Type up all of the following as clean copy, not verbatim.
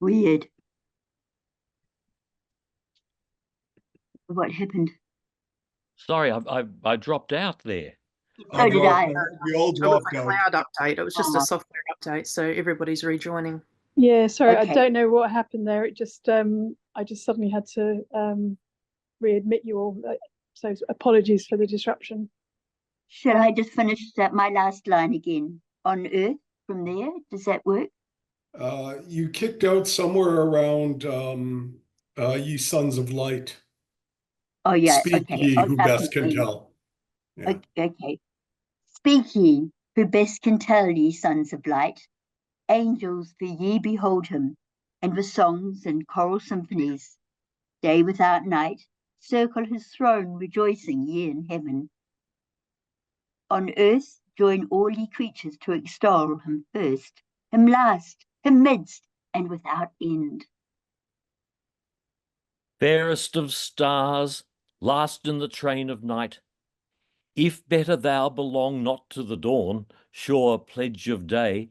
Weird. What happened? Sorry, I dropped out there. So did I. We all It was dropped a out. cloud update. It was just a software update, so everybody's rejoining. Yeah, sorry, Okay. I don't know what happened there. It just I just suddenly had to readmit you all. So apologies for the disruption. Shall I just finish my last line again? On earth from there? Does that work? You kicked out somewhere around ye sons of light. Oh, yeah. Speak Okay. ye I'll who start best from can there. tell. Yeah. Okay. Speak ye, who best can tell, ye sons of light. Angels, for ye behold him, and with songs and choral symphonies, day without night, circle his throne, rejoicing ye in heaven. On earth join all ye creatures to extol him first, him last, him midst, and without end. Fairest of stars, last in the train of night, if better thou belong not to the dawn, sure pledge of day,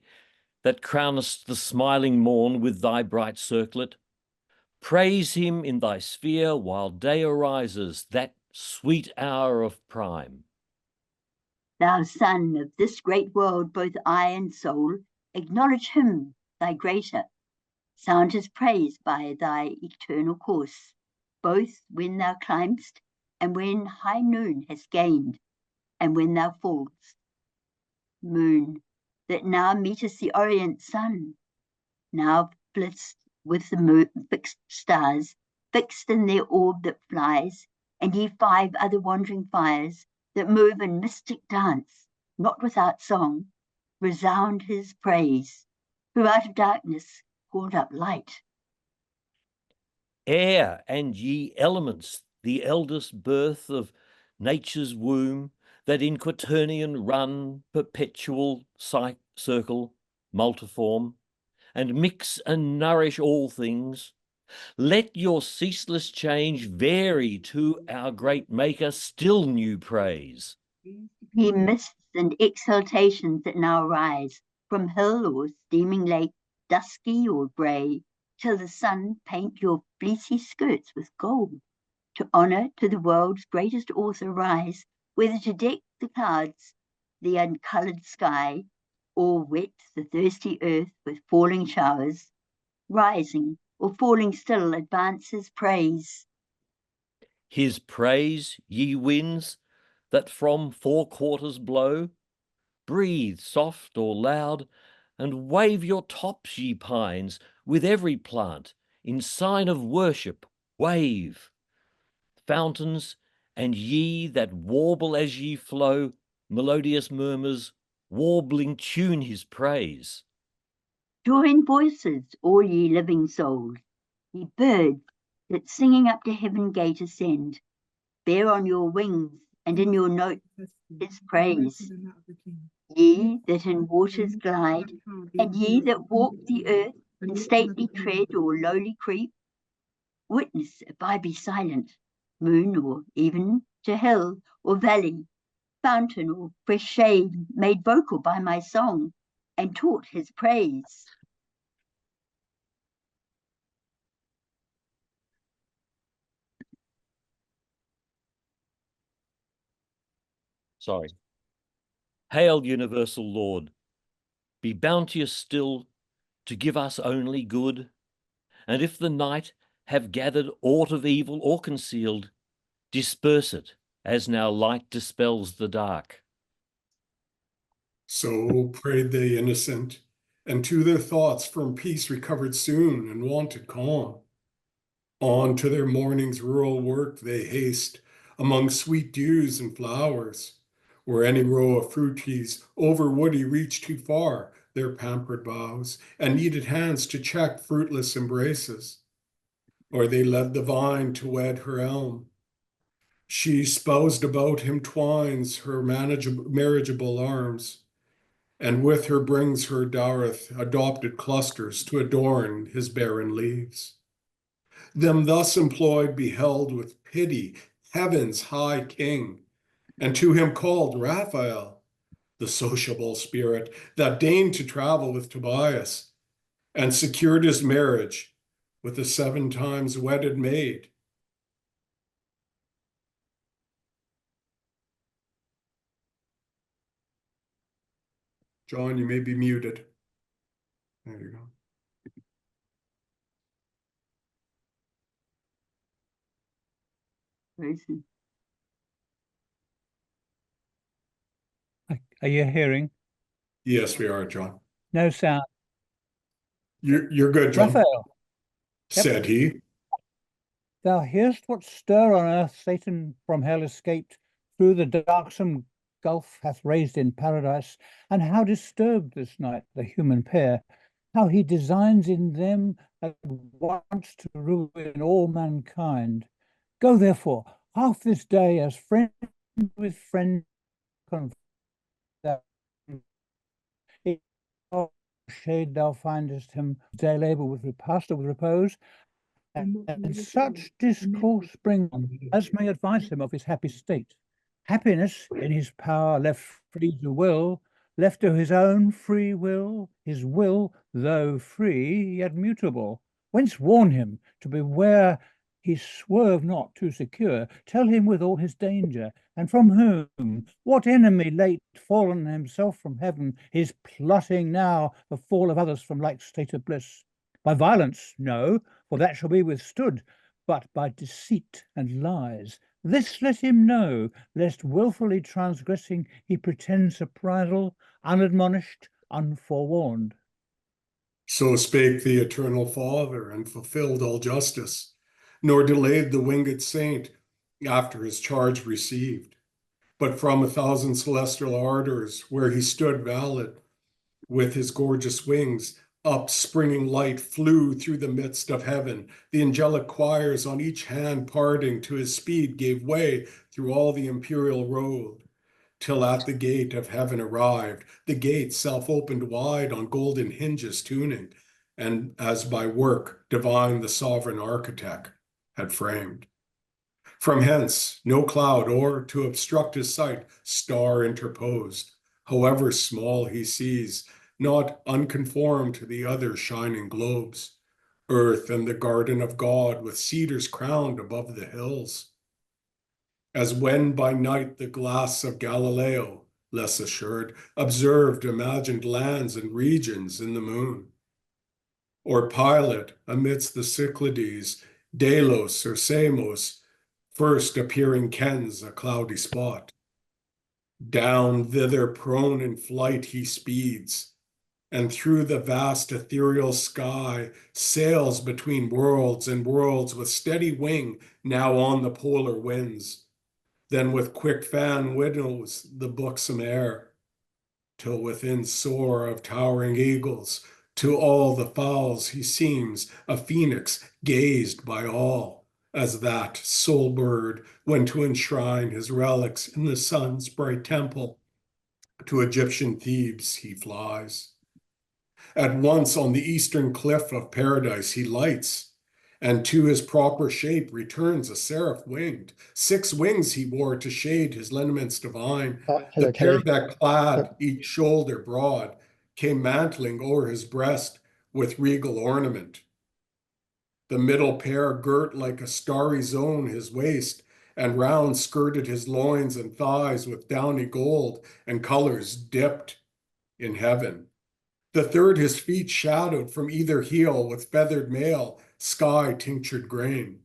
that crownest the smiling morn with thy bright circlet, praise him in thy sphere while day arises, that sweet hour of prime. Thou son of this great world, both eye and soul, acknowledge him, thy greater. Sound his praise by thy eternal course, both when thou climbst, and when high noon hast gained, and when thou fallst. Moon, that now meetest the orient sun, now flitst with the fixed stars, fixed in their orb that flies, and ye 5 other wandering fires that move in mystic dance, not without song, resound his praise, who out of darkness called up light. Air and ye elements, the eldest birth of nature's womb, that in quaternion run, perpetual circle, multiform, and mix and nourish all things, let your ceaseless change vary to our great Maker still new praise. Ye mists and exhaltations that now rise from hill or steaming lake, dusky or grey, till the sun paint your fleecy skirts with gold, to honour to the world's greatest author rise, whether to deck the clouds, the uncoloured sky, or wet the thirsty earth with falling showers, rising or falling still advances praise. His praise, ye winds, that from 4 quarters blow, breathe soft or loud, and wave your tops, ye pines, with every plant, in sign of worship, wave. Fountains, and ye that warble as ye flow, melodious murmurs, warbling tune his praise. Join voices, all ye living souls, ye birds that singing up to heaven gate ascend, bear on your wings and in your notes his praise. Ye that in waters glide, and ye that walk the earth in stately tread or lowly creep, witness if I be silent, moon or even to hill or valley, fountain or fresh shade, made vocal by my song, and taught his praise. Sorry. Hail, universal Lord, be bounteous still to give us only good, and if the night have gathered aught of evil or concealed, disperse it as now light dispels the dark. So prayed the innocent, and to their thoughts from peace recovered soon and wonted calm. On to their morning's rural work they haste, among sweet dews and flowers, where any row of fruit trees over woody reach too far their pampered boughs, and needed hands to check fruitless embraces. Or they led the vine to wed her elm. She spoused about him twines her marriageable arms, and with her brings her dowereth adopted clusters to adorn his barren leaves. Them thus employed beheld with pity heaven's high king, and to him called Raphael, the sociable spirit that deigned to travel with Tobias, and secured his marriage with the 7 times wedded maid. John, you may be muted. There you go. Crazy. Are you hearing? Yes, we are, John. No sound. You're good, John, Raphael, said he. thou hearst what stir on earth Satan from hell escaped, through the darksome gulf hath raised in paradise, and how disturbed this night the human pair, how he designs in them at once to ruin all mankind. Go therefore, half this day as friend with friend, in shade thou findest him, day labour with repast or with repose, and such discourse bring on as may advise him of his happy state. Happiness in his power, left free to will, left to his own free will, his will, though free, yet mutable. Whence warn him to beware he swerve not too secure, tell him with all his danger, and from whom, what enemy late fallen himself from heaven is plotting now the fall of others from like state of bliss. By violence, no, for that shall be withstood, but by deceit and lies. This let him know, lest wilfully transgressing he pretend surprisal, unadmonished, unforewarned. So spake the eternal Father, and fulfilled all justice, nor delayed the winged saint after his charge received, but from 1,000 celestial ardors, where he stood valid, with his gorgeous wings, upspringing light flew through the midst of heaven. The angelic choirs on each hand parting to his speed gave way through all the imperial road, till at the gate of heaven arrived. The gate self-opened wide on golden hinges tuning, and as by work divine the sovereign architect had framed. From hence no cloud, or to obstruct his sight, star interposed. However small he sees, not unconformed to the other shining globes. Earth and the garden of God, with cedars crowned above the hills. As when by night the glass of Galileo, less assured, observed imagined lands and regions in the moon. Or Pilate amidst the Cyclades, Delos or Samos, first appearing kens a cloudy spot. Down thither prone in flight he speeds, and through the vast ethereal sky sails between worlds and worlds with steady wing, now on the polar winds, then with quick fan winnows the buxom air, till within soar of towering eagles, to all the fowls he seems a phoenix gazed by all, as that sole bird when to enshrine his relics in the sun's bright temple, to Egyptian Thebes he flies. At once on the eastern cliff of paradise he lights, and to his proper shape returns a seraph winged. 6 wings he wore to shade his lineaments divine. Hello, The pair Kelly. that clad each shoulder broad came mantling o'er his breast with regal ornament. The middle pair girt like a starry zone his waist, and round skirted his loins and thighs with downy gold and colors dipped in heaven. The third his feet shadowed from either heel with feathered mail, sky tinctured grain.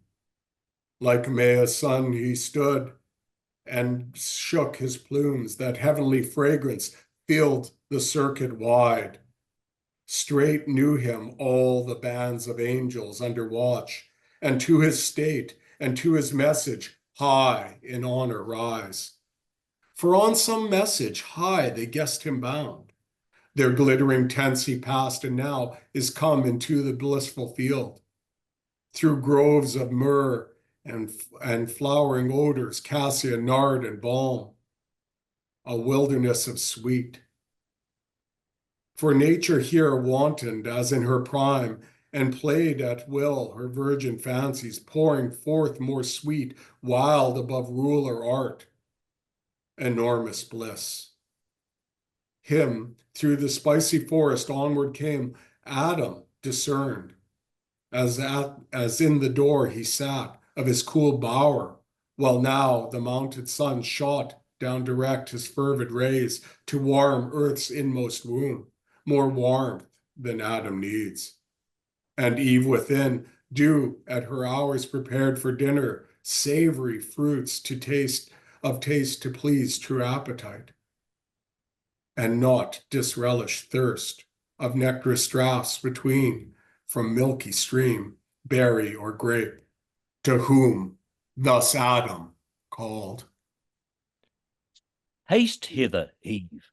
Like Maia's son he stood and shook his plumes, that heavenly fragrance filled the circuit wide. Straight knew him all the bands of angels under watch, and to his state and to his message high in honor rise. For on some message high they guessed him bound. Their glittering tents he passed, and now is come into the blissful field. Through groves of myrrh and flowering odors, cassia, nard, and balm, a wilderness of sweet. For nature here wantoned as in her prime, and played at will her virgin fancies, pouring forth more sweet, wild above rule or art, enormous bliss. Him through the spicy forest onward came Adam, discerned, as in the door he sat of his cool bower, while now the mounted sun shot down direct his fervid rays to warm earth's inmost womb, more warmth than Adam needs. And Eve within, due at her hours prepared for dinner, savory fruits to taste to please true appetite, and not disrelish thirst of nectarous draughts between from milky stream, berry or grape, to whom thus Adam called. Haste hither, Eve,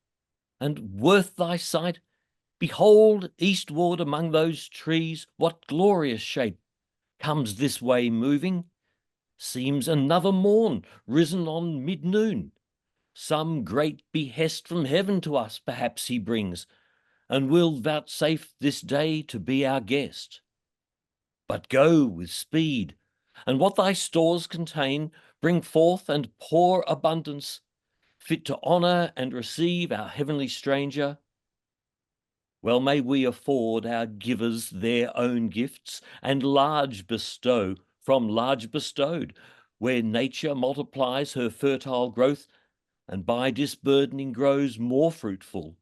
and worth thy sight, behold eastward among those trees what glorious shape comes this way moving. Seems another morn risen on mid-noon. Some great behest from heaven to us perhaps he brings, and will vouchsafe this day to be our guest. But go with speed, and what thy stores contain, bring forth and pour abundance, fit to honour and receive our heavenly stranger. Well may we afford our givers their own gifts, and large bestow from large bestowed, where nature multiplies her fertile growth, and by disburdening grows more fruitful,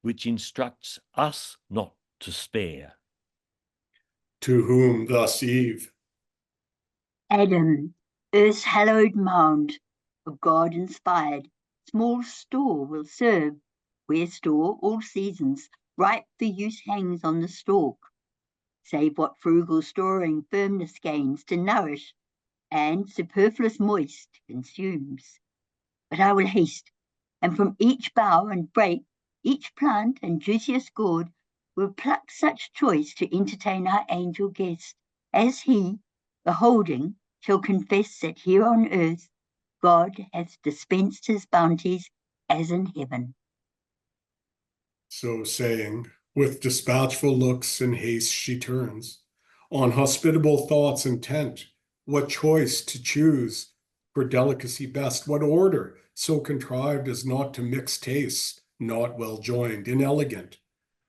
which instructs us not to spare. To whom thus Eve, Adam, earth's hallowed mound, of God inspired, small store will serve, where store all seasons, ripe for use hangs on the stalk. Save what frugal storing firmness gains to nourish, and superfluous moist consumes. But I will haste, and from each bough and brake, each plant and juiciest gourd, will pluck such choice to entertain our angel guest, as he, beholding, shall confess that here on earth God hath dispensed his bounties as in heaven. so saying, with dispatchful looks in haste she turns, on hospitable thoughts intent, what choice to choose for delicacy best, what order so contrived as not to mix tastes, not well joined, inelegant,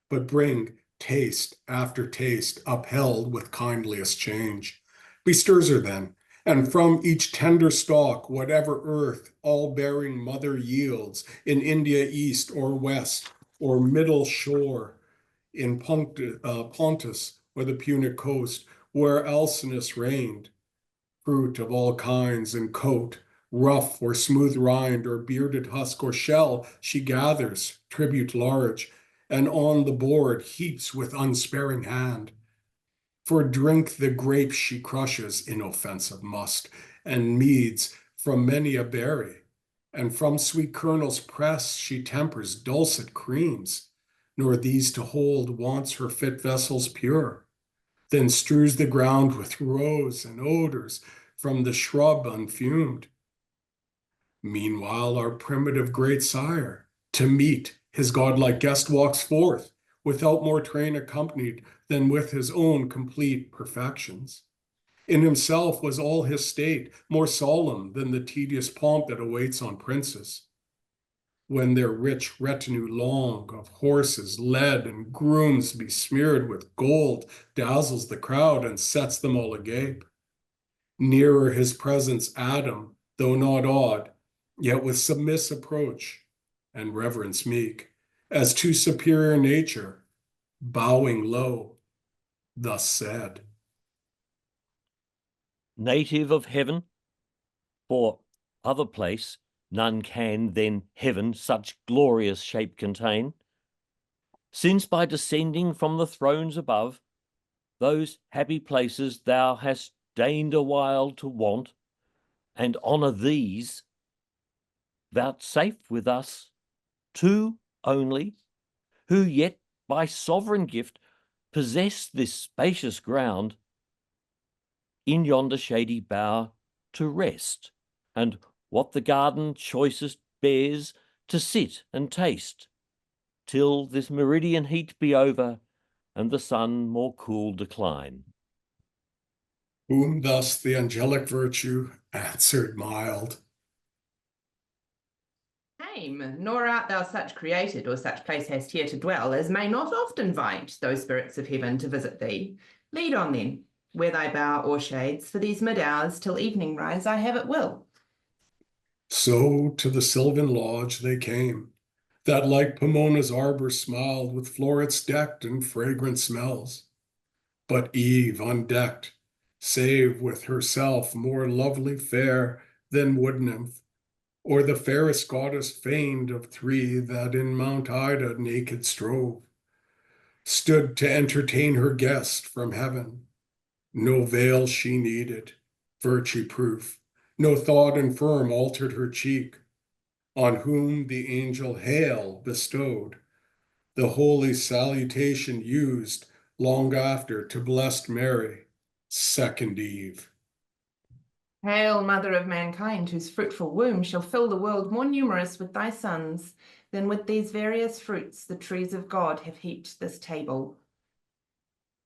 but bring taste after taste upheld with kindliest change. Bestirs her then, and from each tender stalk, whatever earth all-bearing mother yields, in India east or west, or middle shore, in Pontus or the Punic coast, where Alcinous reigned, fruit of all kinds and coat, rough or smooth rind or bearded husk or shell, she gathers, tribute large, and on the board heaps with unsparing hand. For drink the grapes she crushes, inoffensive must, and meads from many a berry, and from sweet kernels pressed she tempers dulcet creams, nor these to hold wants her fit vessels pure. Then strews the ground with rose and odors from the shrub unfumed. Meanwhile, our primitive great sire, to meet his godlike guest, walks forth, without more train accompanied than with his own complete perfections. In himself was all his state, more solemn than the tedious pomp that awaits on princes, when their rich retinue long of horses led and grooms besmeared with gold dazzles the crowd and sets them all agape. Nearer his presence Adam, though not awed, yet with submiss approach and reverence meek, as to superior nature, bowing low, thus said. Native of heaven, for other place none can than heaven such glorious shape contain, since by descending from the thrones above, those happy places thou hast deigned a while to want, and honour these, vouchsafe with us two only, who yet by sovereign gift possess this spacious ground, in yonder shady bough to rest, and what the garden choicest bears to sit and taste, till this meridian heat be over, and the sun more cool decline. Whom thus the angelic virtue answered mild. name, nor art thou such created, or such place hast here to dwell, as may not often vite those spirits of heaven to visit thee. Lead on then, where thy bower o'ershades, for these mid-hours till evening rise I have at will. So to the sylvan lodge they came, that like Pomona's arbor smiled with florets decked and fragrant smells. But Eve undecked, save with herself more lovely fair than wood nymph, or the fairest goddess feigned of three that in Mount Ida naked strove, stood to entertain her guest from heaven. No veil she needed, virtue proof, no thought infirm altered her cheek, on whom the angel Hail bestowed, the holy salutation used long after to blessed Mary, second Eve. Hail, mother of mankind, whose fruitful womb shall fill the world more numerous with thy sons than with these various fruits the trees of God have heaped this table.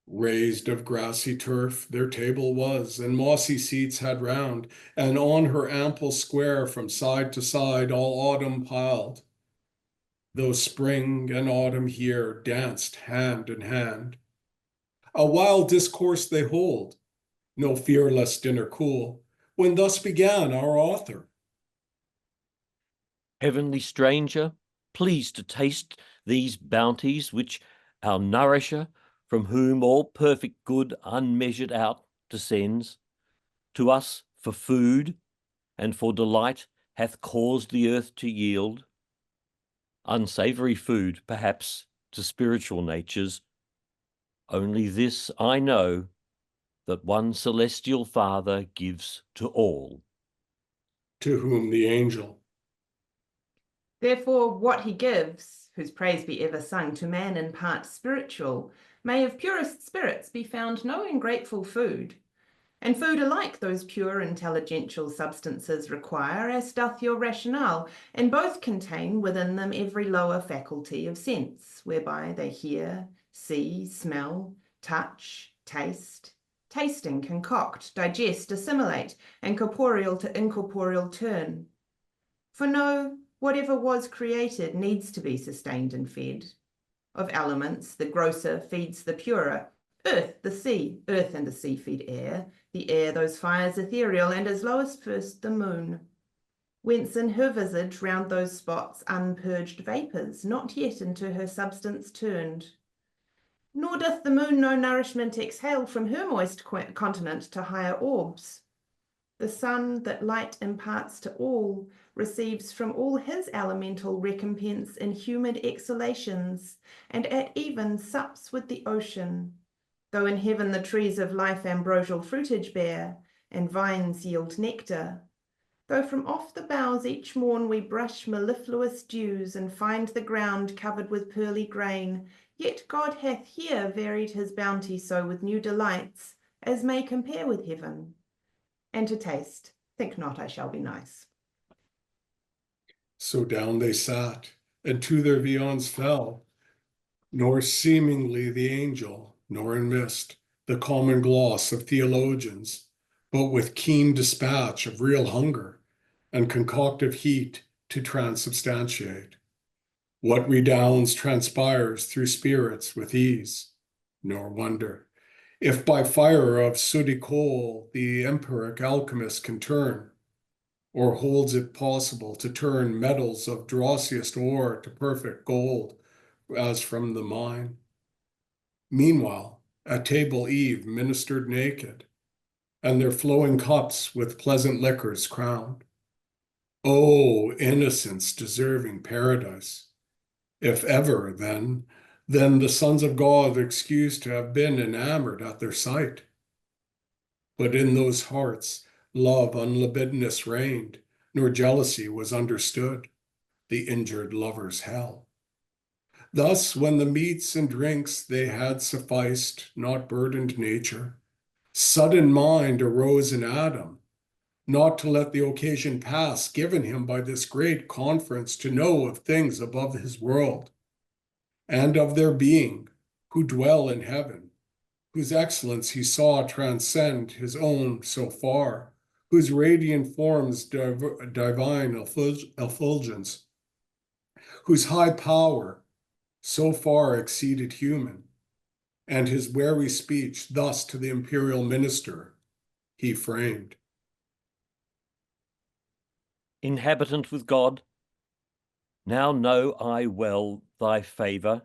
Raised of grassy turf their table was, and mossy seats had round, and on her ample square from side to side all autumn piled. Though spring and autumn here danced hand in hand. A wild discourse they hold, no fear lest dinner cool, when thus began our author. Heavenly stranger, please to taste these bounties which our nourisher, from whom all perfect good unmeasured out descends, to us for food and for delight hath caused the earth to yield. Unsavory food, perhaps, to spiritual natures. Only this I know, that one celestial Father gives to all. To whom the angel. Therefore, what he gives, whose praise be ever sung, to man in part spiritual, may of purest spirits be found no ingrateful food. And food alike those pure intelligential substances require, as doth your rationale, and both contain within them every lower faculty of sense, whereby they hear, see, smell, touch, taste, tasting, concoct, digest, assimilate, and corporeal to incorporeal turn. For no, whatever was created needs to be sustained and fed. Of elements, the grosser feeds the purer. Earth, the sea, earth and the sea feed air, the air those fires ethereal, and as lowest first the moon. Whence in her visage round those spots unpurged vapours, not yet into her substance turned. Nor doth the moon no nourishment exhale from her moist continent to higher orbs. The sun that light imparts to all receives from all his elemental recompense in humid exhalations, and at even sups with the ocean. Though in heaven the trees of life ambrosial fruitage bear, and vines yield nectar. Though from off the boughs each morn we brush mellifluous dews, and find the ground covered with pearly grain, yet God hath here varied his bounty so with new delights, as may compare with heaven. And to taste, think not I shall be nice. So down they sat, and to their viands fell, nor seemingly the angel, nor in mist the common gloss of theologians, but with keen dispatch of real hunger and concoctive heat to transubstantiate. What redounds transpires through spirits with ease, nor wonder, if by fire of sooty coal the empiric alchemist can turn, or holds it possible to turn metals of drossiest ore to perfect gold, as from the mine. Meanwhile, at table Eve ministered naked, and their flowing cups with pleasant liquors crowned. O innocence deserving paradise! If ever, then the sons of God excused to have been enamored at their sight. But in those hearts love unlibidinous reigned, nor jealousy was understood, the injured lover's hell. Thus, when the meats and drinks they had sufficed, not burdened nature, sudden mind arose in Adam, not to let the occasion pass given him by this great conference to know of things above his world, and of their being who dwell in heaven, whose excellence he saw transcend his own so far, whose radiant forms divine effulgence whose high power so far exceeded human, and his wary speech thus to the imperial minister he framed. Inhabitant with God, now know I well thy favour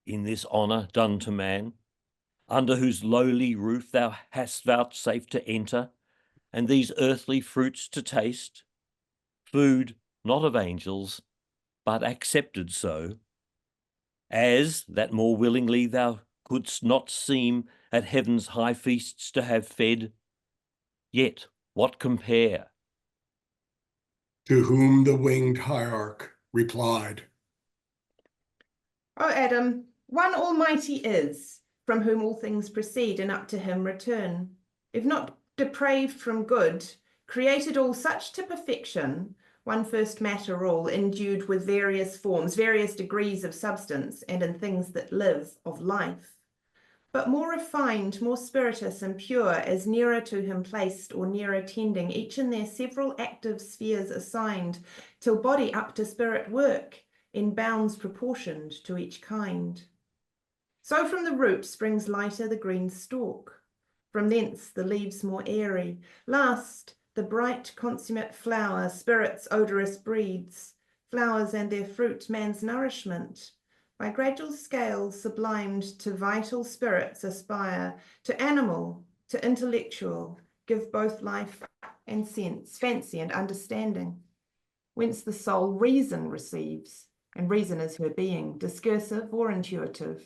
in this honour done to man, under whose lowly roof thou hast vouchsafed to enter, and these earthly fruits to taste, food not of angels, but accepted so, as that more willingly thou couldst not seem at heaven's high feasts to have fed. Yet what compare? To whom the winged hierarch replied, O Adam, one Almighty is, from whom all things proceed and up to him return. If not depraved from good, created all such to perfection, one first matter all, endued with various forms, various degrees of substance, and in things that live of life, but more refined, more spirituous and pure, as nearer to him placed or nearer tending, each in their several active spheres assigned, till body up to spirit work, in bounds proportioned to each kind. So from the root springs lighter the green stalk, from thence the leaves more airy, last the bright consummate flower, spirit's odorous breeds, flowers and their fruit man's nourishment, by gradual scales sublimed to vital spirits aspire, to animal, to intellectual, give both life and sense, fancy and understanding, whence the soul reason receives, and reason is her being, discursive or intuitive.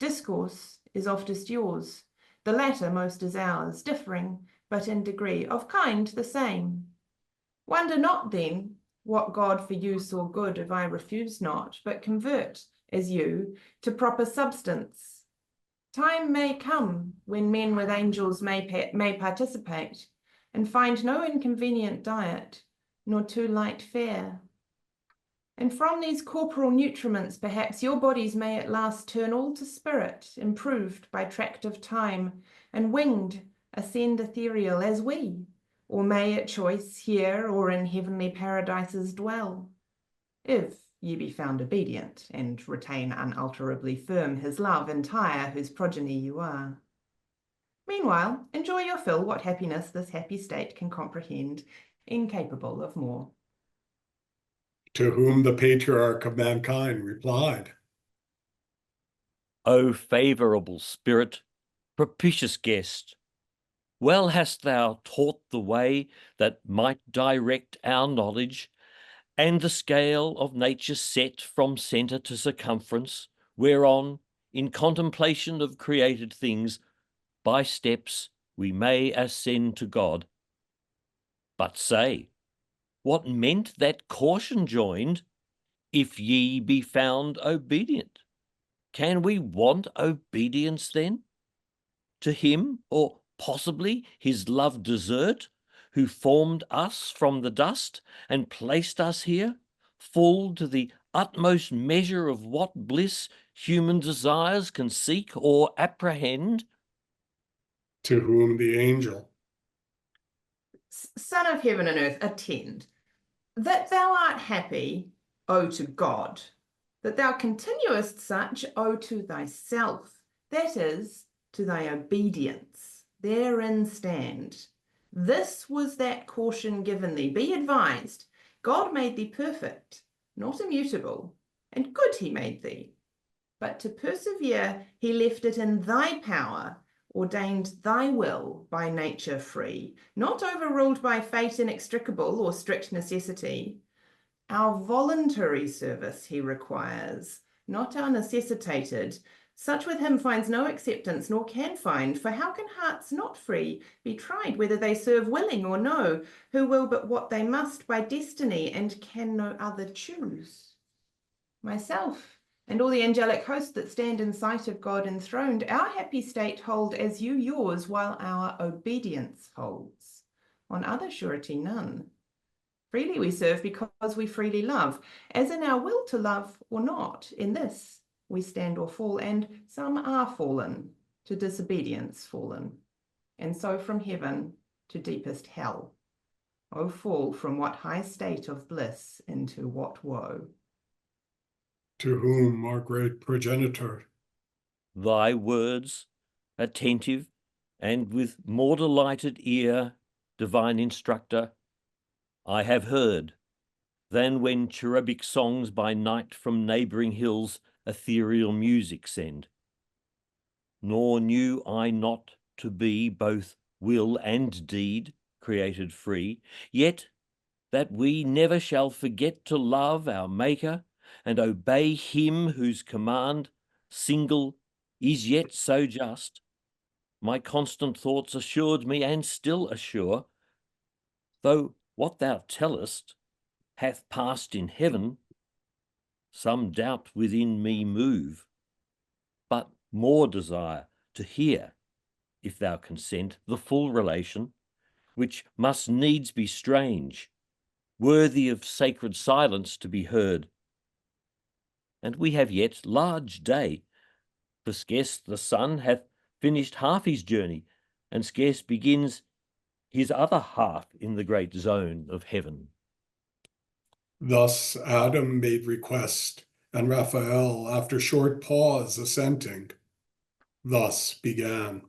Discourse is oftest yours, the latter most is ours, differing, but in degree, of kind the same. Wonder not then what God for you saw good, if I refuse not, but convert, as you, to proper substance. Time may come when men with angels may participate, and find no inconvenient diet, nor too light fare. And from these corporal nutriments, perhaps your bodies may at last turn all to spirit, improved by tract of time, and winged ascend ethereal as we, or may at choice here or in heavenly paradises dwell, if ye be found obedient, and retain unalterably firm his love entire, whose progeny you are. Meanwhile, enjoy your fill what happiness this happy state can comprehend, incapable of more. to whom the patriarch of mankind replied, O favourable spirit, propitious guest, well hast thou taught the way that might direct our knowledge, and the scale of nature set from centre to circumference, whereon, in contemplation of created things, by steps we may ascend to God. But say, what meant that caution joined, if ye be found obedient? Can we want obedience then? To him, or possibly his love desert, who formed us from the dust and placed us here, full to the utmost measure of what bliss human desires can seek or apprehend? to whom the angel, Son of heaven and earth, attend. That thou art happy, owe to God. That thou continuest such, owe to thyself. That is, to thy obedience. Therein stand. This was that caution given thee. Be advised, God made thee perfect, not immutable, and good he made thee. But to persevere, he left it in thy power, ordained thy will by nature free, not overruled by fate inextricable or strict necessity. Our voluntary service he requires, not our necessitated. Such with him finds no acceptance, nor can find, for how can hearts not free be tried whether they serve willing or no, who will but what they must by destiny, and can no other choose? Myself, and all the angelic host that stand in sight of God enthroned, our happy state hold as you yours, while our obedience holds. On other surety none. Freely we serve because we freely love, as in our will to love or not. In this we stand or fall, and some are fallen, to disobedience fallen, and so from heaven to deepest hell. O fall from what high state of bliss into what woe! to whom our great progenitor. Thy words, attentive and with more delighted ear, divine instructor, I have heard, than when cherubic songs by night from neighbouring hills ethereal music send. Nor knew I not to be both will and deed created free, yet that we never shall forget to love our Maker and obey him whose command, single, is yet so just, my constant thoughts assured me and still assure, though what thou tellest hath passed in heaven, some doubt within me move, but more desire to hear, if thou consent, the full relation, which must needs be strange, worthy of sacred silence to be heard. And we have yet large day, for scarce the sun hath finished half his journey, and scarce begins his other half in the great zone of heaven. Thus Adam made request, and Raphael, after short pause, assenting, thus began.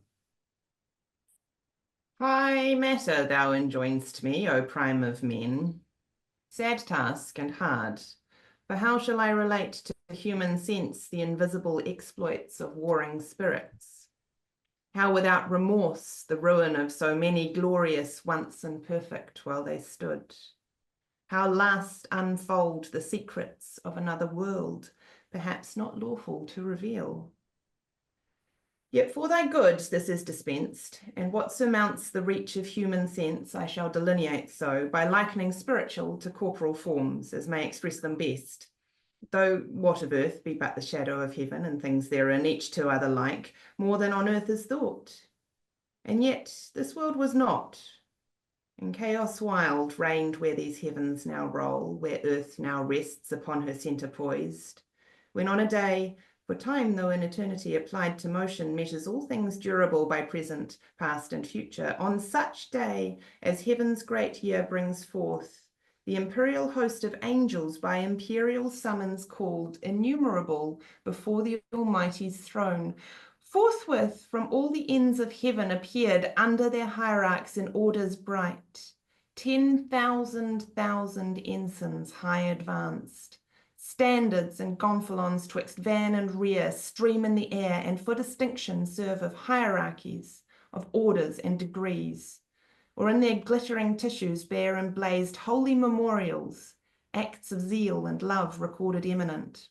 High matter thou enjoin'st me, O prime of men. Sad task and hard, for how shall I relate to human sense the invisible exploits of warring spirits? How without remorse the ruin of so many glorious once and perfect while they stood? How last unfold the secrets of another world, perhaps not lawful to reveal? Yet for thy good this is dispensed, and what surmounts the reach of human sense I shall delineate so, by likening spiritual to corporal forms, as may express them best. Though what of earth be but the shadow of heaven, and things therein each to other like, more than on earth is thought. And yet this world was not, and chaos wild reigned where these heavens now roll, where earth now rests upon her centre poised, when on a day, for time, though in eternity applied to motion, measures all things durable by present, past, and future, on such day as heaven's great year brings forth, the imperial host of angels by imperial summons called, innumerable, before the Almighty's throne, forthwith from all the ends of heaven appeared under their hierarchs in orders bright, 10,000 ensigns high advanced. Standards and gonfalons twixt van and rear stream in the air, and for distinction serve of hierarchies, of orders and degrees, or in their glittering tissues bear emblazed holy memorials, acts of zeal and love recorded eminent.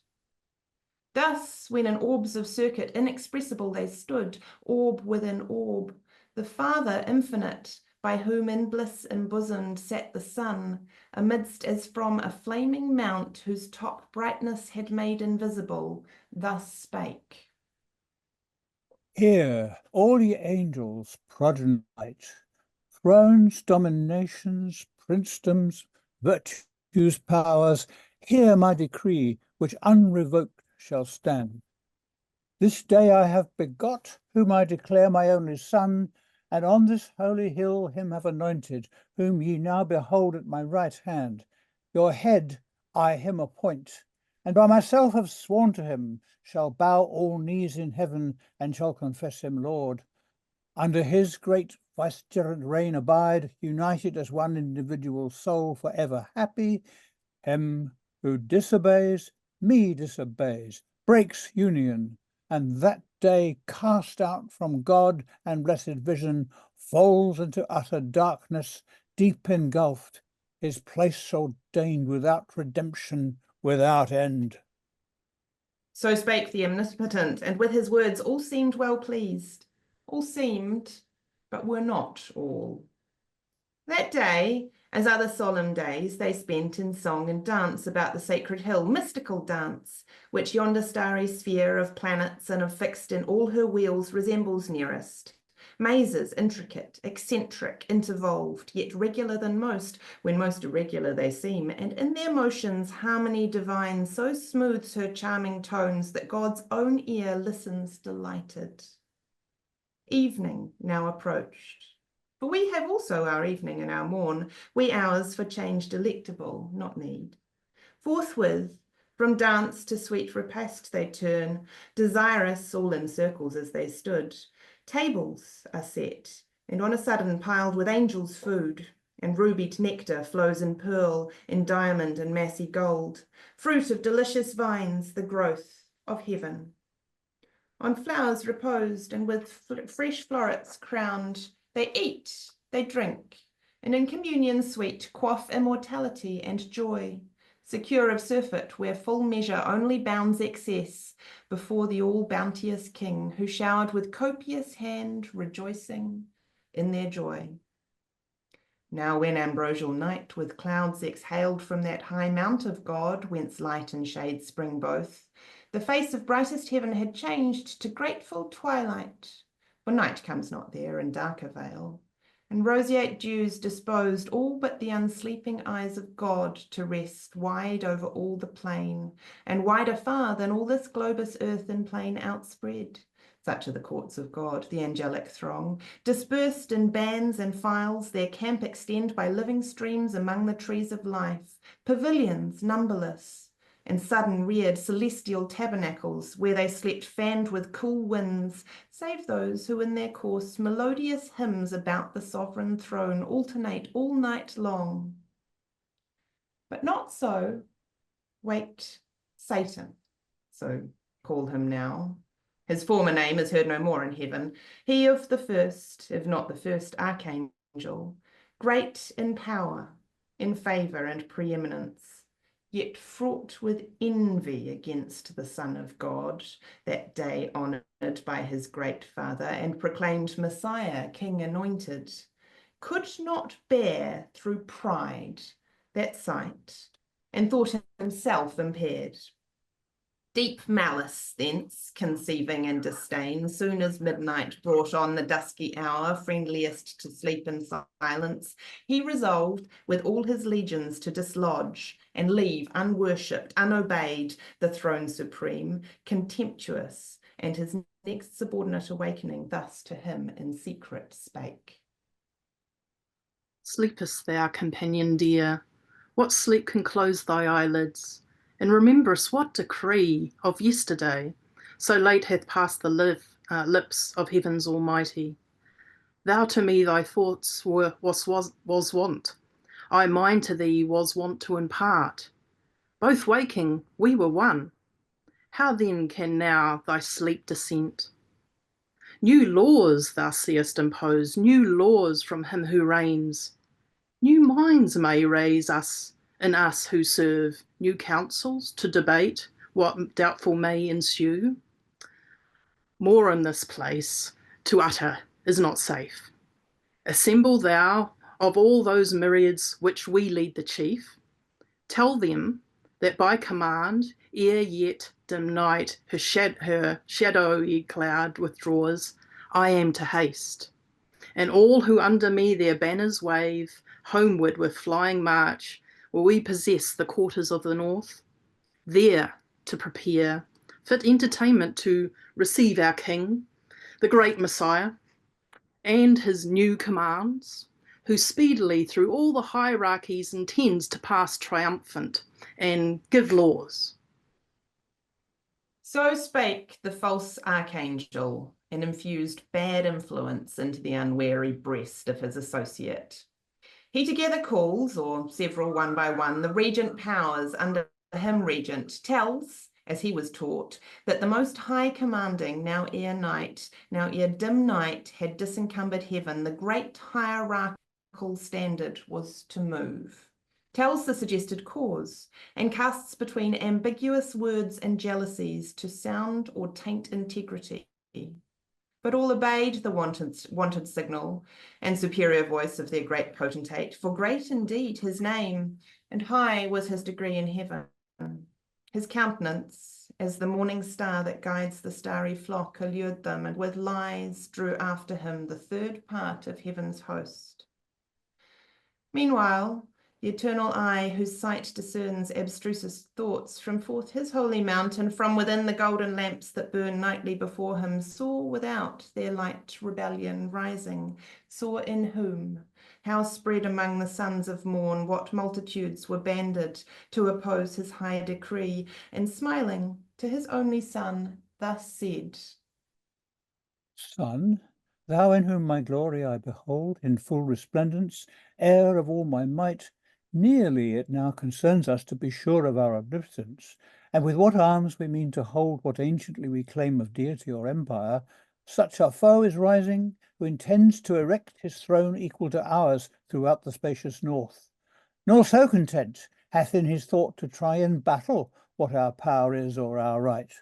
Thus, when in orbs of circuit inexpressible they stood, orb within orb, the Father infinite, by whom in bliss embosomed sat the Son, amidst as from a flaming mount whose top brightness had made invisible, thus spake. Hear, all ye angels, progeny light, thrones, dominations, princedoms, virtues, powers, hear my decree, which unrevoked shall stand. This day I have begot, whom I declare my only Son, and on this holy hill him have anointed, whom ye now behold at my right hand. Your head I him appoint, and by myself have sworn to him, shall bow all knees in heaven, and shall confess him Lord. Under his great vicegerent reign abide, united as one individual soul, forever happy. Him who disobeys, me disobeys, breaks union, and that day cast out from God and blessed vision, falls into utter darkness, deep engulfed, his place ordained without redemption, without end. So spake the Omnipotent, and with his words all seemed well pleased. All seemed, but were not all. That day, as other solemn days, they spent in song and dance about the sacred hill, mystical dance, which yonder starry sphere of planets and of fixed in all her wheels resembles nearest. Mazes intricate, eccentric, intervolved, yet regular than most, when most irregular they seem, and in their motions harmony divine so smooths her charming tones that God's own ear listens delighted. Evening now approached. For we have also our evening and our morn, we ours for change delectable, not need. Forthwith, From dance to sweet repast they turn, desirous all in circles as they stood. Tables are set, and on a sudden piled with angels' food, and rubied nectar flows in pearl, in diamond and massy gold, fruit of delicious vines, the growth of heaven. On flowers reposed and with fresh florets crowned, they eat, they drink, and in communion sweet quaff immortality and joy, secure of surfeit where full measure only bounds excess, before the all-bounteous King, who showered with copious hand, rejoicing in their joy. Now when ambrosial night with clouds exhaled from that high mount of God, whence light and shade spring both, the face of brightest heaven had changed to grateful twilight, for night comes not there in darker veil, and roseate dews disposed all but the unsleeping eyes of God to rest wide over all the plain, and wider far than all this globous earth in plain outspread. Such are the courts of God, the angelic throng, dispersed in bands and files, their camp extend by living streams among the trees of life, pavilions numberless, and sudden reared celestial tabernacles, where they slept fanned with cool winds, save those who in their course melodious hymns about the sovereign throne alternate all night long. But not so waked Satan, so call him now. His former name is heard no more in heaven. He of the first, if not the first archangel, great in power, in favour and preeminence, yet fraught with envy against the Son of God, that day honoured by his great Father and proclaimed Messiah, King anointed, could not bear through pride that sight, and thought himself impaired. Deep malice thence, conceiving in disdain, soon as midnight brought on the dusky hour, friendliest to sleep in silence, he resolved with all his legions to dislodge and leave unworshipped, unobeyed, the throne supreme, contemptuous, and his next subordinate awakening thus to him in secret spake. Sleepest thou, companion dear? What sleep can close thy eyelids? And rememberest what decree of yesterday so late hath passed the lips of heaven's almighty. Thou to me thy thoughts was wont, I mine to thee was wont to impart. Both waking, we were one. How then can now thy sleep dissent? New laws thou seest imposed, new laws from him who reigns. New minds may raise us in us who serve, new councils to debate what doubtful may ensue. More in this place to utter is not safe. Assemble thou of all those myriads which we lead the chief. Tell them that by command, ere yet dim night her shadowy cloud withdraws, I am to haste. And all who under me their banners wave, homeward with flying march, will we possess the quarters of the north, there to prepare fit entertainment to receive our King, the great Messiah, and his new commands, who speedily through all the hierarchies intends to pass triumphant and give laws. So spake the false archangel, and infused bad influence into the unwary breast of his associate. He together calls, or several one by one, the regent powers under him regent, tells, as he was taught, that the most high commanding, now ere night, now ere dim night had disencumbered heaven, the great hierarchical standard was to move. Tells the suggested cause, and casts between ambiguous words and jealousies to sound or taint integrity. But all obeyed the wanted signal and superior voice of their great potentate, for great indeed his name, and high was his degree in heaven. His countenance, as the morning star that guides the starry flock, allured them, and with lies drew after him the third part of heaven's host. Meanwhile, the eternal eye, whose sight discerns abstrusest thoughts, from forth his holy mount, and from within the golden lamps that burn nightly before him, saw without their light rebellion rising, saw in whom how spread among the sons of morn what multitudes were banded to oppose his high decree, and smiling to his only son thus said, Son, thou in whom my glory I behold in full resplendence, heir of all my might, nearly it now concerns us to be sure of our omnipotence, and with what arms we mean to hold what anciently we claim of deity or empire. Such our foe is rising, who intends to erect his throne equal to ours throughout the spacious north. Nor so content, hath in his thought to try in battle what our power is or our right.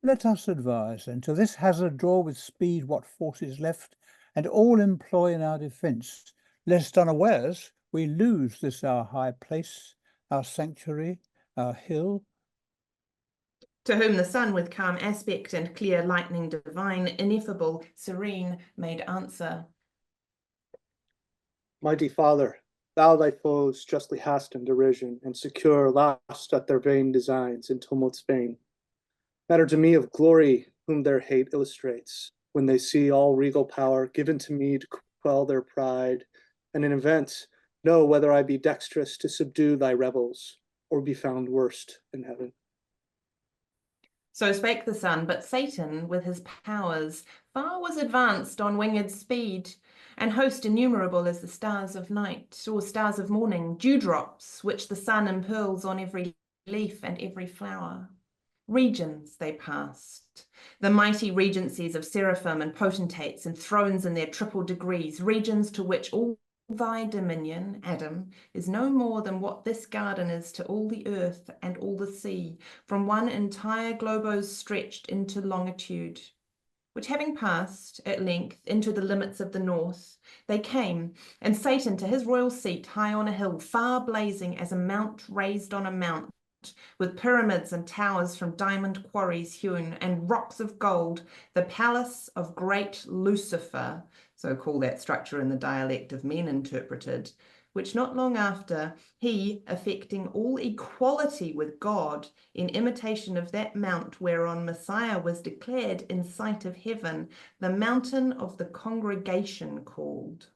Let us advise, and to this hazard draw with speed what force is left, and all employ in our defence, lest unawares we lose this our high place, our sanctuary, our hill. To whom the son with calm aspect and clear lightning divine, ineffable, serene, made answer. Mighty Father, thou thy foes justly hast in derision, and secure last at their vain designs in tumult's vain. Matter to me of glory whom their hate illustrates, when they see all regal power given to me to quell their pride, and in event know whether I be dexterous to subdue thy rebels, or be found worst in heaven. So spake the son, but Satan with his powers far was advanced on winged speed, and host innumerable as the stars of night, or stars of morning, dewdrops which the sun impearls on every leaf and every flower. Regions they passed, the mighty regencies of seraphim and potentates, and thrones in their triple degrees, regions to which all thy dominion, Adam, is no more than what this garden is to all the earth and all the sea, from one entire globose stretched into longitude. Which having passed, at length, into the limits of the north, they came, and Satan to his royal seat high on a hill, far blazing as a mount raised on a mount, with pyramids and towers from diamond quarries hewn, and rocks of gold, the palace of great Lucifer, so call that structure in the dialect of men interpreted, which not long after, he, affecting all equality with God, in imitation of that mount whereon Messiah was declared in sight of heaven, the mountain of the congregation called.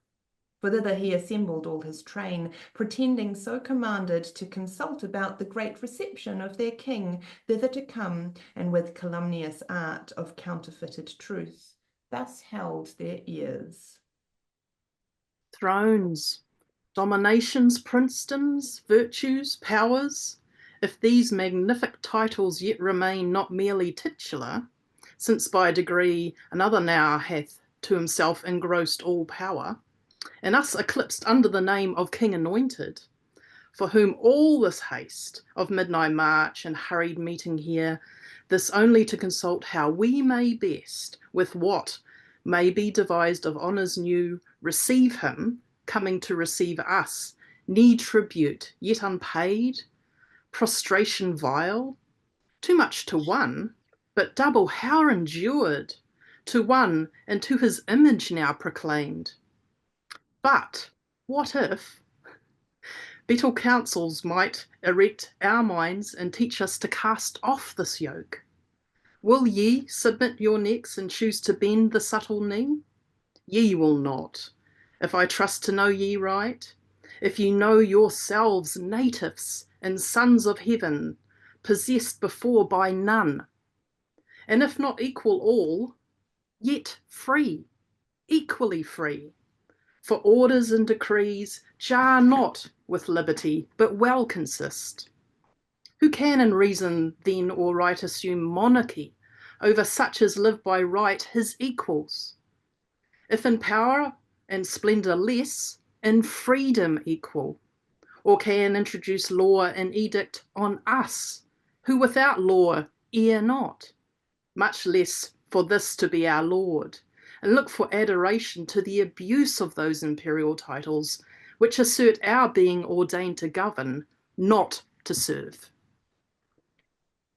For thither he assembled all his train, pretending so commanded to consult about the great reception of their king, thither to come, and with calumnious art of counterfeited truth, thus held their ears. Thrones, dominations, princedoms, virtues, powers, if these magnific titles yet remain not merely titular, since by degree another now hath to himself engrossed all power, and us eclipsed under the name of King Anointed, for whom all this haste of midnight march and hurried meeting here, this only to consult how we may best, with what may be devised of honours new, receive him, coming to receive us, need tribute yet unpaid, prostration vile, too much to one, but double how endured, to one and to his image now proclaimed. But what if better counsels might erect our minds and teach us to cast off this yoke? Will ye submit your necks and choose to bend the subtle knee? Ye will not, if I trust to know ye right, if ye know yourselves natives and sons of heaven, possessed before by none, and if not equal all, yet free, equally free. For orders and decrees jar not with liberty, but well consist. Who can in reason then or right assume monarchy over such as live by right his equals? If in power and splendour less, in freedom equal, or can introduce law and edict on us, who without law err not, much less for this to be our Lord, and look for adoration to the abuse of those imperial titles which assert our being ordained to govern, not to serve.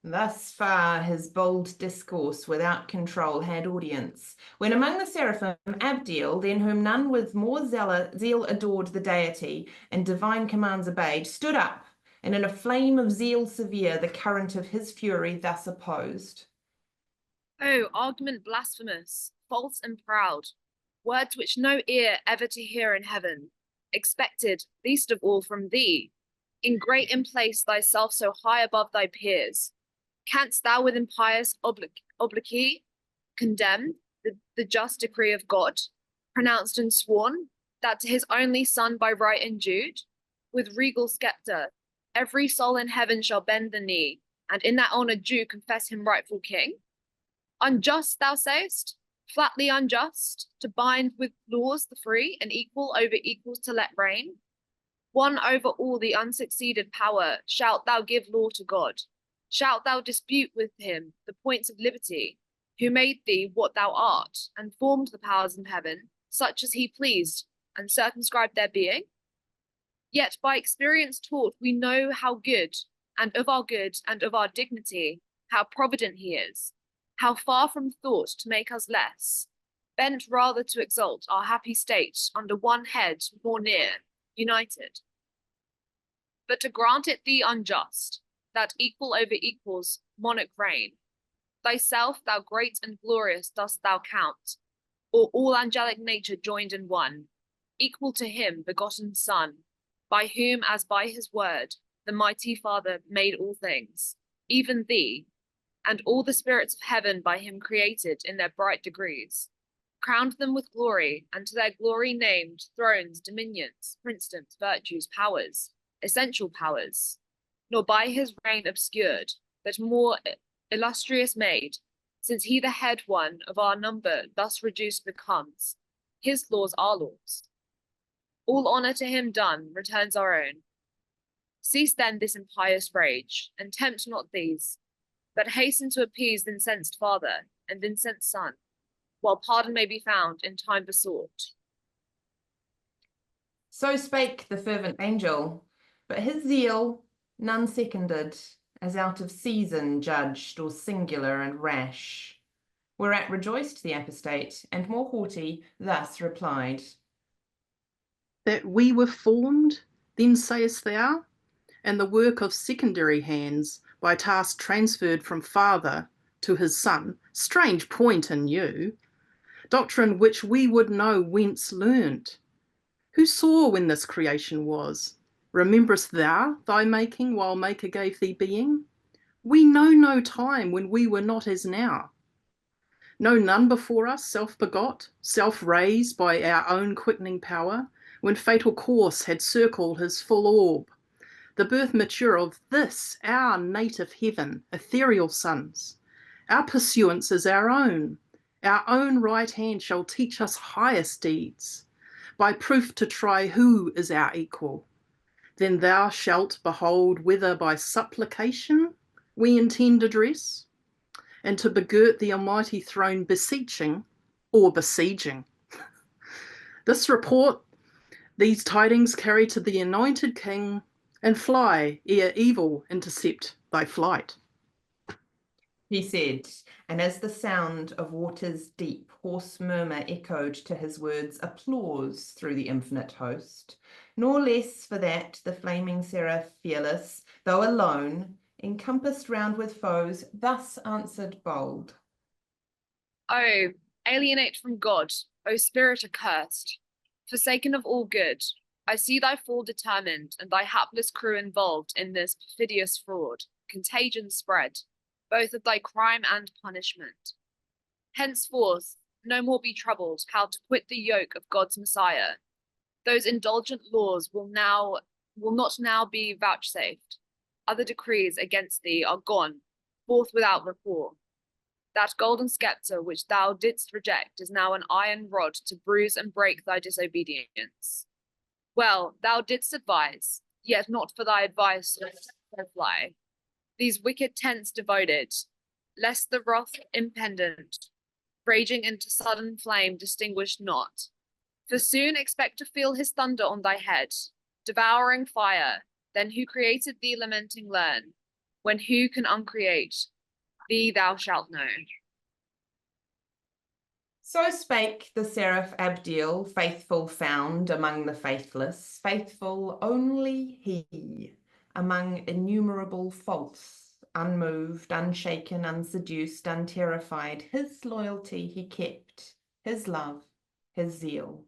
Thus far his bold discourse without control had audience, when among the seraphim Abdiel, than whom none with more zeal adored the deity, and divine commands obeyed, stood up, and in a flame of zeal severe the current of his fury thus opposed. Oh, argument blasphemous, false and proud, words which no ear ever to hear in heaven, expected least of all from thee, in great in place thyself so high above thy peers. Canst thou with impious obloquy condemn the just decree of God, pronounced and sworn, that to his only Son by right endued, with regal sceptre, every soul in heaven shall bend the knee, and in that honour due confess him rightful king? Unjust, thou sayest? Flatly unjust, to bind with laws the free, and equal over equals to let reign? One over all the unsucceeded power, shalt thou give law to God? Shalt thou dispute with him the points of liberty, who made thee what thou art, and formed the powers in heaven, such as he pleased, and circumscribed their being? Yet by experience taught we know how good, and of our good, and of our dignity, how provident he is, how far from thought to make us less, bent rather to exalt our happy state under one head more near, united. But to grant it thee unjust, that equal over equals monarch reign, thyself thou great and glorious dost thou count, or all angelic nature joined in one, equal to him begotten Son, by whom as by his word the mighty Father made all things, even thee, and all the spirits of heaven by him created in their bright degrees, crowned them with glory, and to their glory named thrones, dominions, princedoms, virtues, powers, essential powers, nor by his reign obscured, but more illustrious made, since he the head one of our number thus reduced becomes, his laws our laws. All honour to him done returns our own. Cease then this impious rage, and tempt not these, but hasten to appease the incensed Father and the incensed Son, while pardon may be found in time besought. So spake the fervent angel, but his zeal none seconded, as out of season judged or singular and rash. Whereat rejoiced the apostate, and more haughty thus replied. That we were formed, then sayest thou, and the work of secondary hands, by task transferred from Father to his Son, strange point in you, doctrine which we would know whence learnt. Who saw when this creation was? Rememberest thou thy making while Maker gave thee being? We know no time when we were not as now. No none before us self-begot, self-raised by our own quickening power, when fatal course had circled his full orb, the birth mature of this, our native heaven, ethereal sons. Our pursuance is our own right hand shall teach us highest deeds, by proof to try who is our equal. Then thou shalt behold whether by supplication we intend address, and to begirt the almighty throne beseeching or besieging. This report, these tidings carry to the anointed king, and fly ere evil intercept thy flight. He said, and as the sound of waters deep, hoarse murmur echoed to his words applause through the infinite host, nor less for that the flaming seraph fearless, though alone, encompassed round with foes, thus answered bold. Oh, alienate from God, O spirit accursed, forsaken of all good, I see thy fall determined, and thy hapless crew involved in this perfidious fraud, contagion spread, both of thy crime and punishment. Henceforth, no more be troubled how to quit the yoke of God's Messiah. Those indulgent laws will not now be vouchsafed. Other decrees against thee are gone, forth without rapport. That golden sceptre which thou didst reject is now an iron rod to bruise and break thy disobedience. Well, thou didst advise, yet not for thy advice so fly. These wicked tents devoted, lest the wrath impendent, raging into sudden flame distinguished not. For soon expect to feel his thunder on thy head, devouring fire, then who created thee lamenting learn, when who can uncreate, thee thou shalt know. So spake the seraph Abdiel, faithful found among the faithless, faithful only he, among innumerable false, unmoved, unshaken, unseduced, unterrified, his loyalty he kept, his love, his zeal.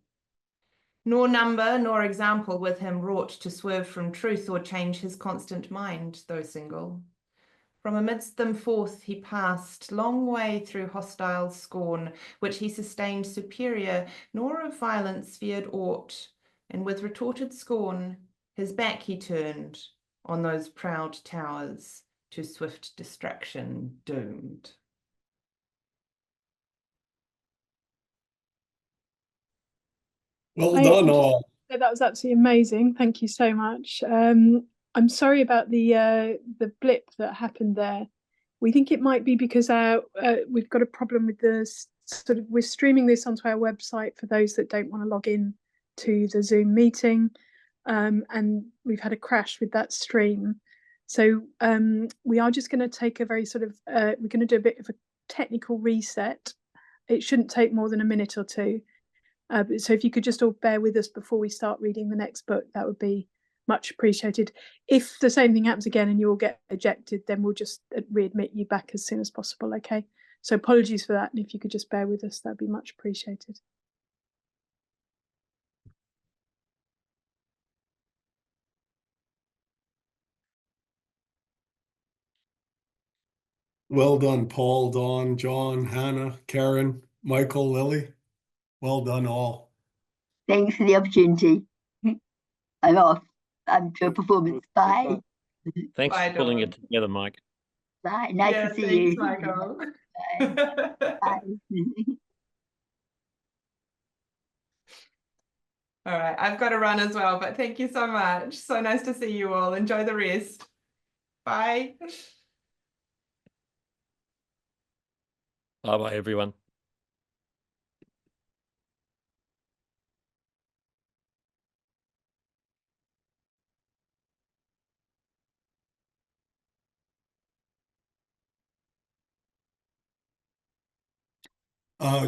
Nor number nor example with him wrought to swerve from truth or change his constant mind, though single. From amidst them forth he passed, long way through hostile scorn, which he sustained superior, nor of violence feared aught, and with retorted scorn his back he turned on those proud towers, to swift destruction doomed. Well done, all. That was absolutely amazing. Thank you so much. I'm sorry about the blip that happened there. We think it might be because we've got a problem with the we're streaming this onto our website for those that don't want to log in to the Zoom meeting, and we've had a crash with that stream. So we are just going to take a very we're going to do a bit of a technical reset. It shouldn't take more than a minute or two. So if you could just all bear with us before we start reading the next book, that would be much appreciated. If the same thing happens again and you all get ejected, then we'll just readmit you back as soon as possible, okay? So apologies for that, and if you could just bear with us, that would be much appreciated. Well done, Paul, Dawn, John, Hannah, Karen, Michael, Lily. Well done, all. Thanks for the opportunity. I'm off. I'm to a performance. Bye. Thanks Bye, for pulling Dawn. it together, Mike. Bye. Nice to see thanks, you. Michael. Bye. Bye. All right, I've got to run as well, but thank you so much. So nice to see you all. Enjoy the rest. Bye. Bye-bye, everyone.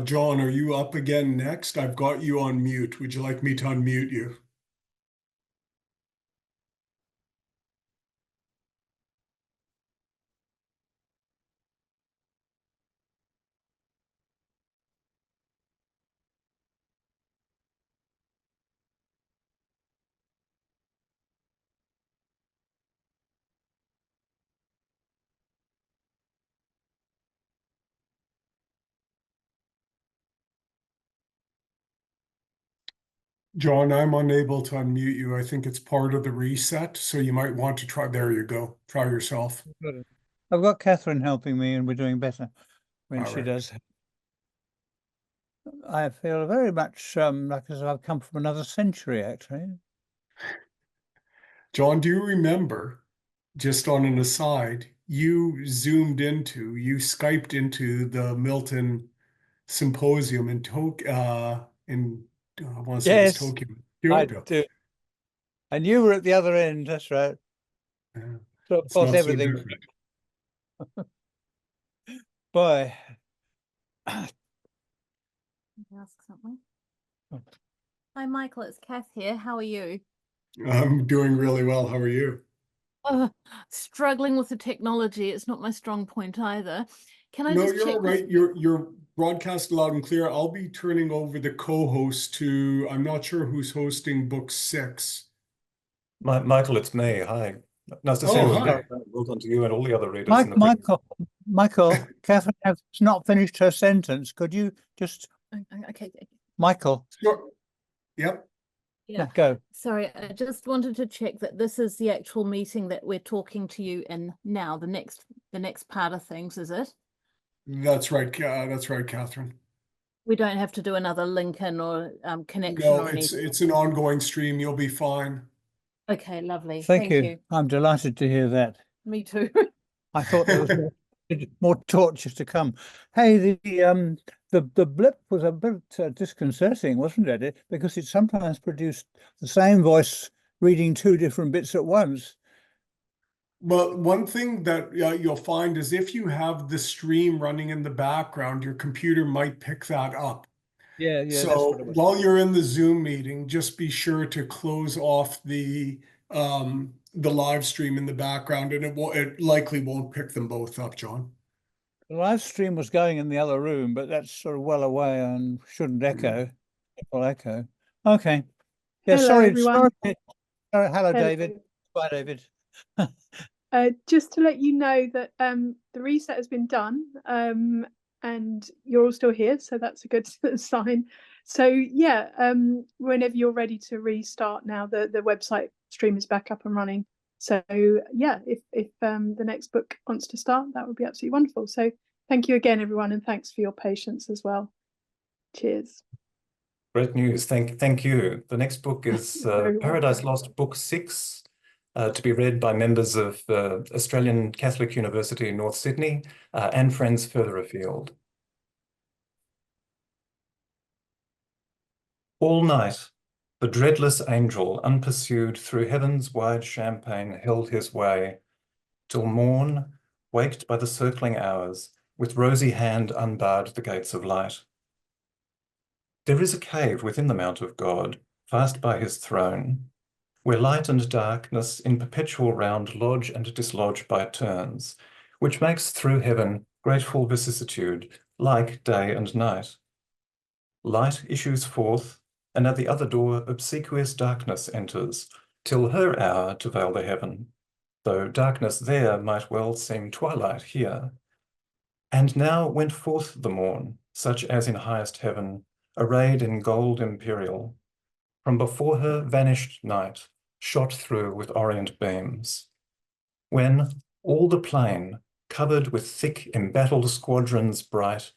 John, are you up again next? I've got you on mute. Would you like me to unmute you? John, I'm unable to unmute you. I think it's part of the reset, so you might want to try. There you go. Try yourself. I've got Catherine helping me, and we're doing better when All she right. does. I feel very much like as I've come from another century, actually. John, do you remember, just on an aside, you Skyped into the Milton symposium in Tokyo, I want to say Yes, it was Tokyo. I Kyoto. do. And you were at the other end, that's right. Yeah, So of it's course not so everything. different. Boy. Ask something. Oh. Hi, Michael. It's Kath here. How are you? I'm doing really well. How are you? Struggling with the technology. It's not my strong point either. Can I No, just you're check all right. You're broadcast loud and clear. I'll be turning over the co-host to, I'm not sure who's hosting book 6. Michael, it's me. Hi. Nice to see Oh, you. hi. Well done to you and all the other readers. in the Michael, Catherine has not finished her sentence. Could you just, Okay. Michael? Sure. Yep. Yeah. Go. Sorry, I just wanted to check that this is the actual meeting that we're talking to you in now. The next part of things, is it? That's right. That's right, Catherine. We don't have to do another link in or connection No, or anything. it's an ongoing stream. You'll be fine. Okay, lovely. Thank you. I'm delighted to hear that. Me too. I thought there was more torture to come. Hey, the blip was a bit disconcerting, wasn't it? Because it sometimes produced the same voice reading 2 different bits at once. Well, one thing that you'll find is if you have the stream running in the background, your computer might pick that up. Yeah, that's So what it was. while you're in the Zoom meeting, just be sure to close off the live stream in the background, and it likely won't pick them both up, John. The live stream was going in the other room, but that's sort of well away and shouldn't echo. It will echo. Okay. Yeah, Hello, sorry, everyone. hello, Hello. David. Bye, David. Just to let you know that the reset has been done, and you're all still here, so that's a good sign. So yeah, whenever you're ready to restart now, the website stream is back up and running. So yeah, if the next book wants to start, that would be absolutely wonderful. So thank you again, everyone, and thanks for your patience as well. Cheers. Great news. Thank you. The next book is Paradise Lost, Book 6, to be read by members of Australian Catholic University in North Sydney and friends further afield. All night, the dreadless angel, unpursued through heaven's wide champaign, held his way, till morn, waked by the circling hours, with rosy hand unbarred the gates of light. There is a cave within the Mount of God, fast by his throne, where light and darkness in perpetual round lodge and dislodge by turns, which makes through heaven grateful vicissitude, like day and night. Light issues forth, and at the other door obsequious darkness enters, till her hour to veil the heaven, though darkness there might well seem twilight here. And now went forth the morn, such as in highest heaven, arrayed in gold imperial. From before her vanished night, shot through with orient beams. When all the plain, covered with thick embattled squadrons bright,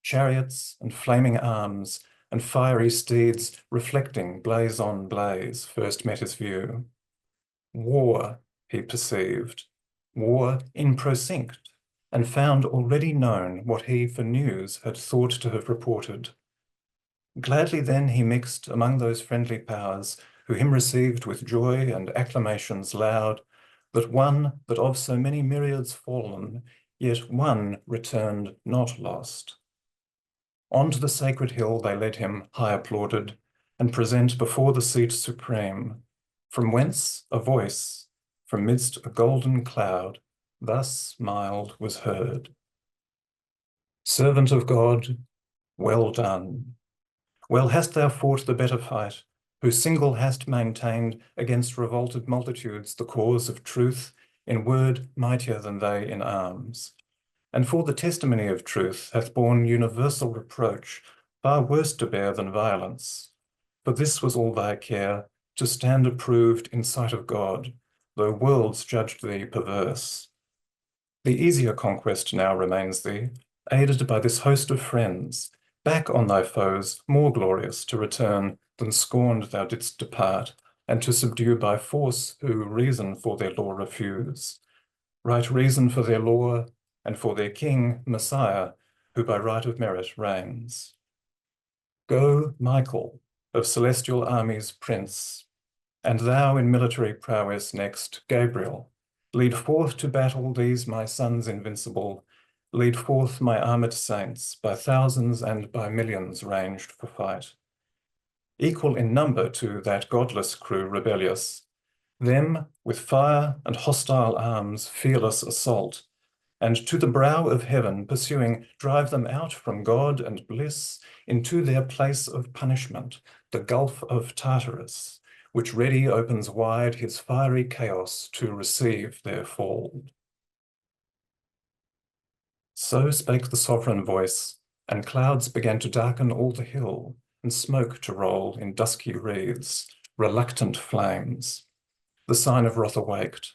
chariots and flaming arms, and fiery steeds reflecting blaze on blaze, first met his view. War, he perceived, war in procinct, and found already known what he for news had thought to have reported. Gladly then he mixed among those friendly powers, who him received with joy and acclamations loud, that of so many myriads fallen, yet one returned not lost. On to the sacred hill they led him, high applauded, and present before the seat supreme, from whence a voice, from midst a golden cloud, thus mild was heard. Servant of God, well done. Well hast thou fought the better fight, who single hast maintained against revolted multitudes the cause of truth, in word mightier than they in arms. And for the testimony of truth hath borne universal reproach, far worse to bear than violence. For this was all thy care, to stand approved in sight of God, though worlds judged thee perverse. The easier conquest now remains thee, aided by this host of friends, back on thy foes, more glorious to return than scorned thou didst depart, and to subdue by force who reason for their law refuse. Right reason for their law, and for their king, Messiah, who by right of merit reigns. Go, Michael, of celestial armies prince, and thou in military prowess next, Gabriel, lead forth to battle these my sons invincible, lead forth my armed saints, by thousands and by millions ranged for fight. Equal in number to that godless crew rebellious, them with fire and hostile arms fearless assault, and to the brow of heaven pursuing, drive them out from God and bliss into their place of punishment, the gulf of Tartarus, which ready opens wide his fiery chaos to receive their fall. So spake the sovereign voice, and clouds began to darken all the hill, and smoke to roll in dusky wreaths, reluctant flames. The sign of wrath awaked.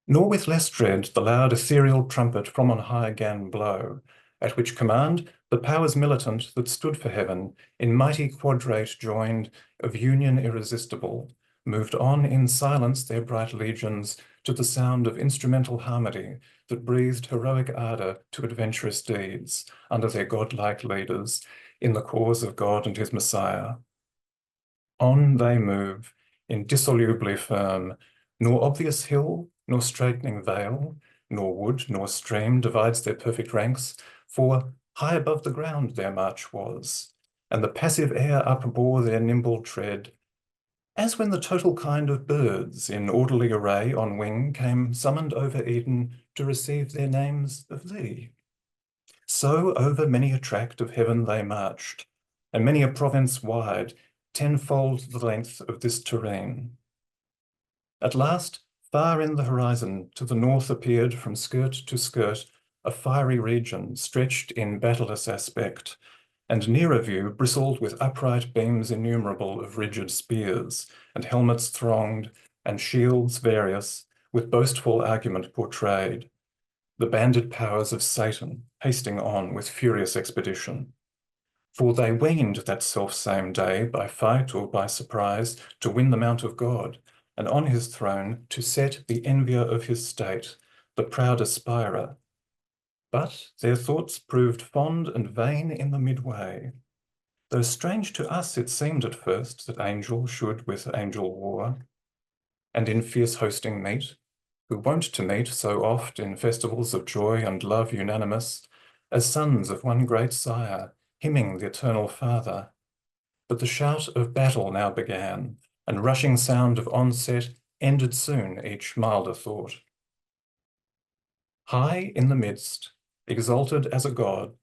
Nor with less dread the loud ethereal trumpet from on high gan blow, at which command the powers militant that stood for heaven, in mighty quadrate joined, of union irresistible, moved on in silence their bright legions to the sound of instrumental harmony that breathed heroic ardour to adventurous deeds under their godlike leaders in the cause of God and his Messiah. On they move, indissolubly firm, nor obvious hill, nor straightening vale, nor wood, nor stream divides their perfect ranks, for high above the ground their march was, and the passive air upbore their nimble tread, as when the total kind of birds in orderly array on wing came summoned over Eden to receive their names of thee. So over many a tract of heaven they marched, and many a province wide, tenfold the length of this terrain. At last, far in the horizon, to the north appeared from skirt to skirt a fiery region stretched in battleless aspect, and nearer view bristled with upright beams innumerable of rigid spears, and helmets thronged, and shields various, with boastful argument portrayed, the banded powers of Satan hasting on with furious expedition. For they waned that self-same day by fight or by surprise to win the mount of God, and on his throne to set the envier of his state, the proud aspirer. But their thoughts proved fond and vain in the midway. Though strange to us it seemed at first that angel should with angel war, and in fierce hosting meet, who wont to meet so oft in festivals of joy and love unanimous, as sons of one great sire, hymning the eternal Father. But the shout of battle now began, and rushing sound of onset ended soon each milder thought. High in the midst, exalted as a god,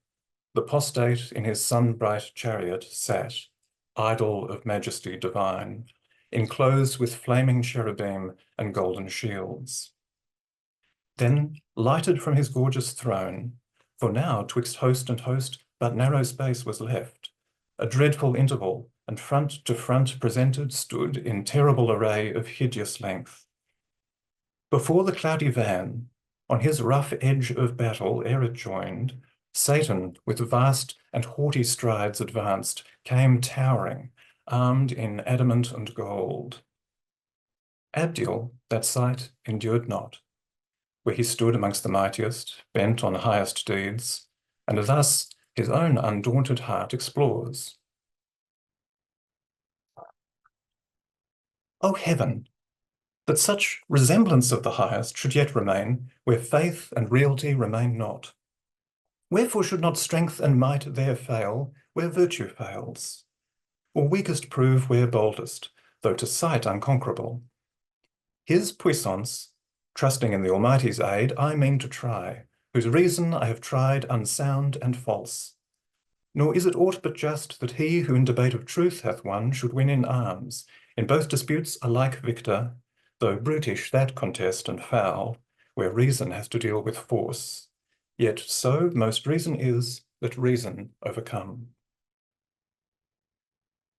the postate in his sun-bright chariot sat, idol of majesty divine, enclosed with flaming cherubim and golden shields. Then, lighted from his gorgeous throne, for now twixt host and host but narrow space was left, a dreadful interval, and front to front presented stood in terrible array of hideous length. Before the cloudy van, on his rough edge of battle ere it joined, Satan with vast and haughty strides advanced, came towering, armed in adamant and gold. Abdiel that sight endured not, where he stood amongst the mightiest, bent on highest deeds, and thus his own undaunted heart explores. O heaven, that such resemblance of the highest should yet remain, where faith and reality remain not. Wherefore should not strength and might there fail, where virtue fails? Or weakest prove where boldest, though to sight unconquerable? His puissance, trusting in the Almighty's aid, I mean to try, whose reason I have tried unsound and false. Nor is it aught but just that he who in debate of truth hath won should win in arms, in both disputes alike victor, though brutish that contest and foul, where reason has to deal with force. Yet so most reason is that reason overcome.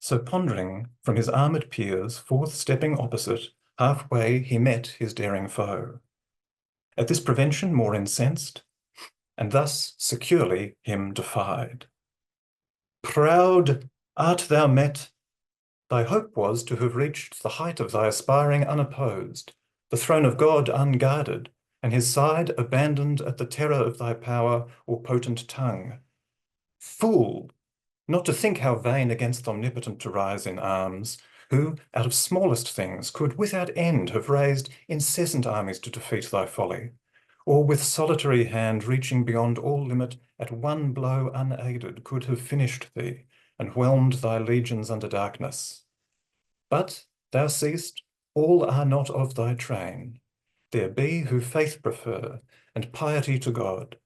So pondering from his armoured peers, forth stepping opposite, halfway he met his daring foe. At this prevention more incensed, and thus securely him defied. Proud art thou met. Thy hope was to have reached the height of thy aspiring unopposed, the throne of God unguarded, and his side abandoned at the terror of thy power or potent tongue. Fool, not to think how vain against the omnipotent to rise in arms, who, out of smallest things, could without end have raised incessant armies to defeat thy folly, or with solitary hand reaching beyond all limit, at one blow unaided, could have finished thee, and whelmed thy legions under darkness. But thou seest, all are not of thy train. There be who faith prefer, and piety to God,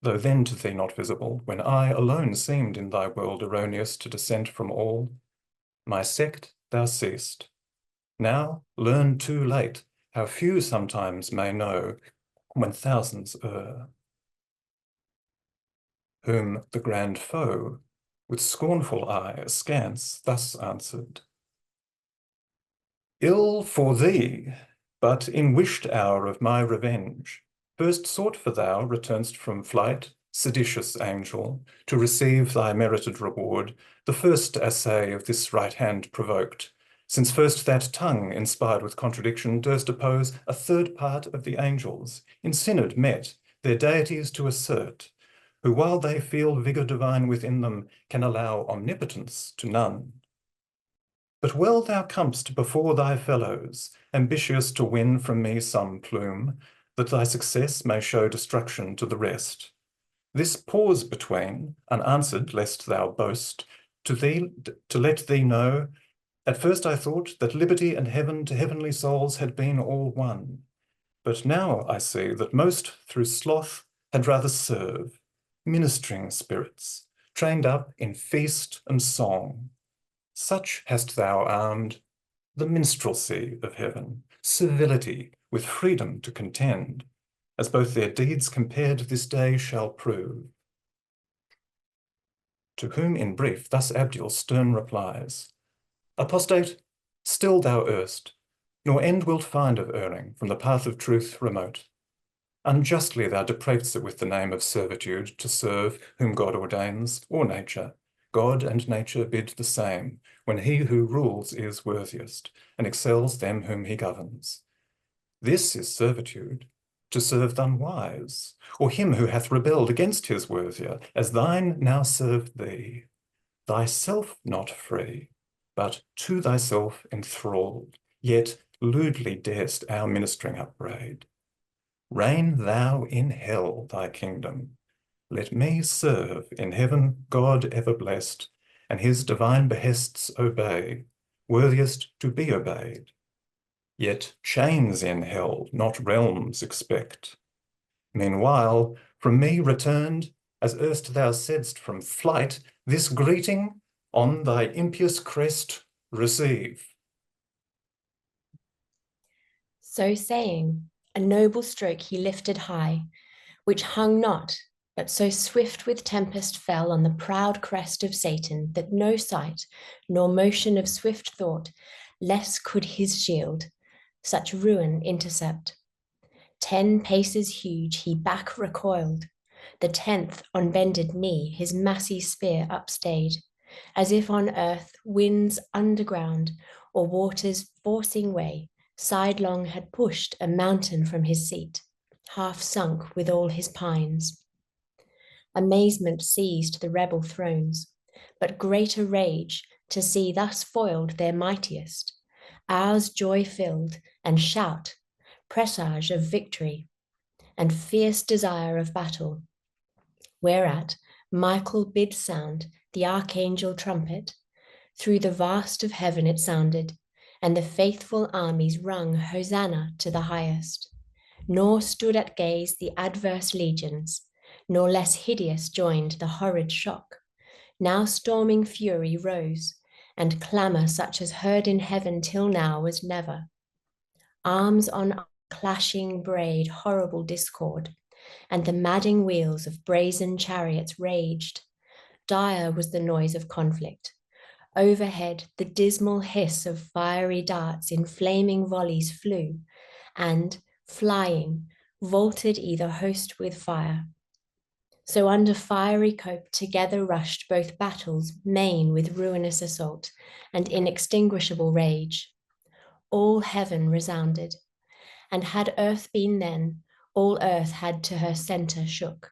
though then to thee not visible, when I alone seemed in thy world erroneous to dissent from all. My sect thou seest. Now learn too late how few sometimes may know when thousands err. Whom the grand foe, with scornful eye askance, thus answered, Ill for thee, but in wished hour of my revenge, first sought for thou return'st from flight, seditious angel, to receive thy merited reward, the first assay of this right hand provoked, since first that tongue, inspired with contradiction, durst oppose a third part of the angels, in synod met, their deities to assert, who while they feel vigour divine within them, can allow omnipotence to none. But well thou comest before thy fellows, ambitious to win from me some plume, that thy success may show destruction to the rest. This pause between, unanswered lest thou boast, to let thee know, at first I thought that liberty and heaven to heavenly souls had been all one. But now I see that most through sloth had rather serve, ministering spirits, trained up in feast and song. Such hast thou armed the minstrelsy of heaven, civility with freedom to contend, as both their deeds compared this day shall prove. To whom in brief thus Abdiel stern replies, Apostate, still thou erst, nor end wilt find of erring from the path of truth remote. Unjustly thou depravedst it with the name of servitude to serve whom God ordains, or nature. God and nature bid the same, when he who rules is worthiest, and excels them whom he governs. This is servitude, to serve the unwise, or him who hath rebelled against his worthier, as thine now serve thee. Thyself not free, but to thyself enthralled, yet lewdly darest our ministering upbraid. Reign thou in hell thy kingdom. Let me serve in heaven God ever blessed, and his divine behests obey, worthiest to be obeyed. Yet chains in hell, not realms, expect. Meanwhile, from me returned, as erst thou saidst from flight, this greeting on thy impious crest receive. So saying, a noble stroke he lifted high, which hung not, but so swift with tempest fell on the proud crest of Satan, that no sight, nor motion of swift thought, less could his shield such ruin intercept. 10 paces huge he back recoiled, the 10th on bended knee his massy spear upstayed, as if on earth winds underground or waters forcing way sidelong had pushed a mountain from his seat, half sunk with all his pines. Amazement seized the rebel thrones, but greater rage to see thus foiled their mightiest, ours joy filled and shout, presage of victory, and fierce desire of battle. Whereat Michael bid sound the archangel trumpet, through the vast of heaven it sounded, and the faithful armies rung Hosanna to the highest. Nor stood at gaze the adverse legions, nor less hideous joined the horrid shock. Now storming fury rose, and clamour such as heard in heaven till now was never. Arms on clashing braid horrible discord, and the madding wheels of brazen chariots raged. Dire was the noise of conflict. Overhead the dismal hiss of fiery darts in flaming volleys flew, and, flying, vaulted either host with fire. So under fiery cope together rushed both battles, main with ruinous assault, and inextinguishable rage. All heaven resounded, and had earth been then, all earth had to her centre shook.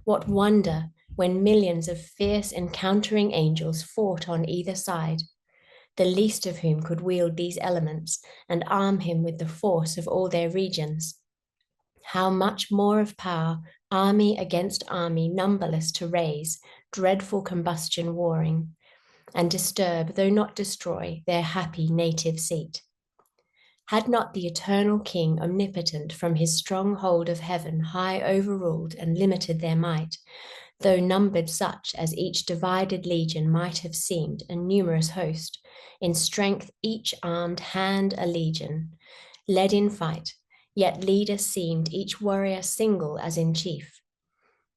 What wonder when millions of fierce encountering angels fought on either side, the least of whom could wield these elements and arm him with the force of all their regions. How much more of power, army against army, numberless to raise, dreadful combustion warring, and disturb, though not destroy, their happy native seat. Had not the eternal King omnipotent from his strong hold of heaven high overruled and limited their might, though numbered such as each divided legion might have seemed a numerous host, in strength each armed hand a legion, led in fight, yet leader seemed each warrior single as in chief,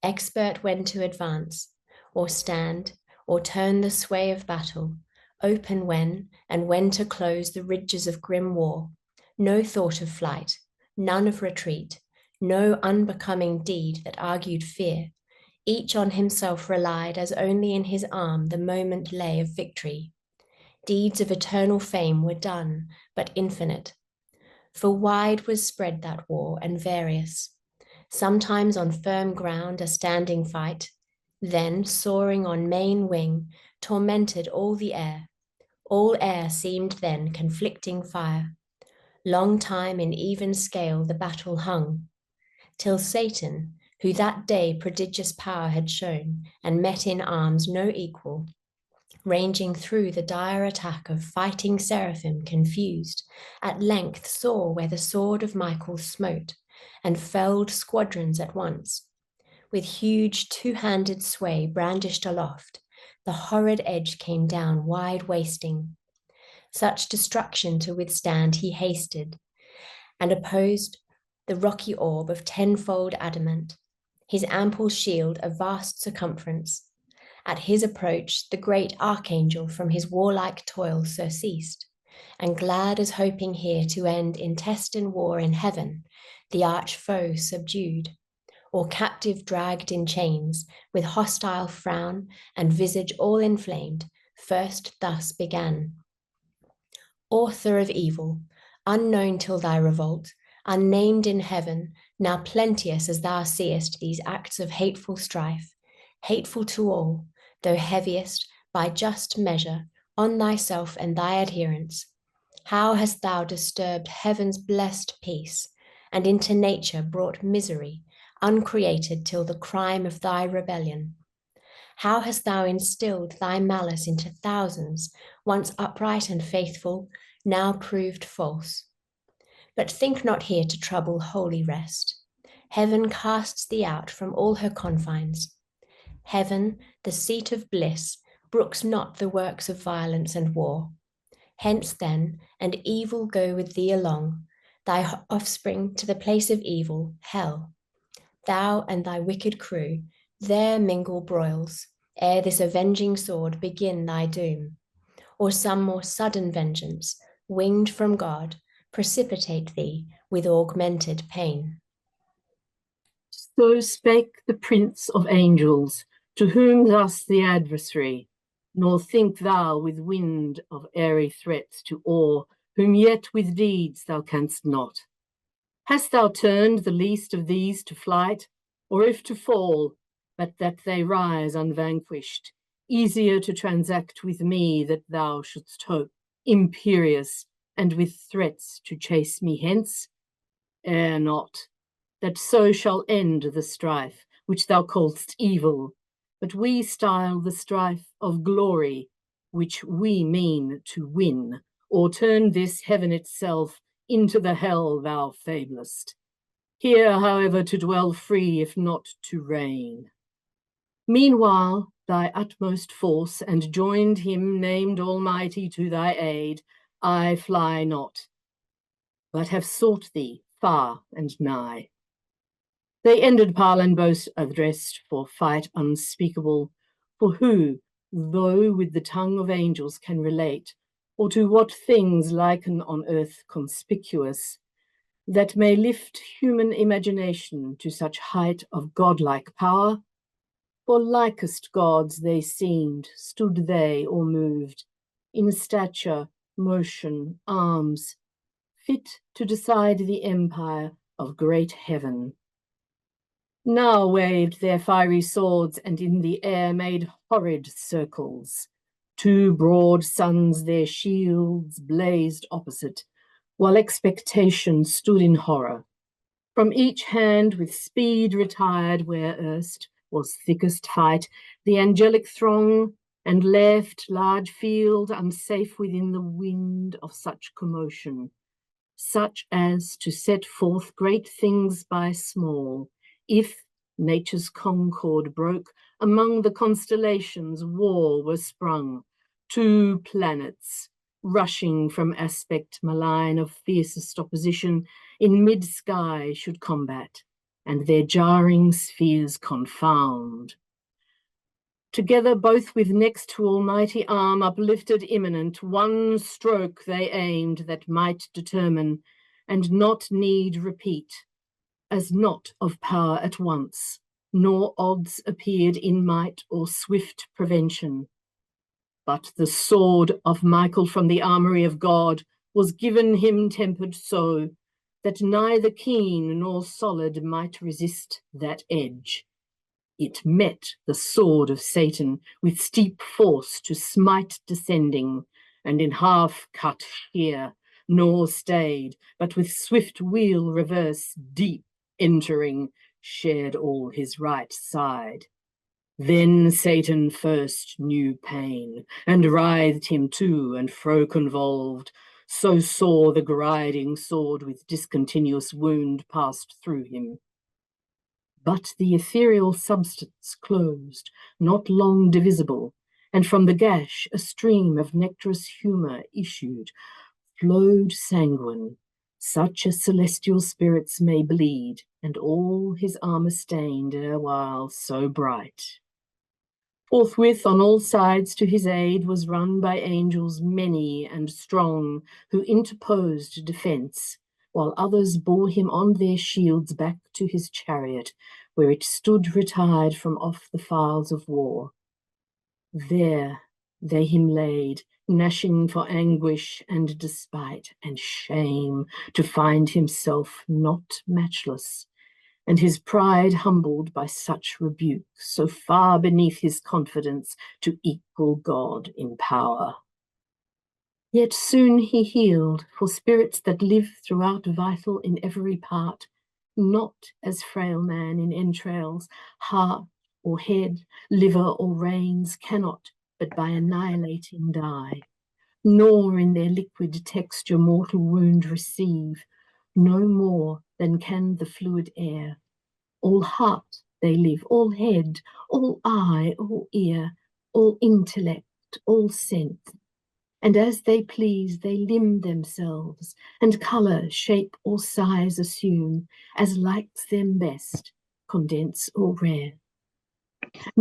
expert when to advance, or stand, or turn the sway of battle, open when, and when to close the ridges of grim war, no thought of flight, none of retreat, no unbecoming deed that argued fear, each on himself relied as only in his arm the moment lay of victory. Deeds of eternal fame were done, but infinite. For wide was spread that war and various, sometimes on firm ground a standing fight, then soaring on main wing, tormented all the air. All air seemed then conflicting fire. Long time in even scale the battle hung, till Satan, who that day prodigious power had shown, and met in arms no equal, ranging through the dire attack of fighting seraphim confused, at length saw where the sword of Michael smote, and felled squadrons at once. With huge two-handed sway brandished aloft, the horrid edge came down wide wasting. Such destruction to withstand he hasted, and opposed the rocky orb of tenfold adamant, his ample shield of vast circumference. At his approach, the great archangel from his warlike toil surceased, and glad as hoping here to end intestine war in heaven, the arch foe subdued, or captive dragged in chains, with hostile frown and visage all inflamed, first thus began. Author of evil, unknown till thy revolt, unnamed in heaven, now plenteous as thou seest these acts of hateful strife, hateful to all, though heaviest, by just measure, on thyself and thy adherents. How hast thou disturbed heaven's blessed peace, and into nature brought misery, uncreated till the crime of thy rebellion? How hast thou instilled thy malice into thousands, once upright and faithful, now proved false? But think not here to trouble holy rest. Heaven casts thee out from all her confines. Heaven, the seat of bliss, brooks not the works of violence and war. Hence then, and evil go with thee along, thy offspring to the place of evil, hell. Thou and thy wicked crew, there mingle broils, ere this avenging sword begin thy doom, or some more sudden vengeance, winged from God, precipitate thee with augmented pain. So spake the Prince of Angels, to whom thus the adversary, nor think thou with wind of airy threats to awe, whom yet with deeds thou canst not. Hast thou turned the least of these to flight, or if to fall, but that they rise unvanquished, easier to transact with me that thou shouldst hope, imperious, and with threats to chase me hence? Err not, that so shall end the strife, which thou call'st evil, but we style the strife of glory, which we mean to win, or turn this heaven itself into the hell thou fablest. Here, however, to dwell free, if not to reign. Meanwhile, thy utmost force, and joined him named Almighty to thy aid, I fly not, but have sought thee far and nigh. They ended parle and boast addressed for fight unspeakable, for who, though with the tongue of angels can relate, or to what things liken on earth conspicuous, that may lift human imagination to such height of godlike power? For likest gods they seemed, stood they or moved, in stature, motion, arms, fit to decide the empire of great heaven. Now waved their fiery swords, and in the air made horrid circles. Two broad suns their shields blazed opposite, while expectation stood in horror. From each hand with speed retired where erst was thickest fight, the angelic throng, and left large field unsafe within the wind of such commotion, such as to set forth great things by small, if nature's concord broke, among the constellations war were sprung, two planets, rushing from aspect malign of fiercest opposition, in mid-sky should combat, and their jarring spheres confound. Together both with next to almighty arm uplifted imminent, one stroke they aimed that might determine, and not need repeat, as not of power at once, nor odds appeared in might or swift prevention. But the sword of Michael from the armory of God was given him tempered so, that neither keen nor solid might resist that edge. It met the sword of Satan with steep force to smite descending, and in half cut sheer, nor stayed, but with swift wheel reverse deep entering, shared all his right side. Then Satan first knew pain, and writhed him to and fro convolved, so sore the griding sword with discontinuous wound passed through him. But the ethereal substance closed, not long divisible, and from the gash a stream of nectarous humour issued, flowed sanguine, such as celestial spirits may bleed, and all his armour stained erewhile so bright. Forthwith on all sides to his aid was run by angels many and strong, who interposed defence, while others bore him on their shields back to his chariot, where it stood retired from off the files of war. There they him laid, gnashing for anguish and despite and shame to find himself not matchless, and his pride humbled by such rebuke, so far beneath his confidence to equal God in power. Yet soon he healed, for spirits that live throughout vital in every part, not as frail man in entrails, heart or head, liver or reins, cannot but by annihilating die, nor in their liquid texture mortal wound receive, no more than can the fluid air. All heart they live, all head, all eye, all ear, all intellect, all sense. And as they please, they limn themselves, and colour, shape, or size assume, as likes them best, condense or rare.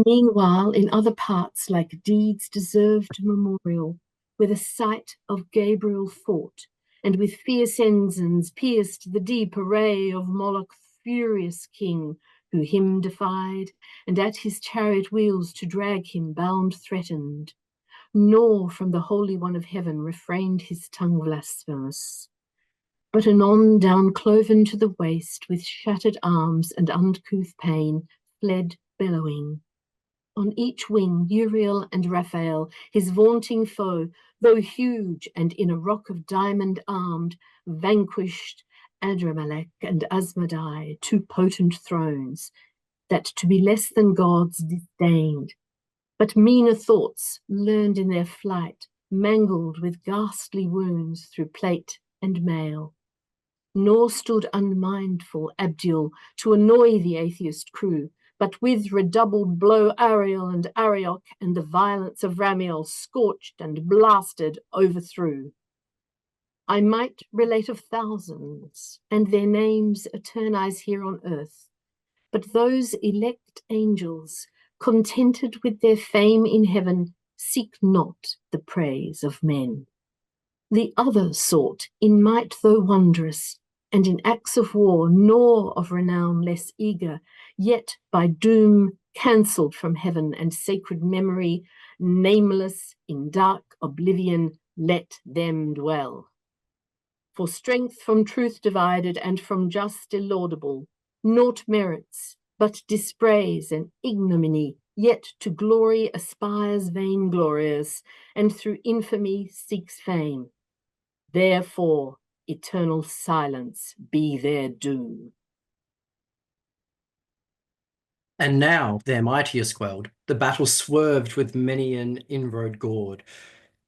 Meanwhile, in other parts, like deeds deserved memorial, where the sight of Gabriel fought, and with fierce ensigns pierced the deep array of Moloch, furious king, who him defied, and at his chariot wheels to drag him bound threatened, nor from the Holy One of Heaven refrained his tongue blasphemous, but anon down cloven to the waist, with shattered arms and uncouth pain, fled bellowing. On each wing Uriel and Raphael, his vaunting foe, though huge and in a rock of diamond armed, vanquished Adramelech and Asmodai, two potent thrones, that to be less than gods disdained, but meaner thoughts, learned in their flight, mangled with ghastly wounds through plate and mail. Nor stood unmindful Abdiel to annoy the atheist crew, but with redoubled blow Ariel and Arioch and the violence of Ramiel scorched and blasted overthrew. I might relate of thousands, and their names eternize here on earth, but those elect angels, contented with their fame in heaven, seek not the praise of men. The other sought, in might though wondrous, and in acts of war, nor of renown less eager, yet by doom cancelled from heaven and sacred memory, nameless in dark oblivion, let them dwell. For strength from truth divided and from just laudable, naught merits, but dispraise and ignominy, yet to glory aspires vainglorious, and through infamy seeks fame. Therefore, eternal silence be their doom. And now their mightiest quelled, the battle swerved with many an inroad gored,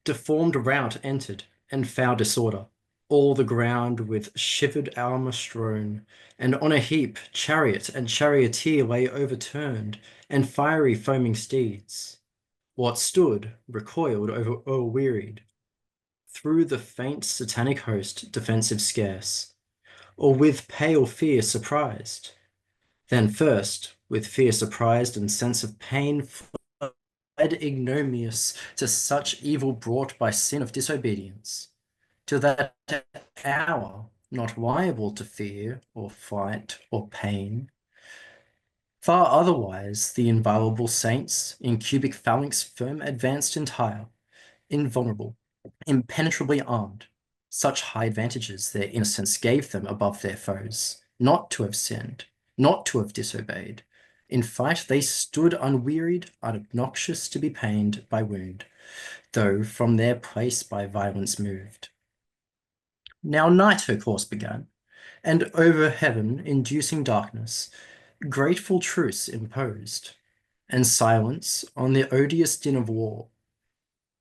deformed rout entered, and foul disorder, all the ground with shivered armour strewn, and on a heap chariot and charioteer lay overturned, and fiery foaming steeds. What stood recoiled o'erwearied, through the faint satanic host defensive scarce, or with pale fear surprised. Then first, with fear surprised and sense of pain, fled ignominious to such evil brought by sin of disobedience, till that hour, not liable to fear or flight or pain. Far otherwise the inviolable saints, in cubic phalanx firm advanced entire, invulnerable, impenetrably armed. Such high advantages their innocence gave them above their foes, not to have sinned, not to have disobeyed. In fight they stood unwearied, unobnoxious to be pained by wound, though from their place by violence moved. Now night her course began, and over heaven inducing darkness, grateful truce imposed, and silence on the odious din of war.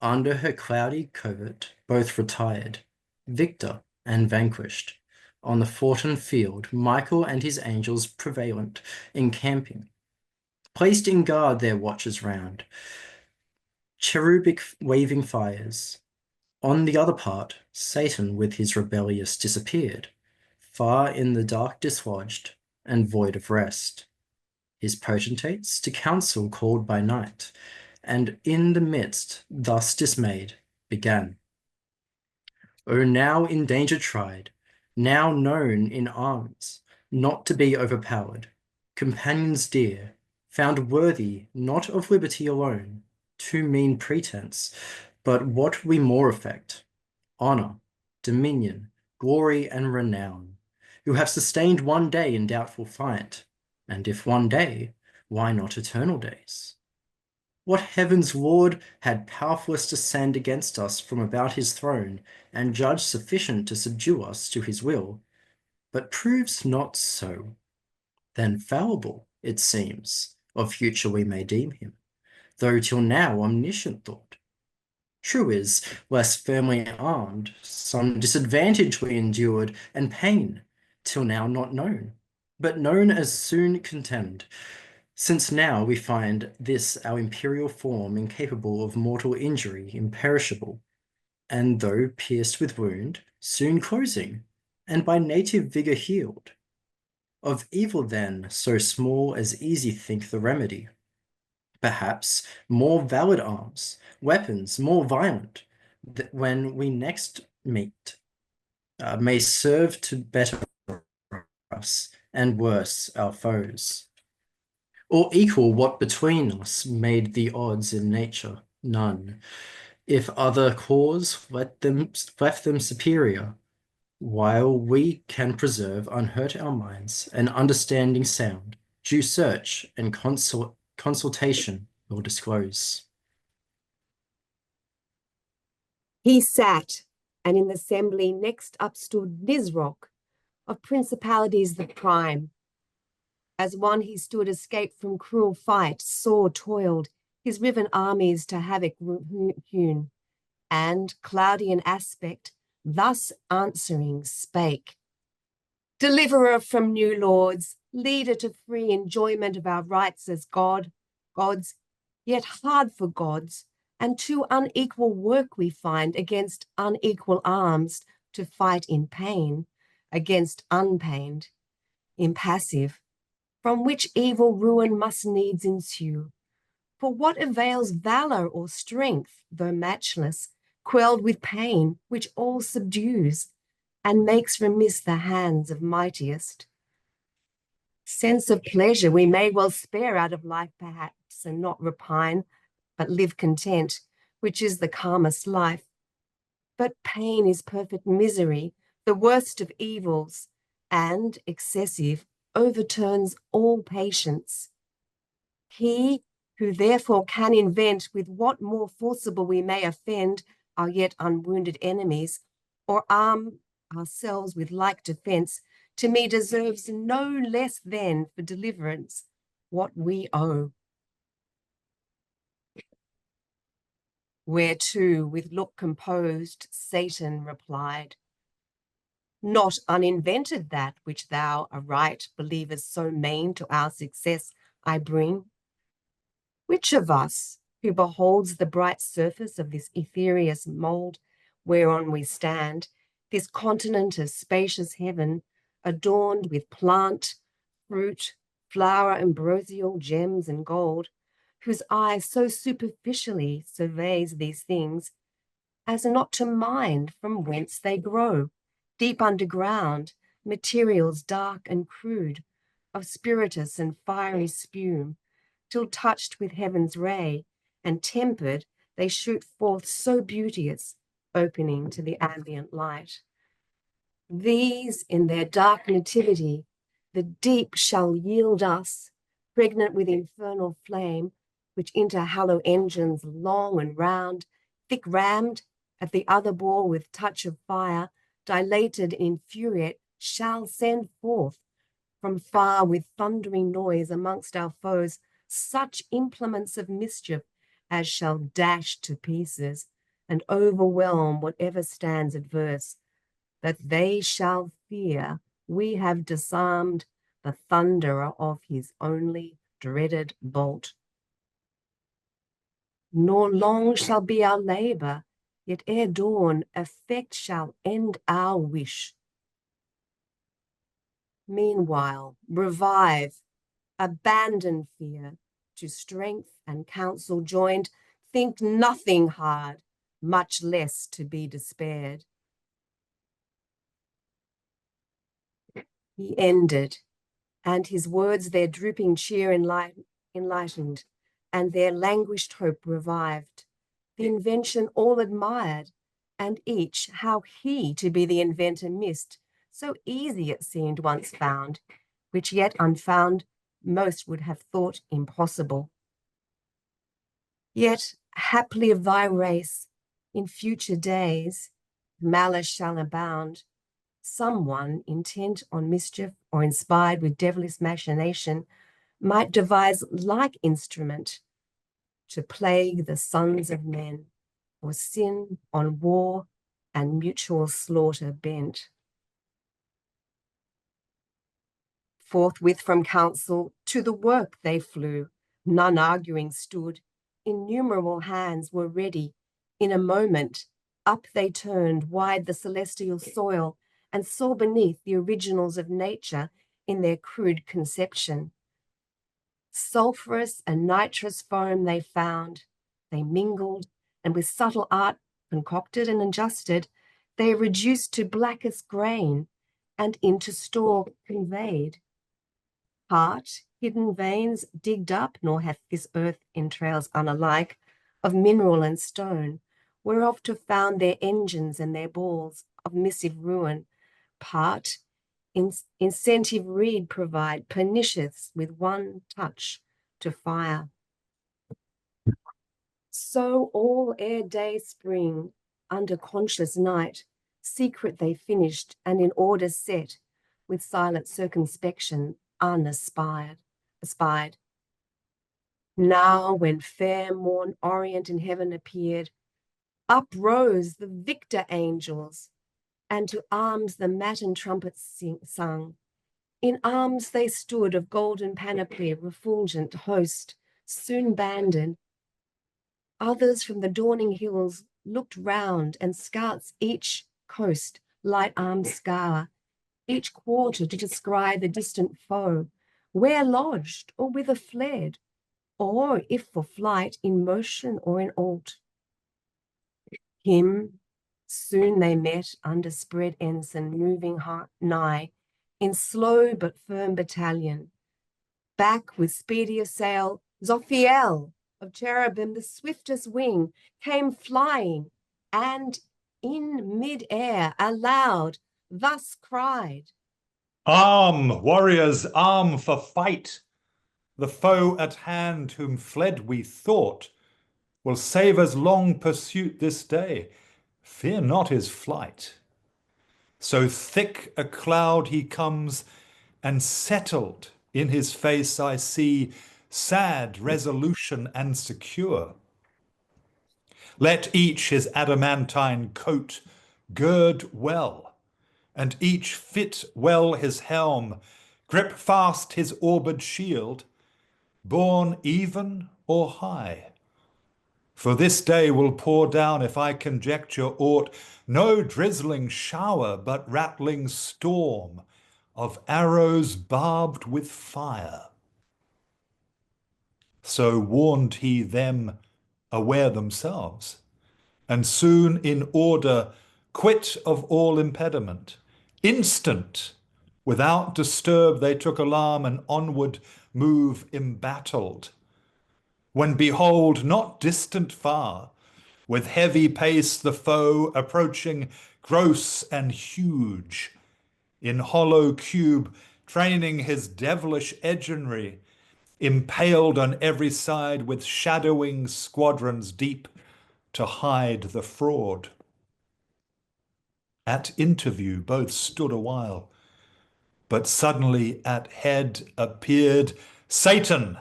Under her cloudy covert both retired, victor and vanquished, on the foughten field Michael and his angels prevalent, encamping, placed in guard their watches round, cherubic waving fires. On the other part, Satan with his rebellious disappeared, far in the dark dislodged, and void of rest. His potentates to council called by night, and in the midst, thus dismayed, began. O now in danger tried, now known in arms, not to be overpowered, companions dear, found worthy not of liberty alone, too mean pretense, but what we more affect, honour, dominion, glory, and renown, who have sustained one day in doubtful fight, and if one day, why not eternal days? What heaven's Lord had powerless to send against us from about his throne, and judge sufficient to subdue us to his will, but proves not so? Then fallible, it seems, of future we may deem him, though till now omniscient thought. True is, less firmly armed, some disadvantage we endured, and pain, till now not known, but known as soon contemned, since now we find this our imperial form incapable of mortal injury, imperishable, and though pierced with wound, soon closing, and by native vigour healed. Of evil then, so small as easy think the remedy. Perhaps more valid arms, weapons more violent, that when we next meet, may serve to better us, and worse our foes. Or equal what between us made the odds in nature, none. If other cause left them superior, while we can preserve unhurt our minds, and understanding sound, due search and consultation will disclose. He sat, and in the assembly next up stood Nisroch, of principalities the prime. As one he stood escaped from cruel fight, sore toiled, his riven armies to havoc hewn, and, cloudy in aspect, thus answering spake. Deliverer from new lords, leader to free enjoyment of our rights as gods, yet hard for gods, and too unequal work we find against unequal arms to fight in pain, against unpained, impassive, from which evil ruin must needs ensue. For what avails valour or strength, though matchless, quelled with pain, which all subdues, and makes remiss the hands of mightiest? Sense of pleasure we may well spare out of life perhaps, and not repine, but live content, which is the calmest life. But pain is perfect misery, the worst of evils, and, excessive, overturns all patience. He who therefore can invent with what more forcible we may offend our yet unwounded enemies, or arm ourselves with like defence, to me deserves no less than for deliverance what we owe. Whereto, with look composed, Satan replied, not uninvented that which thou aright believest so main to our success I bring. Which of us, who beholds the bright surface of this ethereous mould whereon we stand, this continent of spacious heaven, adorned with plant, fruit, flower, ambrosial, gems, and gold, whose eye so superficially surveys these things, as not to mind from whence they grow, deep underground, materials dark and crude, of spiritus and fiery spume, till touched with heaven's ray, and tempered, they shoot forth so beauteous, opening to the ambient light. These, in their dark nativity, the deep shall yield us, pregnant with infernal flame, which into hollow engines long and round, thick rammed, at the other bore with touch of fire, dilated and infuriate, shall send forth from far with thundering noise amongst our foes such implements of mischief as shall dash to pieces and overwhelm whatever stands adverse, that they shall fear we have disarmed the thunderer of his only dreaded bolt. nor long shall be our labour, yet ere dawn effect shall end our wish. Meanwhile, revive, abandon fear, to strength and counsel joined, think nothing hard, much less to be despaired. He ended, and his words their drooping cheer enlightened, and their languished hope revived. The invention all admired, and each how he to be the inventor missed, so easy it seemed once found, which yet unfound most would have thought impossible. Yet haply of thy race, in future days, malice shall abound. Someone intent on mischief or inspired with devilish machination might devise like instrument to plague the sons of men, or sin on war and mutual slaughter bent. Forthwith from council to the work they flew, none arguing stood, innumerable hands were ready. In a moment, up they turned wide the celestial soil and saw beneath the originals of nature in their crude conception. Sulphurous and nitrous foam they found, they mingled, and with subtle art concocted and adjusted, they reduced to blackest grain and into store conveyed. Part, hidden veins digged up, nor hath this earth entrails unalike, of mineral and stone, whereof to found their engines and their balls of missive ruin. Part, incentive reed provide, pernicious with one touch to fire. So all ere day spring, under conscious night, secret they finished and in order set, with silent circumspection unespied. Now when fair morn orient in heaven appeared, uprose the victor angels, and to arms the matin trumpets sung. In arms they stood of golden panoply, refulgent host, soon banded. Others from the dawning hills looked round, and scouts each coast light arms scour, each quarter to descry the distant foe, where lodged or whither fled, or if for flight in motion or in alt. Him soon they met under spread ensign, moving nigh, in slow but firm battalion. Back with speedier sail, Zophiel of cherubim, the swiftest wing, came flying, and in mid-air aloud thus cried, "Arm, warriors, arm for fight! The foe at hand whom fled we thought will save us long pursuit this day. Fear not his flight. So thick a cloud he comes, and settled in his face I see sad resolution and secure. Let each his adamantine coat gird well, and each fit well his helm, grip fast his orbed shield, borne even or high. For this day will pour down, if I conjecture aught, no drizzling shower, but rattling storm of arrows barbed with fire. So warned he them aware themselves, and soon in order quit of all impediment. Instant, without disturb, they took alarm and onward move embattled. When behold, not distant far, with heavy pace the foe approaching gross and huge, in hollow cube training his devilish edgenry, impaled on every side with shadowing squadrons deep to hide the fraud. At interview both stood a while, but suddenly at head appeared Satan,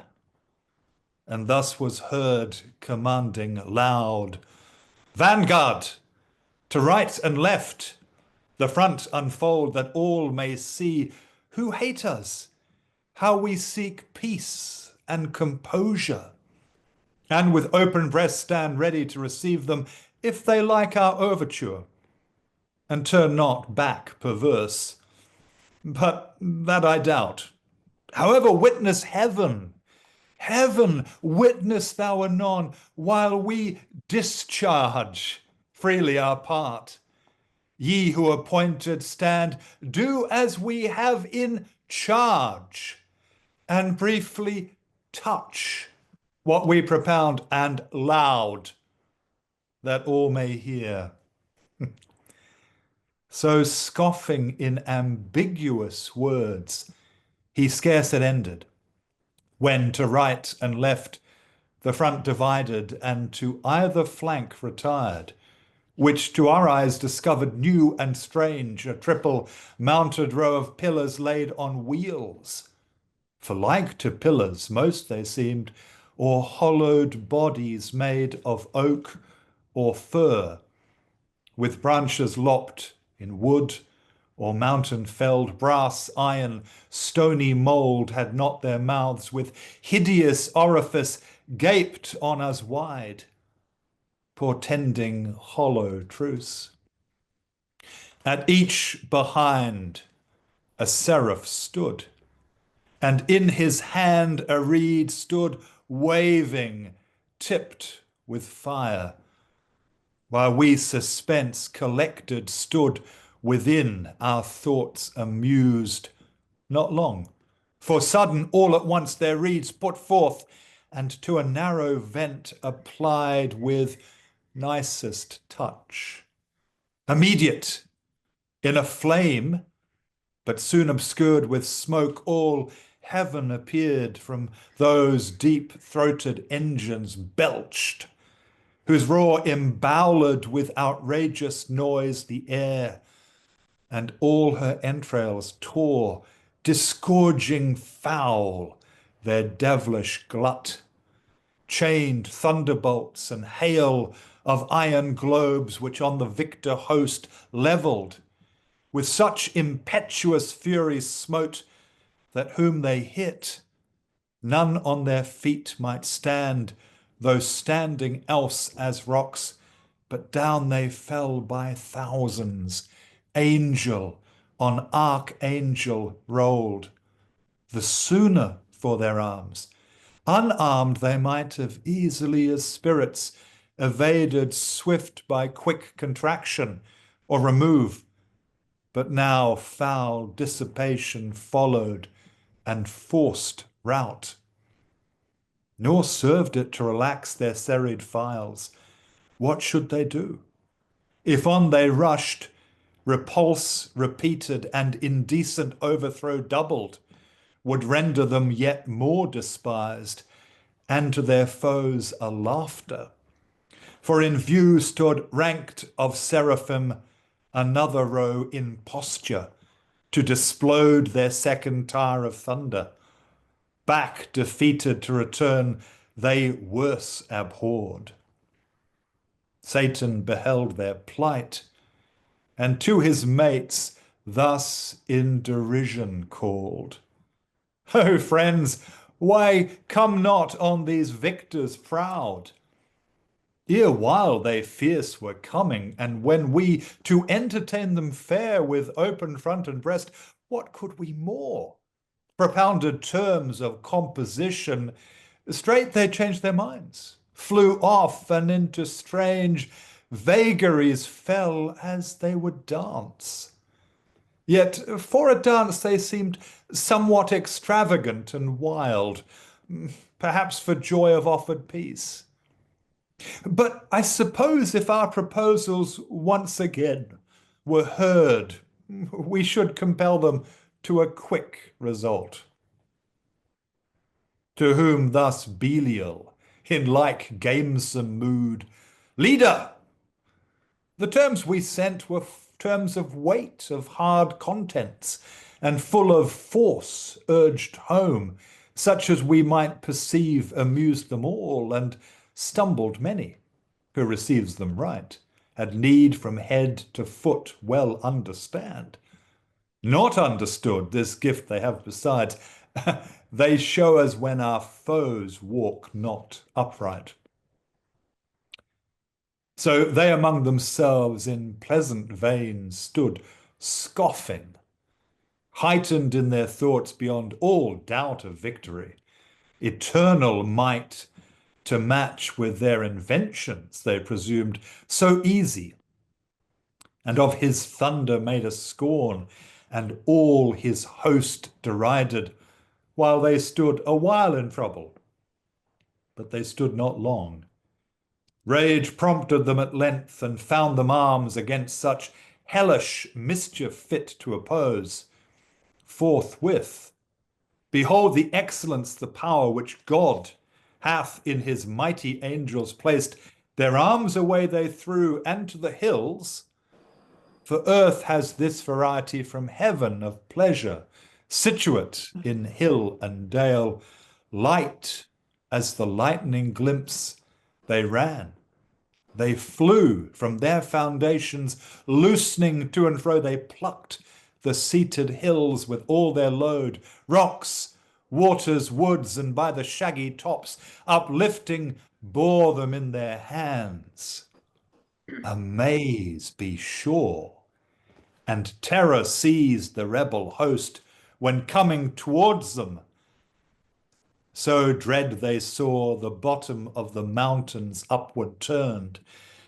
and thus was heard commanding loud, "Vanguard, to right and left, the front unfold, that all may see who hate us, how we seek peace and composure, and with open breast stand ready to receive them, if they like our overture, and turn not back perverse. But that I doubt. However, witness heaven, heaven, witness thou anon, while we discharge freely our part. Ye who appointed stand, do as we have in charge, and briefly touch what we propound, and loud, that all may hear. So scoffing in ambiguous words, he scarce had ended, when to right and left the front divided, and to either flank retired, which to our eyes discovered new and strange, a triple mounted row of pillars laid on wheels. For like to pillars most they seemed, or hollowed bodies made of oak or fir, with branches lopped in wood or mountain felled, brass, iron, stony mould had not their mouths, with hideous orifice gaped on us wide, portending hollow truce. At each behind a seraph stood, and in his hand a reed stood waving, tipped with fire, while we suspense collected stood within our thoughts amused. Not long, for sudden all at once their reeds put forth, and to a narrow vent applied with nicest touch. Immediate, in a flame, but soon obscured with smoke, all heaven appeared from those deep-throated engines belched, whose roar emboweled with outrageous noise the air, and all her entrails tore, disgorging foul their devilish glut. Chained thunderbolts and hail of iron globes, which on the victor host levelled, with such impetuous fury smote, that whom they hit, none on their feet might stand, though standing else as rocks, but down they fell by thousands, angel on archangel rolled, the sooner for their arms. Unarmed they might have easily as spirits evaded swift by quick contraction or remove, but now foul dissipation followed and forced rout. Nor served it to relax their serried files. What should they do? If on they rushed, repulse repeated and indecent overthrow doubled, would render them yet more despised, and to their foes a laughter. For in view stood ranked of seraphim another row in posture, to displode their second tire of thunder. Back defeated to return, they worse abhorred. Satan beheld their plight, and to his mates thus in derision called, "O friends, why come not on these victors proud? Erewhile they fierce were coming, and when we to entertain them fair with open front and breast, what could we more? Propounded terms of composition, straight they changed their minds, flew off, and into strange vagaries fell as they would dance. Yet for a dance they seemed somewhat extravagant and wild, perhaps for joy of offered peace. But I suppose if our proposals once again were heard, we should compel them to a quick result. To whom thus Belial, in like gamesome mood, "Leader, the terms we sent were terms of weight, of hard contents, and full of force urged home, such as we might perceive amused them all, and stumbled many, who receives them right, had need from head to foot well understand. Not understood, this gift they have besides, they show us when our foes walk not upright. So they among themselves in pleasant vein stood, scoffing, heightened in their thoughts beyond all doubt of victory, eternal might to match with their inventions, they presumed, so easy, and of his thunder made a scorn, and all his host derided, while they stood a while in trouble. But they stood not long. Rage prompted them at length, and found them arms against such hellish mischief fit to oppose. Forthwith, behold the excellence, the power which God hath in his mighty angels placed. Their arms away they threw, and to the hills, for earth has this variety from heaven of pleasure, situate in hill and dale, light as the lightning glimpse they ran. They flew from their foundations, loosening to and fro, they plucked the seated hills with all their load, rocks, waters, woods, and by the shaggy tops, uplifting, bore them in their hands. Amaze, be sure, and terror seized the rebel host when coming towards them. So dread they saw the bottom of the mountains upward turned,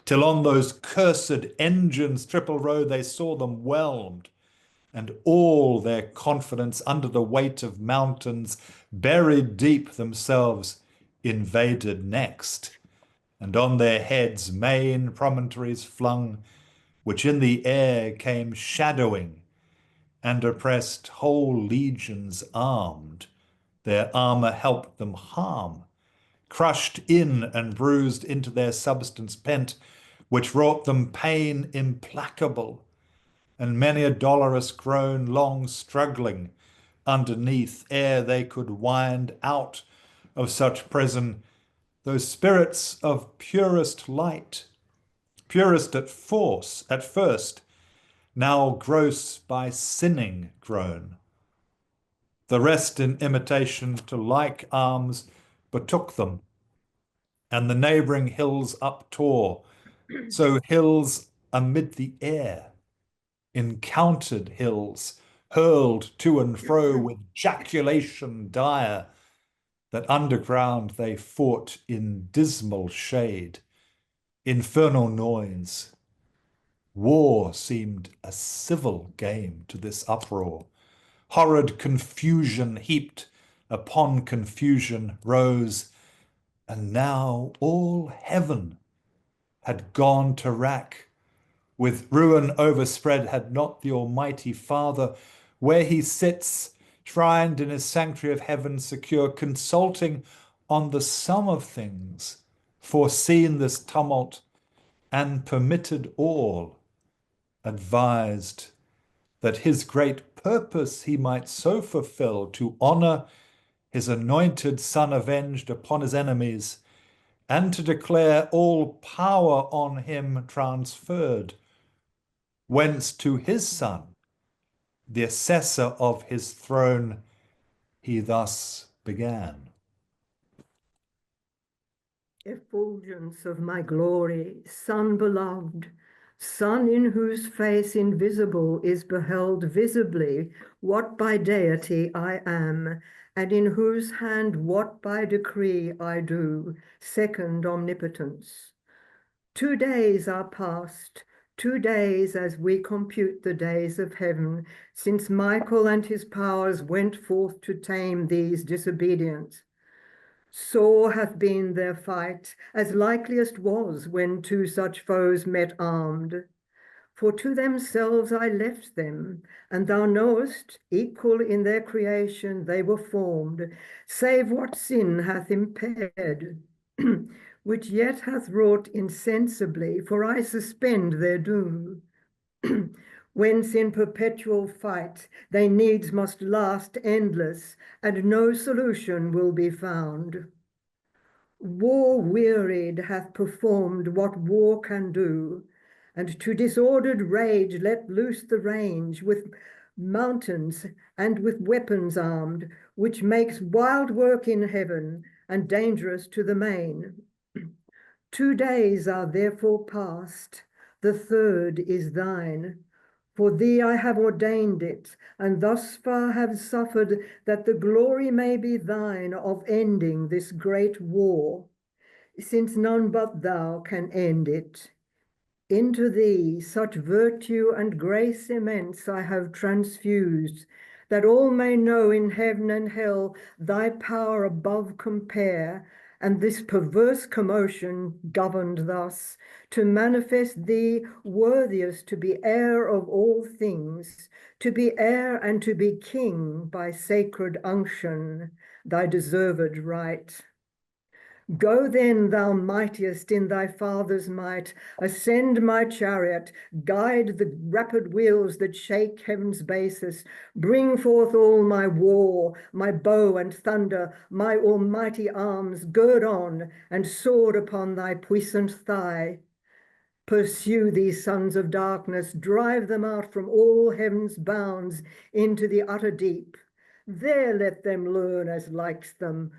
till on those cursed engines triple row they saw them whelmed, and all their confidence under the weight of mountains buried deep themselves invaded next, and on their heads main promontories flung, which in the air came shadowing, and oppressed whole legions armed. Their armour helped them harm, crushed in and bruised into their substance pent, which wrought them pain implacable, and many a dolorous groan long struggling underneath, ere they could wind out of such prison those spirits of purest light, purest at first, now gross by sinning grown. The rest in imitation to like arms betook them, and the neighbouring hills uptore, so hills amid the air, encountered hills, hurled to and fro with jaculation dire, that underground they fought in dismal shade, infernal noise. War seemed a civil game to this uproar. Horrid confusion heaped upon confusion rose, and now all heaven had gone to rack. With ruin overspread had not the Almighty Father, where he sits, shrined in his sanctuary of heaven secure, consulting on the sum of things, foreseen this tumult, and permitted all, advised that his great purpose he might so fulfill, to honour his anointed Son avenged upon his enemies, and to declare all power on him transferred, whence to his Son, the assessor of his throne, he thus began. Effulgence of my glory, Son beloved, Son in whose face invisible is beheld visibly what by deity I am, and in whose hand what by decree I do, second omnipotence. 2 days are past, 2 days as we compute the days of heaven, since Michael and his powers went forth to tame these disobedience. Sore hath been their fight, as likeliest was when two such foes met armed. For to themselves I left them, and thou knowest, equal in their creation they were formed, save what sin hath impaired, which yet hath wrought insensibly, for I suspend their doom. Whence in perpetual fight they needs must last endless, and no solution will be found. War wearied hath performed what war can do, and to disordered rage let loose the range with mountains and with weapons armed, which makes wild work in heaven and dangerous to the main. 2 days are therefore past, the third is thine. For thee I have ordained it, and thus far have suffered, that the glory may be thine of ending this great war, since none but thou can end it. Into thee such virtue and grace immense I have transfused, that all may know in heaven and hell thy power above compare, and this perverse commotion governed thus, to manifest thee worthiest to be heir of all things, to be heir and to be king by sacred unction, thy deserved right. Go then, thou mightiest in thy father's might, ascend my chariot, guide the rapid wheels that shake heaven's basis, bring forth all my war, my bow and thunder, my almighty arms, gird on, and sword upon thy puissant thigh. Pursue these sons of darkness, drive them out from all heaven's bounds into the utter deep. There let them learn as likes them,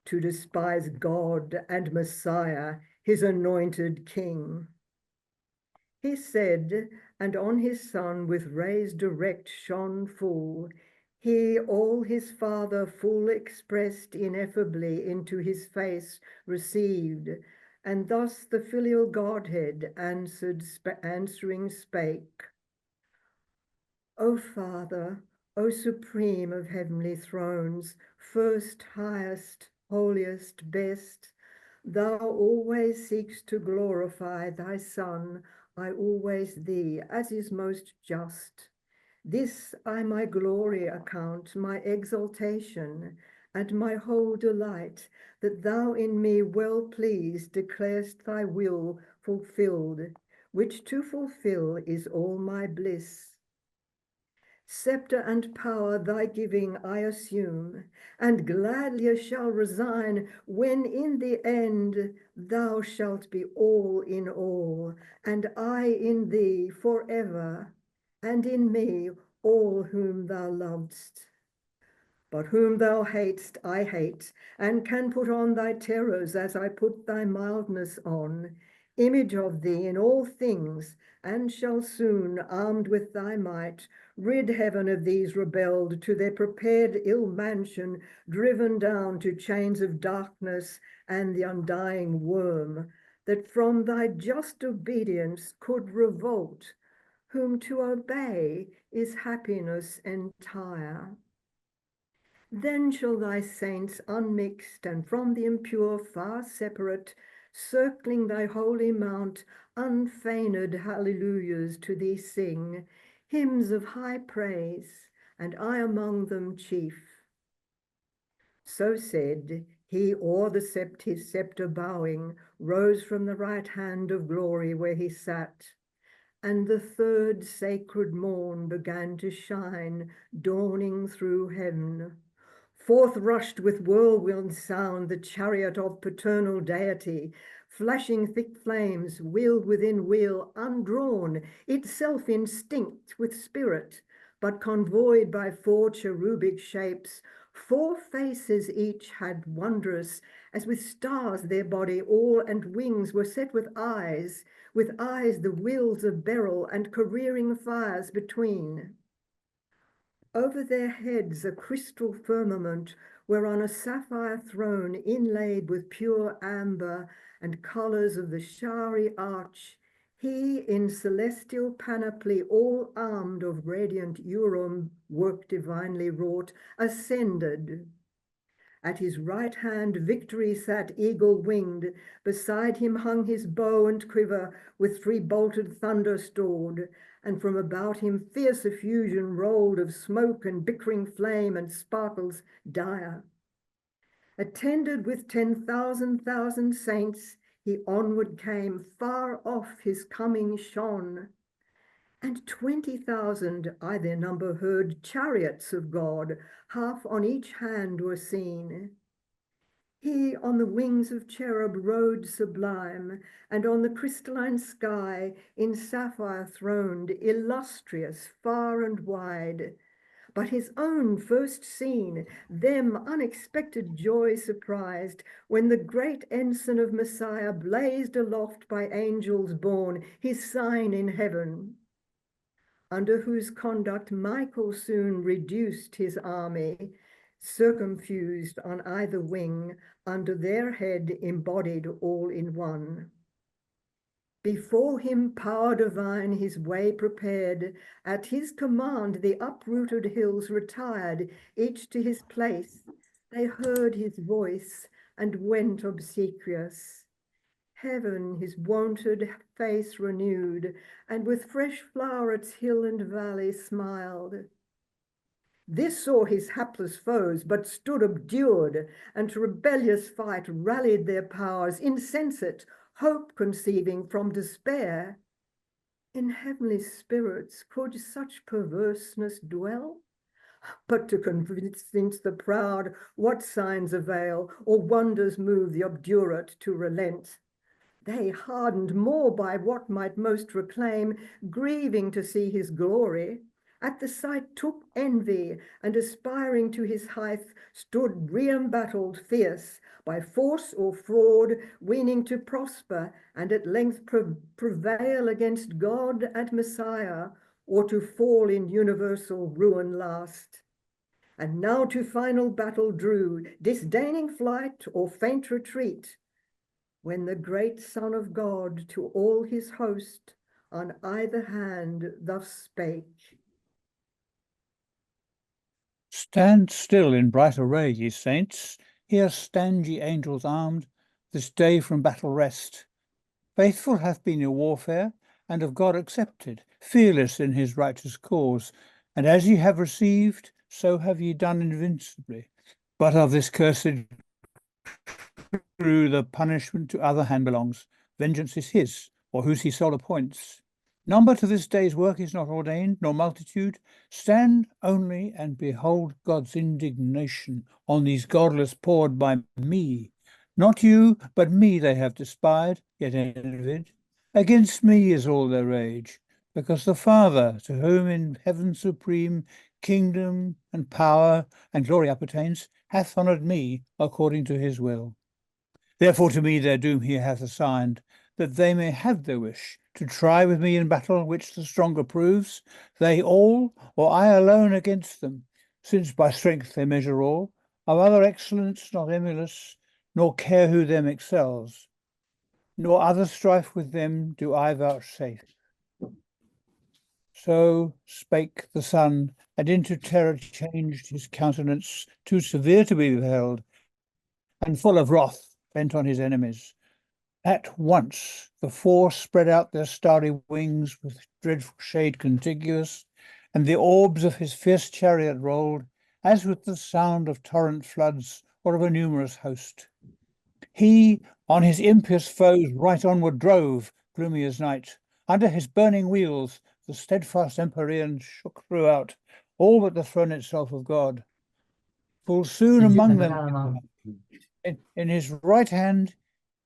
to despise God and Messiah, his anointed king. He said, and on his Son with rays direct shone full. He all his Father full expressed ineffably into his face received, and thus the filial Godhead answering spake. O Father, O supreme of heavenly thrones, first, highest, holiest, best, thou always seekst to glorify thy Son, I always thee, as is most just. This I my glory account, my exaltation, and my whole delight, that thou in me well pleased declarest thy will fulfilled, which to fulfill is all my bliss. Scepter and power thy giving I assume, and gladlier shall resign, when in the end thou shalt be all in all, and I in thee forever, and in me all whom thou lovest. But whom thou hatest, I hate, and can put on thy terrors as I put thy mildness on, image of thee in all things, and shall soon, armed with thy might, rid heaven of these rebelled, to their prepared ill mansion, driven down to chains of darkness and the undying worm, that from thy just obedience could revolt, whom to obey is happiness entire. Then shall thy saints unmixed and from the impure far separate, circling thy holy mount, unfeigned hallelujahs to thee sing, hymns of high praise, and I among them chief. So said, he o'er his scepter bowing, rose from the right hand of glory where he sat, and the third sacred morn began to shine, dawning through heaven. Forth rushed with whirlwind sound the chariot of paternal deity, flashing thick flames, wheel within wheel, undrawn, itself instinct with spirit, but convoyed by 4 cherubic shapes. 4 faces each had wondrous, as with stars their body all, and wings were set with eyes the wheels of beryl, and careering fires between. Over their heads a crystal firmament, whereon a sapphire throne inlaid with pure amber and colours of the showery arch, he in celestial panoply all armed of radiant Urim work divinely wrought, ascended. At his right hand victory sat eagle-winged, beside him hung his bow and quiver, with 3 bolted thunder stored, and from about him fierce effusion rolled of smoke and bickering flame and sparkles dire. Attended with 10,000 saints, he onward came, far off his coming shone, and 20,000 I their number heard, chariots of God, half on each hand were seen. He on the wings of cherub rode sublime, and on the crystalline sky in sapphire throned, illustrious far and wide. but his own first seen, them unexpected joy surprised, when the great ensign of Messiah blazed aloft by angels borne, his sign in heaven, under whose conduct Michael soon reduced his army, circumfused on either wing, under their head embodied all in one. Before him power divine his way prepared, at his command the uprooted hills retired, each to his place. They heard his voice and went obsequious. Heaven his wonted face renewed, and with fresh flowerets hill and valley smiled. This saw his hapless foes, but stood obdured, and to rebellious fight rallied their powers, insensate, hope conceiving from despair. In heavenly spirits could such perverseness dwell? But to convince the proud, what signs avail, or wonders move the obdurate to relent? They hardened more by what might most reclaim, grieving to see his glory. At the sight took envy, and aspiring to his height, stood re-embattled fierce, by force or fraud, weening to prosper, and at length prevail against God and Messiah, or to fall in universal ruin last. And now to final battle drew, disdaining flight or faint retreat, when the great Son of God to all his host on either hand thus spake. Stand still in bright array, ye saints. Here stand ye angels armed, this day from battle rest. Faithful hath been your warfare, and of God accepted, fearless in his righteous cause. And as ye have received, so have ye done invincibly. But of this cursed crew the punishment to other hand belongs. Vengeance is his, or whose he sole appoints. Number to this day's work is not ordained, nor multitude. Stand only and behold God's indignation on these godless poured by me. Not you, but me they have despised, yet envied. Against me is all their rage, because the Father, to whom in heaven supreme kingdom and power and glory appertains, hath honoured me according to his will. Therefore to me their doom he hath assigned, that they may have their wish, to try with me in battle which the stronger proves, they all, or I alone against them, since by strength they measure all, of other excellence not emulous, nor care who them excels, nor other strife with them do I vouchsafe. So spake the Son, and into terror changed his countenance, too severe to be beheld, and full of wrath bent on his enemies. At once the four spread out their starry wings with dreadful shade contiguous, and the orbs of his fierce chariot rolled, as with the sound of torrent floods or of a numerous host. He on his impious foes right onward drove, gloomy as night. Under his burning wheels the steadfast Empyrean shook throughout, all but the throne itself of God. Full soon among them, in his right hand,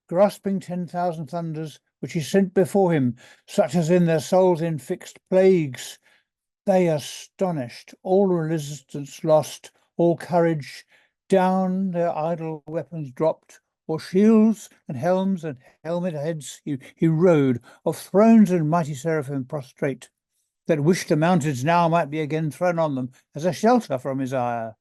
grasping 10,000 thunders, which he sent before him, such as in their souls infixed plagues. They astonished, all resistance lost, all courage, down their idle weapons dropped, or shields and helms and helmet heads he rode, of thrones and mighty seraphim prostrate, that wished the mountains now might be again thrown on them as a shelter from his ire.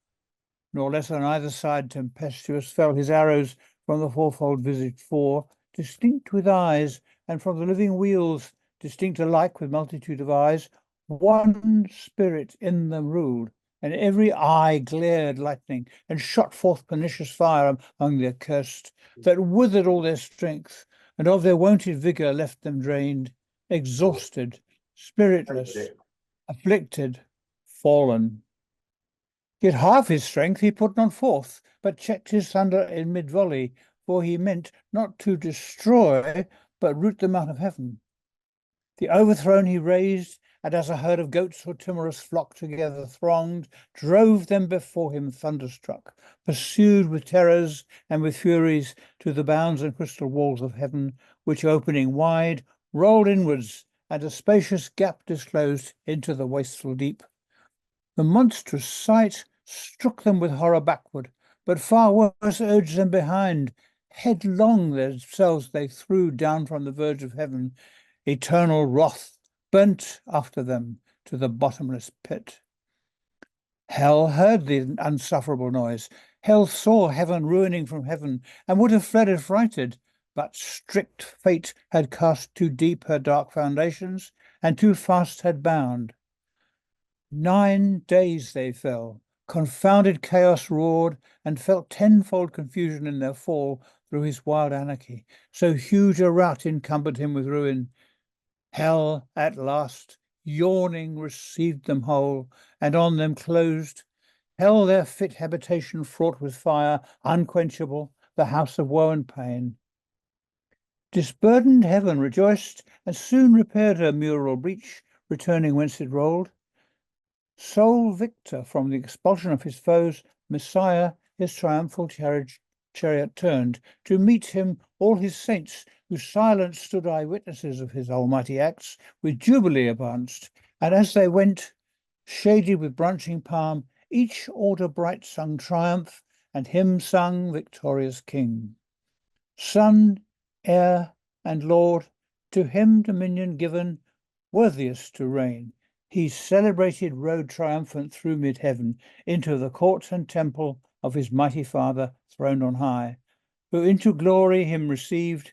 Nor less on either side tempestuous fell his arrows from the fourfold visaged four, distinct with eyes, and from the living wheels, distinct alike with multitude of eyes, one spirit in them ruled, and every eye glared lightning, and shot forth pernicious fire among the accursed, that withered all their strength, and of their wonted vigour left them drained, exhausted, spiritless, afflicted, fallen. Yet half his strength he put not forth, but checked his thunder in mid-volley, for he meant not to destroy, but root them out of heaven. The overthrown he raised, and as a herd of goats or timorous flock together thronged, drove them before him thunderstruck, pursued with terrors and with furies to the bounds and crystal walls of heaven, which opening wide, rolled inwards, and a spacious gap disclosed into the wasteful deep. The monstrous sight struck them with horror backward, but far worse urged them behind. Headlong themselves they threw down from the verge of heaven. Eternal wrath burnt after them to the bottomless pit. Hell heard the unsufferable noise. Hell saw heaven ruining from heaven, and would have fled affrighted, but strict fate had cast too deep her dark foundations, and too fast had bound. 9 days they fell, confounded chaos roared, and felt tenfold confusion in their fall through his wild anarchy. So huge a rout encumbered him with ruin. Hell at last, yawning, received them whole, and on them closed. Hell, their fit habitation fraught with fire, unquenchable, the house of woe and pain. Disburdened heaven rejoiced, and soon repaired her mural breach, returning whence it rolled. Sole victor from the expulsion of his foes, Messiah his triumphal chariot turned, to meet him all his saints, who silent stood eyewitnesses of his almighty acts, with jubilee advanced, and as they went, shaded with branching palm, each order bright sung triumph, and hymn sung victorious King. Son, heir, and Lord, to him dominion given, worthiest to reign. He celebrated rode triumphant through mid-heaven into the court and temple of his mighty Father throned on high, who into glory him received,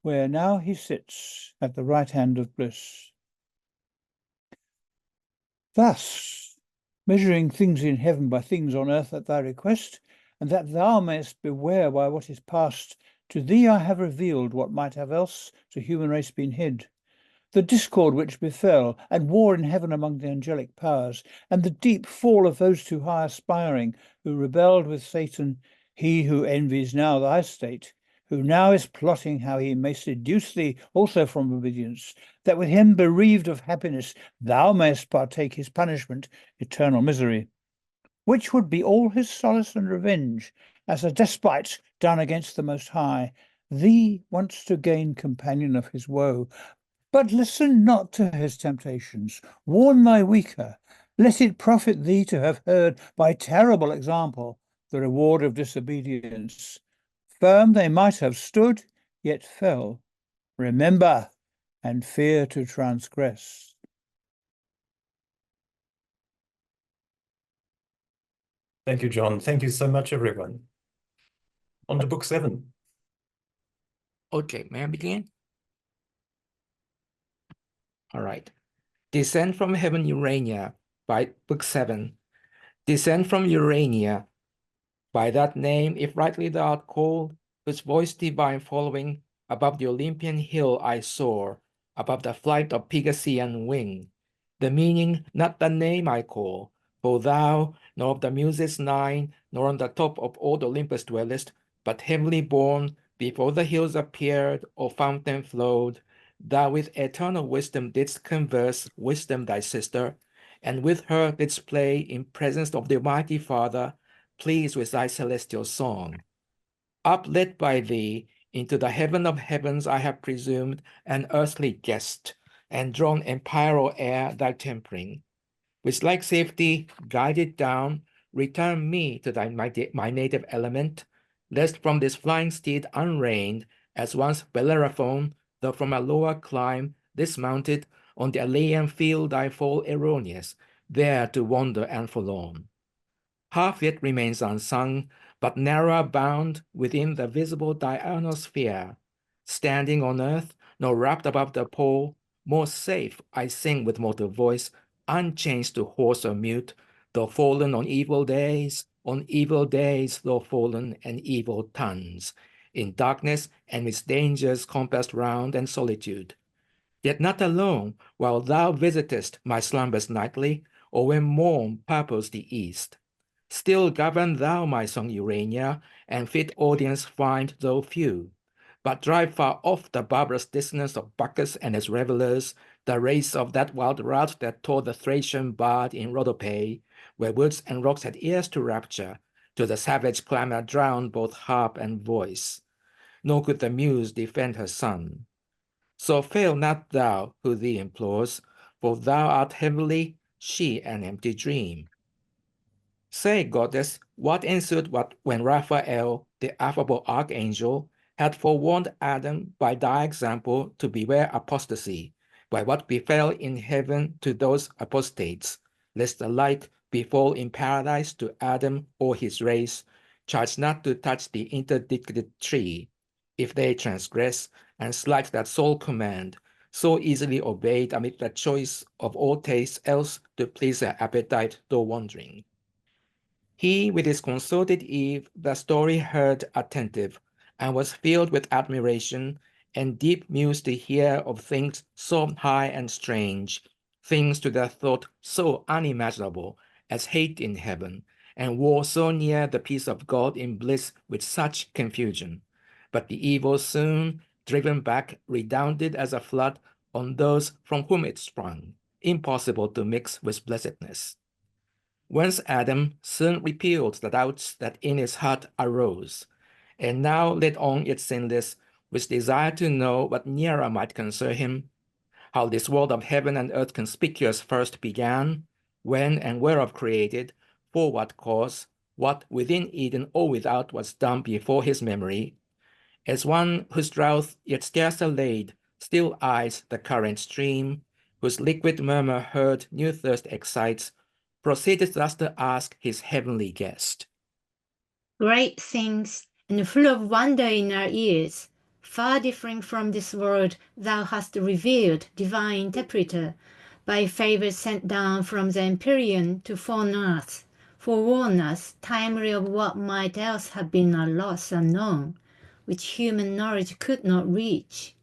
where now he sits at the right hand of bliss. Thus, measuring things in heaven by things on earth at thy request, and that thou mayest beware by what is past, to thee I have revealed what might have else to human race been hid. The discord which befell, and war in heaven among the angelic powers, and the deep fall of those too high aspiring, who rebelled with Satan, he who envies now thy state, who now is plotting how he may seduce thee also from obedience, that with him bereaved of happiness thou mayest partake his punishment, eternal misery, which would be all his solace and revenge, as a despite done against the Most High. Thee wants to gain companion of his woe, but listen not to his temptations. Warn thy weaker. Let it profit thee to have heard by terrible example the reward of disobedience. Firm they might have stood, yet fell. Remember, and fear to transgress. Thank you, John. Thank you so much, everyone. On to Book 7. Okay, may I begin? All right. Descend from Heaven, Urania, by Book 7. Descend from Urania, by that name, if rightly thou art called, whose voice divine following, above the Olympian hill I soar, above the flight of Pegasian wing. The meaning, not the name I call, for thou, nor of the Muses 9, nor on the top of old Olympus dwellest, but heavenly born, before the hills appeared, or fountain flowed, thou with eternal wisdom didst converse, wisdom thy sister, and with her didst play in presence of the mighty Father, pleased with thy celestial song. Upled by thee, into the heaven of heavens I have presumed an earthly guest, and drawn empyreal air thy tempering. With like safety, guided down, return me to my native element, lest from this flying steed unreined, as once Bellerophon, though from a lower clime, dismounted, on the Alean field I fall erroneous, there to wander and forlorn. Half yet remains unsung, but narrower bound within the visible diurnal sphere. Standing on earth, nor wrapped above the pole, more safe I sing with mortal voice, unchanged to hoarse or mute, though fallen on evil days, though fallen and evil tons, in darkness and with dangers compassed round and solitude. Yet not alone, while thou visitest my slumbers nightly, or when morn purples the east. Still govern thou my song, Urania, and fit audience find though few. But drive far off the barbarous dissonance of Bacchus and his revelers, the race of that wild rout that tore the Thracian bard in Rhodope, where woods and rocks had ears to rapture, to the savage clamor drowned both harp and voice. Nor could the muse defend her son. So fail not thou who thee implores, for thou art heavenly, she an empty dream. Say, goddess, what ensued when Raphael, the affable archangel, had forewarned Adam by thy example to beware apostasy, by what befell in heaven to those apostates, lest the like befall in paradise to Adam or his race, charged not to touch the interdicted tree, if they transgress and slight that sole command, so easily obeyed amid the choice of all tastes else to please their appetite though wandering. He with his consorted Eve the story heard attentive, and was filled with admiration, and deep mused to hear of things so high and strange, things to their thought so unimaginable as hate in heaven, and war so near the peace of God in bliss with such confusion. But the evil soon, driven back, redounded as a flood on those from whom it sprung, impossible to mix with blessedness. Whence Adam soon repealed the doubts that in his heart arose, and now led on it sinless, with desire to know what nearer might concern him, how this world of heaven and earth conspicuous first began, when and whereof created, for what cause, what within Eden or without was done before his memory, as one whose drought yet scarce allayed still eyes the current stream, whose liquid murmur heard new thirst excites, proceeded thus to ask his heavenly guest. Great things, and full of wonder in our ears, far differing from this world, thou hast revealed, divine interpreter, by favour sent down from the Empyrean to forewarn us timely of what might else have been a loss unknown, which human knowledge could not reach,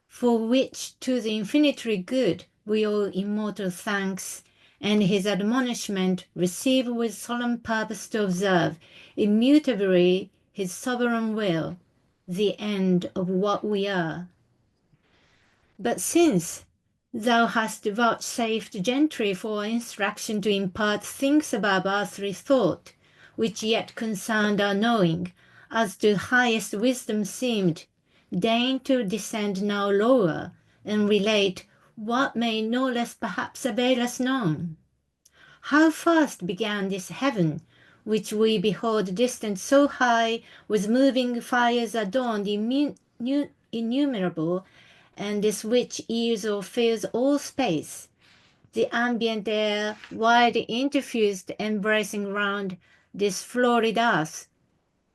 for which to the infinitely good we owe immortal thanks, and his admonishment receive with solemn purpose to observe immutably his sovereign will, the end of what we are. But since thou hast vouchsafed gently for instruction to impart things above earthly thought, which yet concerned our knowing, as to highest wisdom seemed, deign to descend now lower, and relate what may no less perhaps avail us known. How first began this heaven, which we behold distant so high, with moving fires adorned innumerable, and this which is or fills all space, the ambient air, wide interfused, embracing round this florid earth?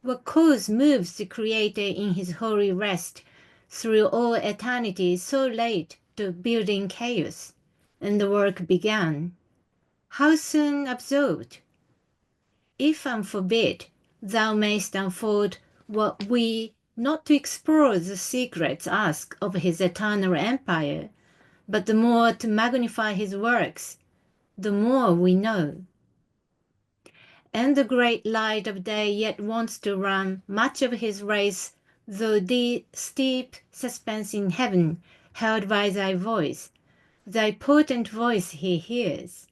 What cause moves the Creator in his holy rest, through all eternity so late to building chaos, and the work began? How soon absorbed? If unforbid, thou mayst unfold what we, not to explore the secrets, ask of his eternal empire, but the more to magnify his works, the more we know. And the great light of day yet wants to run much of his race, though the steep suspense in heaven, held by thy voice, thy potent voice he hears,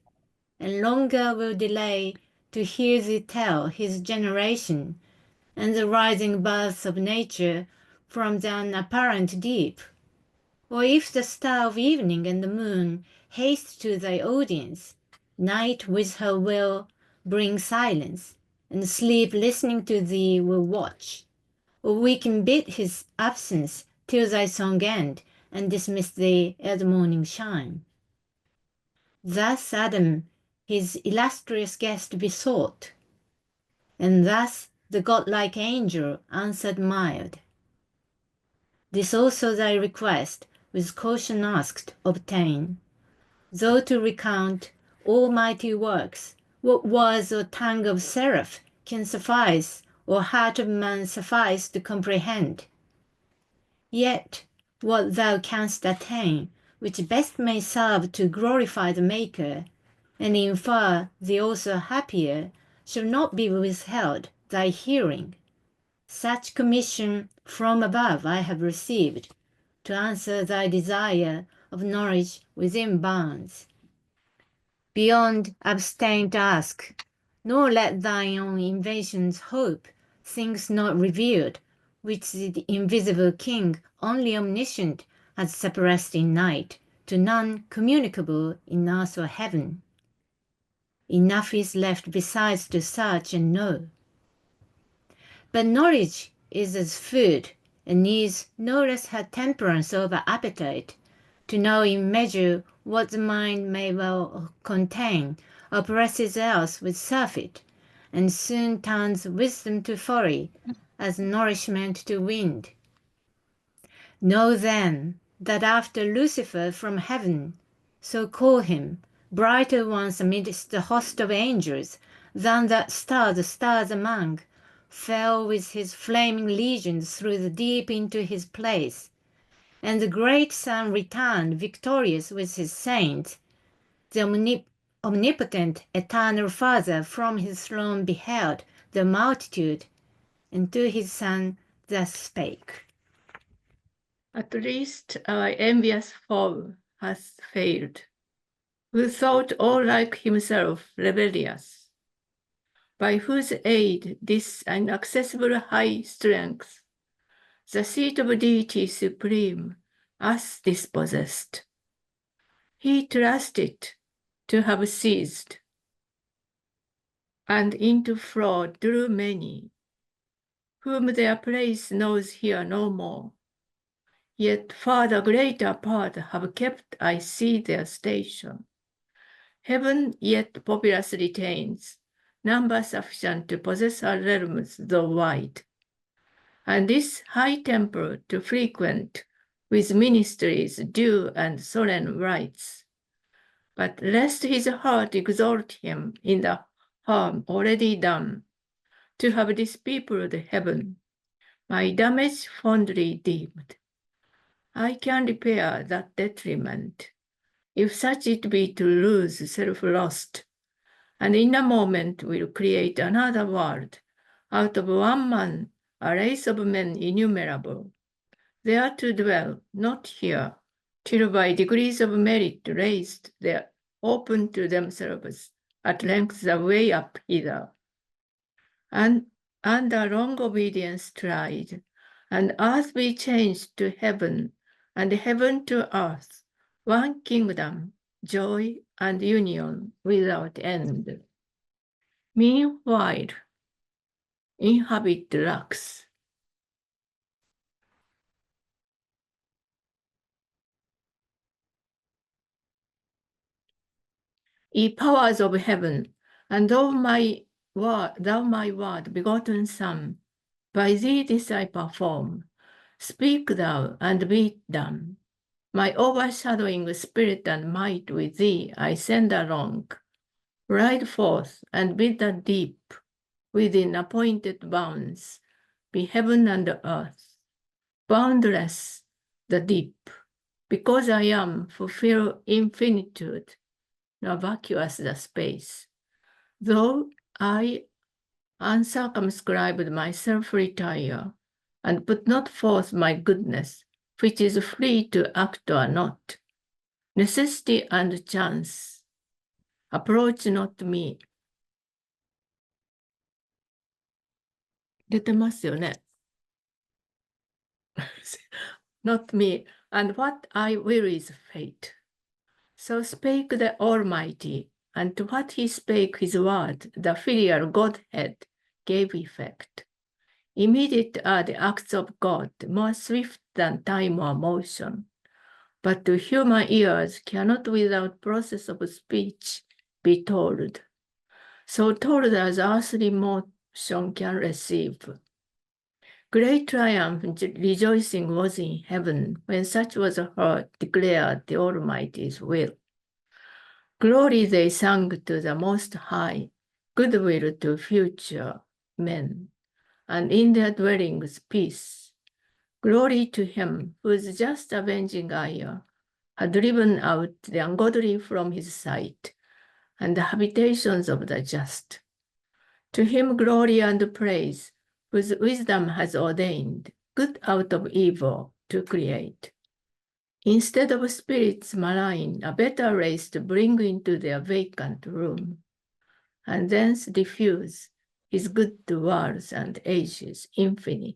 and longer will delay to hear thee tell his generation, and the rising births of nature from the unapparent deep. Or if the star of evening and the moon haste to thy audience, night with her will bring silence, and sleep listening to thee will watch. Or we can bid his absence till thy song end, and dismiss thee ere the morning shine. Thus Adam his illustrious guest besought, and thus the godlike angel answered mild. This also thy request, with caution asked, obtain. Though to recount almighty works, what words or tongue of seraph can suffice, or heart of man suffice to comprehend? Yet what thou canst attain, which best may serve to glorify the Maker, and infer thee also happier, shall not be withheld thy hearing. Such commission from above I have received, to answer thy desire of knowledge within bounds. Beyond abstain to ask, nor let thine own inventions hope, things not revealed, which the invisible King, only omniscient, has suppressed in night, to none communicable in earth or heaven. Enough is left besides to search and know. But knowledge is as food, and needs no less her temperance over appetite, to know in measure what the mind may well contain, oppresses else with surfeit, and soon turns wisdom to folly, as nourishment to wind. Know then that after Lucifer from heaven, so call him, brighter ones amidst the host of angels, than that star the stars among, fell with his flaming legions through the deep into his place, and the great sun returned victorious with his saints, the omnipotent eternal Father from his throne beheld the multitude, and to his Son thus spake. At least our envious foe has failed, who thought all like himself rebellious, by whose aid this inaccessible high strength, the seat of deity supreme, us dispossessed. He trusted to have seized, and into fraud drew many, whom their place knows here no more. Yet far the greater part have kept, I see, their station. Heaven yet populous retains, number sufficient to possess her realms though wide, and this high temple to frequent with ministries due and solemn rites. But lest his heart exalt him in the harm already done, to have dispeopled heaven, my damage fondly deemed, I can repair that detriment, if such it be to lose self-lost, and in a moment will create another world, out of one man, a race of men innumerable, there to dwell, not here, till by degrees of merit raised there open to themselves at length the way up hither, and under long obedience tried, and earth be changed to heaven, and heaven to earth, one kingdom, joy and union without end. Meanwhile, inhabit lux. Ye powers of heaven, and thou my word, begotten Son, by thee this I perform. Speak thou, and be it done. My overshadowing spirit and might with thee I send along. Ride forth, and bid the deep, within appointed bounds, be heaven and earth. Boundless the deep, because I am fulfill infinitude, nor vacuous the space. Though I uncircumscribed myself retire, and put not forth my goodness, which is free to act or not. Necessity and chance approach not me. 出てますよね。Not me, and what I will is fate. So spake the Almighty, and to what he spake his word, the filial Godhead gave effect. Immediate are the acts of God, more swift than time or motion, but to human ears cannot without process of speech be told. So told as earthly motion can receive. Great triumph rejoicing was in heaven when such was heard declared the Almighty's will. Glory they sang to the Most High, goodwill to future men, and in their dwellings peace. Glory to him whose just avenging ire had driven out the ungodly from his sight, and the habitations of the just. To him glory and praise, whose wisdom has ordained good out of evil to create. Instead of spirits malign, a better race to bring into their vacant room, and thence diffuse his good to worlds and ages infinite.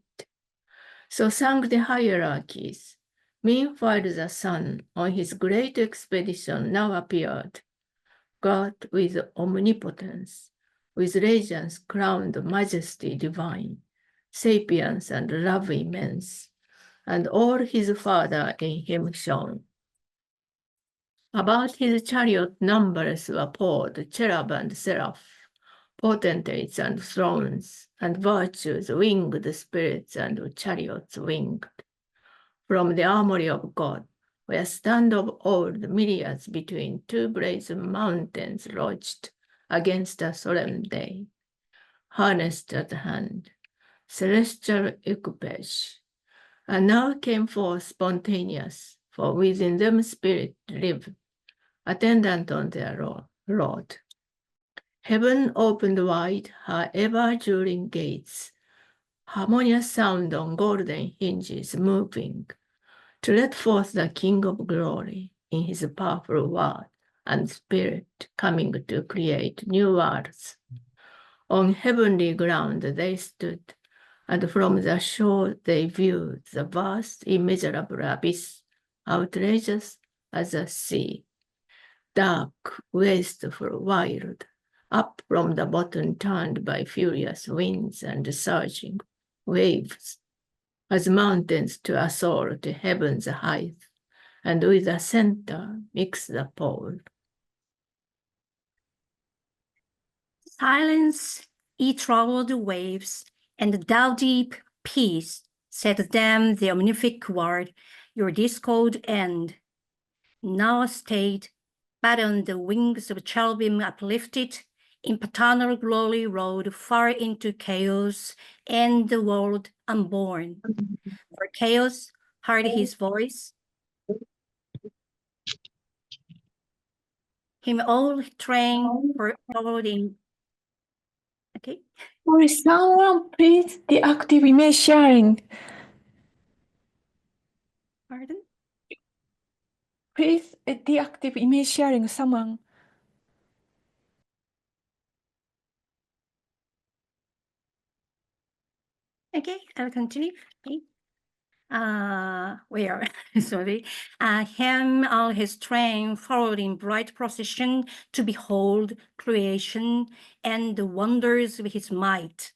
So sang the hierarchies, Meanwhile, the sun on his great expedition now appeared, God with omnipotence, with radiance crowned majesty divine, sapience and love immense, and all his Father in him shone. About his chariot numberless were poured cherub and seraph, potentates and thrones, and virtues, winged spirits and chariots winged. From the armory of God, where stand of old myriads between two brazen mountains lodged against a solemn day, harnessed at hand, celestial equipage, and now came forth spontaneous, for within them spirit lived, attendant on their Lord. Heaven opened wide her ever-during gates, harmonious sound on golden hinges moving, to let forth the King of glory in his powerful word and spirit coming to create new worlds. On heavenly ground they stood, and from the shore they viewed the vast, immeasurable abyss, outrageous as a sea, dark, wasteful, wild, up from the bottom turned by furious winds and surging waves, as mountains to assault heaven's height, and with the center mix the pole. Silence, ye troubled waves, and thou deep peace, said them the omnific word, your discord end. Now stayed, but on the wings of cherubim uplifted, in paternal glory rode far into chaos and the world unborn. For chaos heard his voice, him all train forwarding. Okay. Will someone please deactivate image sharing? Pardon? Please deactivate image sharing, someone. Okay, I'll continue. Okay. Where? Sorry. Him all his train followed in bright procession to behold creation and the wonders of his might.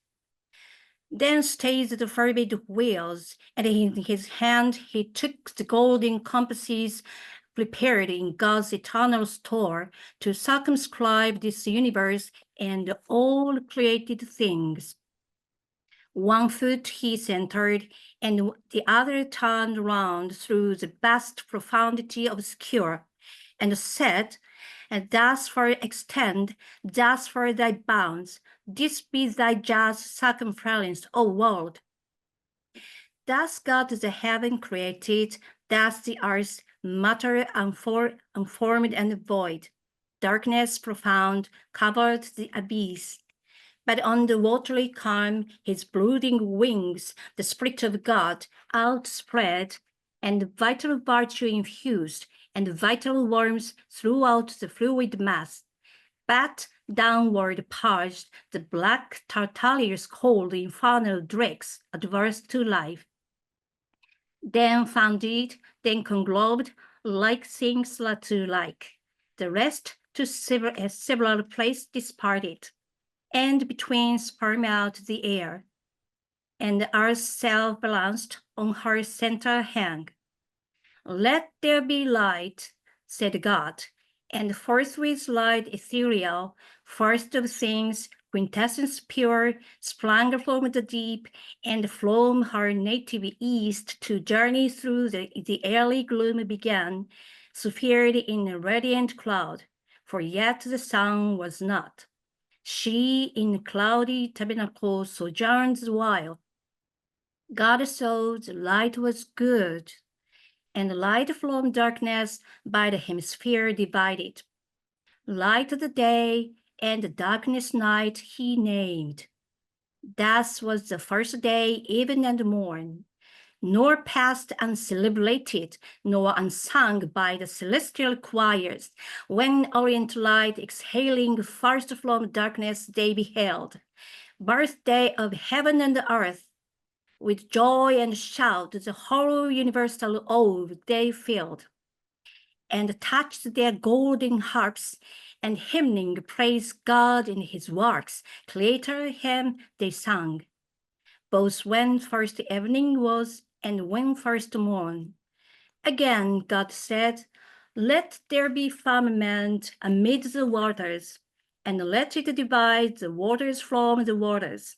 Then stayed the forbid wheels, and in his hand he took the golden compasses prepared in God's eternal store to circumscribe this universe and all created things. One foot he centered, and the other turned round through the vast profundity obscure, and said, and thus far extend, thus far thy bounds, this be thy just circumference, O world. Thus God the heaven created, thus the earth, matter unformed and void. Darkness profound covered the abyss. But on the watery calm, his brooding wings, the Spirit of God outspread, and vital virtue infused, and vital warmth throughout the fluid mass. But downward purged the black Tartareus cold infernal dregs, adverse to life. Then founded, then conglobed, like things to like. The rest to several place disparted, and between sperm out the air, and the earth self-balanced on her center hang. Let there be light, said God, and forthwith light ethereal, first of things, quintessence pure, sprang from the deep, and from her native east to journey through the early gloom began, sphered in a radiant cloud, for yet the sun was not. She in cloudy tabernacle sojourns while. God saw the light was good, and light from darkness by the hemisphere divided. Light of the day and the darkness night he named. Thus was the first day, even and morn, nor passed uncelebrated, nor unsung by the celestial choirs, when orient light exhaling first from darkness they beheld, birthday of heaven and earth, with joy and shout, the whole universal awe they filled, and touched their golden harps, and hymning praise God in his works, Creator hymn they sang, both when first evening was and when first morn. Again God said, let there be firmament amid the waters, and let it divide the waters from the waters.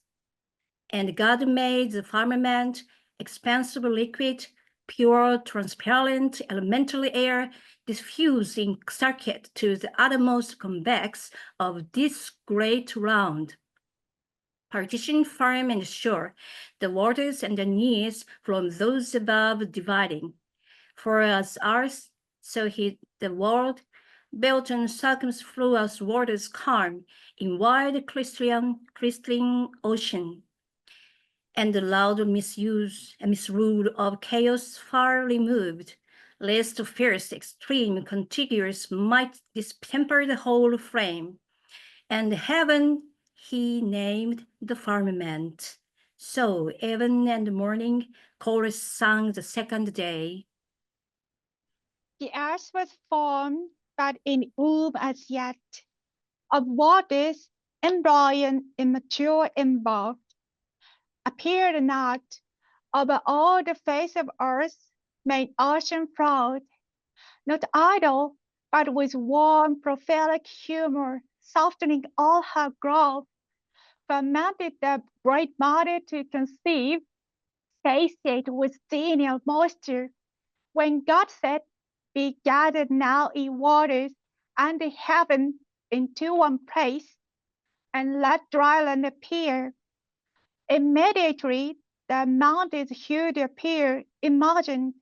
And God made the firmament, expansive liquid, pure, transparent, elemental air, diffused in circuit to the uttermost convex of this great round. Partition firm and sure, the waters underneath from those above dividing. For as ours, so the world, built on circumfluous waters calm, in wide crystalline ocean, and the loud misuse and misrule of chaos far removed, lest fierce extreme contiguous might distemper the whole frame. And heaven he named the firmament. So even and morning chorus sang the second day. The earth was formed, but in womb as yet, of waters, embryon, immature, embarked, appeared not, over all the face of earth, made ocean proud, not idle, but with warm prophetic humor, softening all her growth, fermented the great mother to conceive, satiate with genial moisture, when God said, be gathered now in waters and the heaven into one place, and let dry land appear. Immediately the mountains should appear imagined,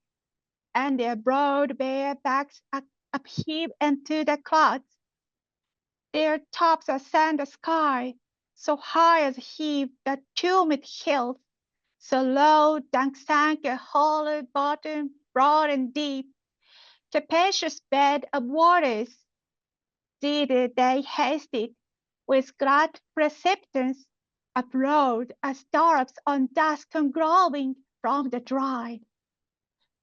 and their broad bare backs upheave into the clouds. Their tops ascend the sky, so high as heave the tumid hills, so low down sank a hollow bottom, broad and deep, capacious bed of waters. Thither they hasted, with glad precipitance, abroad as stirrups on dusk conglowing from the dry.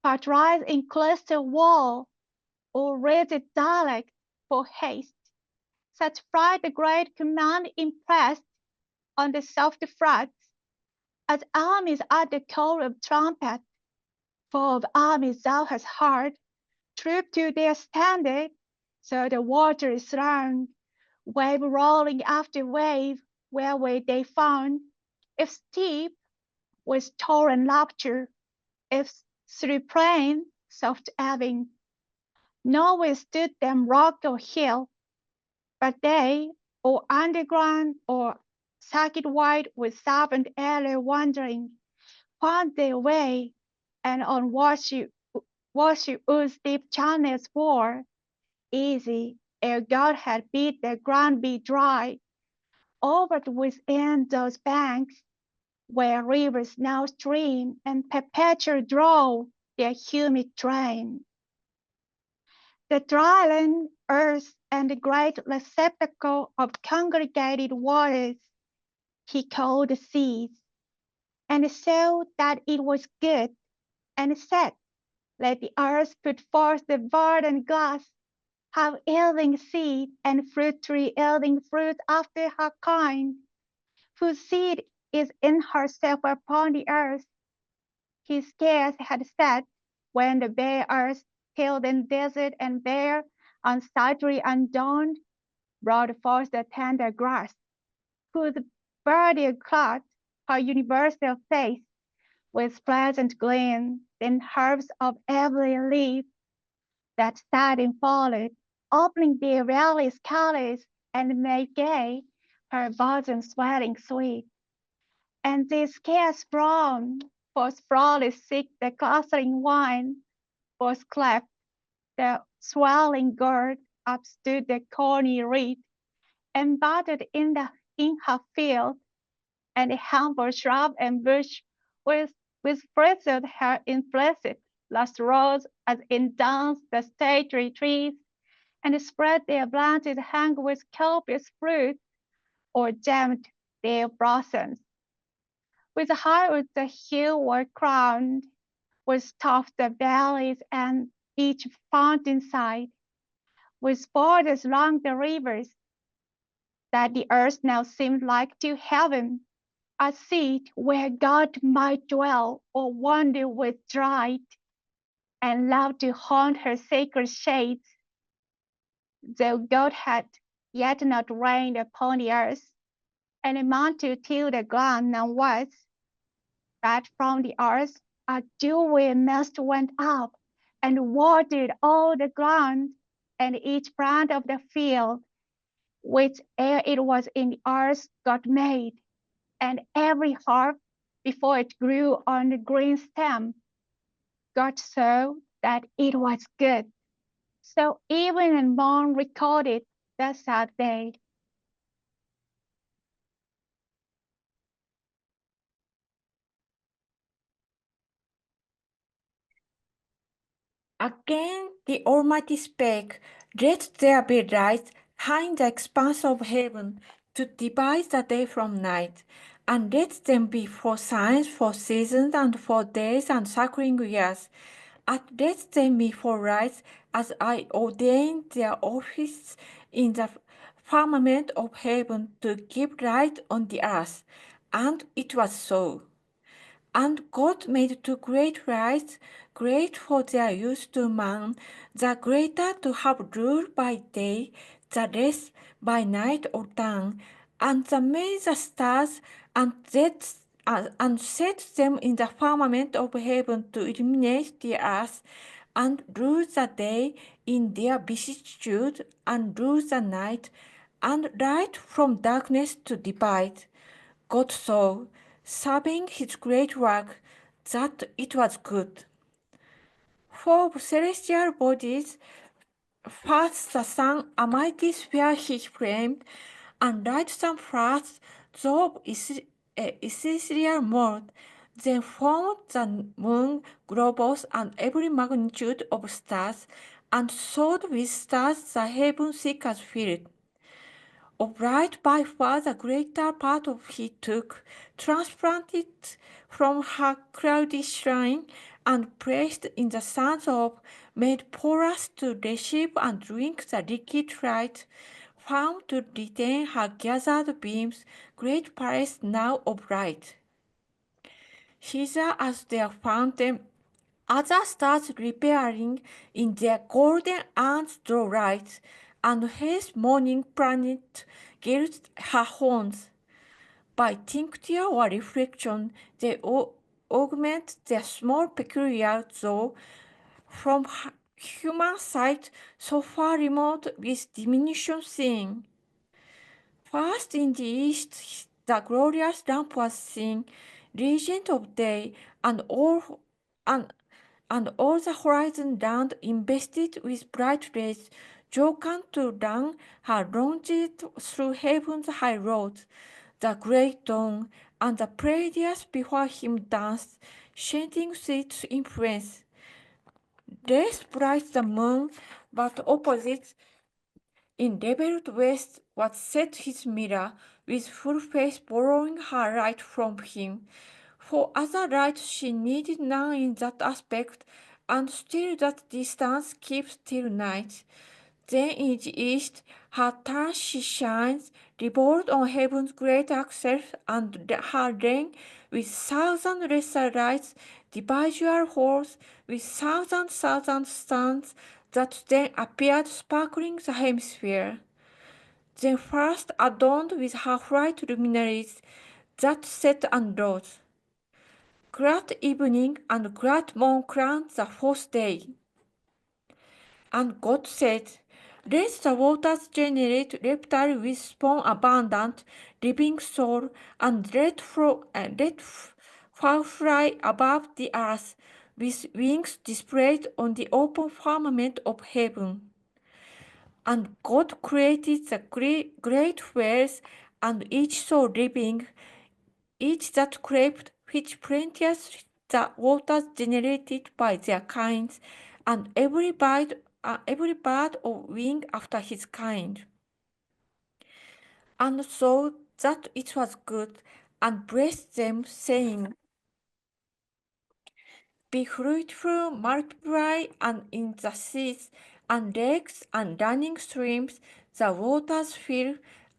But rise in cluster wall, or rigid dialect for haste, such fright the great command impressed on the soft frets, as armies at the call of trumpet, for of armies thou hast heard, troop to their standard, so the waters round, wave rolling after wave, whereway they found, if steep, with torrent laughter, if through plain, soft ebbing. Nor withstood them rock or hill, but they, or underground, or circuit wide with serpent alley wandering, found their way, and on Washu deep channels bore, easy, ere God had bid the ground be dry, over within those banks, where rivers now stream and perpetually draw their humid train. The dry land, earth, and the great receptacle of congregated waters, he called the seas, and saw that it was good, and said, let the earth put forth the verdant grass, have yielding seed, and fruit tree yielding fruit after her kind, whose seed is in herself upon the earth. He scarce had said, when the bare earth, hilled and desert and bare, unsightly and dawned, brought forth the tender grass, whose verdure clad her universal face, with pleasant gleam, then herbs of every leaf, that starting followed, opening their various colors, and made gay her bosom swelling sweet. And they scarce brown, for sprawly seek the clustering wine, for cleft the swelling gourd, upstood the corny reed, embedded in her field, and the humble shrub and bush with bristled her implicit last rose as in dance the stately trees, and spread their branches hung with copious fruit, or gemmed their blossoms. with heights the hills were crowned, with tops the valleys and each fountain side, with borders along the rivers, that the earth now seemed like to heaven, a seat where God might dwell or wander with delight, and love to haunt her sacred shades. Though God had yet not reigned upon the earth, and amounted till the ground now was, that from the earth a dewy mist went up, and watered all the ground, and each plant of the field, which ere it was in the earth God made, and every herb before it grew on the green stem. God saw that it was good. So even and morn recorded the sad day. Again the Almighty spake, let there be light high in the expanse of heaven, to divide the day from night, and let them be for signs, for seasons, and for days and circling years, and let them be for lights, as I ordained their office in the firmament of heaven, to give light on the earth. And it was so. And God made two great lights, great for their use to man, the greater to have rule by day, the less by night or dawn. And they made the stars and set them in the firmament of heaven to illuminate the earth, and rule the day in their vicissitude, and rule the night, and light from darkness to divide. God saw, serving his great work, that it was good. For celestial bodies, first the sun a mighty sphere he framed, and lightsome first of ethereal mold, then formed the moon, globes, and every magnitude of stars, and sowed with stars the heaven thick as filled. Of light by far the greater part of he took, transplanted from her cloudy shrine, and placed in the suns of, made porous to receive and drink the liquid light, found to retain her gathered beams, great palace now of light. Hither as their fountain, other stars repairing in their golden arms draw light, and his morning planet gilds her horns. By tincture or reflection, they augment their small peculiar, though from human sight so far remote with diminution seen. First in the east the glorious lamp was seen, regent of day, and all the horizon land invested with bright rays, jocund to run her longitude through heaven's high roads. The great dawn and the Pleiades before him danced, shedding sweet influence. Less bright the moon, but opposite, in leveled west, was set his mirror, with full face borrowing her light from him. For other light she needed none in that aspect, and still that distance keeps till night. Then in the east, her turn she shines, revolved on heaven's great axle, and her reign with thousand lesser lights, dividual halls, with thousand suns, that then appeared sparkling the hemisphere. Then first adorned with her white luminaries, that set and rose. Glad evening and glad morn crowned the fourth day. And God said, let the waters generate reptile with spawn abundant, living soul, and let fowl fly above the earth, with wings displayed on the open firmament of heaven. And God created the great whales, and each soul living, each that craved, which plenteous the waters generated by their kinds, and every bird of wing after his kind. And so that it was good, and blessed them, saying, Be fruitful, multiply, and in the seas and lakes and running streams the waters fill,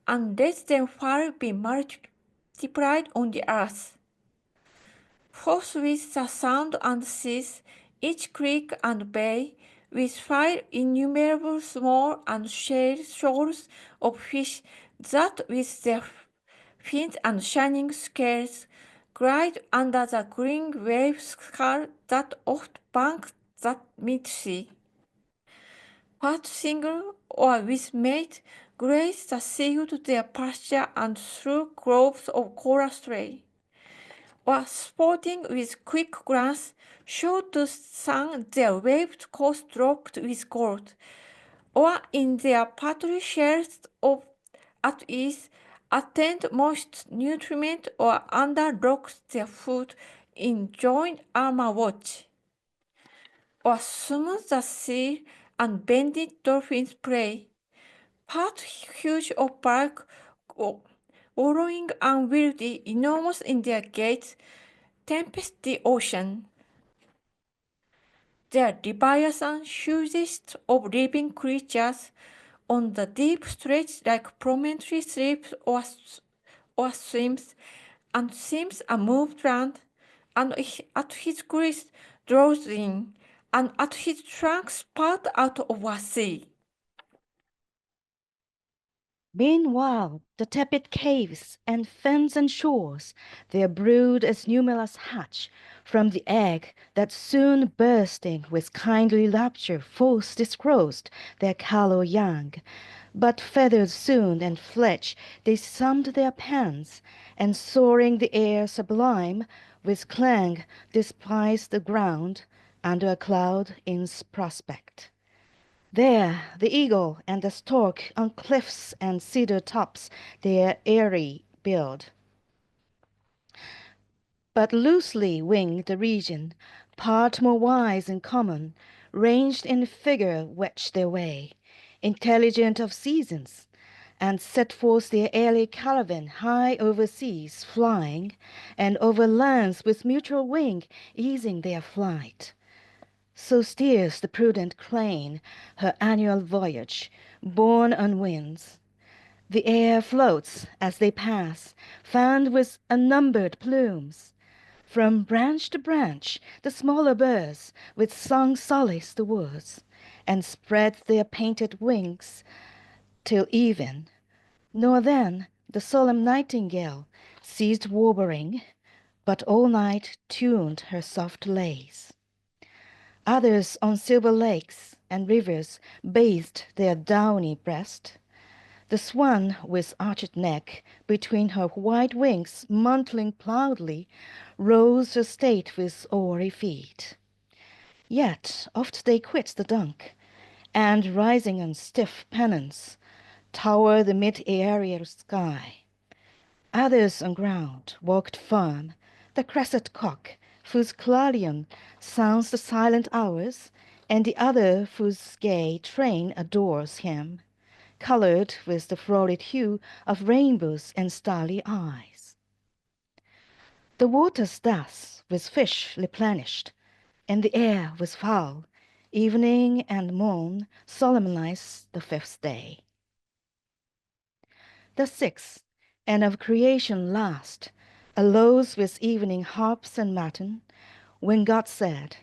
and let them fall be multiplied on the earth. Forthwith the sound and seas, each creek and bay, with fire innumerable small and shoals of fish, that with their fins and shining scales glide under the green wave scar that oft banks that mid-sea. Part single or with mate, graze the seaweed their pasture and through groves of coral stray, or sporting with quick glance, show to sun their waved coast dropped with gold, or in their patry shells of at ease, attend most nutriment or under rocks their foot in joint armor watch, or smooth the sea and bended dolphins play, part huge of bulk, wallowing unwieldy, enormous in their gates, tempest the ocean. Their Leviathan, hugest of living creatures, on the deep stretch like promontory slips or swims, and seems a moved land, and at his crest draws in, and at his trunk spout out of a sea. Meanwhile, the tepid caves and fens and shores, their brood as numerous hatch, from the egg that soon bursting with kindly rapture false disclosed their callow young. But feathered soon and fledged, they summed their pens, and soaring the air sublime, with clang despised the ground, under a cloud in prospect. There the eagle and the stork on cliffs and cedar tops their eyrie build. But loosely winged the region, part more wise and common, ranged in figure wedged their way, intelligent of seasons, and set forth their airy caravan high over seas flying, and over lands with mutual wing easing their flight. So steers the prudent crane her annual voyage, borne on winds. The air floats as they pass, fanned with unnumbered plumes. From branch to branch the smaller birds with song solace the woods, and spread their painted wings till even. Nor then the solemn nightingale ceased warbling, but all night tuned her soft lays. Others on silver lakes and rivers bathed their downy breast. The swan with arched neck between her white wings mantling proudly rose to state with oary feet. Yet oft they quit the dunk, and rising on stiff pennons, tower the mid-aerial sky. Others on ground walked firm, the crested cock, whose clarion sounds the silent hours, and the other whose gay train adores him, colored with the florid hue of rainbows and starry eyes. The waters thus with fish replenished, and the air was foul, evening and morn solemnize the fifth day. The sixth, and of creation last, arose with evening harps and matin, when God said,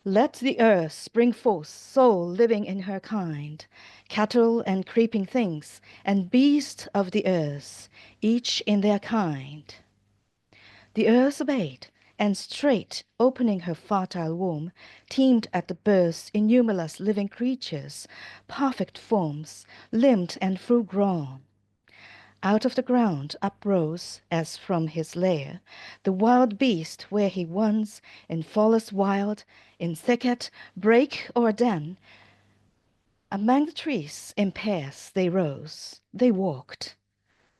Let the earth spring forth soul living in her kind, cattle and creeping things, and beasts of the earth, each in their kind. The earth obeyed, and straight opening her fertile womb, teemed at the birth innumerous living creatures, perfect forms, limbed and full-grown. Out of the ground uprose, as from his lair, the wild beast where he once, in forest wild, in thicket, brake, or den, among the trees in pairs they rose, they walked,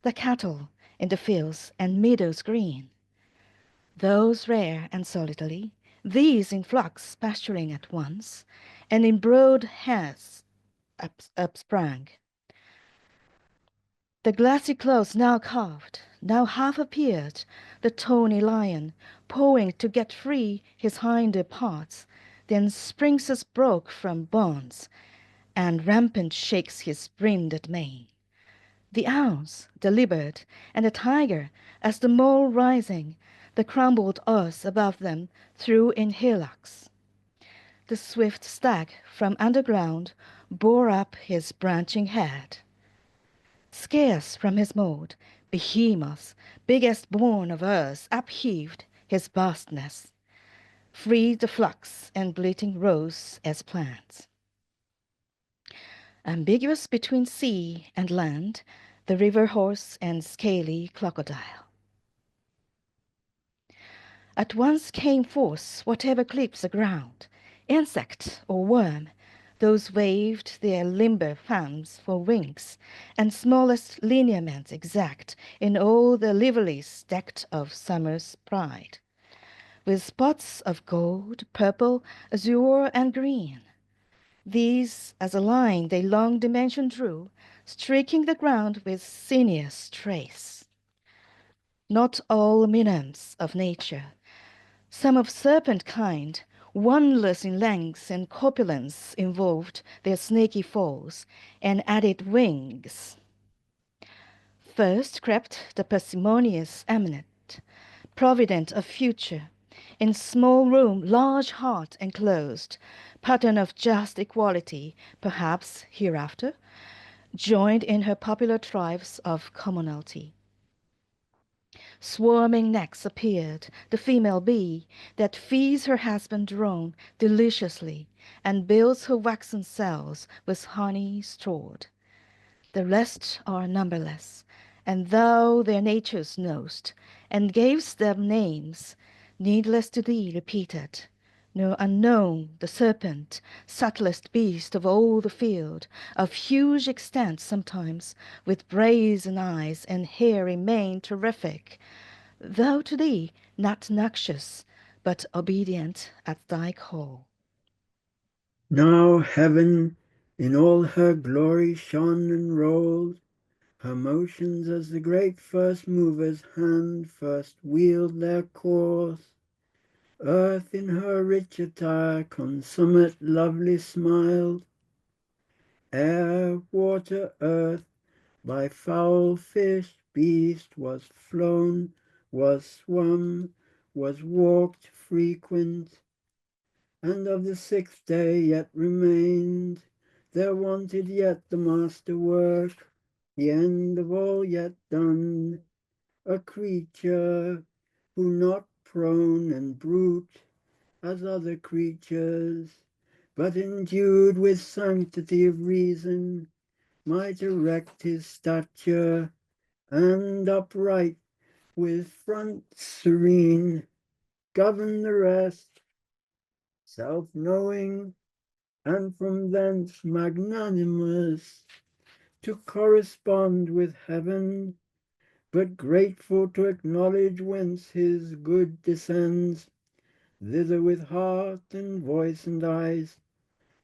the cattle in the fields and meadows green. Those rare and solitary, these in flocks pasturing at once, and in broad heads upsprang. The glassy clothes now carved, now half appeared, the tawny lion, pawing to get free his hinder parts, then springs as broke from bonds, and rampant shakes his brinded mane. The ounce, the leopard, and the tiger, as the mole rising, the crumbled earth above them threw in hillocks. The swift stag from underground bore up his branching head. Scarce from his mould, behemoth, biggest born of earth, upheaved his vastness, freed the flux and bleating rose as plants. Ambiguous between sea and land, the river horse and scaly crocodile. At once came forth whatever clips the ground, insect or worm, those waved their limber palms for wings, and smallest lineaments exact in all the liveries decked of summer's pride, with spots of gold, purple, azure, and green. These as a line they long dimension drew, streaking the ground with sinuous trace. Not all minims of nature, some of serpent kind, wondrous in length and corpulence, involved their snaky falls and added wings. First crept the parsimonious eminent, provident of future, in small room large heart enclosed, pattern of just equality, perhaps hereafter, joined in her popular tribes of commonalty. Swarming next appeared the female bee that feeds her husband drone deliciously and builds her waxen cells with honey stored. The rest are numberless, and thou their natures knowst, and gavest them names, needless to thee repeated, nor unknown the serpent, subtlest beast of all the field, of huge extent sometimes, with brazen eyes and hairy mane terrific, though to thee not noxious, but obedient at thy call. Now heaven in all her glory shone and rolled, her motions as the great first mover's hand first wheeled their course. Earth in her rich attire consummate lovely smiled. Air, water, earth, by fowl, fish, beast was flown, was swum, was walked frequent, and of the sixth day yet remained. There wanted yet the master work, the end of all yet done, a creature who not prone and brute as other creatures, but endued with sanctity of reason, might erect his stature, and upright with front serene, govern the rest, self-knowing, and from thence magnanimous, to correspond with heaven, but grateful to acknowledge whence his good descends, thither with heart and voice and eyes,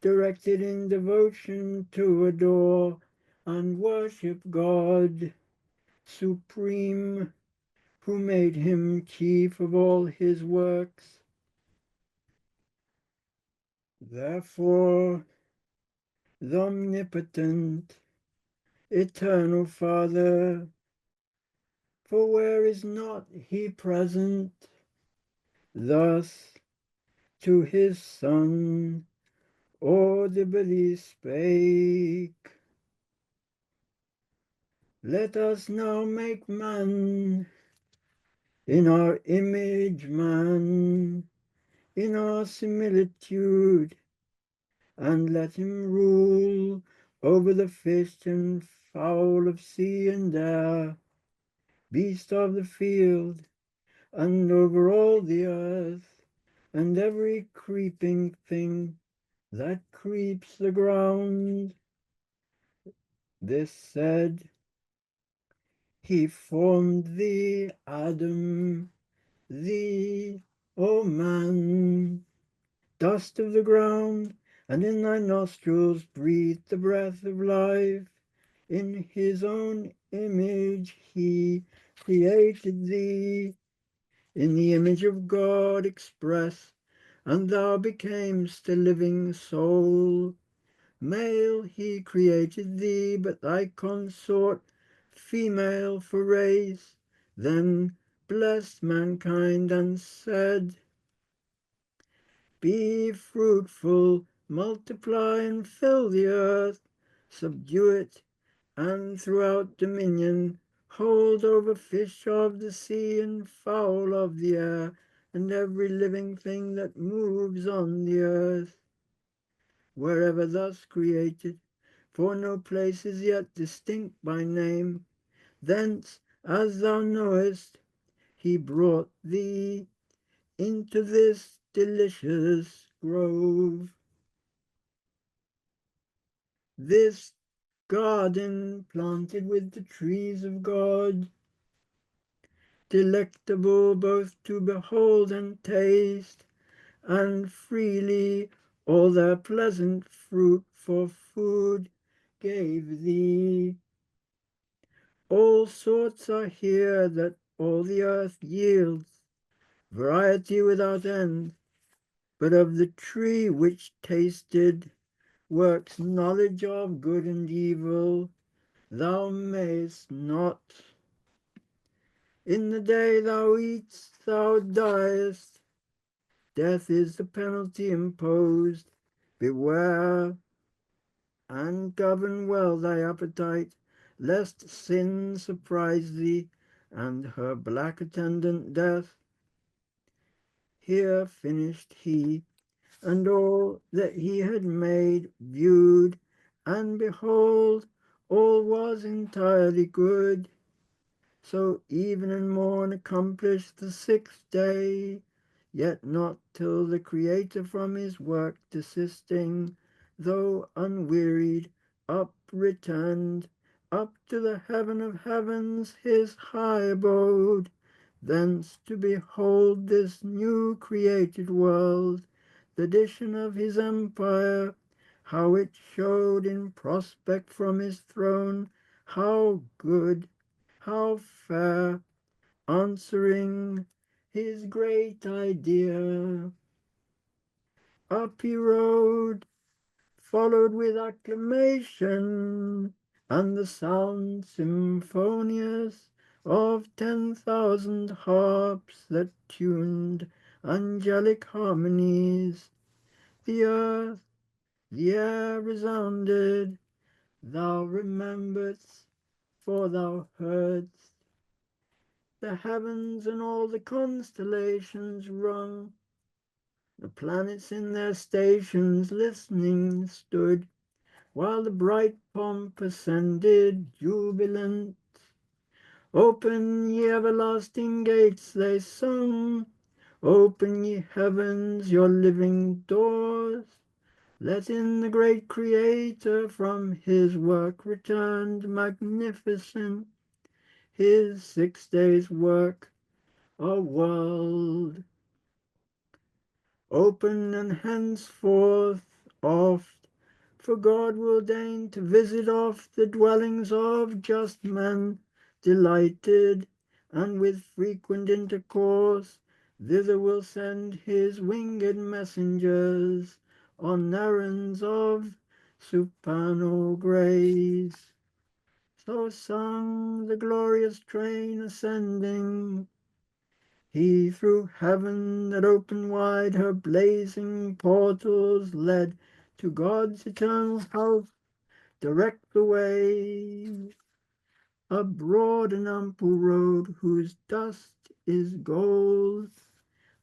directed in devotion to adore and worship God supreme, who made him chief of all his works. Therefore, the omnipotent, eternal Father, for where is not he present, thus to his Son audibly spake, let us now make man in our image, man in our similitude, and let him rule over the fish and fowl of sea and air, beast of the field, and over all the earth, and every creeping thing that creeps the ground. This said, he formed thee, Adam, thee, O man, dust of the ground, and in thy nostrils breathed the breath of life. In his own image he created thee. In the image of God express, and thou becamest a living soul. Male he created thee, but thy consort female for race. Then blessed mankind and said, be fruitful, multiply and fill the earth, subdue it, and throughout dominion hold over fish of the sea and fowl of the air, and every living thing that moves on the earth. Wherever thus created, for no place is yet distinct by name, thence, as thou knowest, he brought thee into this delicious grove. This garden planted with the trees of God, delectable both to behold and taste, and freely all their pleasant fruit for food gave thee. All sorts are here that all the earth yields, variety without end, but of the tree which tasted works knowledge of good and evil, thou mayest not. In the day thou eatst, thou diest. Death is the penalty imposed. Beware, and govern well thy appetite, lest sin surprise thee, and her black attendant death. Here finished he, and all that he had made, viewed, and behold, all was entirely good. So even and morn accomplished the sixth day, yet not till the Creator from his work desisting, though unwearied, up returned, up to the heaven of heavens, his high abode, thence to behold this new created world, the edition of his empire, how it showed in prospect from his throne, how good, how fair, answering his great idea. Up he rode, followed with acclamation, and the sound symphonious of 10,000 harps that tuned angelic harmonies. The earth, the air resounded, thou rememberest, for thou heardst. The heavens and all the constellations rung. The planets in their stations listening stood, while the bright pomp ascended jubilant. Open, ye everlasting gates, they sung. Open, ye heavens, your living doors. Let in the great Creator from his work returned magnificent, his 6 days' work, a world. Open and henceforth oft, for God will deign to visit oft the dwellings of just men, delighted, and with frequent intercourse thither will send his winged messengers on errands of supernal grace. So sung the glorious train ascending, he through heaven that opened wide her blazing portals led to God's eternal house, direct the way, a broad and ample road whose dust is gold,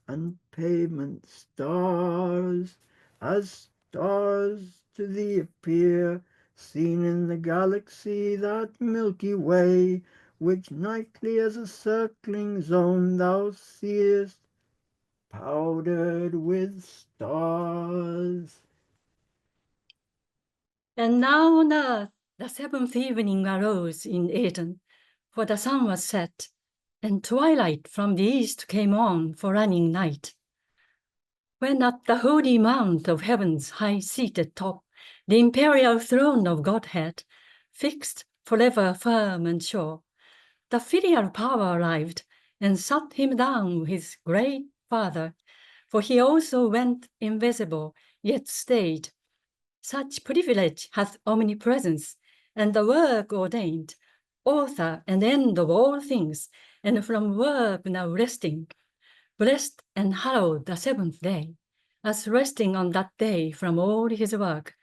and pavement stars, as stars to thee appear, seen in the galaxy, that Milky Way, which nightly as a circling zone thou seest, powdered with stars. And now on earth the seventh evening arose in Eden, for the sun was set, and twilight from the east came on for running night. When at the holy mount of heaven's high-seated top, the imperial throne of Godhead, fixed forever firm and sure. The filial power arrived and sat him down with his great Father, for he also went invisible, yet stayed. Such privilege hath omnipresence, and the work ordained, author and end of all things, and from work now resting. Blessed and hallowed the seventh day, as resting on that day from all his work,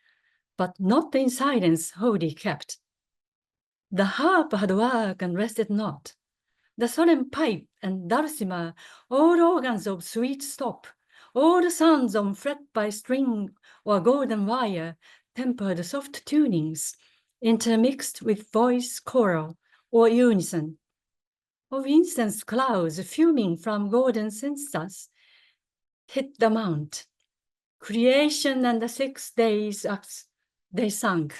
but not in silence wholly kept. The harp had work and rested not. The solemn pipe and dulcimer, all organs of sweet stop, all the sounds on fret by string or golden wire, tempered soft tunings, intermixed with voice choral or unison. Of incense clouds fuming from golden censers hit the mount. Creation and the 6 days acts they sang.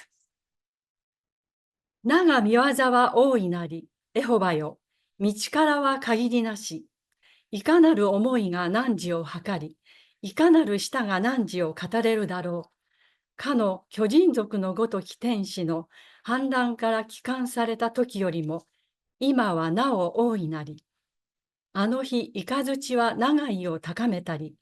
我が御業は大いなり、エホバよ、道からは限りなし。いかなる思いが汝を計り、いかなる舌が汝を語れるだろう。かの巨人族のごとき天使の反乱から帰還された時よりも、今はなお大いなり。あの日、雷は長井を高めたり、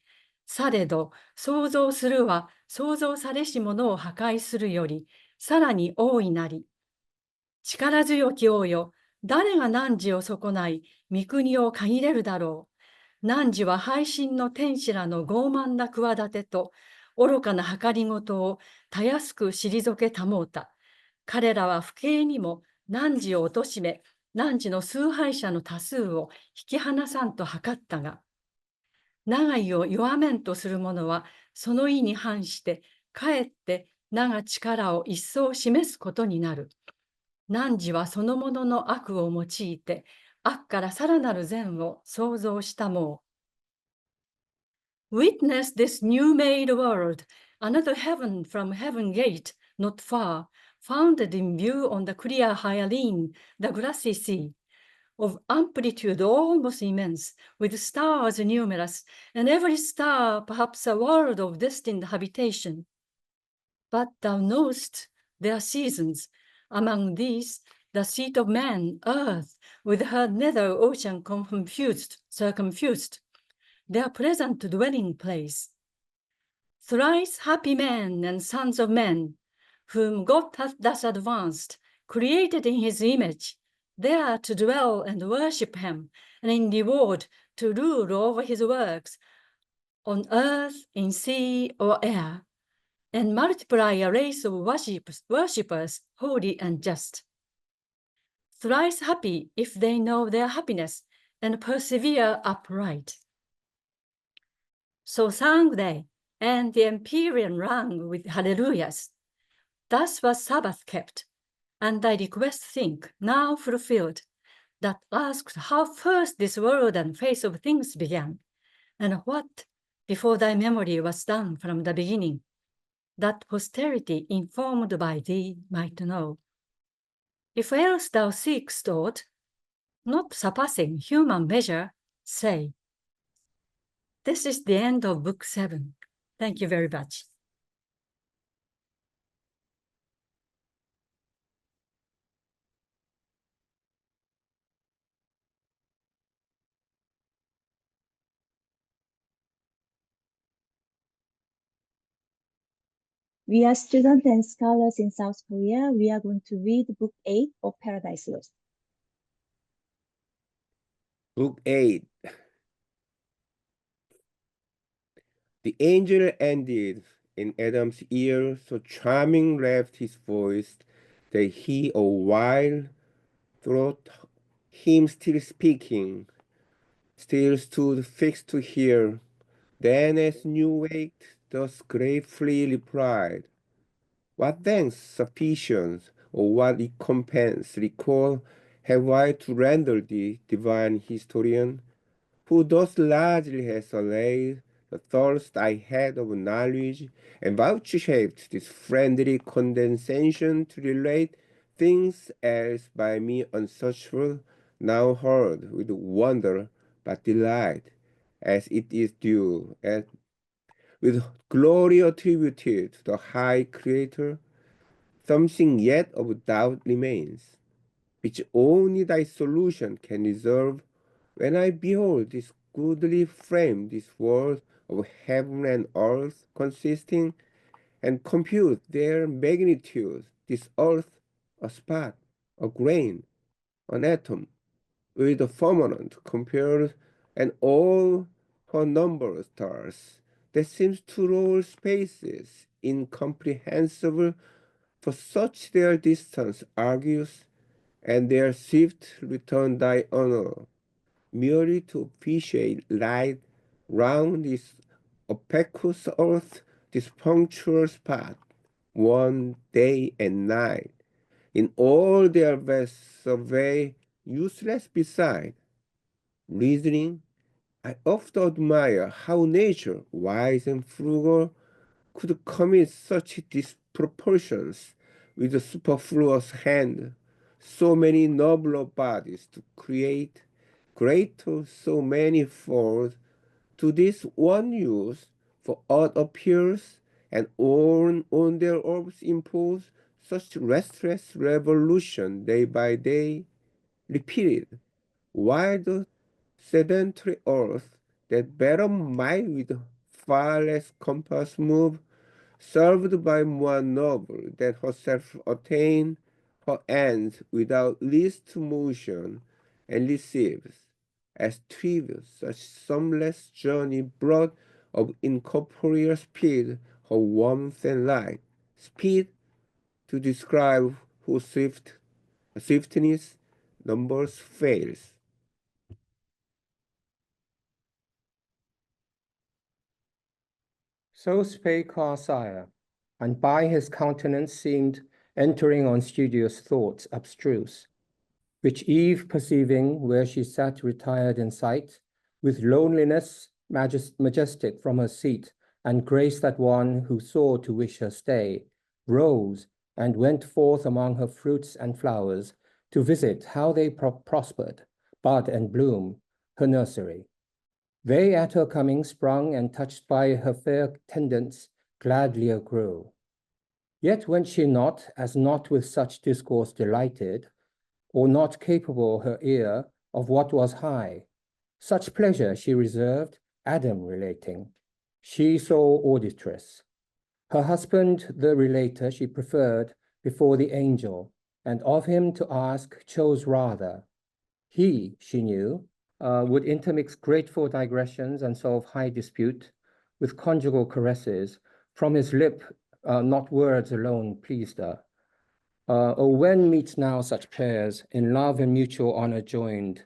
されど想像するは想像されしものを破壊するより、さらに大いなり。力強き王よ、誰が汝を損ない、御国を限れるだろう。汝は背信の天使らの傲慢な企てと、愚かな計りごとをたやすく退けたもうた。彼らは不敬にも汝を貶め、汝の崇拝者の多数を引き離さんと図ったが、長井を弱めんとする者は、その意に反して、かえって長力を一層示すことになる。汝はその者の悪を用いて、悪からさらなる善を創造したもう。Witness this new-made world, another heaven from heaven gate, not far, founded in view on the clear Hyaline, the grassy sea, of amplitude almost immense, with stars numerous, and every star perhaps a world of destined habitation. But thou knowest their seasons. Among these, the seat of man, earth, with her nether ocean circumfused, their present dwelling place. Thrice happy men and sons of men, whom God hath thus advanced, created in his image, there to dwell and worship him, and in reward to rule over his works, on earth, in sea, or air, and multiply a race of worshippers, holy and just. Thrice happy if they know their happiness and persevere upright. So sang they, and the empyrean rang with hallelujahs. Thus was Sabbath kept, and thy request think, now fulfilled, that asked how first this world and face of things began, and what before thy memory was done from the beginning, that posterity informed by thee might know. If else thou seekst aught, not surpassing human measure, say. This is the end of Book 7. Thank you very much. We are students and scholars in South Korea. We are going to read Book 8 of Paradise Lost. Book 8. The angel ended. In Adam's ear, so charming left his voice that he a while thought him still speaking, still stood fixed to hear. Then as new waked, thus gratefully replied, What thanks, sufficient, or what recompense, recall, have I to render thee, divine historian, who thus largely has allayed the thirst I had of knowledge, and vouchsafed this friendly condescension to relate things else by me unsearchable, now heard with wonder but delight, as it is due, and with glory attributed to the high Creator, something yet of doubt remains, which only thy solution can resolve. When I behold this goodly frame, this world of heaven and earth consisting, and compute their magnitude, this earth, a spot, a grain, an atom, with the firmament compared, and all her numberless stars, that seems to roll spaces incomprehensible, for such their distance argues, and their swift return thy honor, merely to vitiate light round this opaquous earth, this punctual spot, one day and night, in all their vast survey, useless beside. Reasoning, I oft admire how nature, wise and frugal, could commit such disproportions with a superfluous hand, so many nobler bodies to create, greater so many fold, to this one use, for aught appears, and on their orbs impose such restless revolution day by day, repeated, while the sedentary earth, that better might with far less compass move, served by more noble than herself attain her ends without least motion, and receives, as tribute, such sumless journey brought of incorporeal speed, her warmth and light, speed to describe whose swiftness numbers fails. So spake our sire, and by his countenance seemed entering on studious thoughts abstruse, which Eve perceiving where she sat retired in sight, with loneliness majestic from her seat, and grace that one who saw to wish her stay, rose and went forth among her fruits and flowers to visit how they prospered, bud and bloom, her nursery. They at her coming sprung, and touched by her fair tendance, gladlier grew. Yet went she not, as not with such discourse delighted, or not capable her ear of what was high. Such pleasure she reserved, Adam relating. She sole auditress. Her husband, the relator, she preferred before the angel, and of him to ask chose rather. He, she knew, would intermix grateful digressions and solve high dispute with conjugal caresses. From his lip, not words alone pleased her. Oh, when meet now such pairs, in love and mutual honor joined,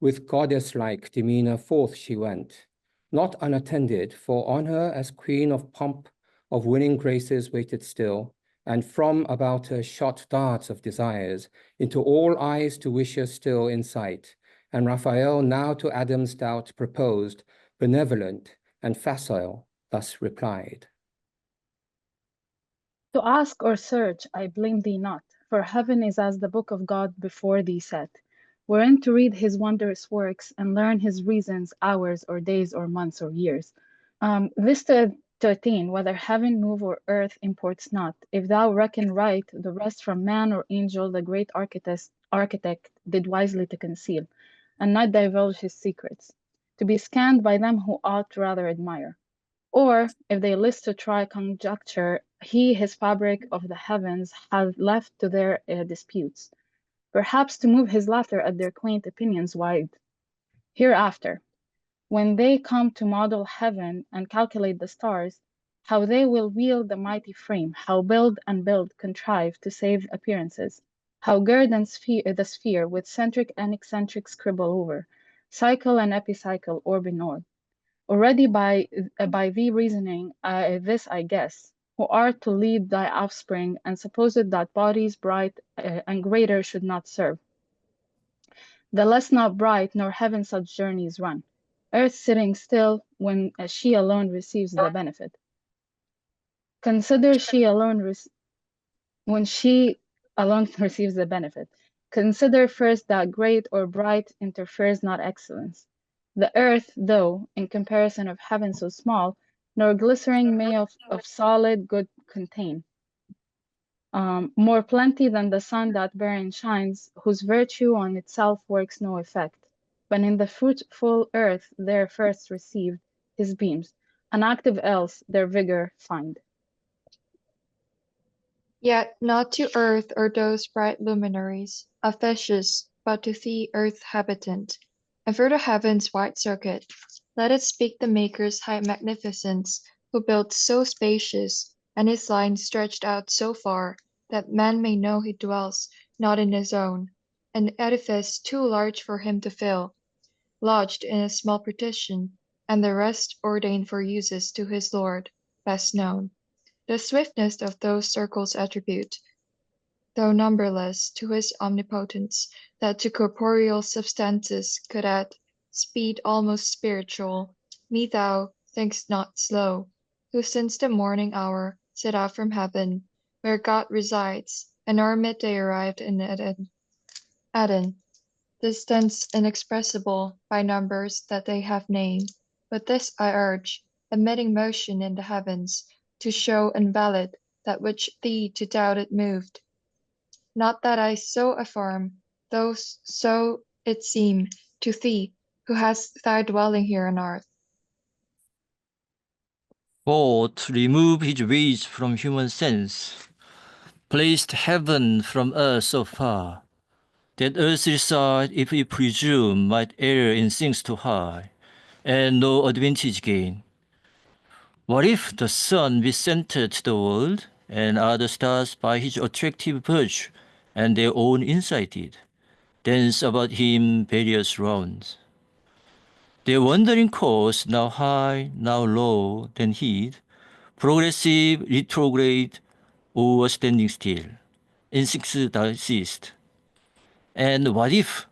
with goddess-like demeanor forth she went, not unattended, for on her as queen of pomp, of winning graces waited still, and from about her shot darts of desires, into all eyes to wish her still in sight. And Raphael now to Adam's doubt proposed, benevolent and facile, thus replied. To ask or search, I blame thee not, for heaven is as the book of God before thee set, wherein to read his wondrous works and learn his reasons, hours or days or months or years. This to attain, whether heaven move or earth imports not, if thou reckon right, the rest from man or angel the great architect did wisely to conceal, and not divulge his secrets, to be scanned by them who ought rather admire. Or, if they list to try conjecture, he his fabric of the heavens hath left to their disputes, perhaps to move his laughter at their quaint opinions wide. Hereafter, when they come to model heaven and calculate the stars, how they will wield the mighty frame, how build and build, contrive to save appearances, how gird and the sphere with centric and eccentric scribble over, cycle and epicycle orb in orb. Already by thee reasoning, this I guess, who art to lead thy offspring, and supposed that bodies bright and greater should not serve. The less not bright, nor heaven such journeys run, earth sitting still when she alone receives the benefit. Consider she alone when she alone receives the benefit. Consider first that great or bright interferes not excellence. The earth, though, in comparison of heaven so small, nor glycering may of solid good contain. more plenty than the sun that bearing shines, whose virtue on itself works no effect, when in the fruitful earth there first received his beams, unactive else their vigor find. Yet not to earth or those bright luminaries, officious, but to thee, earth habitant, and through the heavens' wide circuit, let it speak the Maker's high magnificence, who built so spacious, and his line stretched out so far, that man may know he dwells not in his own, an edifice too large for him to fill, lodged in a small partition, and the rest ordained for uses to his Lord, best known. The swiftness of those circles attribute, though numberless, to his omnipotence, that to corporeal substances could add speed almost spiritual. Me thou think'st not slow, who since the morning hour set out from heaven, where God resides, and our midday arrived in Eden. Distance inexpressible by numbers that they have named. But this I urge, admitting motion in the heavens, to show invalid that which thee to doubt it moved. Not that I so affirm, though so it seem to thee, who hast thy dwelling here on earth. For to remove his ways from human sense, placed heaven from earth so far, that earthly side, if we presume, might err in things too high, and no advantage gain. What if the sun be centered to the world, and other stars by his attractive virtue, and their own incited, dance about him various rounds? Their wandering course, now high, now low, then heed, progressive, retrograde, or standing still, instincts ceased. And what if,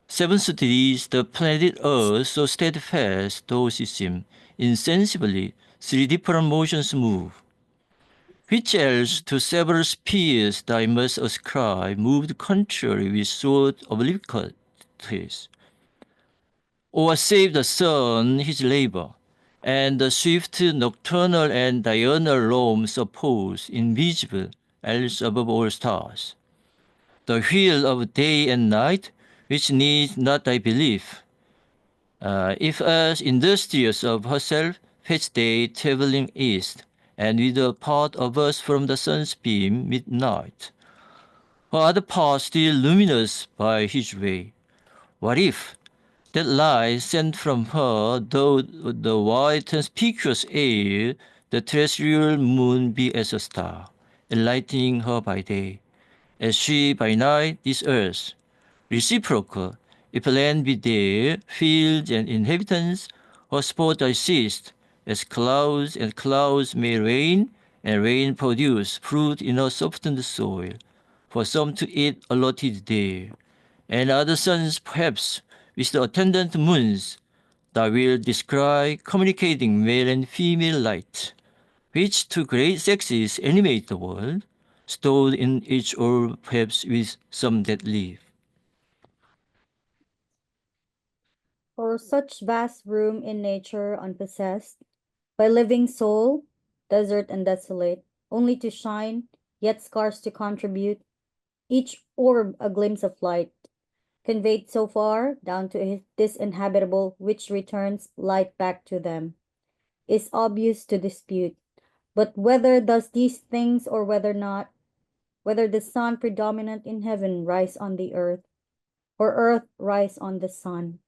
seventh degrees, the planet Earth, so steadfast though she seem, insensibly, three different motions move? Which else to several spheres thy must ascribe, moved contrary with sort of obliquities? Or save the sun his labor, and the swift nocturnal and diurnal roams oppose, invisible, else above all stars. The wheel of day and night, which needs not thy belief, if as industrious of herself, fetch day traveling east, and with a part of us from the sun's beam midnight, her other part still luminous by his way. What if that light sent from her, though the wide conspicuous air, the terrestrial moon be as a star, enlightening her by day, as she by night this earth, reciprocal, if land be there, fields and inhabitants, her sport assist, as clouds and clouds may rain, and rain produce fruit in her softened soil, for some to eat allotted there, and other suns perhaps, with the attendant moons, thou wilt descry, communicating male and female light, which to great sexes animate the world, stored in each orb perhaps with some that live. For such vast room in nature unpossessed, by living soul, desert and desolate, only to shine, yet scarce to contribute, each orb a glimpse of light, conveyed so far down to this inhabitable, which returns light back to them, is obvious to dispute. But whether does these things or whether not, whether the sun predominant in heaven rise on the earth, or earth rise on the sun,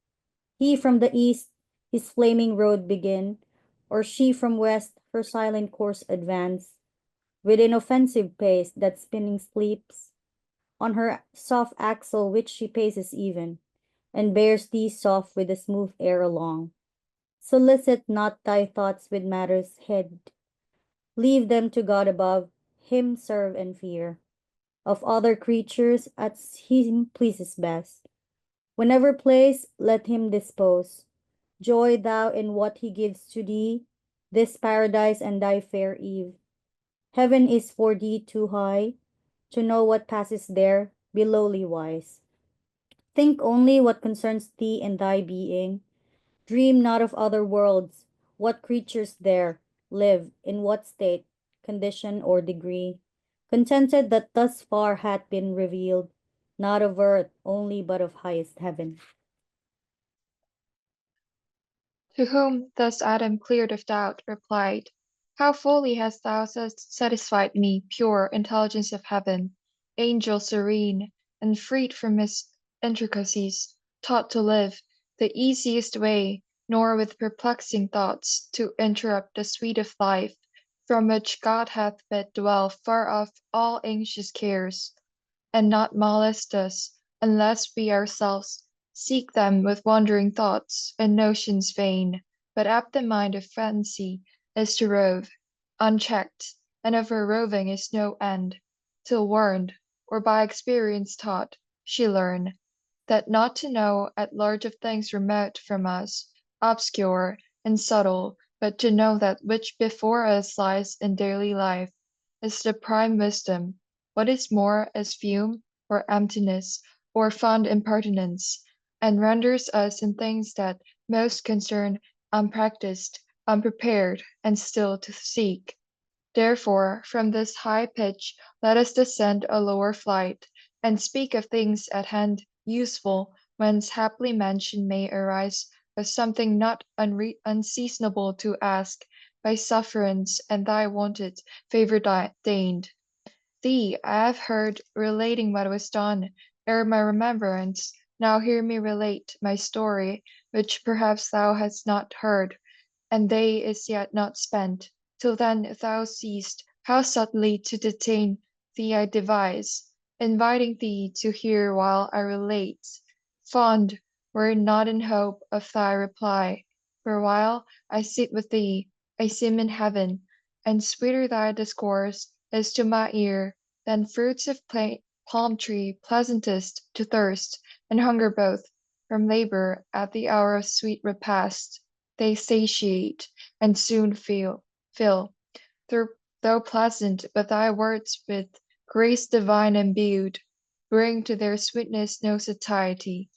he from the east his flaming road begin, or she from west her silent course advance, with inoffensive pace that spinning sleeps, on her soft axle which she paces even, and bears thee soft with the smooth air along. Solicit not thy thoughts with matter's head, leave them to God above, him serve and fear, of other creatures as him pleases best. Whenever place, let him dispose. Joy thou in what he gives to thee, this paradise and thy fair Eve. Heaven is for thee too high, to know what passes there, be lowly wise. Think only what concerns thee and thy being. Dream not of other worlds, what creatures there live, in what state, condition, or degree. contented that thus far hath been revealed, not of earth only, but of highest heaven. To whom thus Adam, cleared of doubt, replied, How fully hast thou satisfied me, pure intelligence of heaven, angel serene, and freed from his intricacies, taught to live the easiest way, nor with perplexing thoughts to interrupt the sweet of life, from which God hath bid dwell far off all anxious cares, and not molest us, unless we ourselves seek them with wandering thoughts and notions vain, but apt the mind of fancy is to rove, unchecked, and of her roving is no end, till warned, or by experience taught, she learn, that not to know at large of things remote from us, obscure and subtle, but to know that which before us lies in daily life, is the prime wisdom. What is more is fume, or emptiness, or fond impertinence, and renders us in things that most concern unpractised, unprepared, and still to seek. Therefore, from this high pitch let us descend a lower flight, and speak of things at hand useful, whence haply mention may arise of something not unseasonable to ask, by sufferance and thy wonted favour deigned. Thee I have heard relating what was done, ere my remembrance. Now hear me relate my story, which perhaps thou hast not heard, and day is yet not spent. Till then thou seest how subtly to detain thee I devise, inviting thee to hear while I relate. Fond, were it not in hope of thy reply, for while I sit with thee, I seem in heaven, and sweeter thy discourse is to my ear than fruits of palm tree, pleasantest to thirst and hunger both, from labor at the hour of sweet repast. They satiate, and soon fill, though pleasant, but thy words with grace divine imbued, bring to their sweetness no satiety.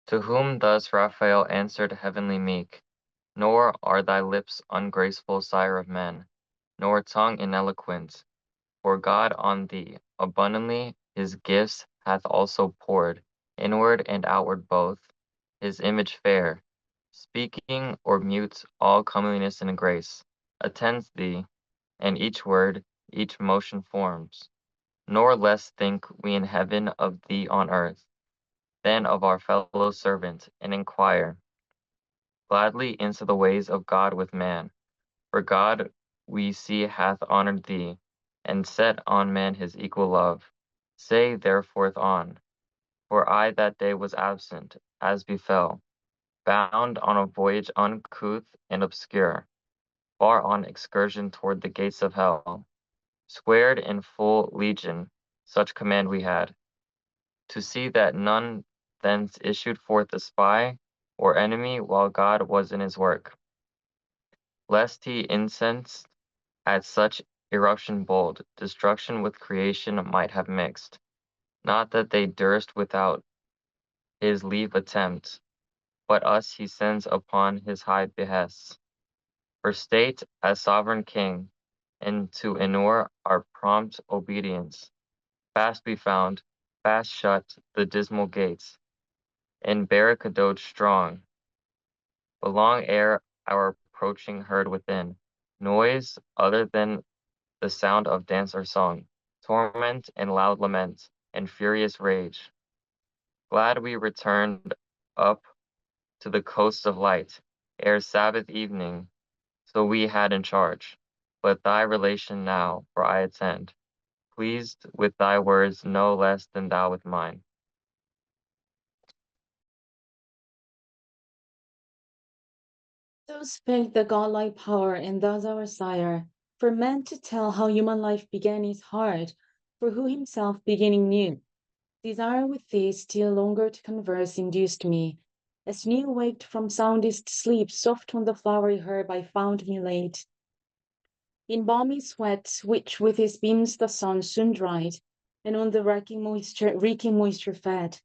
To whom thus Raphael answered heavenly meek, Nor are thy lips ungraceful, sire of men, nor tongue ineloquent, for God on thee abundantly his gifts hath also poured, inward and outward both, his image fair, speaking or mute, all comeliness and grace, attends thee, and each word, each motion forms. Nor less think we in heaven of thee on earth, than of our fellow servant, and inquire gladly into the ways of God with man. For God, we see, hath honored thee, and set on man his equal love. Say therefore on, for I that day was absent, as befell, bound on a voyage uncouth and obscure, far on excursion toward the gates of hell. Squared in full legion, such command we had, to see that none thence issued forth a spy or enemy while God was in his work, lest he incensed at such eruption bold, destruction with creation might have mixed. Not that they durst without his leave attempt, but us he sends upon his high behests. For state as sovereign king, and to inure our prompt obedience, fast we found, fast shut the dismal gates, and barricadoed strong. But long ere our approaching heard within noise other than the sound of dance or song, torment and loud lament, and furious rage. Glad we returned up to the coast of light, ere Sabbath evening, so we had in charge. But thy relation now, for I attend, pleased with thy words no less than thou with mine. So spake the godlike power, and thus our sire, for men to tell how human life began is hard, for who himself beginning knew. Desire with thee still longer to converse induced me, as new waked from soundest sleep, soft on the flowery herb I found me laid. In balmy sweat, which with his beams the sun soon dried, and on the reeking moisture fed.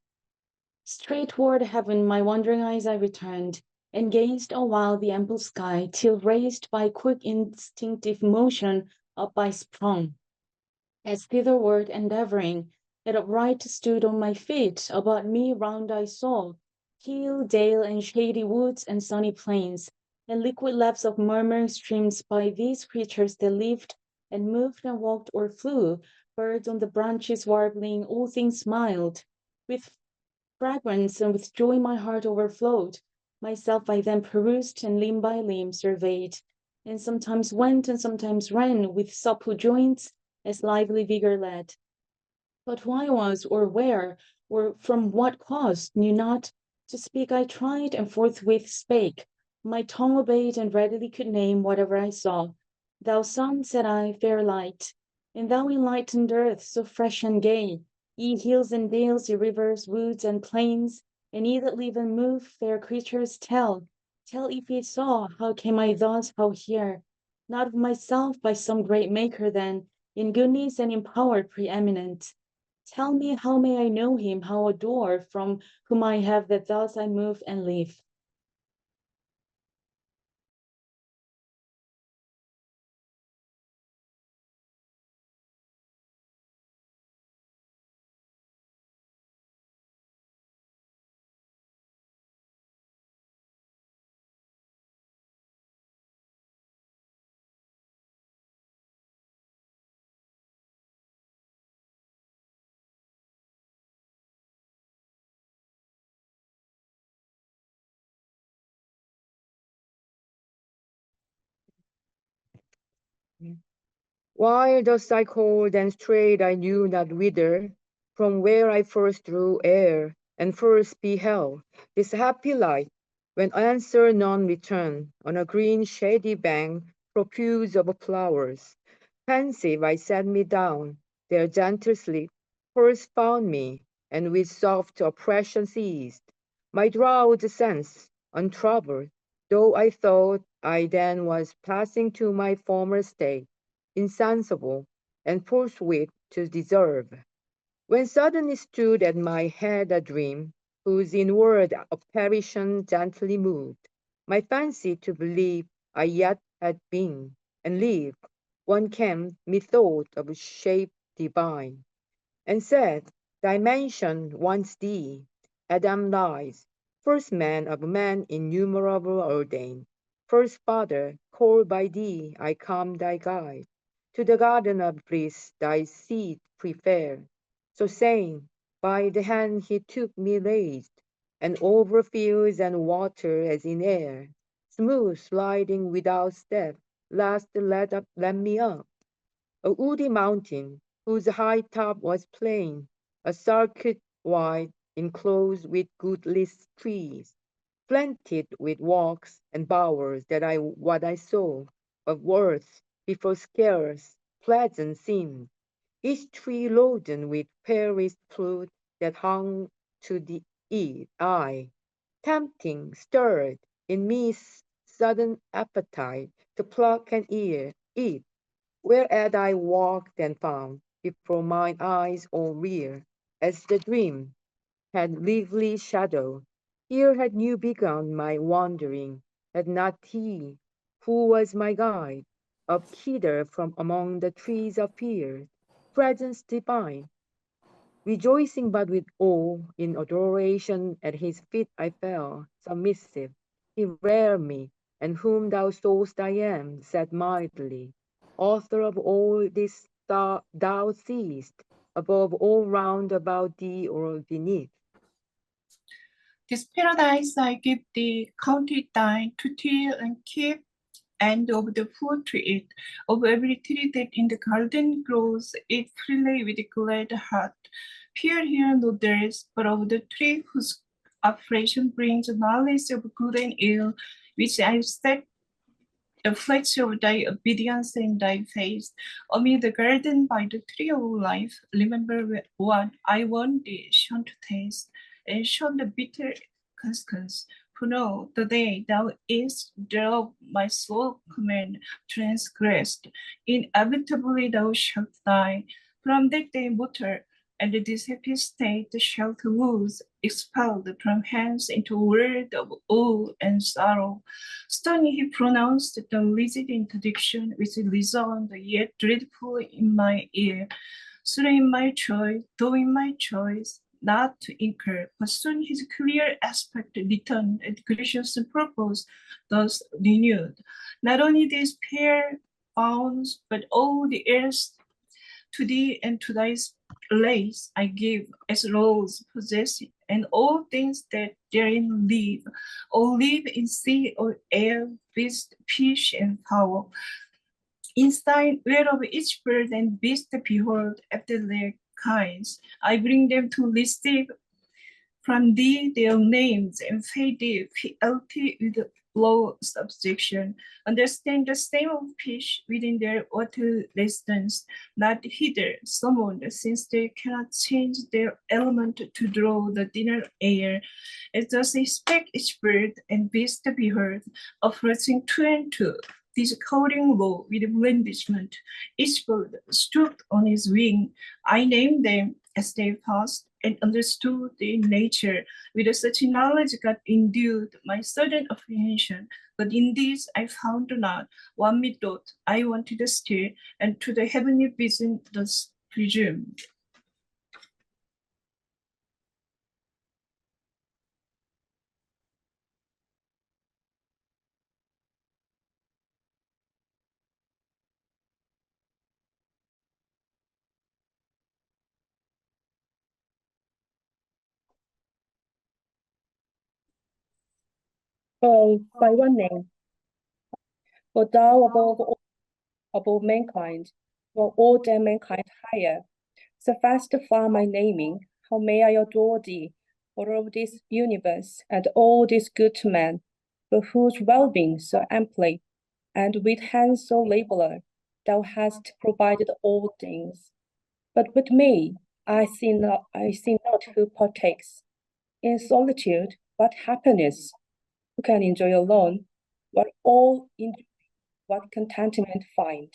Straight toward heaven my wandering eyes I returned, and gazed awhile the ample sky, till raised by quick instinctive motion up I sprung, as thitherward endeavoring, and upright stood on my feet. About me round I saw hill, dale, and shady woods, and sunny plains, and liquid laps of murmuring streams. By these creatures that lived and moved and walked or flew, birds on the branches warbling, all things smiled. With fragrance and with joy my heart overflowed. Myself I then perused and limb by limb surveyed, and sometimes went and sometimes ran with supple joints as lively vigor led. But who I was, or where, or from what cause, knew not. To speak I tried, and forthwith spake. My tongue obeyed, and readily could name whatever I saw. Thou sun, said I, fair light, and thou enlightened earth, so fresh and gay, ye hills and dales, ye rivers, woods, and plains, and ye that live and move, fair creatures, tell if ye saw, how came I thus, how here? Not of myself, by some great maker then, in goodness and in power preeminent. Tell me, how may I know him, how adore, from whom I have that thus I move and live? While thus I called and strayed I knew not whither, from where I first drew air, and first beheld this happy light, when answer none returned, on a green shady bank profuse of flowers. Pensive I sat me down, there gentle sleep first found me, and with soft oppression seized my drowsed sense, untroubled, though I thought I then was passing to my former state, insensible, and forthwith to deserve. When suddenly stood at my head a dream, whose inward apparition gently moved my fancy to believe I yet had been, and lived. One came, methought, of shape divine, and said, dimension once thee, Adam lies, first man of man innumerable ordained, first father, called by thee I come thy guide, to the garden of bliss thy seat prepare. So saying, by the hand he took me raised, and over fields and water as in air, smooth sliding without step, last led me up a woody mountain, whose high top was plain, a circuit wide, enclosed with goodless trees, planted with walks and bowers that what I saw of worth before scarce pleasant seemed, each tree loaden with perished fruit that hung to the eye, tempting, stirred in me sudden appetite to pluck and eat. Whereat I walked and found before mine eyes all rear, as the dream had lively shadow. Here had new begun my wandering, had not he, who was my guide, of hither from among the trees appeared, presence divine, rejoicing but with awe, in adoration at his feet I fell, submissive. He reared me, and whom thou saw'st I am, said mildly, author of all this thou seest, above all round about thee or beneath. This paradise I give thee, count it thine, to till and keep, and of the fruit to eat, of every tree that in the garden grows, eat freely with a glad heart. Fear here no thirst, but of the tree whose operation brings knowledge of good and ill, which I set the flesh of thy obedience in thy face. Amid the garden by the tree of life, remember what I want thee shun to taste, and shun the bitter consequence. For know the day thou is thereof my soul command transgressed, inevitably thou shalt die. From that day mortal, and this happy state shall lose, expelled from hence into a world of woe and sorrow. Sternly he pronounced the rigid interdiction which resounded yet dreadful in my ear. Doing my choice, not to incur, but soon his clear aspect returned and gracious purpose thus renewed. Not only these pair bounds, but all the heirs to thee and to thy place I give, as laws possess it, and all things that therein live, all live in sea or air, beast, fish, and fowl. Inside whereof each bird and beast behold after their kinds, I bring them to receive from thee their names and pay thee fealty with low subjection. Understand the same of fish within their water residence, not hither summoned, since they cannot change their element to draw the dinner air. As thus expect each bird and beast be heard, approaching two and two. This coding low with blandishment, each bird stooped on his wing. I named them as they passed and understood their nature. With such knowledge God endued my sudden apprehension, but in this I found not one methought I wanted still, and to the heavenly vision thus presumed. Call by one name, for thou above mankind, while all than mankind higher. Suffice far my naming, how may I adore thee, Lord of this universe, and all these good men, for whose well-being so amply, and with hands so laborer, thou hast provided all things. But with me, I see not who partakes. In solitude, what happiness! Who can enjoy alone, what all enjoy, what contentment find.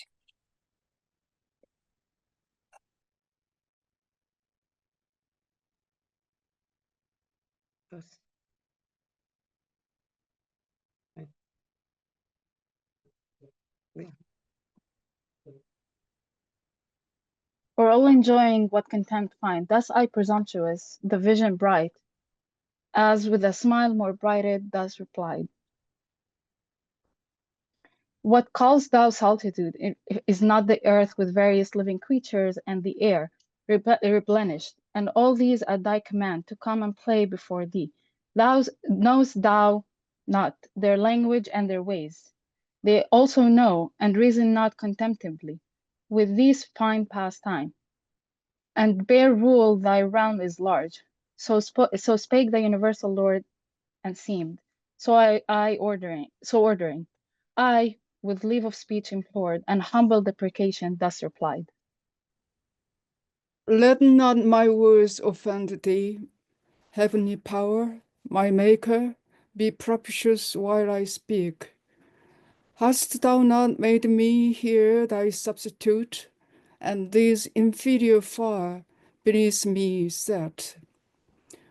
Yes. Or all enjoying what content find. Thus I presumptuous, the vision bright, as with a smile more brighted, thus replied. What calls thou solitude? Is not the earth with various living creatures and the air replenished, and all these at thy command to come and play before thee? Knowest thou not their language and their ways? They also know and reason not contemptibly with these fine pastime, and bear rule thy realm is large. So spake the universal Lord, and seemed. So ordering, I, with leave of speech implored, and humble deprecation thus replied. Let not my words offend thee, heavenly power, my maker, be propitious while I speak. Hast thou not made me here thy substitute, and this inferior far beneath me set?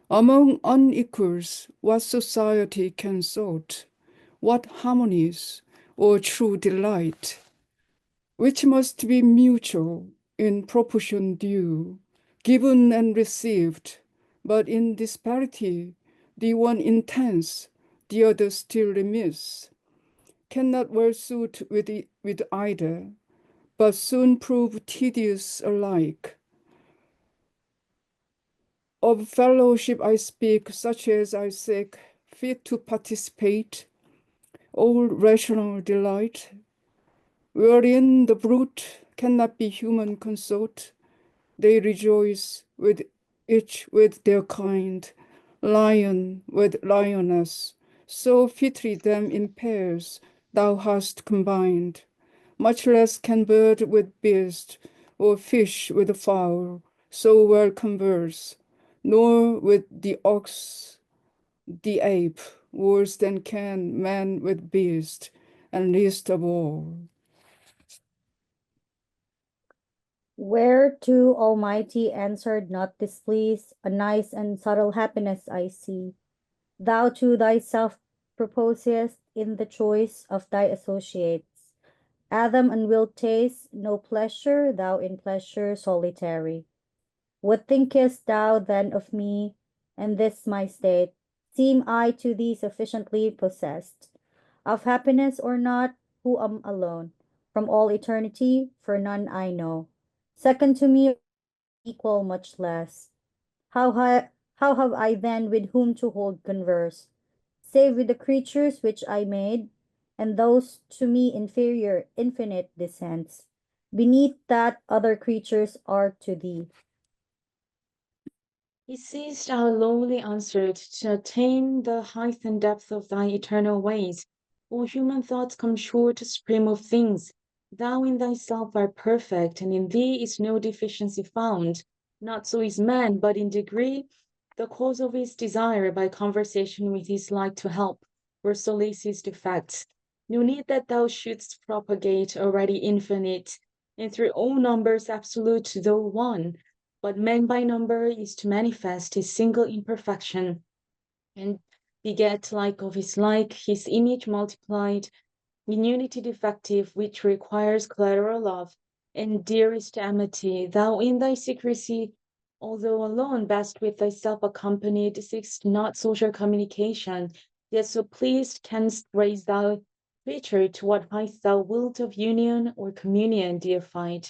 Among unequals, what society can sort, what harmonies or true delight, which must be mutual in proportion due, given and received, but in disparity, the one intense, the other still remiss, cannot well suit with either, but soon prove tedious alike. Of fellowship I speak, such as I seek, fit to participate, all rational delight, wherein the brute cannot be human consort. They rejoice with each with their kind, lion with lioness, so fitly them in pairs thou hast combined. Much less can bird with beast, or fish with fowl, so well converse, nor with the ox, the ape, worse than can man with beast, and least of all. Whereto Almighty answered not displeased, a nice and subtle happiness I see. Thou to thyself proposest in the choice of thy associates. Adam and will taste no pleasure, thou in pleasure solitary. What thinkest thou then of me, and this my state? Seem I to thee sufficiently possessed of happiness or not, who am alone from all eternity, for none I know. Second to me, equal much less. How have I then with whom to hold converse, save with the creatures which I made, and those to me inferior, infinite descents, beneath that other creatures are to thee. He ceased our lowly answered to attain the height and depth of thy eternal ways. All human thoughts come short to supreme of things. Thou in thyself art perfect, and in thee is no deficiency found. Not so is man, but in degree, the cause of his desire by conversation with his like to help, or solace his defects. No need that thou shouldst propagate already infinite, and through all numbers absolute though one. But man by number is to manifest his single imperfection, and beget like of his like, his image multiplied, in unity defective, which requires collateral love, and dearest amity. Thou in thy secrecy, although alone, best with thyself accompanied, seekst not social communication, yet so pleased canst raise thy creature to what height thou wilt of union or communion deified.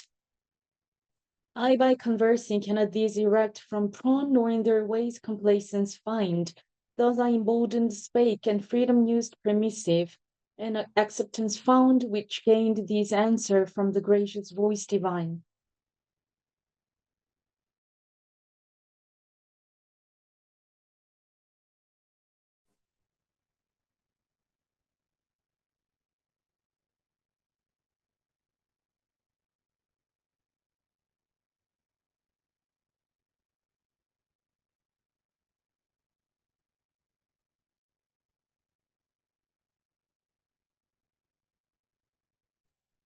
I by conversing cannot these erect from prone, nor in their ways complacence find. Thus I emboldened spake, and freedom used permissive, and acceptance found, which gained these answer from the gracious voice divine.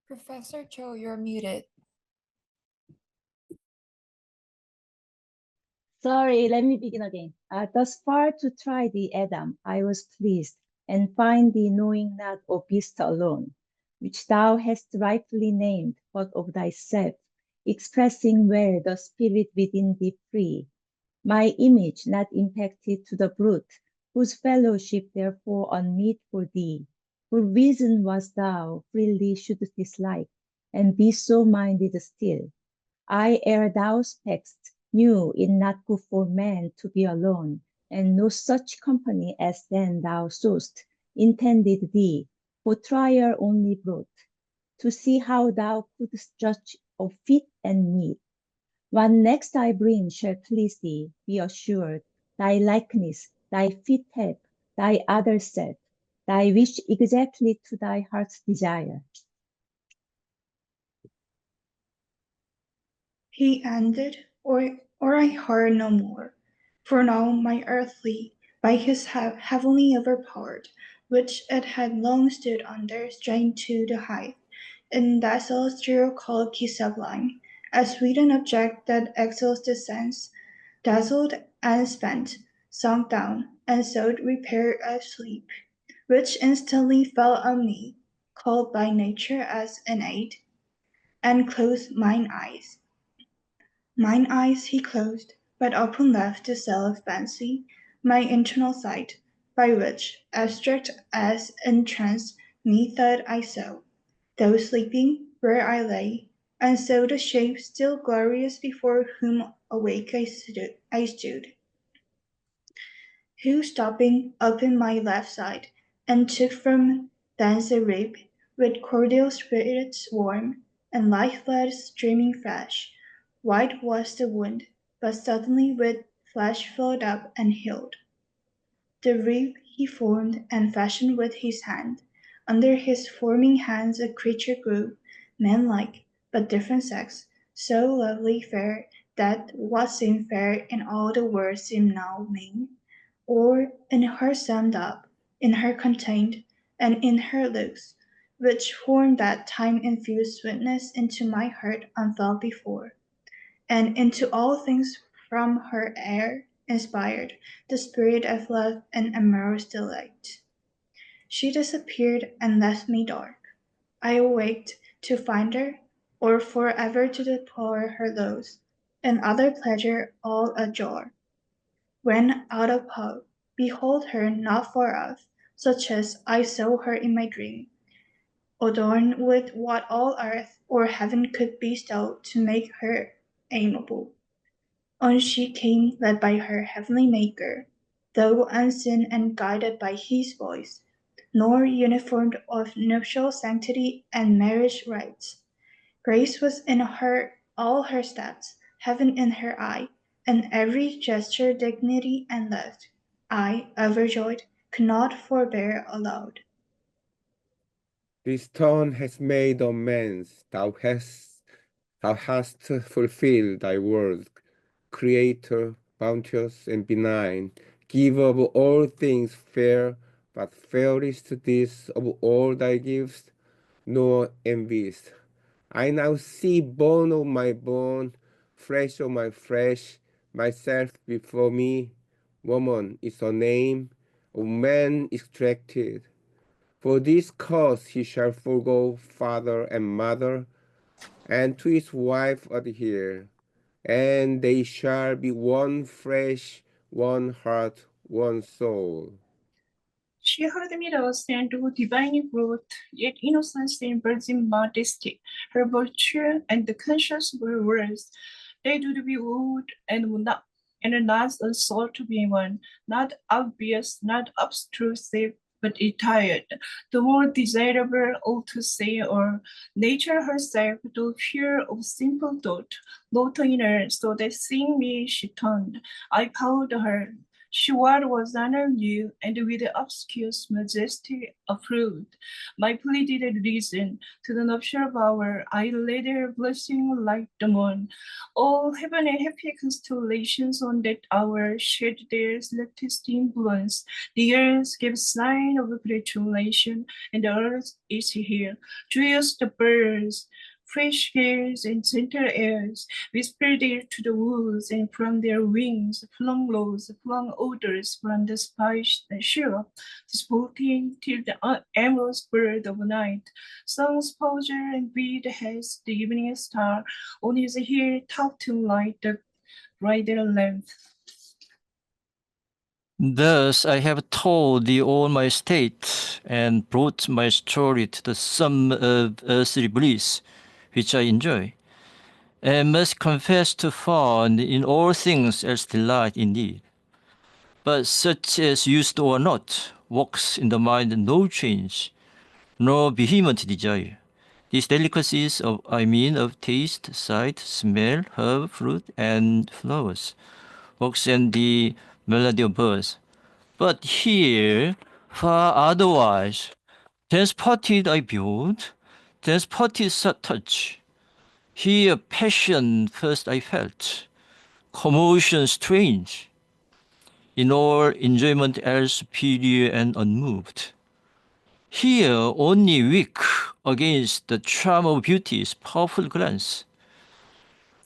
Professor Cho, you're muted. Sorry, let me begin again. Thus far to try thee, Adam, I was pleased, and find thee knowing not of beast alone, which thou hast rightfully named, but of thyself, expressing well the spirit within thee free. My image not impacted to the brute, whose fellowship therefore unmeet for thee, whose reason was thou freely shouldst dislike, and be so minded still. I ere thou spak'st, knew it not good for man to be alone, and no such company as then thou saw'st, intended thee, for trial only brought, to see how thou couldst judge of fit and meet. What next I bring shall please thee, be assured, thy likeness, thy fit help, thy other self, thy wish exactly to thy heart's desire. He ended, or I heard no more. For now my earthly, by his heavenly overpowered, which it had long stood under, strained to the height, in that celestial colloquy sublime, as sweet an object that exhales the sense, dazzled and spent, sunk down, and sought repair asleep, which instantly fell on me, called by nature as an aid, and closed mine eyes. Mine eyes he closed, but open left the cell of fancy, my internal sight, by which, abstract as in trance, methought I saw, though sleeping, where I lay, and saw the shape still glorious before whom awake I stood, who stopping up in my left side, and took from thence a rib, with cordial spirits warm, and life-blood streaming fresh. White was the wound, but suddenly with flesh filled up and healed. The rib he formed and fashioned with his hand. Under his forming hands a creature grew, man-like, but different sex, so lovely fair that what seemed fair in all the world seemed now mean, or in her summed up, in her contained, and in her looks, which poured that time-infused sweetness into my heart unfelt before, and into all things from her air inspired the spirit of love and amorous delight. She disappeared and left me dark. I awaked to find her, or forever to deplore her loss, and other pleasure all ajar. When out of hope, behold her not far off, such as I saw her in my dream, adorned with what all earth or heaven could bestow to make her amiable. On she came, led by her heavenly Maker, though unseen and guided by his voice, nor uniformed of nuptial sanctity and marriage rites. Grace was in her all her steps, heaven in her eye, and every gesture dignity and love. I, overjoyed, could not forbear aloud. This stone has made amends. Thou hast fulfilled thy word, Creator, bounteous and benign, giver of all things fair, but fairest this of all thy gifts, nor enviest. I now see bone of my bone, flesh of my flesh, myself before me. Woman is her name, of man extracted. For this cause he shall forego father and mother, and to his wife adhere, and they shall be one flesh, one heart, one soul. She heard me thus, and though divinely brought, yet innocence and virgin modesty, her virtue and the conscience were worse. They do be wood and not unsought to be one, not obvious, not obtrusive, but retired, the more desirable all to say, or nature herself, though pure of simple thought, wrought in her, so that seeing me she turned. I called her. She was new, and with obscure majesty approved. My pleaded reason to the nuptial vow, I laid her blessing like the moon. All heaven and happy constellations on that hour shed their latest influence. The earth gave sign of gratulation, and the earth is here. Joyous the birds, fresh airs and gentle airs, whispered there to the woods, and from their wings flung laws, flung odors from the spice and syrup, disporting till the amorous bird of night. Songs posure and beat has the evening star on his hill top to light the bridal lamp. Thus I have told thee all my state, and brought my story to the sum of earthly bliss, which I enjoy, and must confess to find in all things else delight indeed. But such as used or not, works in the mind no change, nor vehement desire. These delicacies of taste, sight, smell, herb, fruit, and flowers, works and the melody of birds. But here, far otherwise, transported I behold, transported touch. Here passion first I felt, commotion strange. In all enjoyment else superior and unmoved. Here only weak against the charm of beauty's powerful glance.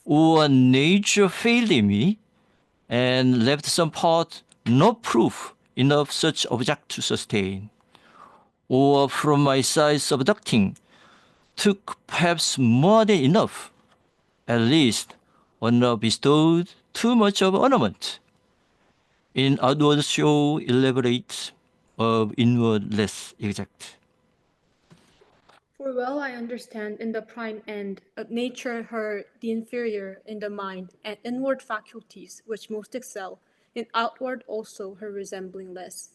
Or nature failed in me, and left some part no proof enough such object to sustain. Or from my side subducting, took perhaps more than enough. At least, honor bestowed too much of ornament. In outward show elaborate, of inward less exact. For well I understand in the prime end of nature her the inferior in the mind and inward faculties which most excel, in outward also her resembling less.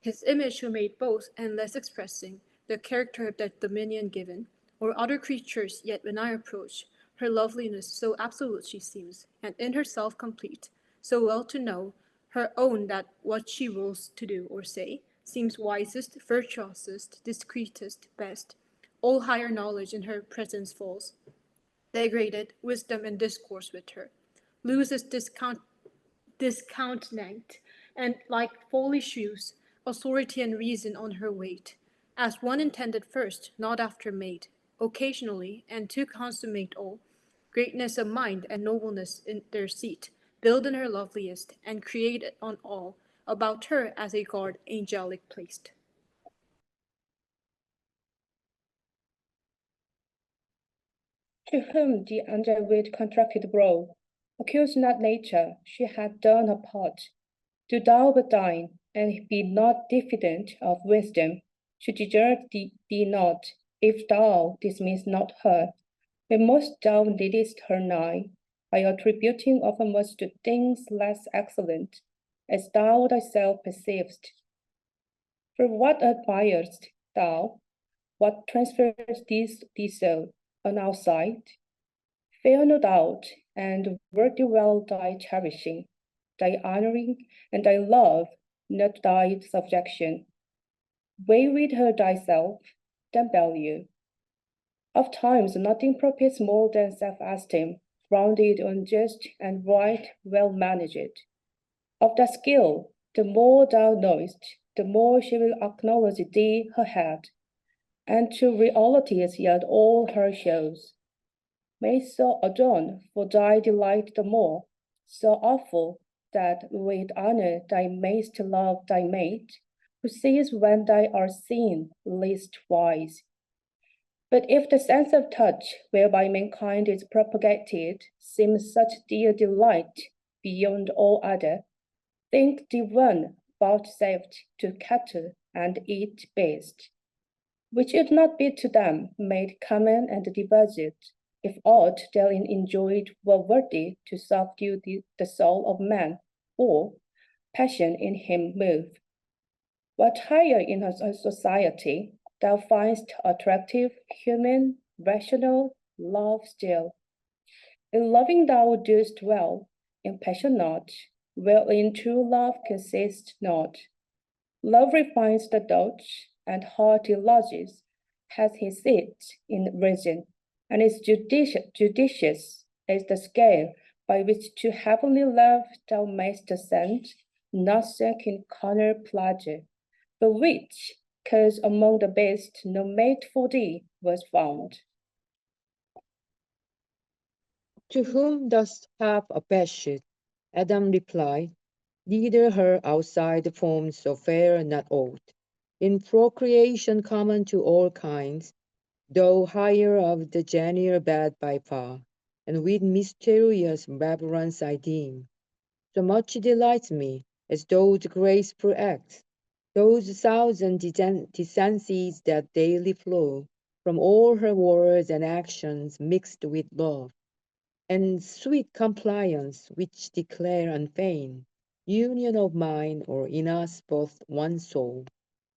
His image who made both and less expressing the character of that dominion given, or other creatures yet when I approach, her loveliness so absolute she seems, and in herself complete, so well to know her own that what she wills to do or say seems wisest, virtuousest, discreetest, best. All higher knowledge in her presence falls. Degraded, wisdom and discourse with her. Loses discountenance, and like foolish shoes, authority and reason on her weight. as one intended first, not after made, occasionally, and to consummate all, greatness of mind and nobleness in their seat, build in her loveliest, and create on all, about her as a guard angelic placed. To whom the underwit contracted brow, accuse not nature, she hath done her part. Do thou but thine, and be not diffident of wisdom. She desert thee not, if thou dismiss not her. When most thou needest her nigh, by attributing oftenmost to things less excellent, as thou thyself perceivest. For what admirest thou? What transfers thee so on our side? Fear no doubt, and worthy well thy cherishing, thy honoring, and thy love, not thy subjection. Weigh with her thyself, then value. Of times nothing profits more than self-esteem, grounded on just and right, well managed. Of that skill, the more thou knowest, the more she will acknowledge thee her head, and to realities yet all her shows. May so adorn for thy delight the more, so awful that with honor thou mayst love thy mate, who sees when thou art seen least wise. But if the sense of touch whereby mankind is propagated seems such dear delight beyond all other, think the one vouchsafed to cattle and eat beast, which would not be to them made common and divided, if aught therein enjoyed were worthy to subdue the soul of man, or passion in him move. What higher in her society thou find'st attractive, human, rational, love still. In loving thou doest well, in passion not, wherein true love consists not. Love refines the Dutch, and hearty lodges, has his seat in reason, and is judicious as the scale by which to heavenly love thou mayst ascend, not sunk in carnal pleasure, but which, cause among the best no mate for thee was found. To whom dost have abashed? Adam replied, neither her outside the forms so fair not aught. In procreation common to all kinds, though higher of the genial bed by far, and with mysterious reverence I deem. So much delights me, as those graceful acts, those thousand decencies that daily flow from all her words and actions mixed with love, and sweet compliance which declare unfeigned union of mind or in us both one soul,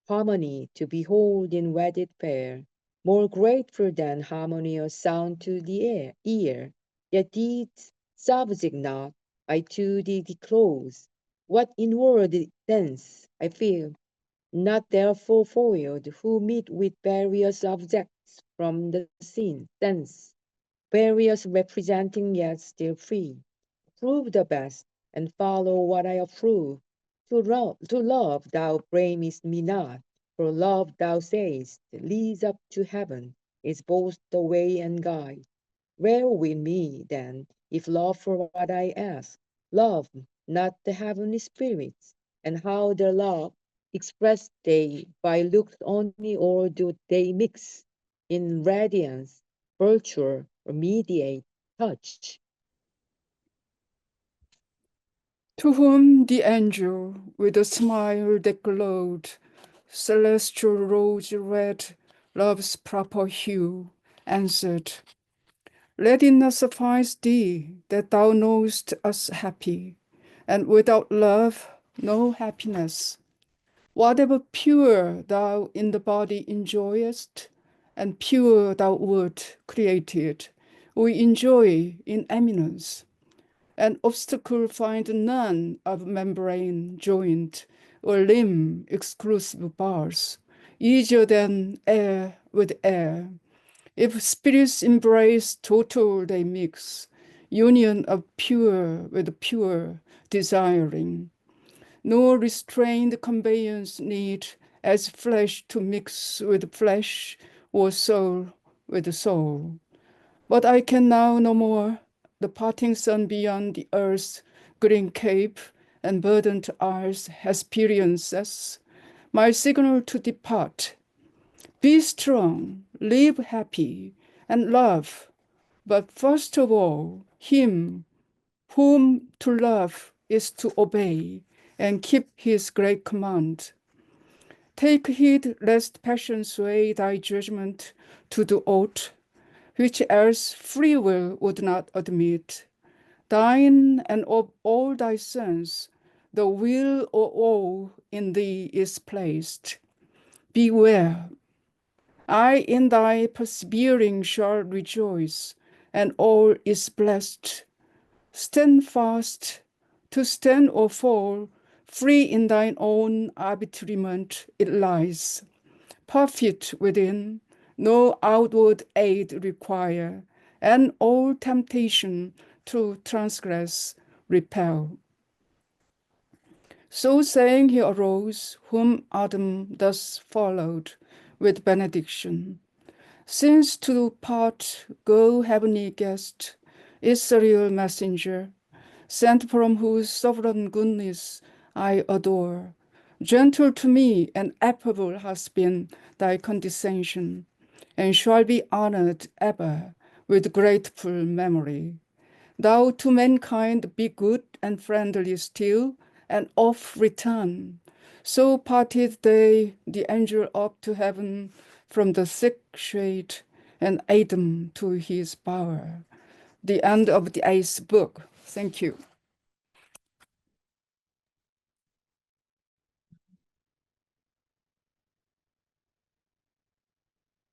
harmony to behold in wedded pair, more grateful than harmonious sound to the ear, yet deeds subject not I to the close. What inward sense I feel, not therefore foiled, who meet with various objects from the sense, various representing yet still free. Prove the best, and follow what I approve. To love thou blamest me not, for love thou sayest leads up to heaven, is both the way and guide. Rail with me, then, if love for what I ask, love not the heavenly spirits, and how their love express they by looks only, or do they mix in radiance, virtue, or mediate touch? To whom the angel, with a smile that glowed, celestial rose red, love's proper hue, answered, let it not suffice thee that thou knowest us happy, and without love no happiness. Whatever pure thou in the body enjoyest, and pure thou wert created, we enjoy in eminence. An obstacle find none of membrane, joint, or limb exclusive bars, easier than air with air. If spirits embrace, total they mix, union of pure with pure, desiring. Nor restrained conveyance need, as flesh to mix with flesh, or soul with soul. But I can now no more, the parting sun beyond the earth's green cape and burdened eyes experiences, my signal to depart. Be strong, live happy, and love, but first of all, him whom to love is to obey and keep his great command. Take heed lest passion sway thy judgment to do aught, which else free will would not admit. Thine and of all thy sons, the will of all in thee is placed. Beware, I in thy persevering shall rejoice, and all is blessed. Stand fast, to stand or fall, free in thine own arbitrament it lies. Perfect within, no outward aid require, and all temptation to transgress repel. So saying he arose, whom Adam thus followed with benediction. Since to part go heavenly guest, Israel messenger, sent from whose sovereign goodness I adore. Gentle to me and affable has been thy condescension, and shall be honored ever with grateful memory. Thou to mankind be good and friendly still, and off return. So parted they, the angel up to heaven, from the thick shade, and Adam to his bower. The end of the 8th book. Thank you.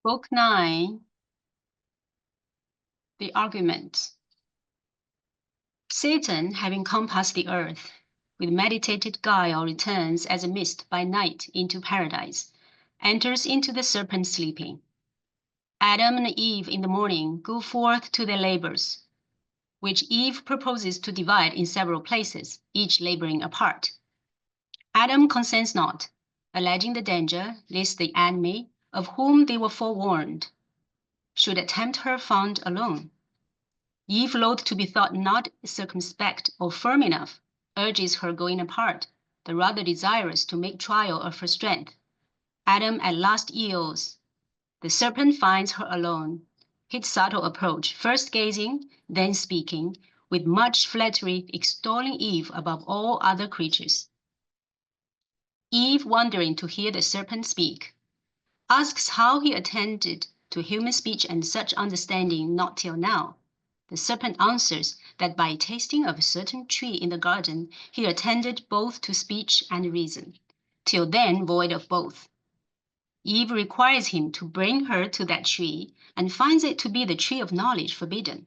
Book 9, The Argument. Satan, having compassed the earth, with meditated guile returns as a mist by night into paradise, enters into the serpent sleeping. Adam and Eve in the morning go forth to their labors, which Eve proposes to divide in several places, each laboring apart. Adam consents not, alleging the danger lest the enemy, of whom they were forewarned, should attempt her found alone. Eve, loath to be thought not circumspect or firm enough, urges her going apart, the rather desirous to make trial of her strength. Adam at last yields. The serpent finds her alone. His subtle approach, first gazing, then speaking, with much flattery extolling Eve above all other creatures. Eve, wondering to hear the serpent speak, asks how he attended to human speech and such understanding not till now. The serpent answers that by tasting of a certain tree in the garden, he attended both to speech and reason, till then void of both. Eve requires him to bring her to that tree, and finds it to be the tree of knowledge forbidden.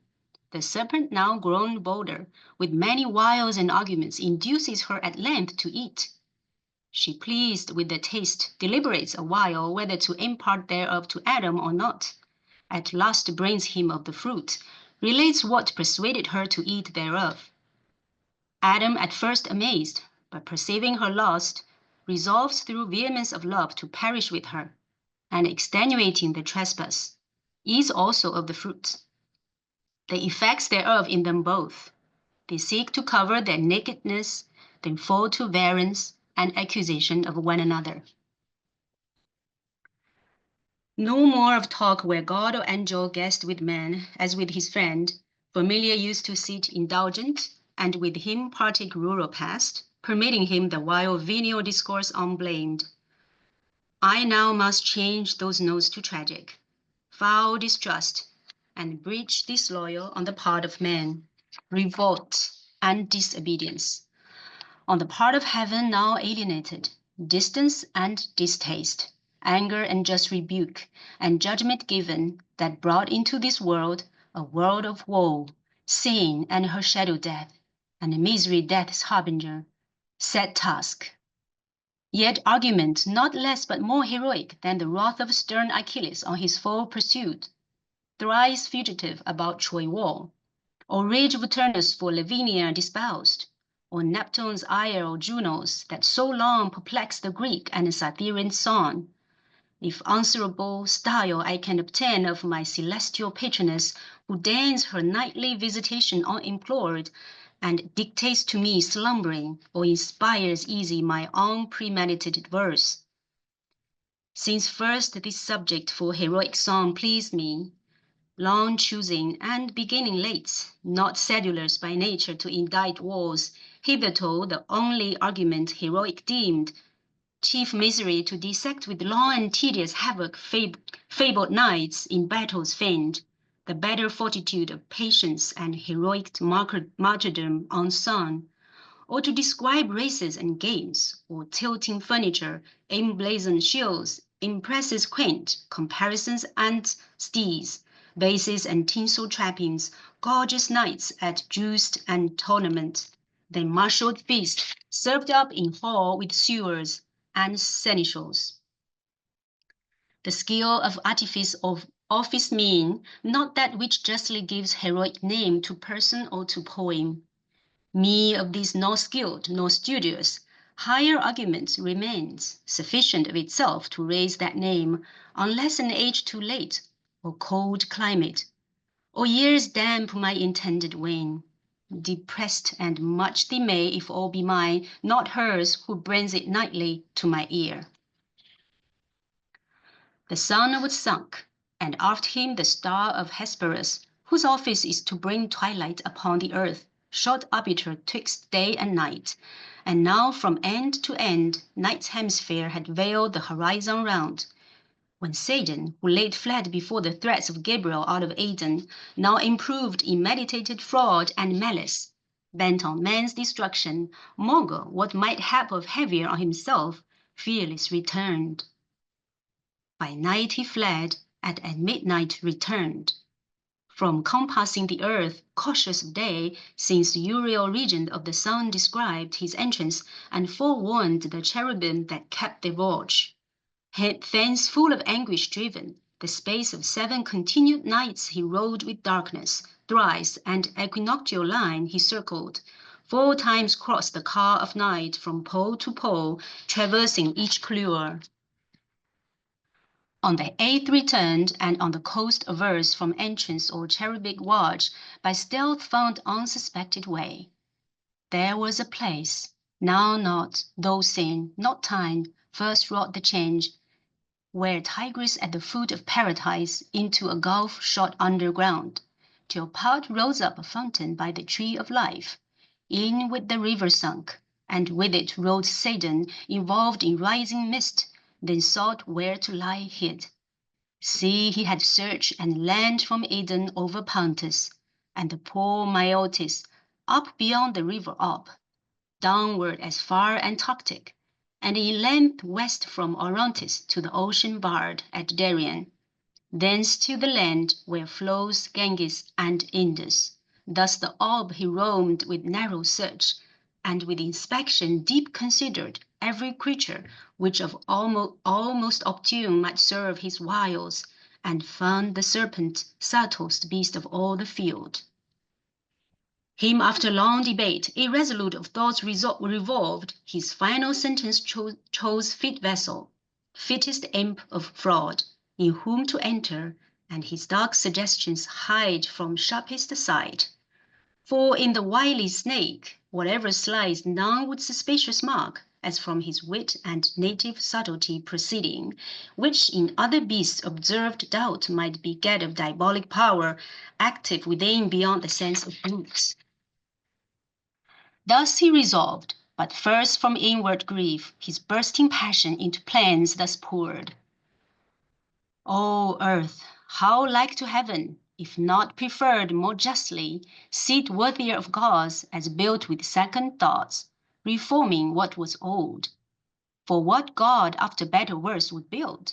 The serpent, now grown bolder, with many wiles and arguments, induces her at length to eat. She, pleased with the taste, deliberates a while whether to impart thereof to Adam or not. At last brings him of the fruit, relates what persuaded her to eat thereof. Adam, at first amazed, but perceiving her lost, resolves through vehemence of love to perish with her, and extenuating the trespass, eats also of the fruit. The effects thereof in them both. They seek to cover their nakedness, then fall to variance and accusation of one another. No more of talk where God or angel guessed with man, as with his friend, familiar used to sit indulgent, and with him partake rural past, permitting him the while venial discourse unblamed. I now must change those notes to tragic, foul distrust, and breach disloyal on the part of man, revolt and disobedience. On the part of heaven now alienated, distance and distaste, anger and just rebuke, and judgment given, that brought into this world a world of woe, sin and her shadow death, and misery death's harbinger, set task. Yet argument not less but more heroic than the wrath of stern Achilles on his foe pursued, thrice fugitive about Troy wall, or rage of Turnus for Lavinia despoused, or Neptune's ire or Juno's that so long perplexed the Greek and Cytherean song. If answerable style I can obtain of my celestial patroness, who deigns her nightly visitation unimplored, and dictates to me slumbering, or inspires easy my own premeditated verse. Since first this subject for heroic song pleased me, long choosing and beginning late, not cedulars by nature to indite wars, hitherto the only argument heroic deemed, chief misery to dissect with long and tedious havoc fabled knights in battles feigned, the better fortitude of patience and heroic martyrdom unsung, or to describe races and games, or tilting furniture, emblazoned shields, impresses quaint, comparisons and steeds, vases and tinsel trappings, gorgeous knights at juiced and tournament, then marshalled feast, served up in hall with sewers and seneschals. The skill of artifice of office mean, not that which justly gives heroic name to person or to poem. Me of this nor skilled nor studious, higher argument remains, sufficient of itself to raise that name, unless an age too late, or cold climate, or years damp my intended wane. Depressed and much dismay if all be mine, not hers who brings it nightly to my ear. The sun was sunk, and after him the star of Hesperus, whose office is to bring twilight upon the earth, short arbiter twixt day and night. And now from end to end night's hemisphere had veiled the horizon round, when Satan, who late fled before the threats of Gabriel out of Eden, now improved in meditated fraud and malice, bent on man's destruction, maugre what might hap of heavier on himself, fearless returned. By night he fled, at midnight returned. From compassing the earth, cautious of day, since the Uriel regent of the sun described his entrance, and forewarned the cherubim that kept their watch. Thence full of anguish driven, the space of 7 continued nights he rode with darkness, thrice and equinoctial line he circled, 4 times crossed the car of night from pole to pole, traversing each couloir. On the 8th returned, and on the coast averse from entrance or cherubic watch, by stealth found unsuspected way. There was a place, now not, though sin, not time, first wrought the change, where Tigris at the foot of paradise into a gulf shot underground, till part rose up a fountain by the tree of life. In with the river sunk, and with it rode Satan, involved in rising mist, then sought where to lie hid. Sea he had searched, and land from Eden over Pontus, and the poor Maeotis, up beyond the river up, downward as far Antarctic, and in length west from Orontes to the ocean barred at Darien, thence to the land where flows Ganges and Indus. Thus the orb he roamed with narrow search, and with inspection deep considered every creature which of almost opportune might serve his wiles, and found the serpent subtlest beast of all the field. Him after long debate, irresolute of thoughts revolved, his final sentence chose fit vessel, fittest imp of fraud, in whom to enter, and his dark suggestions hide from sharpest sight. For in the wily snake, whatever slides none would suspicious mark, as from his wit and native subtlety proceeding, which in other beasts observed doubt might beget of diabolic power, active within beyond the sense of brutes. Thus he resolved, but first from inward grief his bursting passion into plans thus poured. O earth, how like to heaven, if not preferred more justly, seat worthier of gods, as built with second thoughts, reforming what was old. For what god after better worse would build?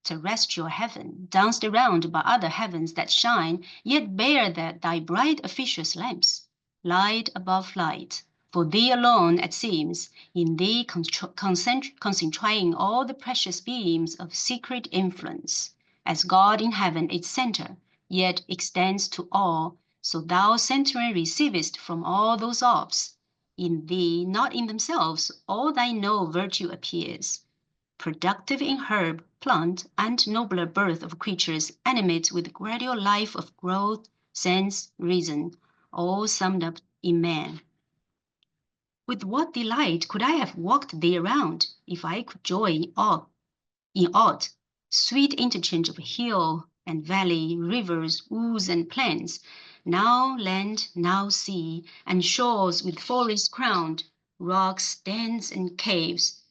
Terrestrial heaven, danced around by other heavens that shine, yet bear thy bright officious lamps, light above light, for thee alone, it seems, in thee concentrating all the precious beams of secret influence, as God in heaven its center, yet extends to all, so thou centering receivest from all those orbs, In thee, not in themselves, all thy noble virtue appears, productive in herb, plant, and nobler birth of creatures animate with gradual life of growth, sense, reason, all summed up in man. With what delight could I have walked thee around, if I could joy in aught, sweet interchange of hill and valley, rivers, woods, and plains, now land, now sea, and shores with forests crowned, rocks, dens, and caves.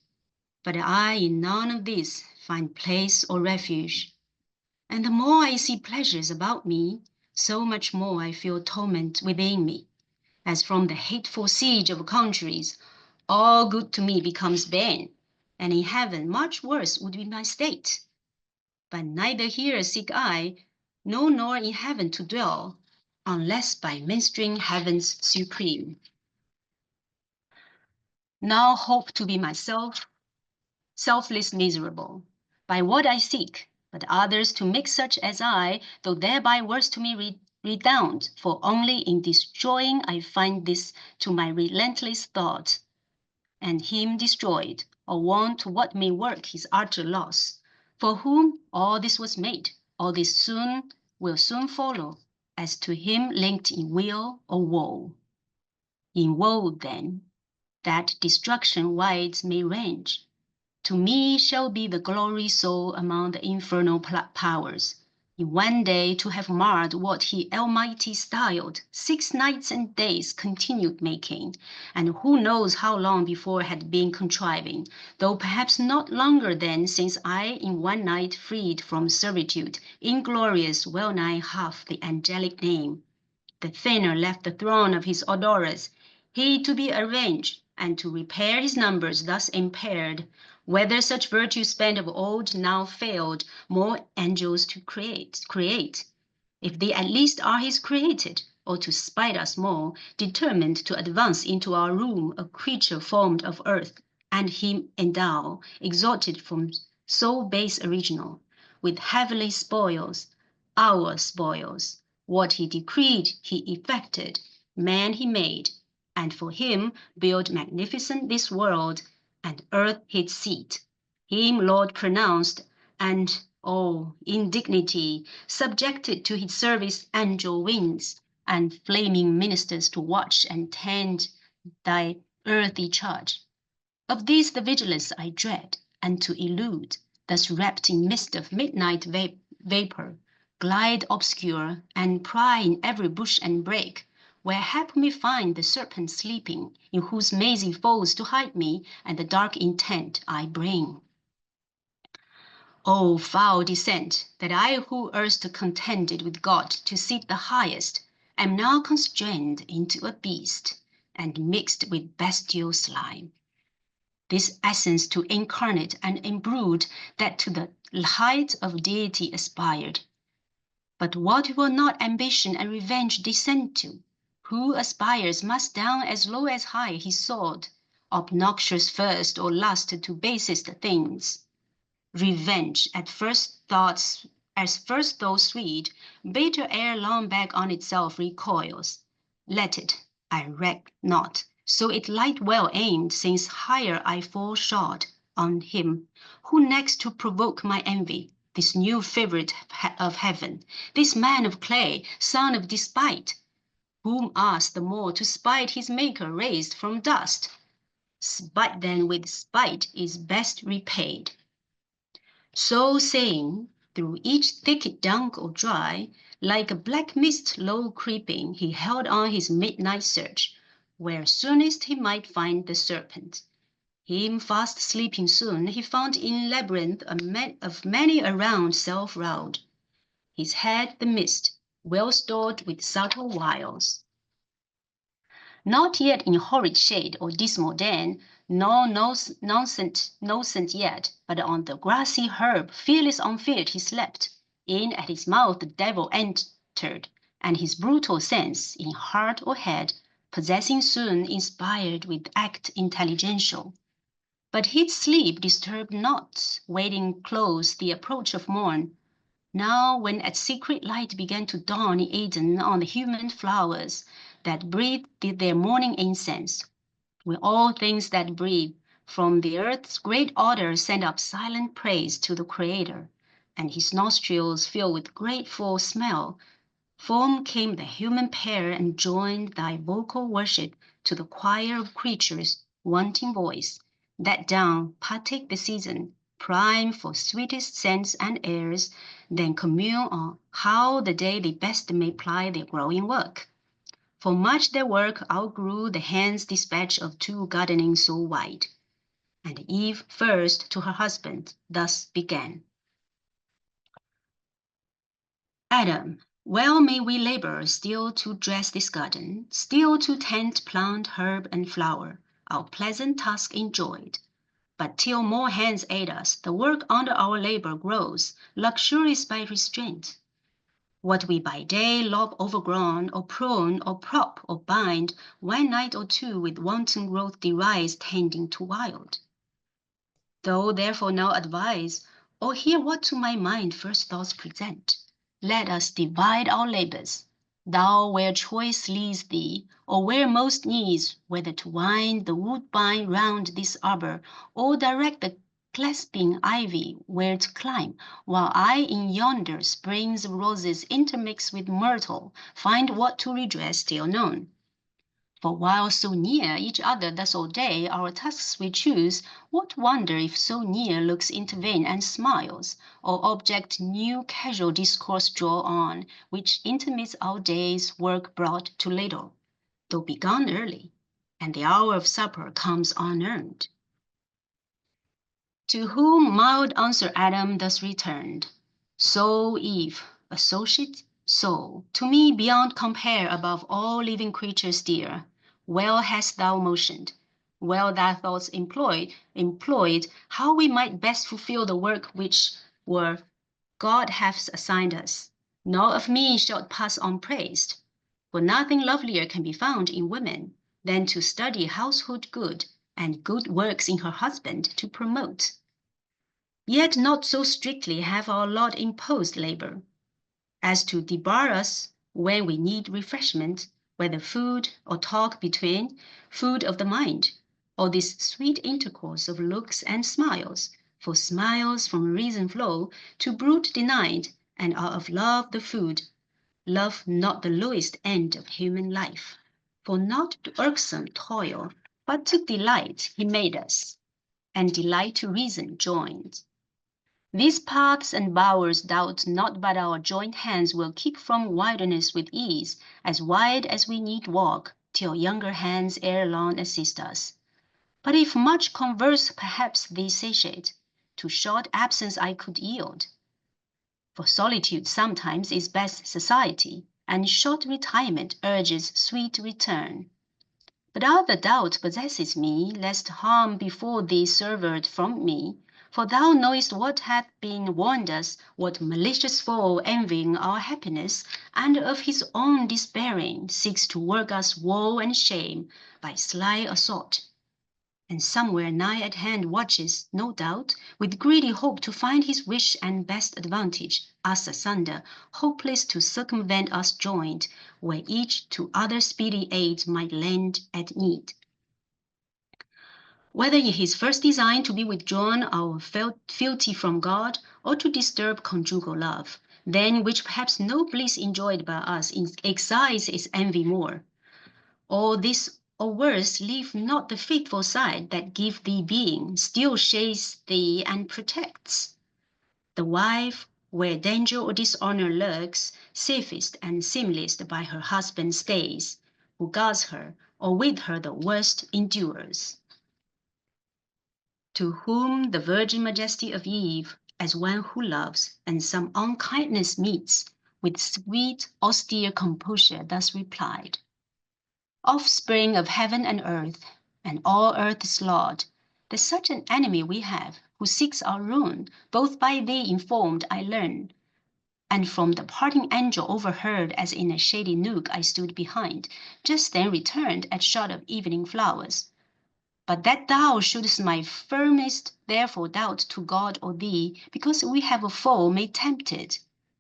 But I in none of these find place or refuge. And the more I see pleasures about me, so much more I feel torment within me, as from the hateful siege of countries, all good to me becomes bane, and in heaven much worse would be my state. But neither here seek I, no nor in heaven to dwell, unless by ministering heaven's supreme. Now hope to be myself, selfless miserable, by what I seek, but others to make such as I, though thereby worse to me redound, for only in destroying I find this to my relentless thought, and him destroyed, or won to what may work his utter loss, for whom all this was made, all this will soon follow, as to him linked in weal or woe. In woe, then, that destruction wide may range, to me shall be the glory so among the infernal powers, in one day to have marred what he Almighty styled 6 nights and days continued making, and who knows how long before had been contriving, though perhaps not longer than since I in one night freed from servitude, inglorious well nigh half the angelic name. The thinner left the throne of his adorers, he to be avenged, and to repair his numbers thus impaired, whether such virtue spent of old now failed more angels to create, if they at least are his created, or to spite us more, determined to advance into our room a creature formed of earth, and him endow, exalted from so base original, with heavenly spoils, our spoils. What he decreed, he effected, man he made, and for him built magnificent this world, and earth his seat. Him Lord pronounced, and, oh, indignity, subjected to his service angel wings, and flaming ministers to watch and tend thy earthy charge. Of these the vigilance I dread, and to elude, thus wrapped in mist of midnight vapor, glide obscure, and pry in every bush and brake, where hap me find the serpent sleeping, in whose mazy folds to hide me, and the dark intent I bring. O foul descent, that I who erst contended with God to seat the highest, am now constrained into a beast, and mixed with bestial slime. This essence to incarnate and imbrued, that to the height of deity aspired. But what will not ambition and revenge descend to? Who aspires must down as low as high he soared, obnoxious first or last to basest things. Revenge at first thoughts, as first though sweet, bitter ere long back on itself recoils. Let it, I reck not, so it light well aimed, since higher I fall shod on him, who next to provoke my envy, this new favourite of heaven, this man of clay, son of despite, whom asks the more to spite his maker raised from dust. Spite then with spite is best repaid. So saying, through each thicket dank or dry, like a black mist low creeping, he held on his midnight search, where soonest he might find the serpent. Him fast sleeping soon, he found in labyrinth of many around self-rowed, his head the mist, well stored with subtle wiles. Not yet in horrid shade or dismal den, nor nonsense yet, but on the grassy herb, fearless unfeared he slept. In at his mouth the devil entered, and his brutal sense, in heart or head, possessing soon, inspired with act intelligential. But his sleep disturbed not, waiting close the approach of morn. Now, when at secret light began to dawn in Eden on the human flowers that breathed their morning incense, When all things that breathe from the earth's great order send up silent praise to the Creator, and his nostrils fill with grateful smell, form came the human pair and joined thy vocal worship to the choir of creatures wanting voice, that down partake the season, prime for sweetest scents and airs, then commune on how the day they best may ply their growing work. For much their work outgrew the hand's dispatch of two gardening so wide. And Eve first to her husband thus began. Adam, well may we labor still to dress this garden, still to tend plant, herb, and flower, our pleasant task enjoyed. But till more hands aid us, the work under our labor grows, luxurious by restraint. What we by day lop overgrown, or prune, or prop, or bind, one night or two with wanton growth derides tending to wild. Though therefore now advise, or hear what to my mind first thoughts present, let us divide our labors, thou where choice leads thee, or where most needs, whether to wind the woodbine round this arbor, or direct the clasping ivy where to climb, while I in yonder springs of roses intermixed with myrtle find what to redress till noon. For while so near each other thus all day our tasks we choose, what wonder if so near looks intervene and smiles, or object new casual discourse draw on, which intermits our day's work brought too little, though begun early, and the hour of supper comes unearned. To whom mild answer Adam thus returned, So Eve, associate, so, to me beyond compare above all living creatures dear, well hast thou motioned, well thy thoughts employed, how we might best fulfill the work which were God hath assigned us, nor of me shalt pass unpraised. For nothing lovelier can be found in women than to study household good, and good works in her husband to promote. Yet not so strictly have our lot imposed labor, as to debar us when we need refreshment, whether food or talk between, food of the mind, or this sweet intercourse of looks and smiles, for smiles from reason flow, to brute denied, and are of love the food, love not the lowest end of human life. For not to irksome toil, but to delight he made us, and delight to reason joined. These paths and bowers doubt not but our joint hands will keep from wilderness with ease, as wide as we need walk, till younger hands ere long assist us. But if much converse perhaps thee satiate, to short absence I could yield. For solitude sometimes is best society, and short retirement urges sweet return. But other doubt possesses me, lest harm befall thee severed from me. For thou knowest what hath been warned us, what malicious foe envying our happiness, and of his own despairing, seeks to work us woe and shame by sly assault. And somewhere nigh at hand watches, no doubt, with greedy hope to find his wish and best advantage, us asunder, hopeless to circumvent us joined, where each to other speedy aid might lend at need. Whether in his first design to be withdrawn our fealty from God, or to disturb conjugal love, than which perhaps no bliss enjoyed by us excites its envy more. All this or worse, leave not the faithful side that give thee being, still shades thee and protects. The wife, where danger or dishonor lurks, safest and seemliest by her husband stays, who guards her, or with her the worst endures. To whom the virgin majesty of Eve, as one who loves, and some unkindness meets, with sweet austere composure thus replied, Offspring of heaven and earth, and all earth's Lord, that such an enemy we have, who seeks our ruin, both by thee informed I learn, and from the parting angel overheard, as in a shady nook I stood behind, just then returned at shot of evening flowers. But that thou shouldst my firmest therefore doubt to God or thee, because we have a foe may tempt it,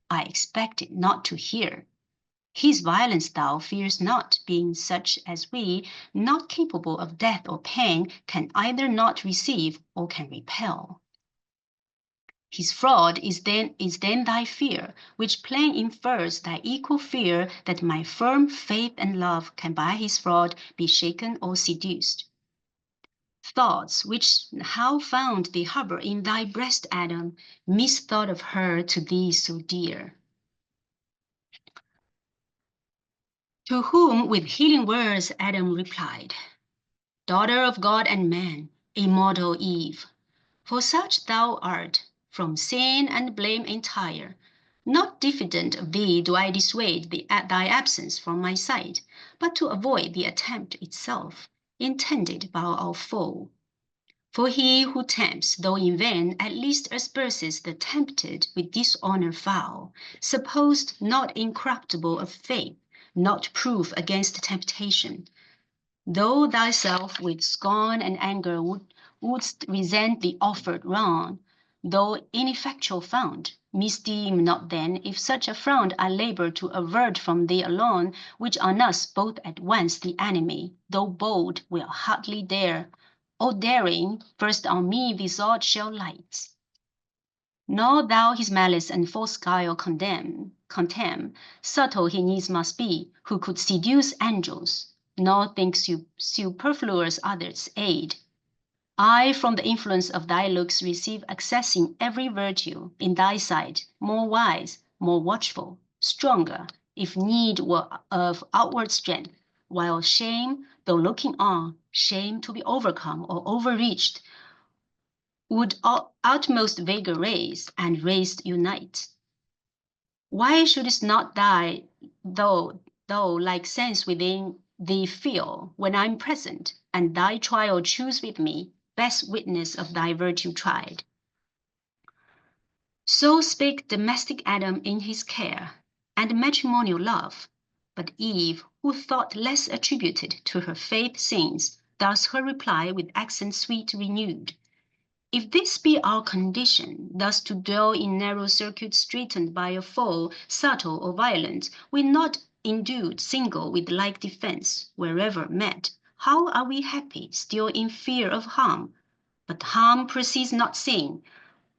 I expected not to hear. His violence thou fearest not, being such as we, not capable of death or pain, can either not receive or can repel. His fraud is then thy fear, which plain infers thy equal fear that my firm faith and love can by his fraud be shaken or seduced. Thoughts which how found they harbor in thy breast, Adam, misthought of her to thee so dear. To whom with healing words Adam replied, Daughter of God and man, immortal Eve, for such thou art, from sin and blame entire. Not diffident of thee do I dissuade thy absence from my sight, but to avoid the attempt itself, intended by our foe. For he who tempts, though in vain, at least asperses the tempted with dishonor foul, supposed not incorruptible of faith, not proof against temptation. Though thyself with scorn and anger wouldst resent the offered wrong, though ineffectual found, misdeem not then if such a frown I labour to avert from thee alone, which on us both at once the enemy, though bold, will hardly dare, or daring, first on me this odd shall light. Nor thou his malice and false guile contemn, subtle he needs must be, who could seduce angels, nor think superfluous others' aid. I from the influence of thy looks receive accessing every virtue in thy sight, more wise, more watchful, stronger, if need were of outward strength, while shame, though looking on, shame to be overcome or overreached, would utmost vigor raise, and raised unite. Why shouldst not though like sense within thee feel, when I'm present, and thy trial choose with me, best witness of thy virtue tried? So spake domestic Adam in his care, and matrimonial love. But Eve, who thought less attributed to her faith sins, thus her reply with accent sweet renewed. If this be our condition, thus to dwell in narrow circuit straitened by a foe, subtle or violent, we not endued single with like defense, wherever met, how are we happy, still in fear of harm? But harm precedes not sin,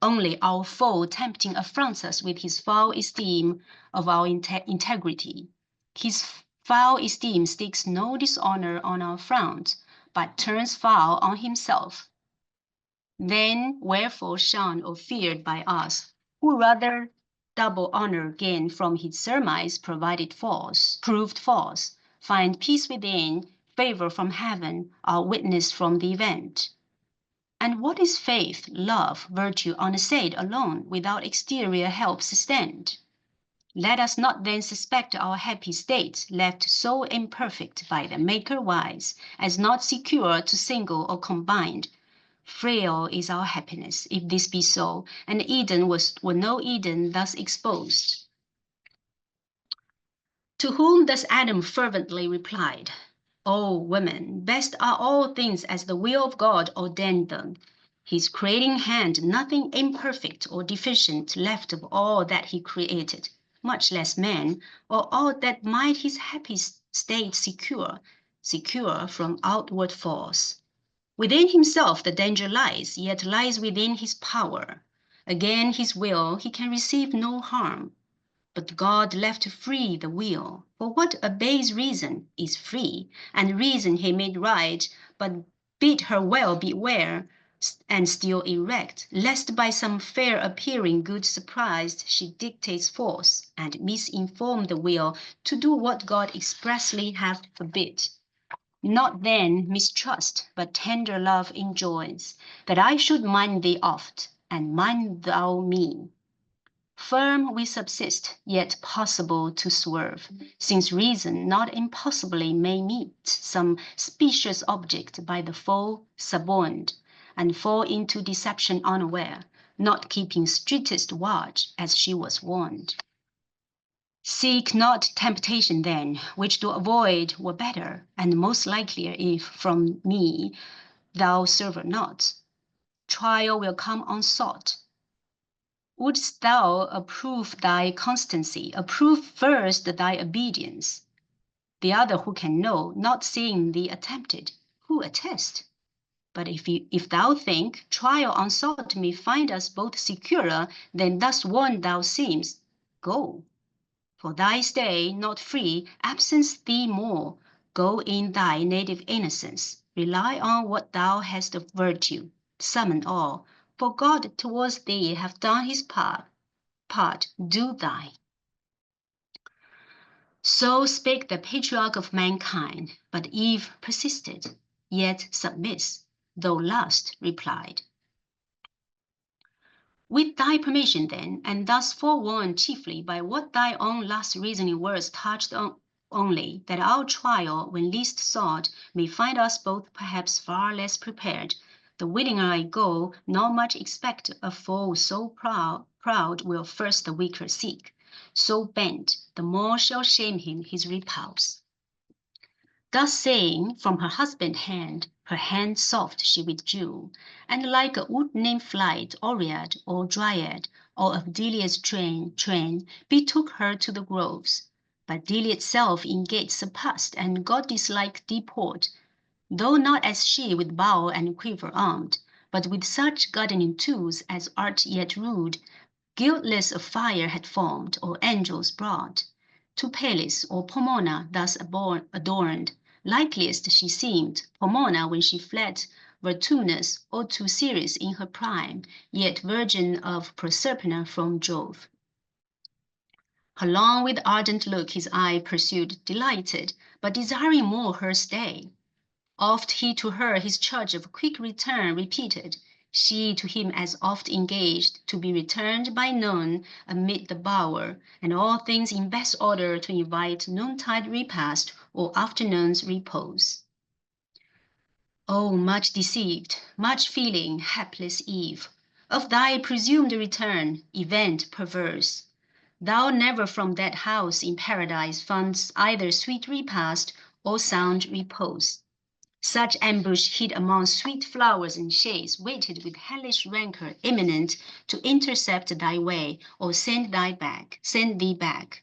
only our foe tempting affronts us with his foul esteem of our integrity. His foul esteem sticks no dishonor on our front, but turns foul on himself. Then wherefore shunned or feared by us, who rather double honor gain from his surmise proved false, find peace within, favor from heaven, our witness from the event. And what is faith, love, virtue unassailed alone, without exterior help sustained? Let us not then suspect our happy state, left so imperfect by the Maker wise, as not secure to single or combined. Frail is our happiness, if this be so, and Eden were no Eden thus exposed. To whom thus Adam fervently replied, O women, best are all things as the will of God ordained them. His creating hand nothing imperfect or deficient left of all that he created, much less man, or aught that might his happy state secure from outward force. Within himself the danger lies, yet lies within his power. Again his will, he can receive no harm. But God left free the will, for what obeys reason is free, and reason he made right, but bid her well beware, and still erect, lest by some fair appearing good surprised she dictates false, and misinform the will to do what God expressly hath forbid. Not then mistrust, but tender love enjoins, that I should mind thee oft, and mind thou me. Firm we subsist, yet possible to swerve, since reason not impossibly may meet some specious object by the foe suborned, and fall into deception unaware, not keeping strictest watch as she was warned. Seek not temptation then, which to avoid were better, and most likelier if from me thou serve not. Trial will come unsought. Wouldst thou approve thy constancy, approve first thy obedience? The other who can know, not seeing thee attempted, who attest? But if thou think trial unsought may find us both securer than thus warned thou seemst, go. For thy stay not free, absence thee more. Go in thy native innocence, rely on what thou hast of virtue, summon all, for God towards thee hath done his part, do thine. So spake the patriarch of mankind, but Eve persisted, yet submiss, though lust replied. With thy permission then, and thus forewarned chiefly by what thy own last reasoning words touched on only, that our trial, when least sought, may find us both perhaps far less prepared, the willinger I go, not much expect a foe so proud will first the weaker seek. So bent, the more shall shame him his repulse. Thus saying, from her husband's hand, her hand soft she withdrew, and like a wood nymph flight, Oread or Dryad, or of Delia's train, betook her to the groves. But Delia itself in gait surpassed, and goddess-like deport, though not as she with bow and quiver armed, but with such gardening tools as art yet rude, guiltless of fire had formed, or angels brought. To Pallas or Pomona thus adorned, likeliest she seemed, Pomona when she fled Vertumnus, or to Ceres in her prime, yet virgin of Proserpina from Jove. Her long with ardent look his eye pursued, delighted, but desiring more her stay. Oft he to her his charge of quick return repeated, she to him as oft engaged, to be returned by noon amid the bower, and all things in best order to invite noontide repast or afternoon's repose. O much deceived, much feeling, hapless Eve, of thy presumed return, event perverse! Thou never from that house in paradise foundst either sweet repast or sound repose. Such ambush hid among sweet flowers and shades waited with hellish rancor imminent to intercept thy way or send thee back,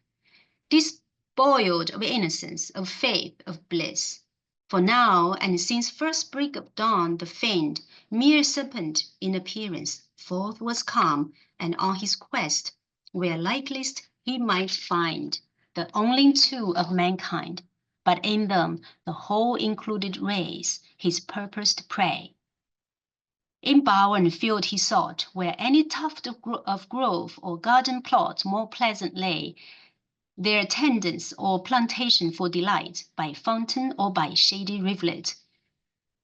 despoiled of innocence, of faith, of bliss. For now, and since first break of dawn, the fiend, mere serpent in appearance, forth was come, and on his quest, where likeliest he might find the only two of mankind, but in them the whole included race, his purposed prey. In bower and field he sought, where any tuft of grove or garden plot more pleasant lay, their tendance or plantation for delight, by fountain or by shady rivulet.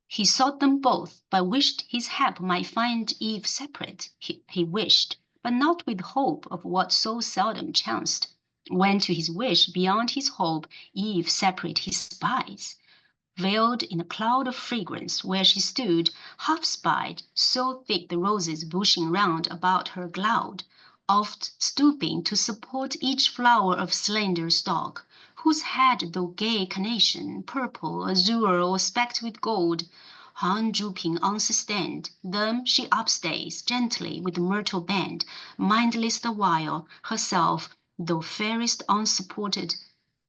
He sought them both, but wished his hap might find Eve separate. He wished, but not with hope of what so seldom chanced, when to his wish beyond his hope Eve separate he spies, veiled in a cloud of fragrance, where she stood, half spied, so thick the roses bushing round about her glowed, oft stooping to support each flower of slender stalk, whose head, though gay carnation, purple, azure, or specked with gold, hung drooping unsustained. Them she upstays gently with myrtle band, mindless the while, herself, though fairest unsupported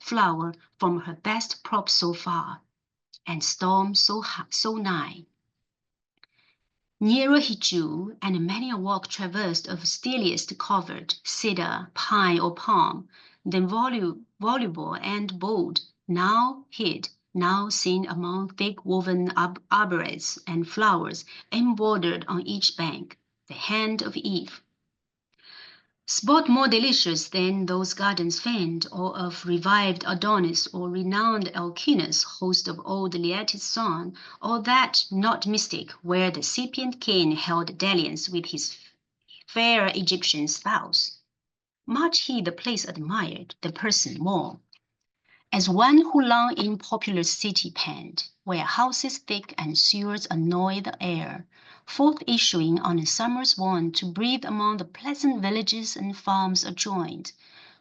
flower, from her best prop so far, and storm so nigh. Nearer he drew, and many a walk traversed of stiliest covert, cedar, pine, or palm, then voluble and bold, now hid, now seen among thick woven arborets and flowers embroidered on each bank, the hand of Eve. Spot more delicious than those gardens famed, or of revived Adonis or renowned Alcinous, host of old Laertes' son, or that not mystic where the sapient king held dalliance with his fair Egyptian spouse. Much he the place admired, the person more, as one who long in populous city penned, where houses thick and sewers annoy the air, forth issuing on a summer's wont to breathe among the pleasant villages and farms adjoined.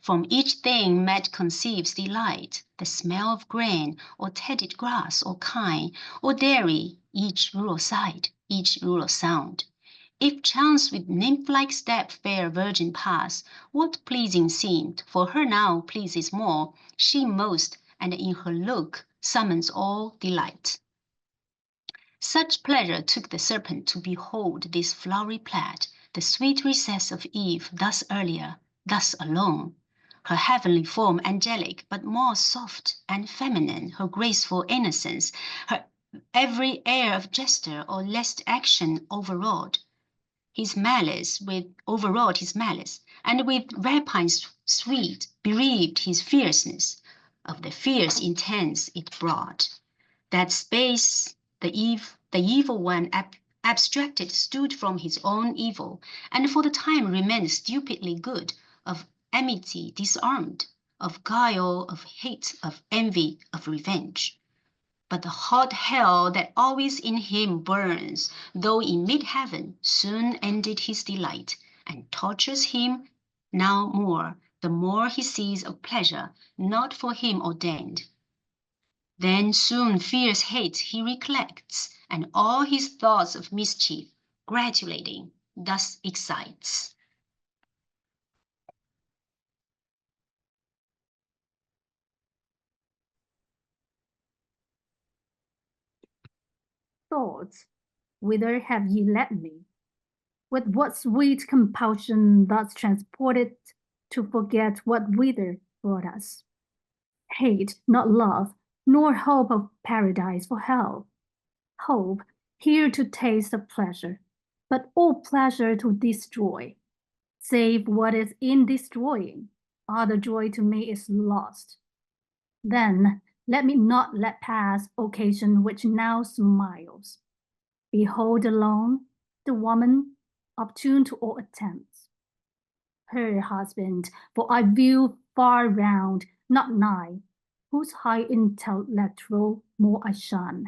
From each thing met conceives delight, the smell of grain, or tedded grass, or kine, or dairy, each rural sight, each rural sound. If chance with nymph-like step fair virgin pass, what pleasing seemed, for her now pleases more, she most, and in her look summons all delight. Such pleasure took the serpent to behold this flowery plaid, the sweet recess of Eve thus earlier, thus alone. Her heavenly form angelic, but more soft and feminine, her graceful innocence, her every air of gesture or lest action overawed his malice, and with rapines sweet bereaved his fierceness. Of the fierce intense it brought. That space the evil one abstracted stood from his own evil, and for the time remained stupidly good, of amity disarmed, of guile, of hate, of envy, of revenge. But the hot hell that always in him burns, though in mid-heaven, soon ended his delight, and tortures him now more, the more he sees of pleasure not for him ordained. Then soon fierce hate he recollects, and all his thoughts of mischief, gratulating, thus excites. Thoughts, whither have ye led me? With what sweet compulsion thus transported to forget what whither brought us? Hate, not love, nor hope of paradise for hell. Hope, here to taste of pleasure, but all pleasure to destroy. Save what is in destroying, other joy to me is lost. Then let me not let pass occasion which now smiles. Behold alone the woman opportune to all attempts. Her husband, for I view far round, not nigh, whose high intellectual more I shun.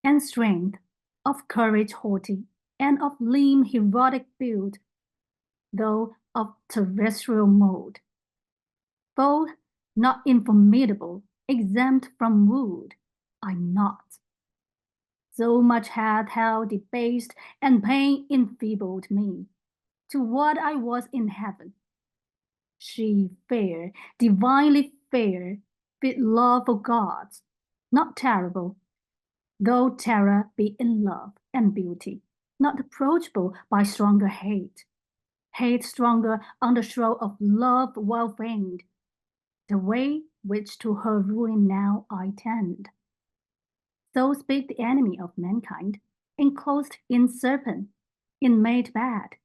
And strength, of courage haughty, and of limb heroic build, though of terrestrial mold. Both not informidable, exempt from wood, I'm not. So much hath hell debased, and pain enfeebled me, to what I was in heaven. She fair, divinely fair, fit love for gods, not terrible, though terror be in love and beauty, not approachable by stronger hate. Hate stronger under show of love well feigned, the way which to her ruin now I tend. So spake the enemy of mankind, enclosed in serpent, in made bad,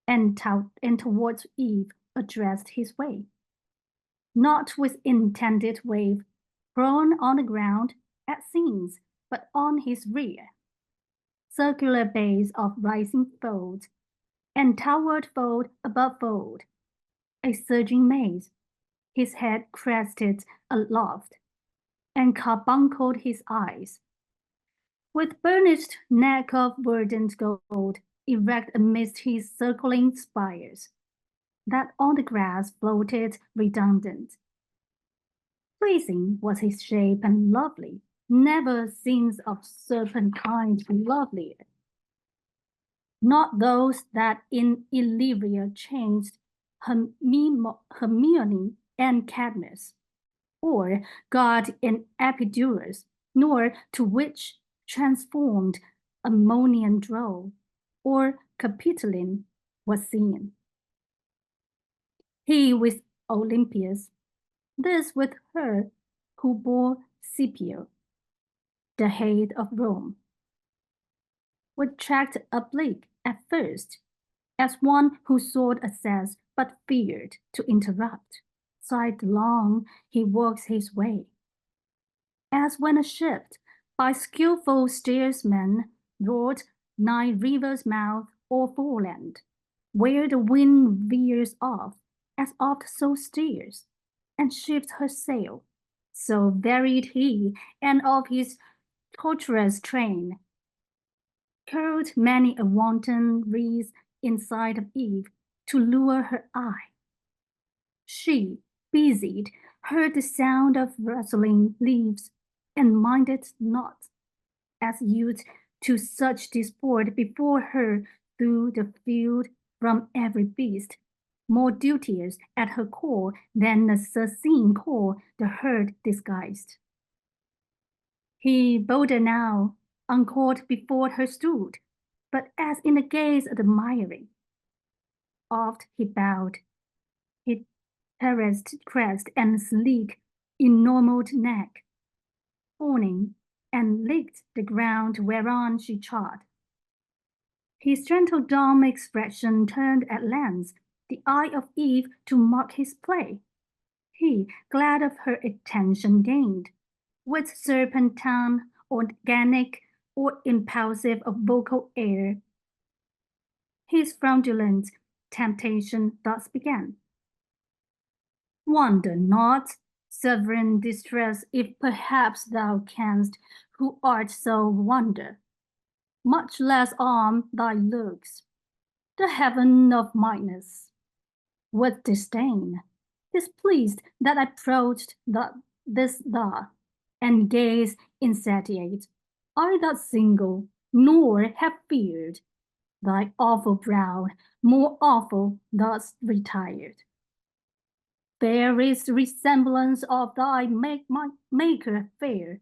and towards Eve addressed his way. Not with intended wave, prone on the ground, at scenes, but on his rear. Circular base of rising folds, and towered fold above fold, a surging maze, his head crested aloft, and carbuncled his eyes. With burnished neck of verdant gold, erect amidst his circling spires, that on the grass floated redundant. Pleasing was his shape and lovely, never scenes of serpent kind lovelier. Not those that in Illyria changed Hermione and Cadmus, or God in Epidurus, nor to which transformed Ammonian drove, or Capitoline was seen. He with Olympias, this with her who bore Scipio, the head of Rome, would tract oblique at first, as one who sought access but feared to interrupt. Sidelong he works his way, as when a ship by skillful steersmen rowed nigh river's mouth or foreland, where the wind veers off, as oft so steers, and shifts her sail. So varied he, and of his tortuous train, curled many a wanton wreath inside of Eve to lure her eye. She, busied, heard the sound of rustling leaves, and minded not, as youth to such disport before her through the field from every beast, more duteous at her core than the Circean core the herd disguised. He bolder now, uncaught before her stood, but as in the gaze admiring. Oft he bowed, his terraced crest and sleek, enormous neck, fawning, and licked the ground whereon she trod. His gentle dumb expression turned at length the eye of Eve to mark his play. He, glad of her attention gained, with serpentine, organic, or impulsive of vocal air, his fraudulent temptation thus began. Wonder not, sovereign distress, if perhaps thou canst, who art so wonder, much less arm thy looks, the heaven of mightness, with disdain, displeased that I approached this thou, and gaze insatiate, I that single, nor have feared thy awful brow, more awful thus retired. There is resemblance of thy maker fair.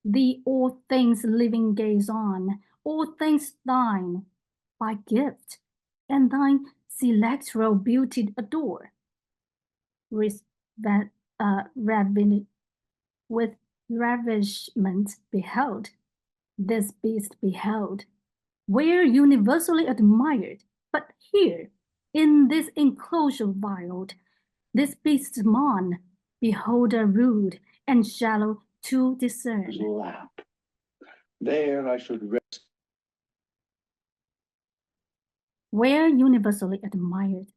Thee all things living gaze on, all things thine, by gift, and thine celestial beauty adore. With ravishment beheld, this beast beheld, were universally admired, but here, in this enclosure wild, this beast's mon, beholder rude and shallow to discern. Lap. There I should rest. Were universally admired,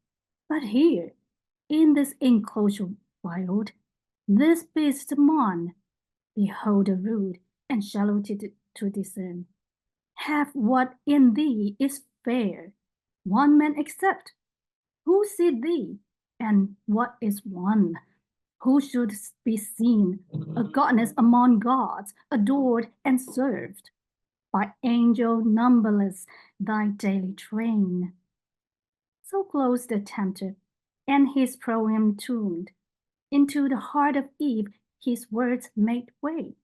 but here, in this enclosure wild, this beast's mon, beholder rude and shallow to discern. Have what in thee is fair, one man except, who see thee, and what is one, who should be seen, a goddess among gods, adored and served, by angel numberless thy daily train. So close the tempter, and his proem tuned, into the heart of Eve his words made way.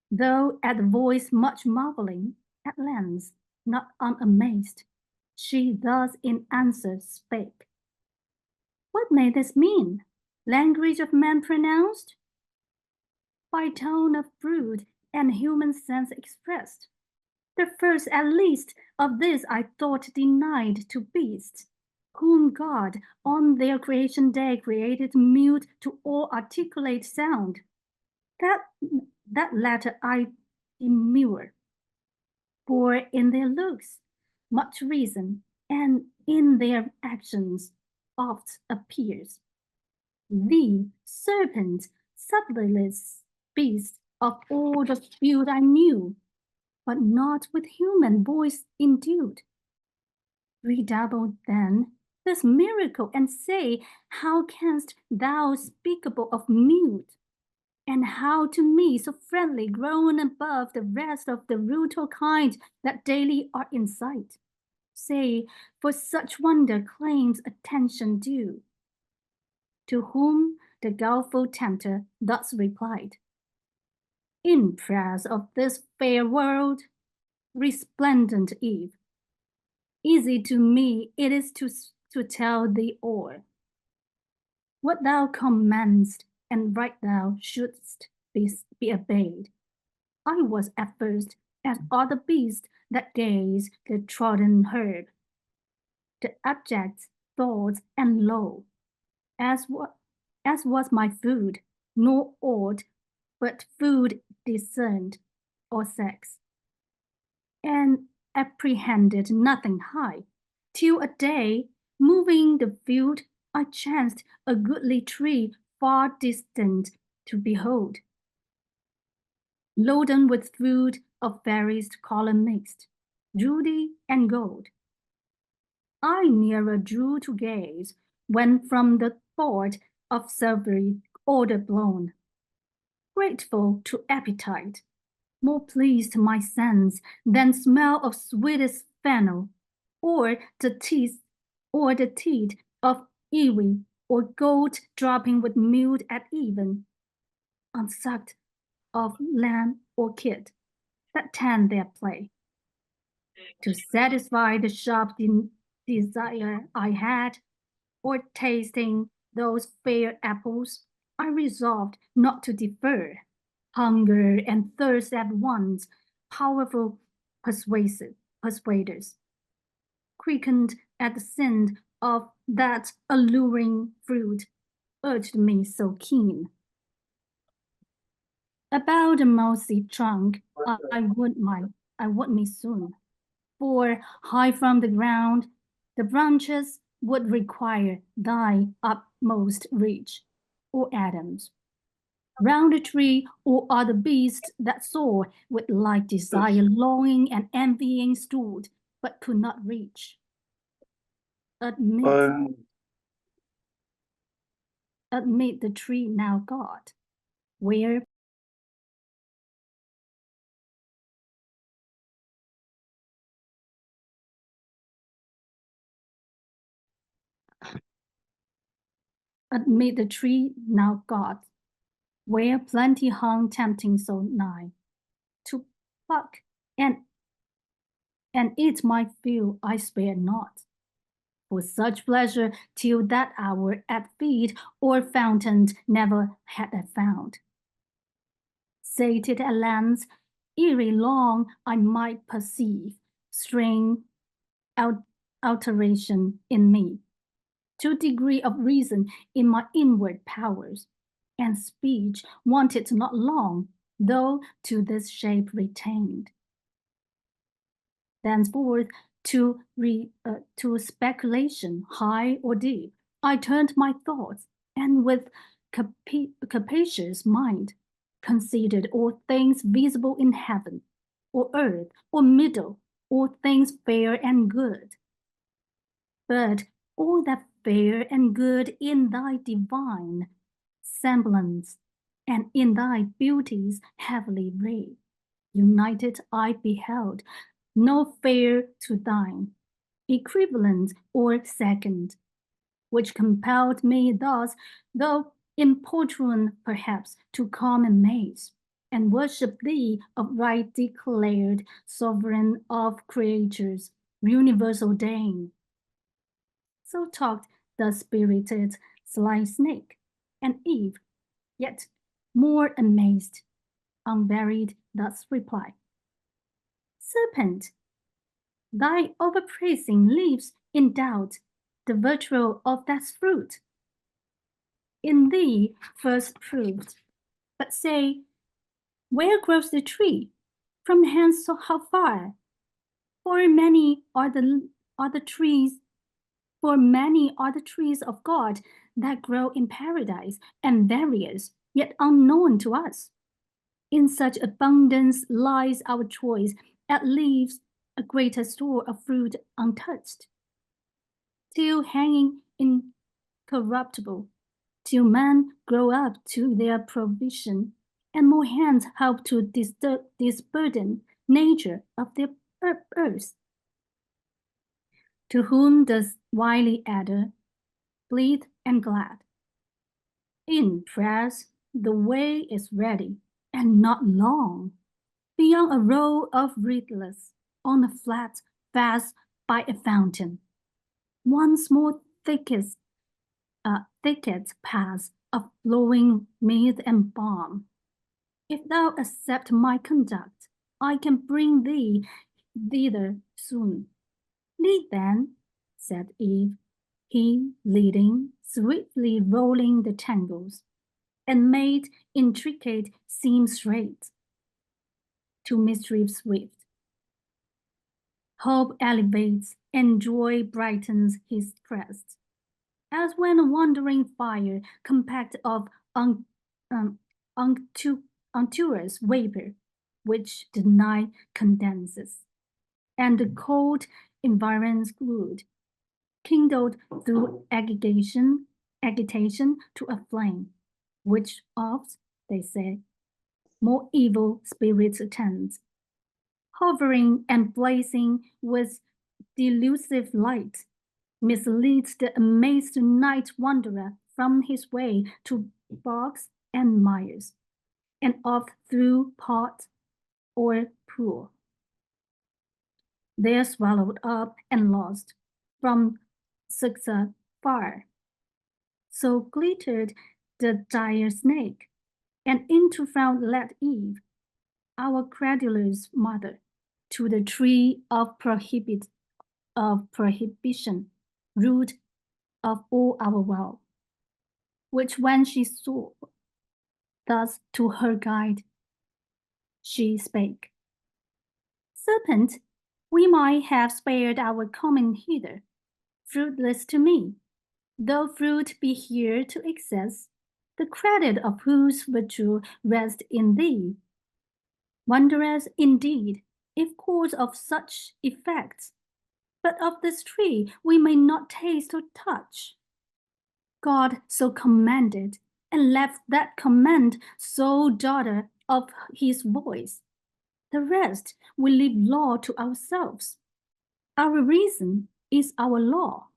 Though at the voice much marveling, at length, not unamazed, she thus in answer spake. What may this mean? Language of man pronounced? By tone of brute and human sense expressed. The first at least of this I thought denied to beasts, whom God on their creation day created mute to all articulate sound. That latter I demur, for in their looks much reason, and in their actions oft appears. The serpent, subtlest beast of all the field I knew, but not with human voice endued. Redouble then this miracle, and say, how canst thou speakable of mute, and how to me so friendly grown above the rest of the brutal kind that daily are in sight? Say, for such wonder claims attention due. To whom the guileful tempter thus replied, in praise of this fair world, resplendent Eve, easy to me it is to tell thee all. What thou commandest, and right thou shouldst be obeyed. I was at first as other beasts that gaze the trodden herb, the abject thoughts and low, as was my food, nor aught but food discerned or sex, and apprehended nothing high, till a day, moving the field, I chanced a goodly tree far distant to behold, loaden with food of fairest color mixed, ruddy and gold. I nearer drew to gaze, when from the board of silvery odor blown, grateful to appetite, more pleased my sense than smell of sweetest fennel, or the teeth of ewe, or goat dropping with milk at even, unsucked of lamb or kid, that tend their play. To satisfy the sharp desire I had, or tasting those fair apples, I resolved not to defer. Hunger and thirst at once, powerful persuaders, quickened at the scent of that alluring fruit, urged me so keen. About the mossy trunk, I would me soon, for high from the ground, the branches would require thy utmost reach, O Adams. Round the tree all other beasts that soar with like desire, longing and envying stood, but could not reach. Admit the tree now God, where admit the tree now God, where plenty hung tempting so nigh, to pluck and eat my fill I spared not. For such pleasure till that hour at feet or fountain never had I found. Sated at length, ere long I might perceive strange alteration in me, to degree of reason in my inward powers, and speech wanted not long, though to this shape retained. Thenceforth, to speculation, high or deep, I turned my thoughts, and with capacious mind, considered all things visible in heaven, or earth, or middle, all things fair and good. But all that fair and good in thy divine semblance, and in thy beauty's heavenly ray, united I beheld, no fair to thine, equivalent or second, which compelled me thus, though importune perhaps, to come amaze, and worship thee of right declared, sovereign of creatures, universal Dame. So talked the spirited sly snake, and Eve, yet more amazed, unvaried, thus replied, Serpent, thy overpraising leaves in doubt the virtue of that fruit. In thee first proved, but say, where grows the tree? From hence so how far? For many are the trees of God that grow in paradise, and various, yet unknown to us. In such abundance lies our choice, and leaves a greater store of fruit untouched, till hanging incorruptible, till men grow up to their provision, and more hands help to disburden nature of their earth. To whom does wily adder, blithe and glad, in press the way is ready, and not long, beyond a row of reedlets, on a flat fast by a fountain, one small thicket pass of blowing mead and balm. If thou accept my conduct, I can bring thee thither soon. Lead then, said Eve, he leading, swiftly rolling the tangles, and made intricate seem straight. To mischief swift, hope elevates, and joy brightens his crest, as when a wandering fire, compact of unctuous vapor, which the night condenses, and the cold environs glued, kindled through agitation to a flame, which oft, they say, more evil spirits attend, hovering and blazing with delusive light, misleads the amazed night wanderer from his way to bogs and mires, and off through pot or pool. There swallowed up and lost from such a fire. So glittered the dire snake, and into found led Eve, our credulous mother, to the tree of prohibition, root of all our woe, which when she saw, thus to her guide, she spake, Serpent, we might have spared our coming hither, fruitless to me, though fruit be here to excess, the credit of whose virtue rests in thee. Wondrous indeed, if cause of such effects, but of this tree we may not taste or touch. God so commanded, and left that command sole daughter of his voice. The rest we leave law to ourselves. Our reason is our law.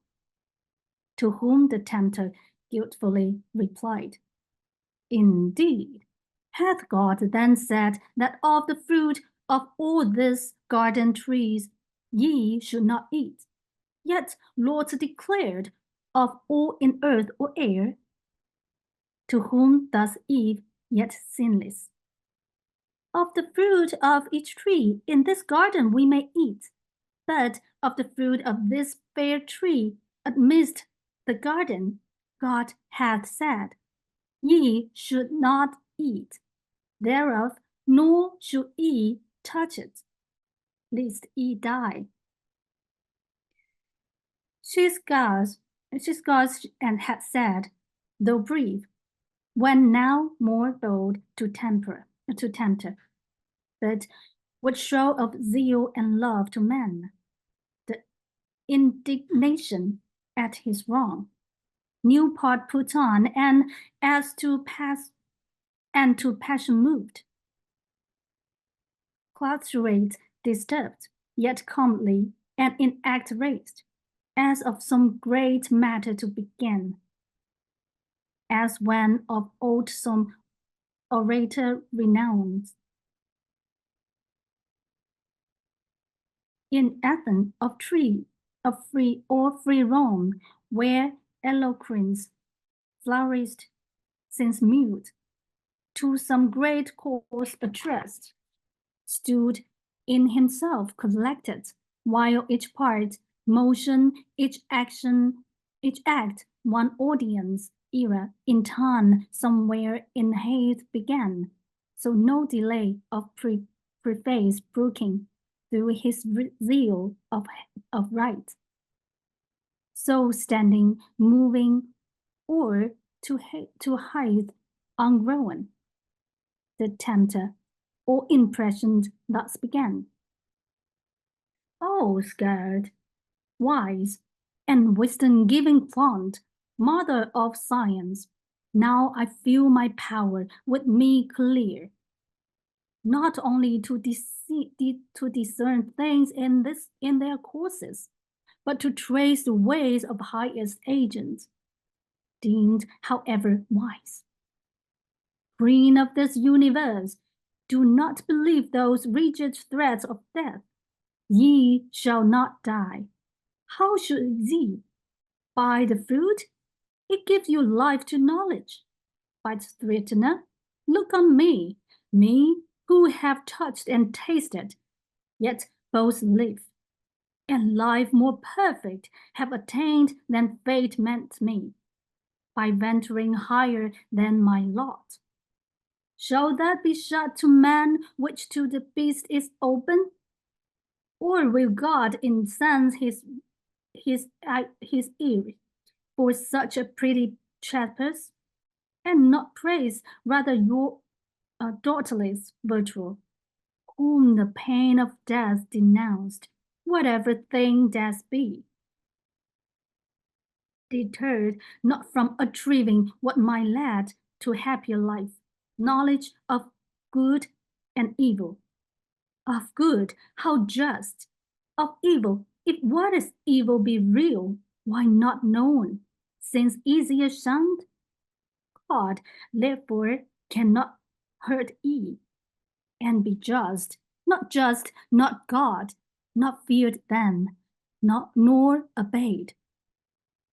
To whom the tempter guiltfully replied, Indeed, hath God then said that of the fruit of all these garden trees ye should not eat? Yet Lord declared of all in earth or air. To whom thus Eve, yet sinless, of the fruit of each tree in this garden we may eat, but of the fruit of this fair tree amidst the garden, God hath said, Ye should not eat thereof, nor should ye touch it, lest ye die. She scoffed and had said, though brief, when now more bold to tempt her, but with show of zeal and love to men, the indignation at his wrong, new part put on, and as to passion moved, claturate disturbed, yet calmly and in act raised, as of some great matter to begin, as when of old some orator renowned. In Athens of free Rome, where eloquence flourished since mute, to some great cause addressed, stood in himself collected, while each part, motion, each act, one audience, era, in turn, somewhere in haste began, so no delay of preface brooking through his zeal of right. So standing, moving, or to hide ungrown, the tempter, or impressions thus began. O scared, wise, and wisdom-giving plant, mother of science, now I feel my power with me clear, not only to discern things in their courses, but to trace the ways of highest agents, deemed however wise. Queen of this universe, do not believe those rigid threats of death. Ye shall not die. How should ye? By the fruit? It gives you life to knowledge. By the threatener? Look on me, me who have touched and tasted, yet both live, and life more perfect have attained than fate meant me, by venturing higher than my lot. Shall that be shut to man which to the beast is open? Or will God incense his ear for such a pretty trespass, and not praise rather your daughterless virtue, whom the pain of death denounced, whatever thing death be? Deterred not from achieving what might lead to happier life, knowledge of good and evil. Of good, how just. Of evil, if what is evil be real, why not known, since easier shunned? God, therefore, cannot hurt ye, and be just, not God, not feared then, nor obeyed.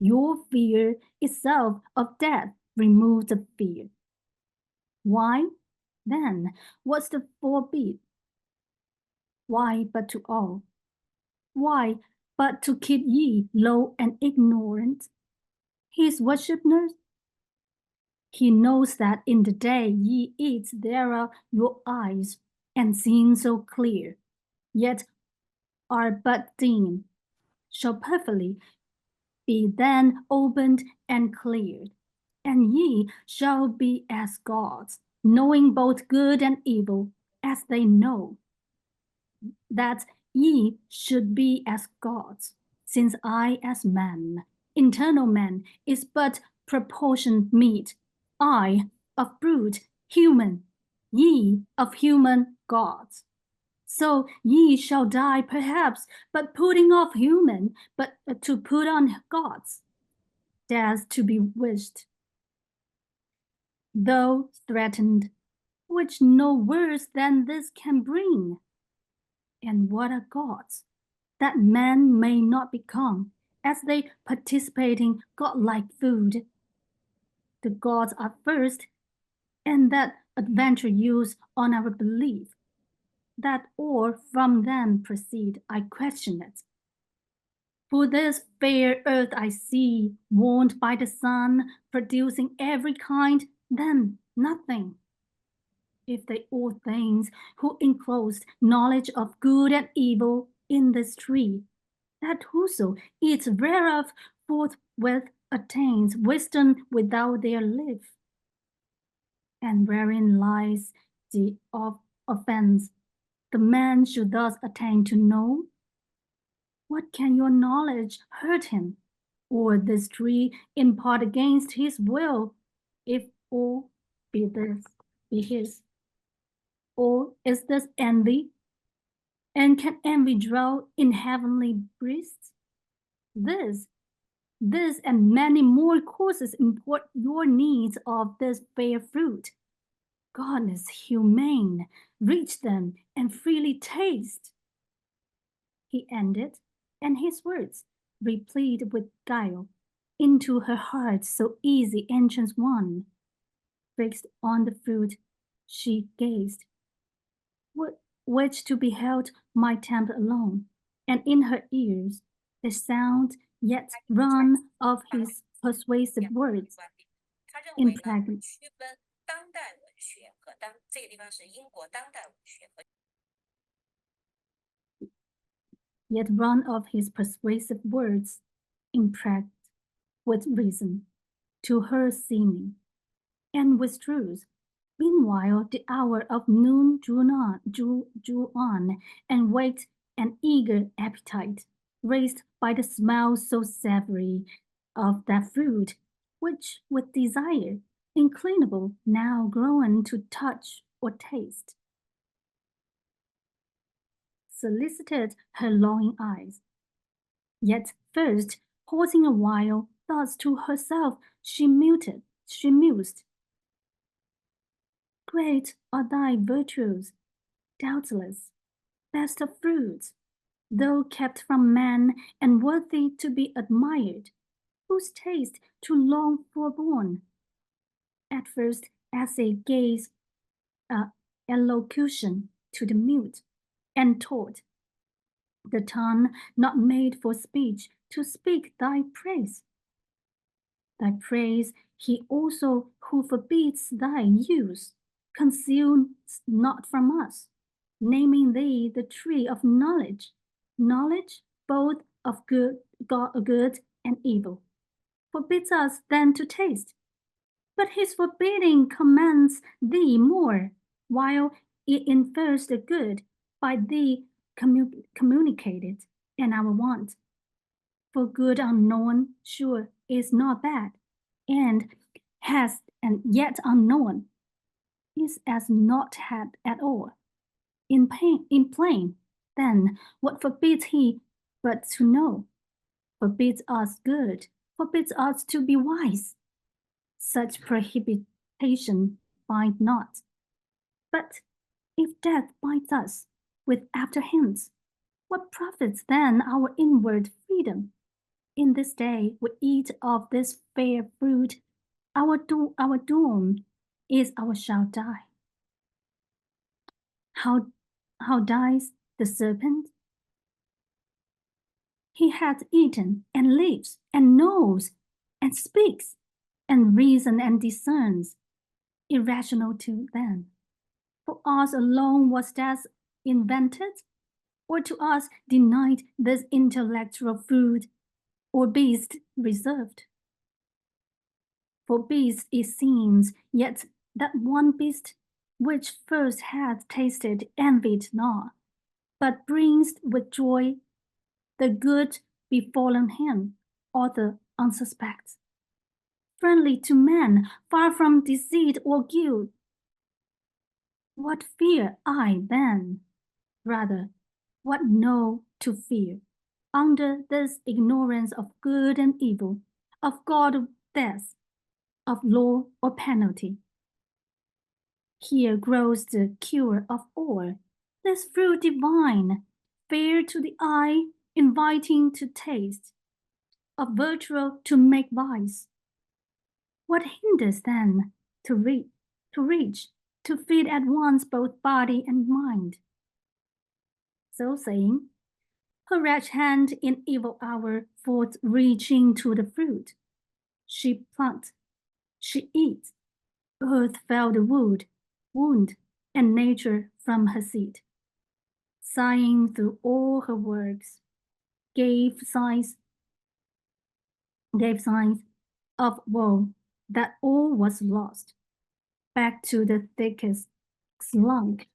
Your fear itself of death removes the fear. Why, then, what's the forbid? Why but to all? Why but to keep ye low and ignorant? His worshippers? He knows that in the day ye eat thereof your eyes, and seen so clear, yet are but dim, shall perfectly be then opened and cleared, and ye shall be as gods, knowing both good and evil, as they know that ye should be as gods, since I as man, internal man, is but proportioned meat, I of brute, human, ye of human gods. So ye shall die perhaps, but putting off human, but to put on gods. Death to be wished, though threatened, which no worse than this can bring. And what are gods? That man may not become, as they participating godlike food. The gods are first, and that adventure use on our belief. That or from them proceed, I question it. For this fair earth I see, warmed by the sun, producing every kind, then nothing. If they all things who enclosed knowledge of good and evil in this tree, that whoso eats thereof forthwith attains wisdom without their live. And wherein lies the offense, the man should thus attain to know? What can your knowledge hurt him, or this tree impart against his will, if all be his? Or is this envy? And can envy dwell in heavenly breasts? This and many more causes import your needs of this fair fruit. God is humane, reach them and freely taste. He ended, and his words, replete with guile, into her heart so easy entrance won. Fixed on the fruit, she gazed, which to beheld might tempt alone, and in her ears the sound yet run of his persuasive words, impregnant. Yet run of his persuasive words, impressed with reason, to her seeming, and withdrew. Meanwhile, the hour of noon drew on, and waked an eager appetite, raised by the smell so savory of that fruit, which with desire, inclinable now grown to touch or taste, solicited her longing eyes. Yet first, pausing a while, thus to herself she mused. Great are thy virtues, doubtless, best of fruits, though kept from man and worthy to be admired, whose taste too long forborne. At first, as a gaze, elocution to the mute, and taught the tongue not made for speech to speak thy praise. Thy praise he also who forbids thy use, conceals not from us, naming thee the tree of knowledge, knowledge both of good and evil, forbids us then to taste. But his forbidding commands thee more, while it infers the good by thee communicated and our want. For good unknown, sure, is not bad, and has and yet unknown. is as not had at all. In plain, then, what forbids he but to know? Forbids us good, forbids us to be wise. Such prohibition bind not. But if death binds us with after hints, what profits then our inward freedom? In this day we eat of this fair fruit, our doom is our shall die. How dies the serpent? He hath eaten and lives and knows and speaks and reasons and discerns, irrational to them. For us alone was death invented, or to us denied this intellectual food, or beast reserved? For beasts it seems, yet that one beast which first hath tasted envied not, but brings with joy the good befallen him, author unsuspects. Friendly to man, far from deceit or guilt. What fear I then? Rather, what know to fear? Under this ignorance of good and evil, of God or death, of law or penalty. Here grows the cure of all, this fruit divine, fair to the eye, inviting to taste, of virtue to make wise. What hinders then to reach, to feed at once both body and mind? So saying, her wretched hand in evil hour forth reaching to the fruit. She plucked, she eats, earth fell the wound, and nature from her seat. Sighing through all her works, gave signs of woe that all was lost. Back to the thickest slunk.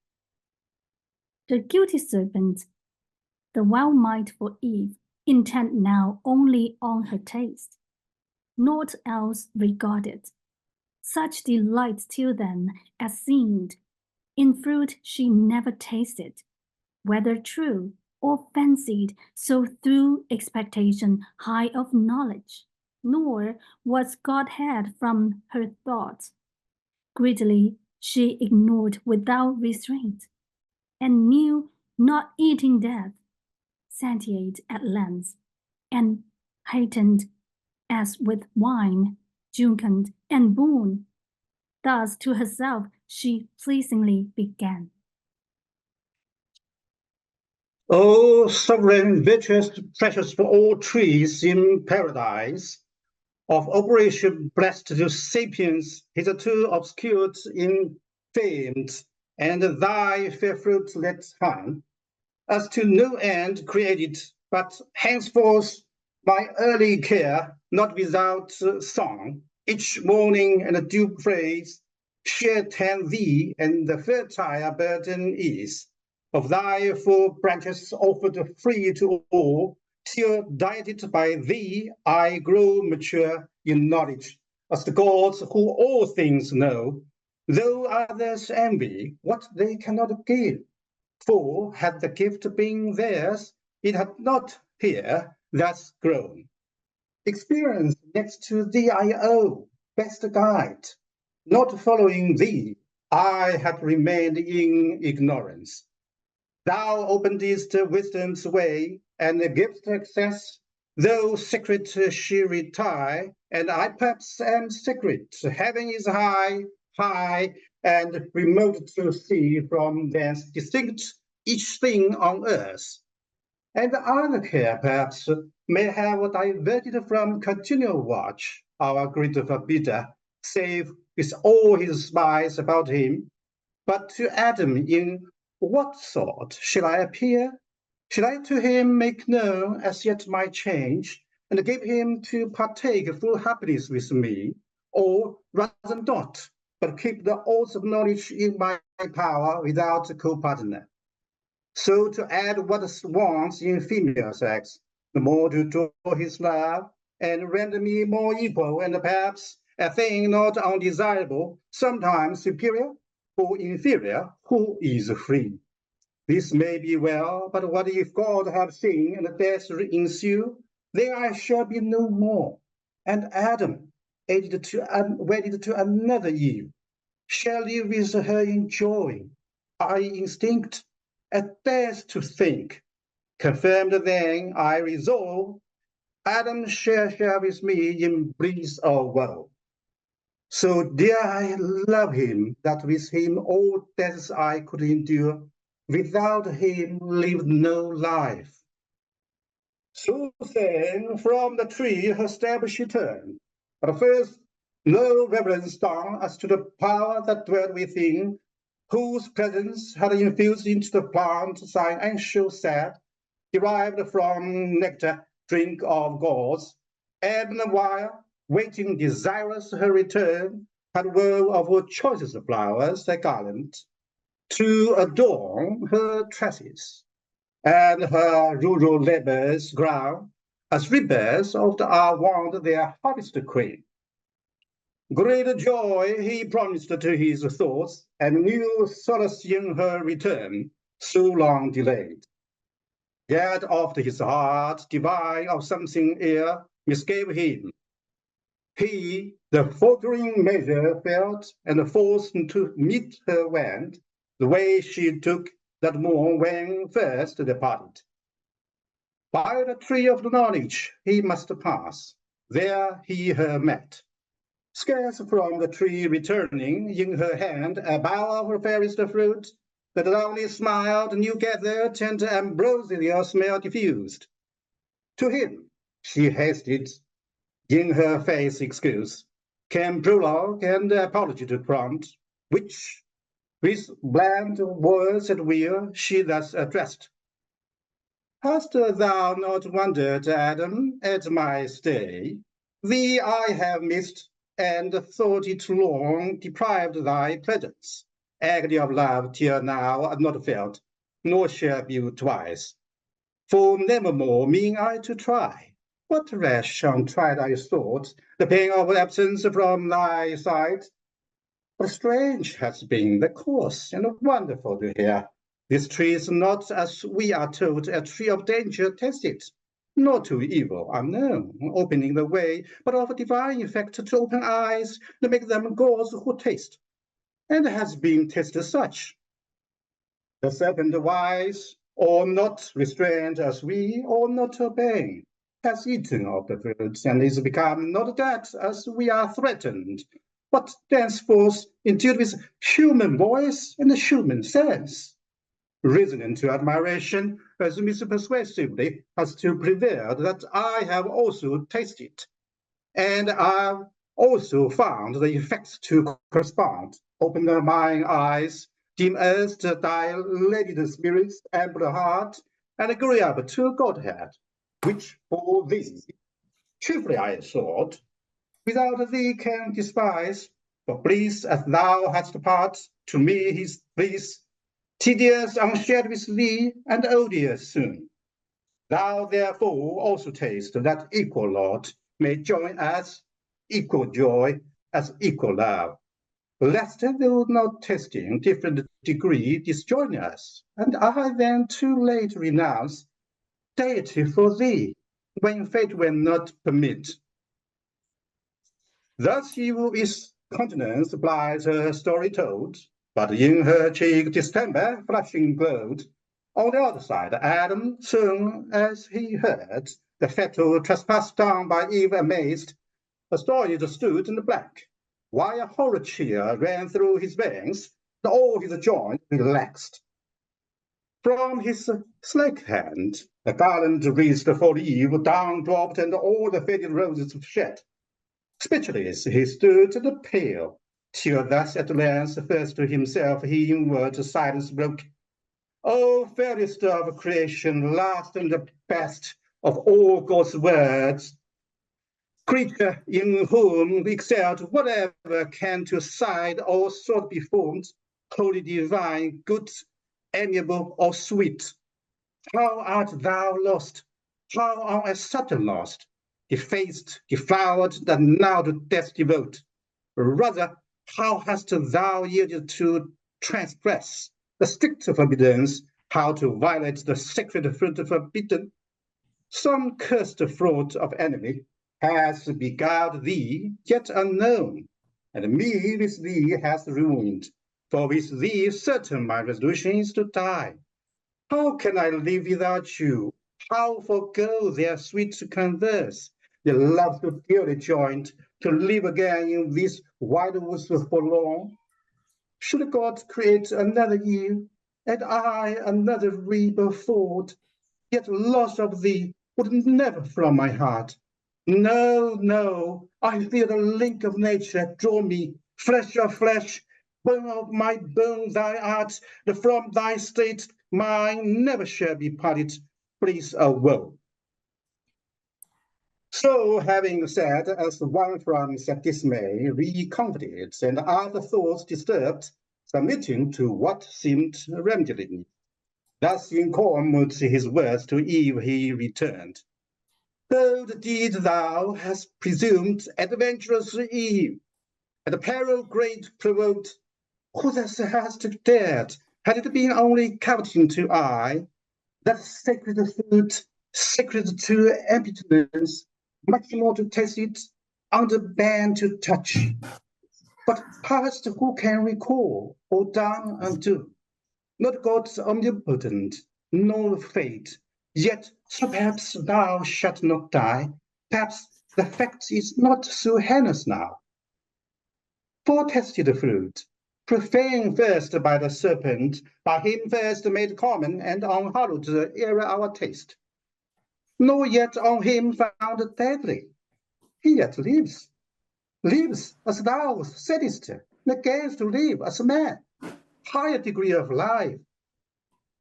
The guilty serpent, the well-mindful Eve, intent now only on her taste, naught else regarded. Such delight till then as seemed, in fruit she never tasted, whether true or fancied, so through expectation high of knowledge, nor was Godhead from her thoughts. Greedily she ignored without restraint, and knew not eating death, satiate at length, and heightened as with wine, juncund and boon. Thus to herself she pleasingly began. O sovereign, virtuous, precious for all trees in paradise, of operation blessed to sapiens, hitherto obscured in famed, and thy fair fruit let find, as to no end created, but henceforth my early care, not without song, each morning and due praise, shall tend thee, and the fertile burden is of thy full branches offered free to all, till dieted by thee I grow mature in knowledge, as the gods who all things know, though others envy what they cannot give. For had the gift been theirs, it had not here thus grown. Experience next to thee I owe, best guide. Not following thee, I had remained in ignorance. Thou openedst wisdom's way, and givest access, though secret she retire, and I perhaps am secret. Heaven is high, high, and remote to see from thence distinct each thing on earth. And other care, perhaps, may have diverted from continual watch our great forbidder, save with all his spies about him. But to Adam in what sort shall I appear? Shall I to him make known as yet my change, and give him to partake full happiness with me, or rather not, but keep the oaths of knowledge in my power without a co-partner? So to add what wants in female sex, the more to draw his love, and render me more equal, and perhaps a thing not undesirable, sometimes superior? for inferior, who is free? This may be well, but what if God have seen and death ensue? Then I shall be no more, and Adam, wedded to another Eve, shall live with her in joy. I instinct, at death to think. Confirmed then, I resolve, Adam shall share with me in bliss or woe. So dear I love him, that with him all deaths I could endure, without him live no life. So then from the tree her step she turned, but first no reverence done as to the power that dwelt within, whose presence had infused into the plant thine ancient sad, derived from nectar, drink of gods, and while waiting desirous her return, had wove of her choicest flowers a garland to adorn her tresses, and her rural labors ground as reapers of are wont their harvest queen. Great joy he promised to his thoughts, and new solace in her return, so long delayed. Yet oft his heart, divine of something ere, misgave him. He, the faltering measure felt, and forced to meet her went, the way she took that morn when first departed. By the tree of knowledge he must pass, there he her met. Scarce from the tree returning, in her hand a bough of her fairest fruit, that lovely smiled, new gathered, and ambrosial smell diffused. To him she hasted, in her face excuse, came prologue and apology to prompt, which, with bland words at will, she thus addressed. Hast thou not wondered, Adam, at my stay? Thee I have missed, and thought it long deprived thy presence. Agony of love till now not felt, nor shall be twice. For nevermore mean I to try. What rash untried I thought, the pain of absence from thy sight? But strange has been the course, and wonderful to hear. This tree is not, as we are told, a tree of danger tested, nor to evil unknown, opening the way, but of divine effect to open eyes, to make them gods who taste, and has been tested such. The serpent wise, or not restrained as we, or not obeying, has eaten of the fruits, and is become not that as we are threatened, but thenceforth endued with human voice and human sense. Reasoning to admiration as mispersuasively as to prevail that I have also tasted, and I've also found the effects to correspond. Open mine eyes, dim erst dilated spirits, ample heart, and agree up to Godhead, which for thee chiefly I sought, without thee can despise, for bliss as thou hast part, to me his bliss, tedious unshared with thee, and odious soon. Thou therefore also taste that equal lot may join us, equal joy as equal love, lest though not tasting different degree disjoin us, and I then too late renounce deity for thee, when fate will not permit. Thus evil is countenance supplies her story told, but in her cheek distemper flushing glowed. On the other side, Adam, soon as he heard the fatal trespass done by Eve amazed, astonished stood in the blank, while a horror chill ran through his veins, and all his joints relaxed. From his slack hand, the garland reached for Eve, down dropped, and all the faded roses shed. Speechless he stood and pale, till thus at length first to himself he in words silence broke. O fairest of creation, last and the best of all God's words, creature in whom excelled whatever can to side or sort be formed, holy, divine, good, amiable, or sweet. How art thou lost? How on a sudden lost? Defaced, deflowered, that now to death devote. Rather, how hast thou yielded to transgress the strict forbiddance, how to violate the sacred fruit forbidden. Some cursed fraud of enemy has beguiled thee, yet unknown, and me with thee has ruined. For with thee certain my resolution is to die. How can I live without you? How forego their sweet converse, their love so dearly joined, to live again in this wide woods forlorn? Should God create another year, and I another rebirth afford, yet loss of thee would never from my heart. No, no, I feel the link of nature draw me, flesh of flesh, bone of my bone thou art, that from thy state mine never shall be parted, bliss of woe. So having said, as one from sad dismay recomforted, and other thoughts disturbed, submitting to what seemed remedied, thus in calm to his words to Eve he returned. Bold deed thou hast presumed, adventurous Eve, and peril great provoked, who thus hast dared, had it been only coveting to eye, that sacred food, sacred to impudence, much more to taste it, under ban to touch. But past who can recall, or done undo? Not God's omnipotent, nor fate, yet so perhaps thou shalt not die, perhaps the fact is not so heinous now. Foretested fruit, profaned first by the serpent, by him first made common and unhallowed ere our taste, nor yet on him found deadly. He yet lives, lives as thou saidst, and gains to live as man, higher degree of life.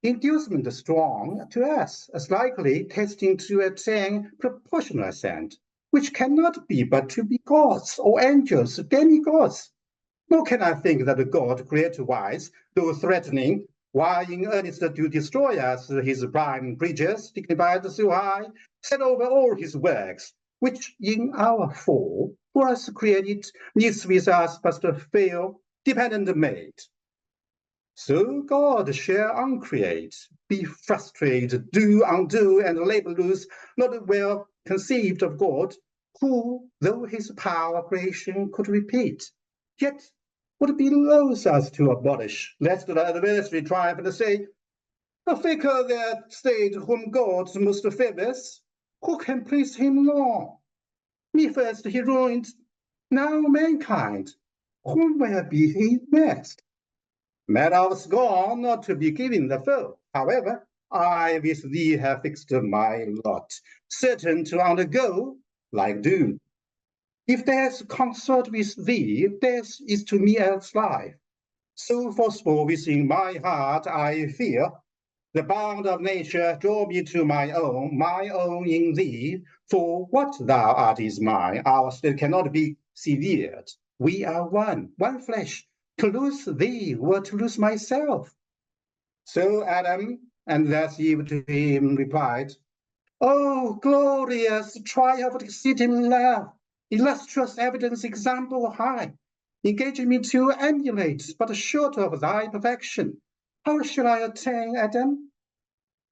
Inducement strong to us, as likely testing to attain proportional assent, which cannot be but to be gods or angels, demigods. Nor can I think that God, creator wise, though threatening, while in earnest to destroy us, his prime creatures, dignified so high, set over all his works, which in our fall, for us created, needs with us but fail, dependent made. So God shall uncreate, be frustrated, do, undo, and labor loose, not well conceived of God, who, though his power creation could repeat, yet would be loath us to abolish, lest the adversary triumph and say, a faker their state whom God most favors, who can please him long? Me first he ruined, now mankind, whom will be he next? Matter of scorn not to be given the foe. However, I with thee have fixed my lot, certain to undergo like doom. If death consort with thee, death is to me as life. So forceful within my heart I fear, the bond of nature draw me to my own in thee, for what thou art is mine, our state cannot be severed. We are one flesh. To lose thee were to lose myself. So Adam, and thus Eve to him replied, O glorious triumph exceeding love, illustrious evidence example high, engaging me to emulate, but short of thy perfection. How shall I attain, Adam?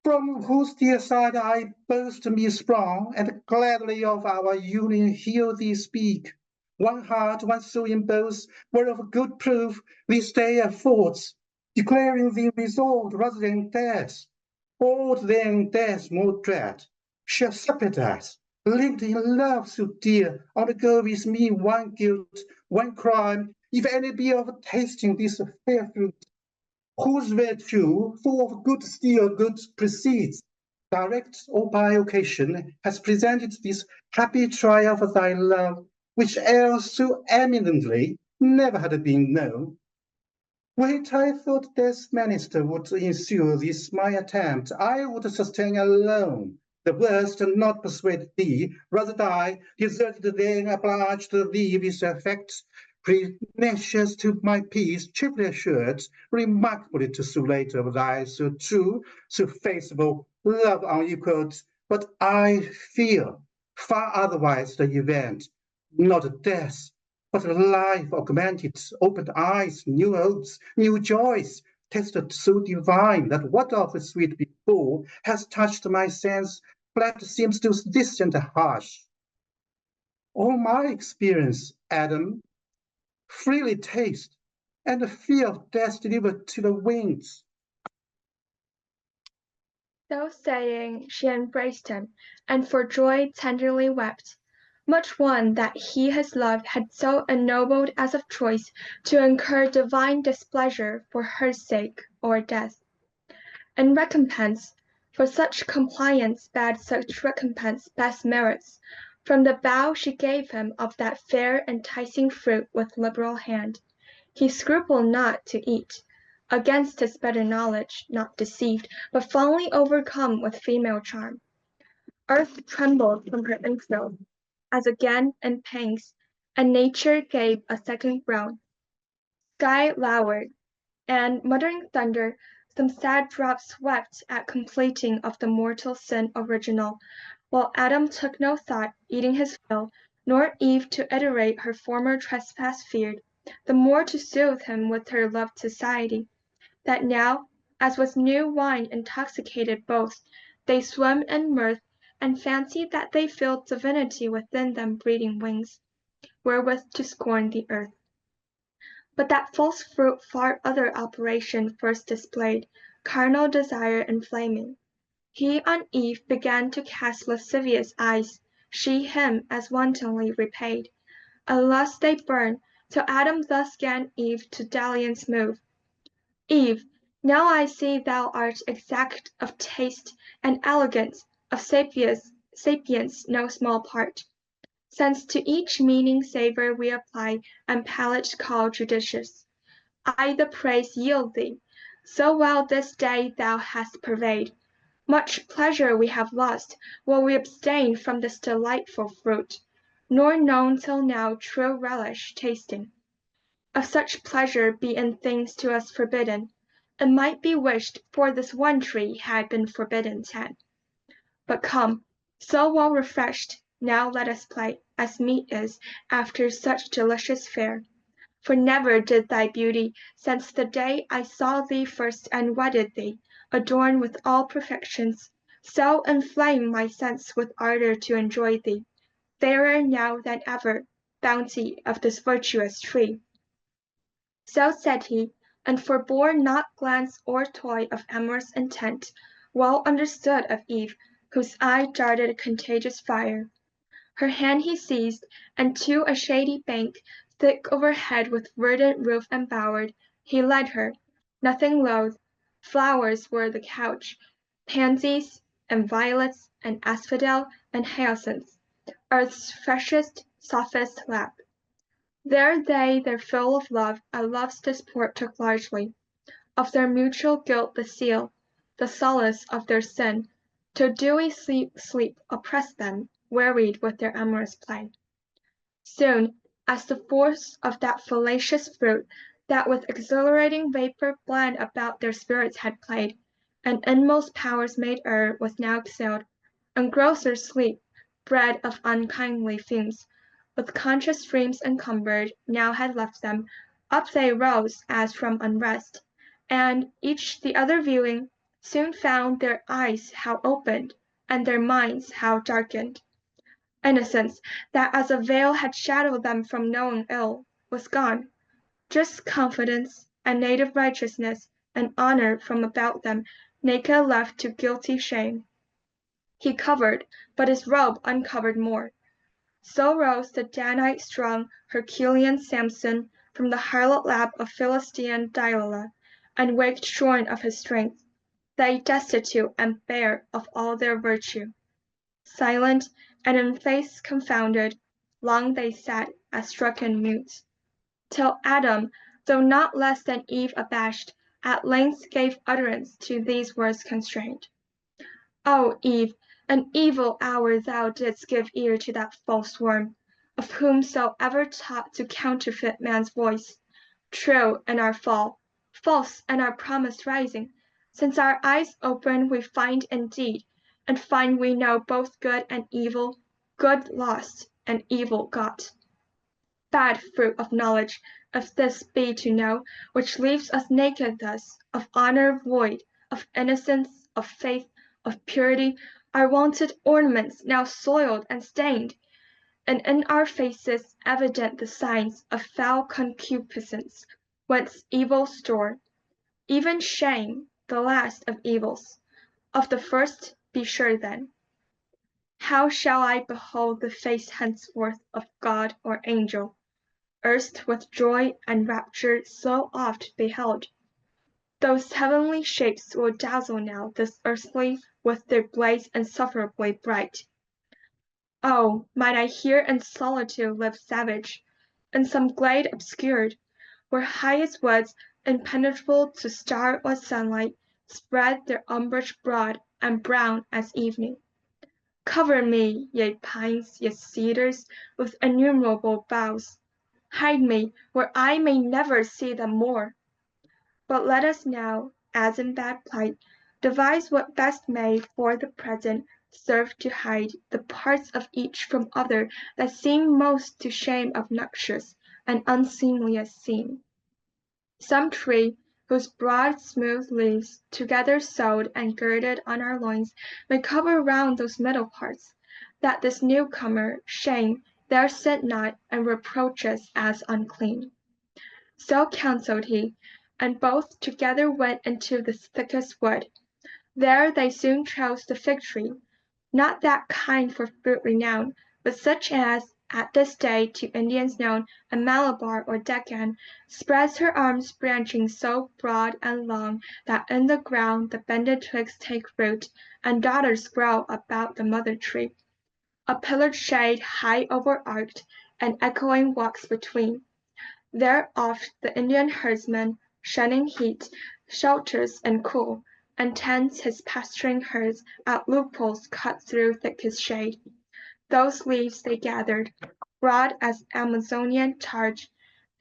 From whose dear side I boast me sprung, and gladly of our union hear thee speak. One heart, one soul in both, whereof good proof this day affords, declaring thee resolved rather than dead. Old than death more dread, shall separate us, linked in love so dear, undergo with me one guilt, one crime, if any be of tasting this fair fruit, whose virtue, full of good still good precedes, direct or by occasion, has presented this happy triumph of thy love, which else so eminently never had been known. Wait, I thought this minister would ensue this my attempt. I would sustain alone. The worst not persuade thee, rather die, deserted than obliged to leave his effects, pernicious to my peace, chiefly assured, remarkably to so late of thy so true, so faithful, love unequaled. But I fear far otherwise the event, not death, but a life augmented, opened eyes, new hopes, new joys, tasted so divine that what of sweet before has touched my sense, flat seems too distant and harsh. All my experience, Adam, freely taste, and the fear of death delivered to the winds. So saying, she embraced him, and for joy tenderly wept. Much one that he his love had so ennobled as of choice to incur divine displeasure for her sake or death. In recompense, for such compliance bade such recompense best merits, from the bough she gave him of that fair enticing fruit with liberal hand. He scrupled not to eat, against his better knowledge, not deceived, but fondly overcome with female charm. Earth trembled from her infill, as again in pangs, and nature gave a second groan. Sky lowered, and muttering thunder, some sad drops wept at completing of the mortal sin original, while Adam took no thought, eating his fill, nor Eve to iterate her former trespass feared, the more to soothe him with her loved society, that now, as with new wine intoxicated both, they swim in mirth, and fancy that they feel divinity within them breathing wings, wherewith to scorn the earth. But that false fruit far other operation first displayed, carnal desire inflaming. He on Eve began to cast lascivious eyes, she him as wantonly repaid. A lust they burn, till Adam thus 'gan Eve to dalliance move. Eve, now I see thou art exact of taste, and elegant, of sapience no small part. Since to each meaning savour we apply, and palate call judicious, I the praise yield thee, so well this day thou hast purveyed. Much pleasure we have lost, while we abstain from this delightful fruit, nor known till now true relish tasting. Of such pleasure be in things to us forbidden, it might be wished for this one tree had been forbidden 10. But come, so well refreshed, now let us play, as meet is, after such delicious fare. For never did thy beauty, since the day I saw thee first and wedded thee, adorned with all perfections, so inflame my sense with ardor to enjoy thee, fairer now than ever, bounty of this virtuous tree. So said he, and forbore not glance or toy of amorous intent, well understood of Eve, whose eye darted contagious fire. Her hand he seized, and to a shady bank, thick overhead with verdant roof embowered, he led her, nothing loath. Flowers were the couch, pansies, and violets, and asphodel, and hyacinths, earth's freshest, softest lap. There they their fill of love, at love's disport took largely, of their mutual guilt the seal, the solace of their sin, till dewy sleep oppressed them, wearied with their amorous play. Soon, as the force of that fallacious fruit, that with exhilarating vapour bland about their spirits had played, and inmost powers made err, was now exhaled, and grosser sleep, bred of unkindly fumes, with conscious dreams encumbered, now had left them, up they rose as from unrest, and, each the other viewing, soon found their eyes how opened, and their minds how darkened. Innocence, that as a veil had shadowed them from knowing ill, was gone. Just confidence, and native righteousness, and honour from about them, naked left to guilty shame. He covered, but his robe uncovered more. So rose the Danite strong Herculean Samson from the harlot lap of Philistine Delilah, and waked shorn of his strength, they destitute and bare of all their virtue. Silent, and in face confounded, long they sat as stricken mutes, till Adam, though not less than Eve abashed, at length gave utterance to these words constrained. O Eve, an evil hour thou didst give ear to that false worm, of whom so ever taught to counterfeit man's voice, true in our fall, false in our promised rising. Since our eyes open we find indeed, and find we know both good and evil, good lost, and evil got. bad fruit of knowledge, if this be to know, which leaves us naked thus, of honor void, of innocence, of faith, of purity, our wonted ornaments now soiled and stained, and in our faces evident the signs of foul concupiscence, whence evil store, even shame, the last of evils. Of the first be sure then. How shall I behold the face henceforth of God or angel, erst with joy and rapture so oft beheld? Those heavenly shapes will dazzle now this earthly with their blaze insufferably bright. Oh, might I here in solitude live savage, in some glade obscured, where highest woods, impenetrable to star or sunlight, spread their umbrage broad and brown as evening. Cover me, ye pines, ye cedars, with innumerable boughs. Hide me, where I may never see them more. But let us now, as in bad plight, devise what best may for the present serve to hide the parts of each from other that seem most to shame obnoxious and unseemliest seen. Some tree, whose broad smooth leaves, together sewed and girded on our loins, may cover round those middle parts, that this newcomer, shame, there sit not and reproach us as unclean. So counselled he, and both together went into the thickest wood. There they soon chose the fig tree, not that kind for fruit renowned, but such as, at this day to Indians known, a Malabar or Deccan, spreads her arms branching so broad and long that in the ground the bended twigs take root, and daughters grow about the mother tree. A pillared shade high overarched, and echoing walks between. There oft the Indian herdsman, shunning heat, shelters in cool, and tends his pasturing herds at loopholes cut through thickest shade. Those leaves they gathered, broad as Amazonian targe,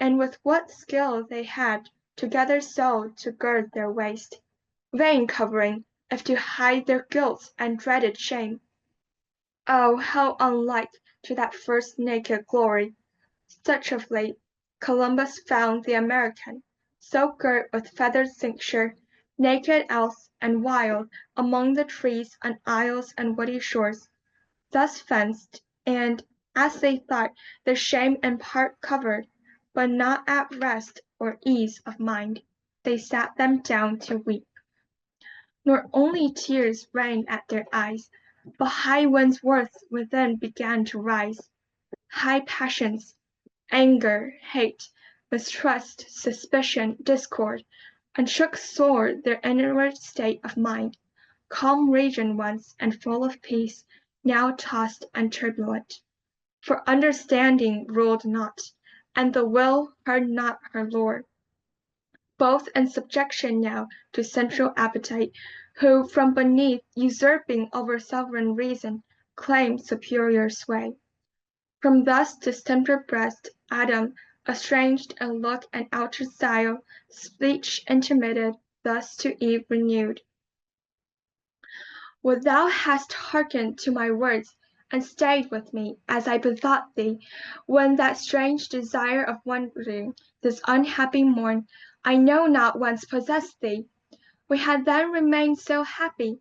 and with what skill they had, together sewed to gird their waist. Vain covering, if to hide their guilt and dreaded shame. Oh, how unlike to that first naked glory! Such of late Columbus found the American, so girt with feathered cincture, naked else and wild, among the trees on isles and woody shores, thus fenced, and, as they thought, their shame in part covered, but not at rest or ease of mind, they sat them down to weep. Nor only tears rained at their eyes, but high winds within began to rise, high passions, anger, hate, mistrust, suspicion, discord, and shook sore their inward state of mind, calm region once and full of peace, now tossed and turbulent. For understanding ruled not, and the will heard not her lord, both in subjection now to central appetite, who from beneath, usurping over sovereign reason, claimed superior sway. From thus to tender breast, Adam, estranged in look and outer style, speech intermitted, thus to Eve renewed. Would thou hadst hearkened to my words, and stayed with me, as I bethought thee, when that strange desire of wandering, this unhappy morn, I know not whence possessed thee, we had then remained so happy,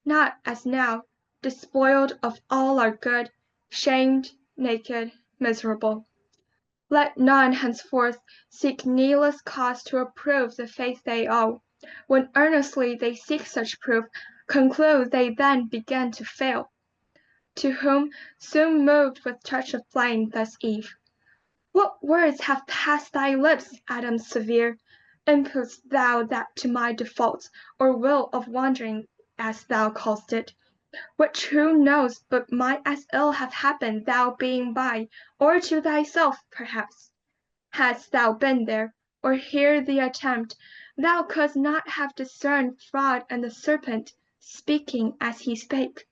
not as now, despoiled of all our good, shamed, naked, miserable. Let none henceforth seek needless cause to approve the faith they owe. When earnestly they seek such proof, conclude they then begin to fail. To whom, soon moved with touch of flame, thus Eve: What words have passed thy lips, Adam severe? Imput'st thou that to my default, or will of wandering, as thou call'st it? Which who knows but might as ill have happened thou being by, or to thyself, perhaps. Hadst thou been there, or heard the attempt, thou couldst not have discerned fraud in the serpent, speaking as he spake.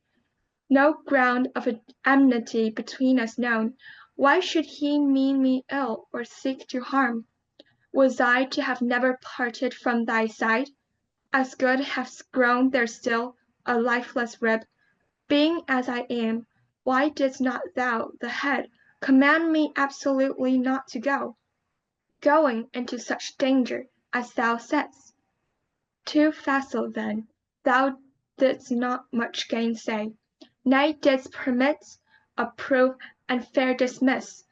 No ground of enmity between us known, why should he mean me ill, or seek to harm? Was I to have never parted from thy side? As good hast grown there still, a lifeless rib. Being as I am, why didst not thou, the head, command me absolutely not to go, going into such danger as thou saidst. Too facile then, thou didst not much gainsay, nay didst permit, approve, and fair dismiss.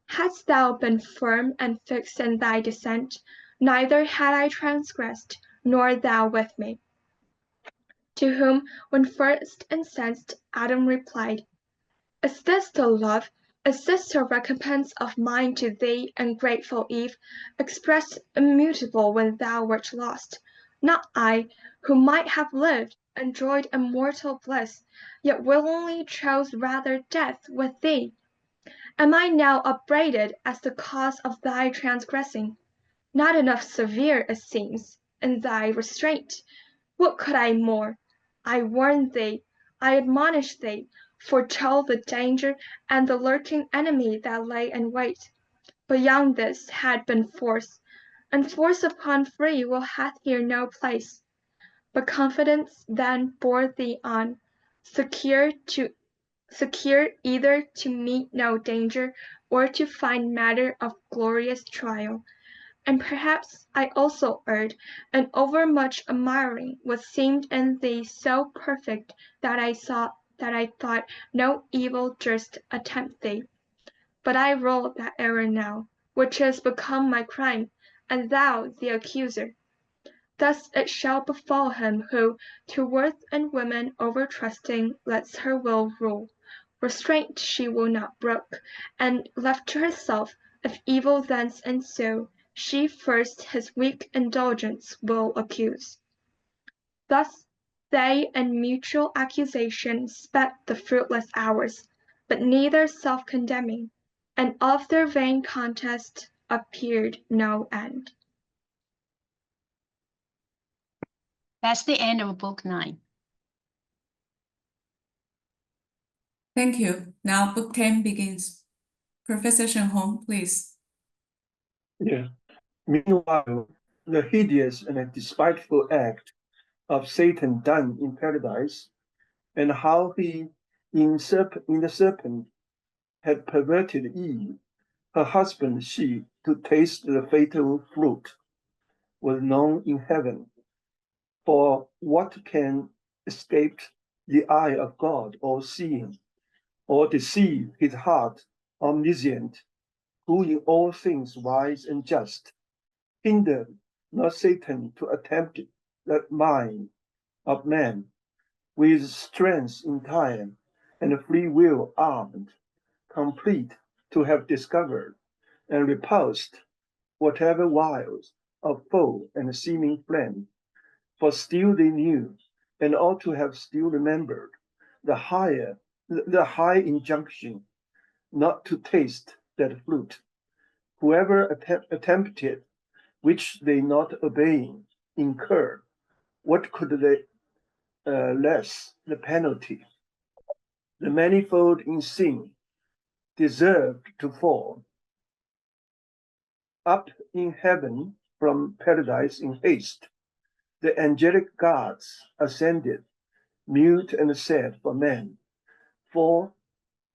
Hadst thou been firm and fixed in thy dissent, neither had I transgressed, nor thou with me. To whom, when first incensed, Adam replied, Is this the love, is this the recompense of mine to thee, ungrateful Eve, expressed immutable when thou wert lost? Not I, who might have lived, enjoyed immortal bliss, yet willingly chose rather death with thee. Am I now upbraided as the cause of thy transgressing? Not enough severe, it seems, in thy restraint. What could I more? I warned thee, I admonished thee, foretold the danger and the lurking enemy that lay in wait. Beyond this had been force, and force upon free will hath here no place. But confidence then bore thee on, secure either to meet no danger or to find matter of glorious trial. And perhaps I also erred, and overmuch admiring what seemed in thee so perfect that I thought no evil durst attempt thee. But I roll that error now, which is become my crime, and thou the accuser. Thus it shall befall him who, to worth in women over-trusting, lets her will rule. Restraint she will not brook, and left to herself, if evil thence ensue, she first his weak indulgence will accuse. Thus they in mutual accusation spent the fruitless hours, but neither self-condemning, and of their vain contest appeared no end. That's the end of Book 9. Thank you. Now Book 10 begins. Professor Shenhong, please. Yeah. Meanwhile, the hideous and despiteful act of Satan done in paradise, and how he in the serpent had perverted Eve, her husband she, to taste the fatal fruit, was known in heaven. For what can escape the eye of God all seeing, or deceive his heart omniscient, who in all things wise and just, hindered not Satan to attempt that mind of man, with strength entire and free will armed, complete to have discovered and repulsed whatever wiles of foe and seeming friend. For still they knew, and ought to have still remembered, the high injunction not to taste that fruit. Whoever attempted, which they not obeying, incurred, what could they less the penalty? The manifold in sin deserved to fall. Up in heaven from paradise in haste, the angelic gods ascended, mute and sad for man. For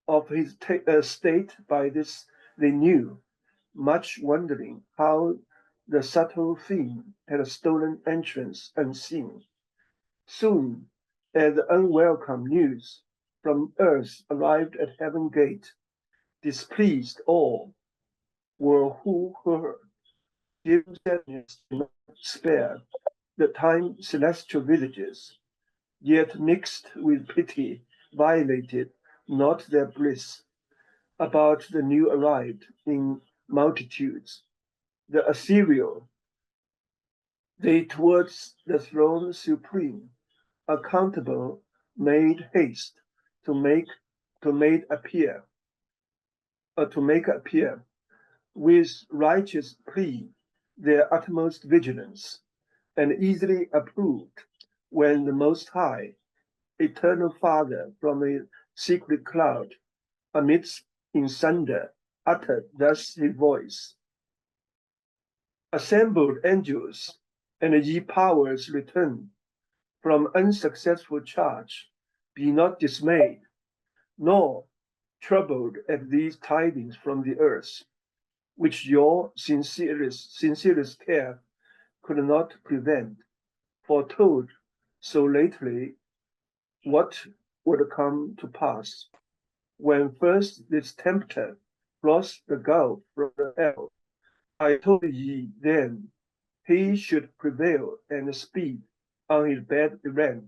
of his state by this they knew, much wondering how the subtle fiend had stolen entrance unseen. Soon, as unwelcome news from earth arrived at heaven gate, displeased all were who heard. Dim sadness did not spare the time celestial villages, yet mixed with pity violated not their bliss. About the new arrived in multitudes, the Assyrian, they towards the throne supreme, accountable, made haste to make appear with righteous plea their utmost vigilance, and easily approved when the Most High, Eternal Father from a secret cloud, amidst in thunder, uttered thus his voice. Assembled angels, and ye powers return from unsuccessful charge, be not dismayed, nor troubled at these tidings from the earth, which your sincerest care could not prevent, foretold so lately what would come to pass. When first this tempter crossed the gulf from the hell, I told ye then he should prevail and speed on his bad errand.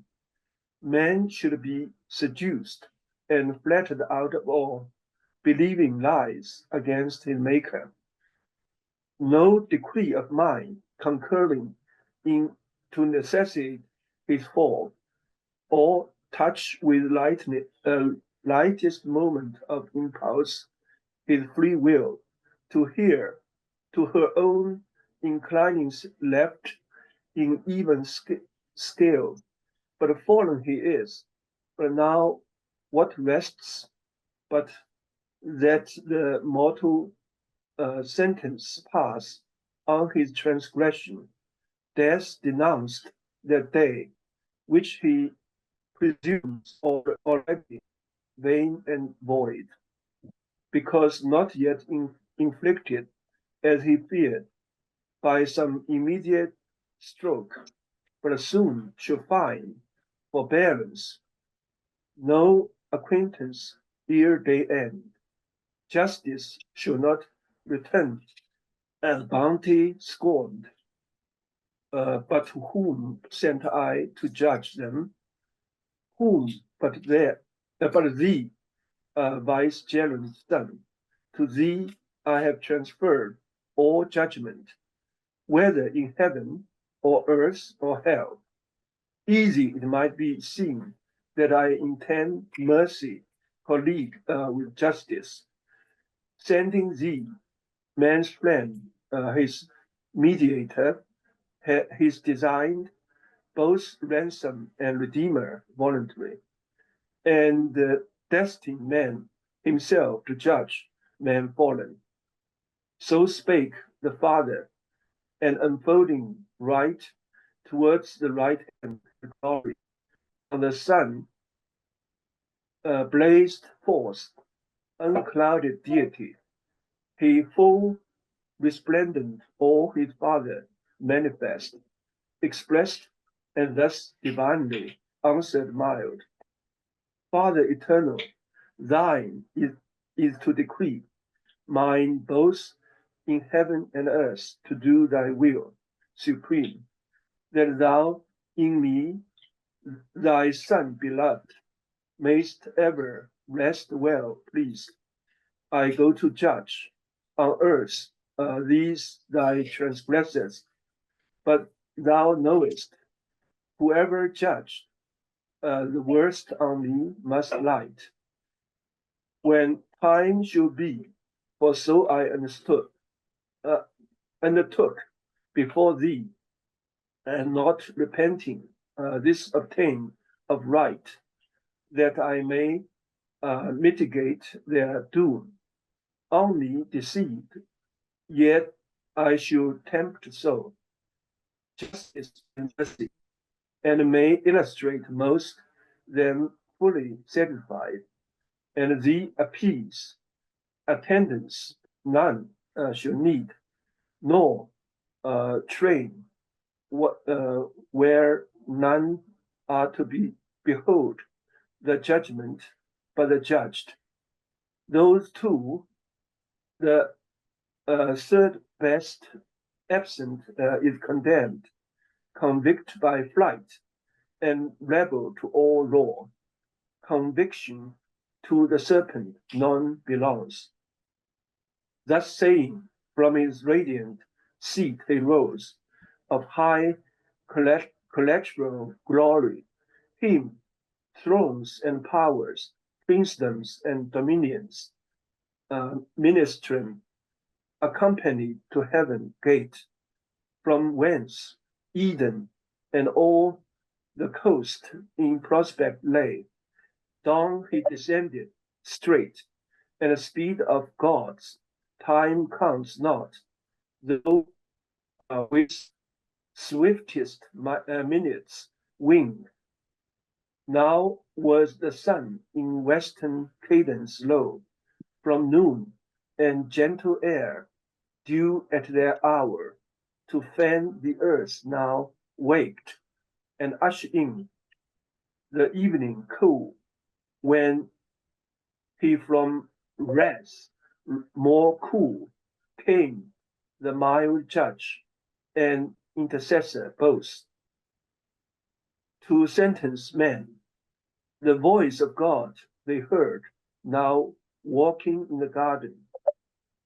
Man should be seduced and flattered out of all, believing lies against his Maker. No decree of mine concurring in to necessitate his fall, or touch with lightest moment of impulse his free will to hear to her own inclinings left in even scale. But fallen he is. But now what rests but that the mortal sentence pass on his transgression? Death denounced that day, which he presumes already vain and void, because not yet inflicted, as he feared, by some immediate stroke, but soon shall find forbearance, no acquaintance ere they end. Justice shall not return, and bounty scorned. But whom sent I to judge them? Whom but thee, vicegerent son? To thee I have transferred all judgment, whether in heaven or earth or hell. Easy it might be seen that I intend mercy colleague with justice, sending thee, man's friend, his mediator, his designed both ransom and redeemer voluntary, and destined man himself to judge man fallen. So spake the Father, and unfolding right towards the right hand of glory, and the Son blazed forth unclouded deity. He full resplendent, all his Father manifest, expressed, and thus divinely answered mild. Father eternal, thine is to decree, mine both in heaven and earth to do thy will supreme, that thou in me, thy Son beloved, mayst ever rest well pleased. I go to judge on earth these thy transgressors, but thou knowest, whoever judged the worst on me must light. When time shall be, for so I undertook before thee, and not repenting this obtain of right, that I may mitigate their doom. Only deceived, yet I shall tempt so justice and mercy, and may illustrate most them fully satisfied, and thee appease. Attendance none shall need, nor train where none are to behold the judgment, but the judged. Those two, the third best absent is condemned, convict by flight, and rebel to all law. Conviction to the serpent none belongs. Thus saying, from his radiant seat he rose, of high collectoral glory, him, thrones and powers, princedoms and dominions, ministering, accompanied to heaven gate, from whence Eden and all the coast in prospect lay. Down he descended straight, and the speed of gods time counts not, though with swiftest minutes winged. Now was the sun in western cadence low, from noon, and gentle air, due at their hour, to fan the earth now waked, and usher in the evening cool, when he from rest more cool came, the mild judge and intercessor both, to sentence men. The voice of God they heard, now walking in the garden,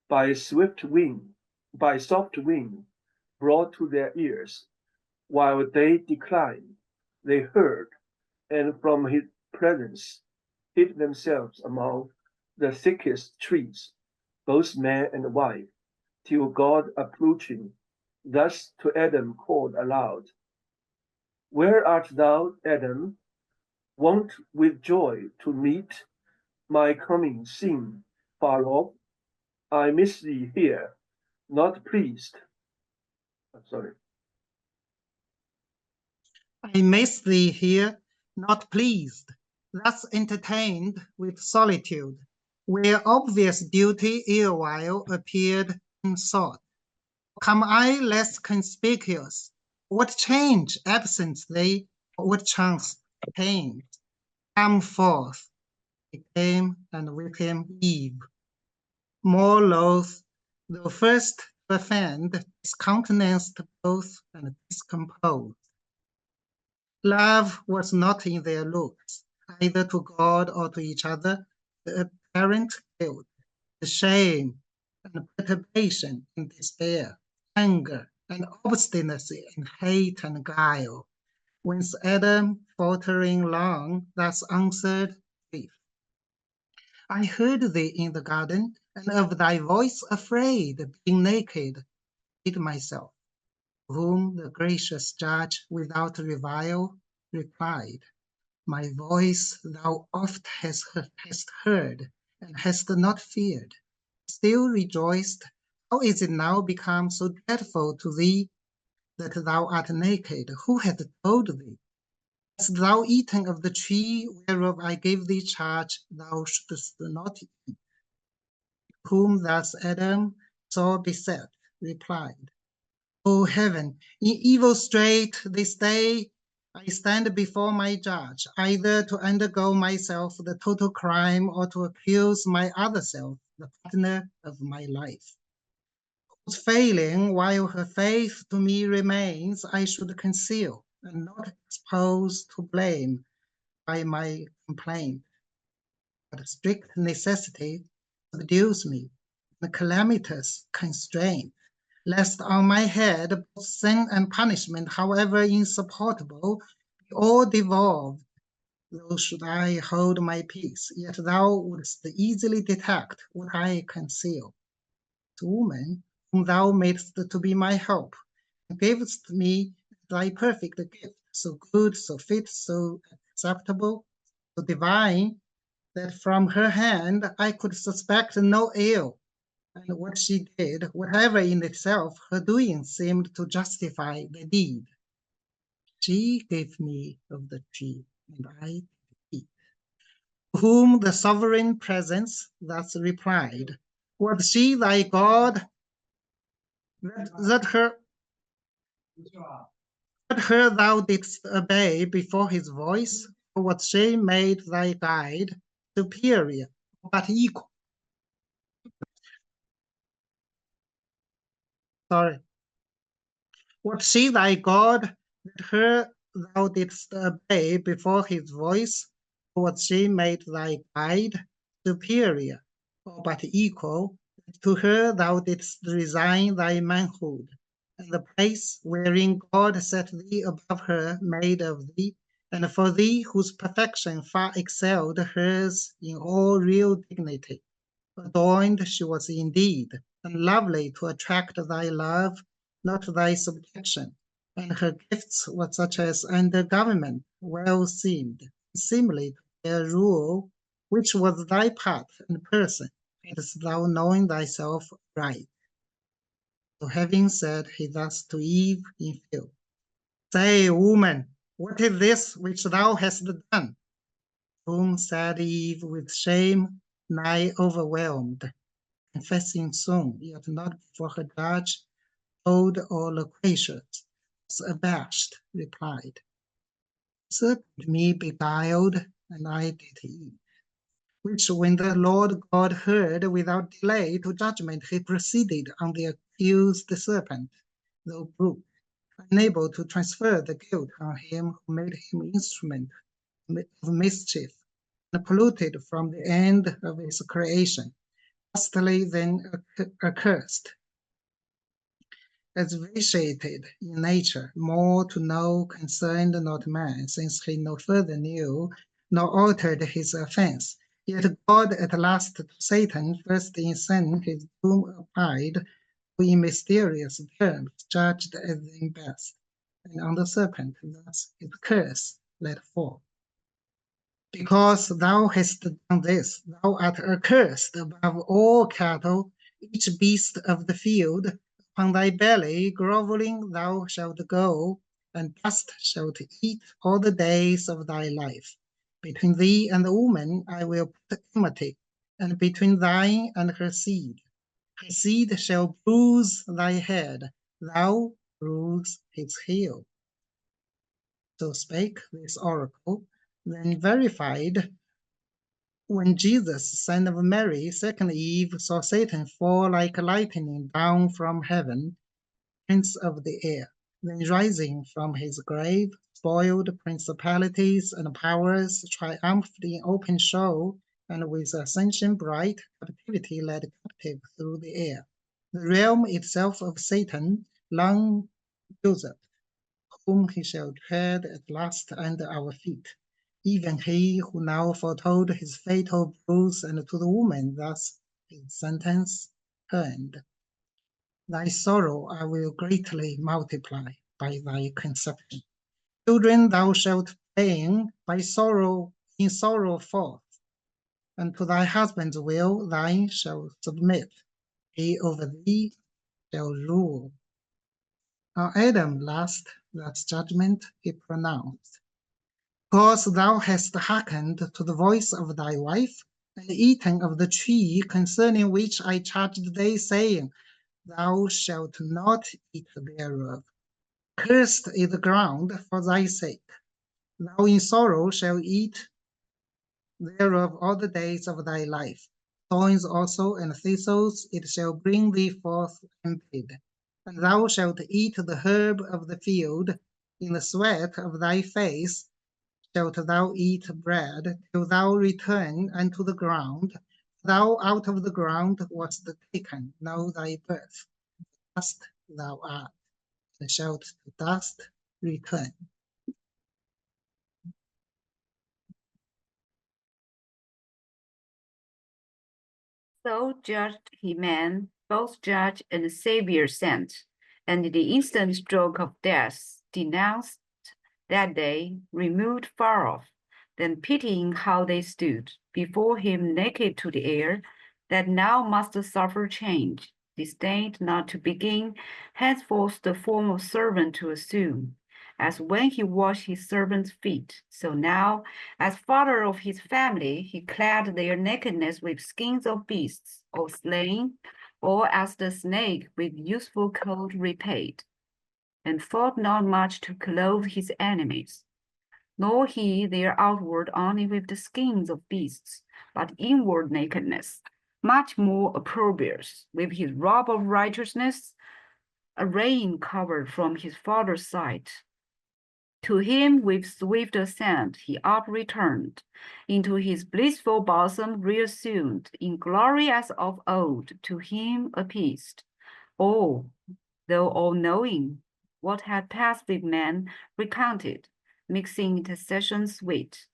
by soft wind, brought to their ears, while they declined, they heard, and from his presence hid themselves among the thickest trees, both man and wife, till God approaching, thus to Adam called aloud, Where art thou, Adam? Wont with joy to meet my coming seen far off. I miss thee here, not pleased. Sorry. I miss thee here, not pleased, thus entertained with solitude, where obvious duty erewhile appeared unsought. Come I less conspicuous? What change absence they, what chance pain? Come forth. He came, and with him Eve. More loath, though first to offend, discountenanced both and discomposed. Love was not in their looks, either to God or to each other, the apparent guilt, the shame and perturbation and despair, anger and obstinacy and hate and guile. Whence Adam, faltering long, thus answered brief. I heard thee in the garden, and of thy voice afraid, being naked, hid myself. Whom the gracious judge, without revile, replied, My voice thou oft hast heard, and hast not feared, still rejoiced. How is it now become so dreadful to thee that thou art naked? Who hath told thee? Hast thou eaten of the tree whereof I gave thee charge thou shouldst not eat? Whom thus Adam, sore beset, replied, O heaven, in evil strait this day I stand before my judge, either to undergo myself the total crime or to accuse my other self, the partner of my life. Whose failing, while her faith to me remains, I should conceal and not expose to blame by my complaint. But strict necessity subdues me, the calamitous constraint, lest on my head both sin and punishment, however insupportable, be all devolved. Though should I hold my peace, yet thou wouldst easily detect what I conceal. The woman whom thou madest to be my help, and gavest me thy perfect gift, so good, so fit, so acceptable, so divine, that from her hand I could suspect no ill, and what she did, whatever in itself her doing, seemed to justify the deed. She gave me of the tree, and I did eat. To whom the sovereign presence thus replied, Was she thy God, that her thou didst obey before his voice, or was she made thy guide, superior, but equal? Sorry. Was she thy God, that her thou didst obey before his voice, or was she made thy guide, superior, or but equal? To her thou didst resign thy manhood, and the place wherein God set thee above her made of thee, and for thee whose perfection far excelled hers in all real dignity. Adorned she was indeed, and lovely to attract thy love, not thy subjection, and her gifts were such as under government well seemed, seemly to their rule, which was thy part and person, hadst thou known thyself right. So having said, he thus to Eve in field, Say, woman, what is this which thou hast done? Whom said Eve with shame, nigh overwhelmed, confessing soon, yet not before her judge, bold or loquacious, was abashed, replied, serpent me beguiled, and I did eat. Which when the Lord God heard, without delay to judgment, he proceeded on the accused serpent, though brute, unable to transfer the guilt on him who made him instrument of mischief, and polluted from the end of his creation, justly then accursed, as vitiated in nature, more to know concerned not man, since he no further knew, nor altered his offense. Yet God at last to Satan, first in sin, his doom applied, who in mysterious terms judged as in best, and on the serpent thus his curse let fall. Because thou hast done this, thou art accursed above all cattle, each beast of the field. Upon thy belly groveling thou shalt go, and dust shalt eat all the days of thy life. Between thee and the woman I will put enmity, and between thine and her seed. Her seed shall bruise thy head, thou bruise his heel. So spake this oracle, then verified when Jesus, son of Mary, second Eve, saw Satan fall like lightning down from heaven, prince of the air, then rising from his grave, spoiled principalities and powers, triumphed in open show, and with ascension bright, captivity led captive through the air. The realm itself of Satan, long usurped, whom he shall tread at last under our feet. Even he who now foretold his fatal bruise, and to the woman thus his sentence turned. Thy sorrow I will greatly multiply by thy conception. Children thou shalt bring by sorrow in sorrow forth, and to thy husband's will thine shall submit. He over thee shall rule. On Adam last that judgment he pronounced. Because thou hast hearkened to the voice of thy wife, and eaten of the tree concerning which I charged thee, saying, Thou shalt not eat thereof. Cursed is the ground for thy sake. Thou in sorrow shalt eat thereof all the days of thy life. Thorns also and thistles it shall bring thee forth unpaid. And thou shalt eat the herb of the field. In the sweat of thy face shalt thou eat bread, till thou return unto the ground. Thou out of the ground wast taken, know thy birth. Dust thou art, and shalt to dust return. So judged he man, both judge and Savior sent, and the instant stroke of death denounced that day, removed far off, then pitying how they stood before him naked to the air, that now must suffer change, disdained not to begin, henceforth the form of servant to assume. As when he washed his servants' feet, so now, as father of his family, he clad their nakedness with skins of beasts, or slain, or as the snake with useful coat repaid, and thought not much to clothe his enemies, nor he their outward only with the skins of beasts, but inward nakedness, much more opprobrious, with his robe of righteousness, a reign covered from his father's sight. To him with swift ascent he up returned, into his blissful bosom reassumed, in glory as of old, to him appeased. All, though all-knowing, what had passed with man recounted, mixing intercession sweet.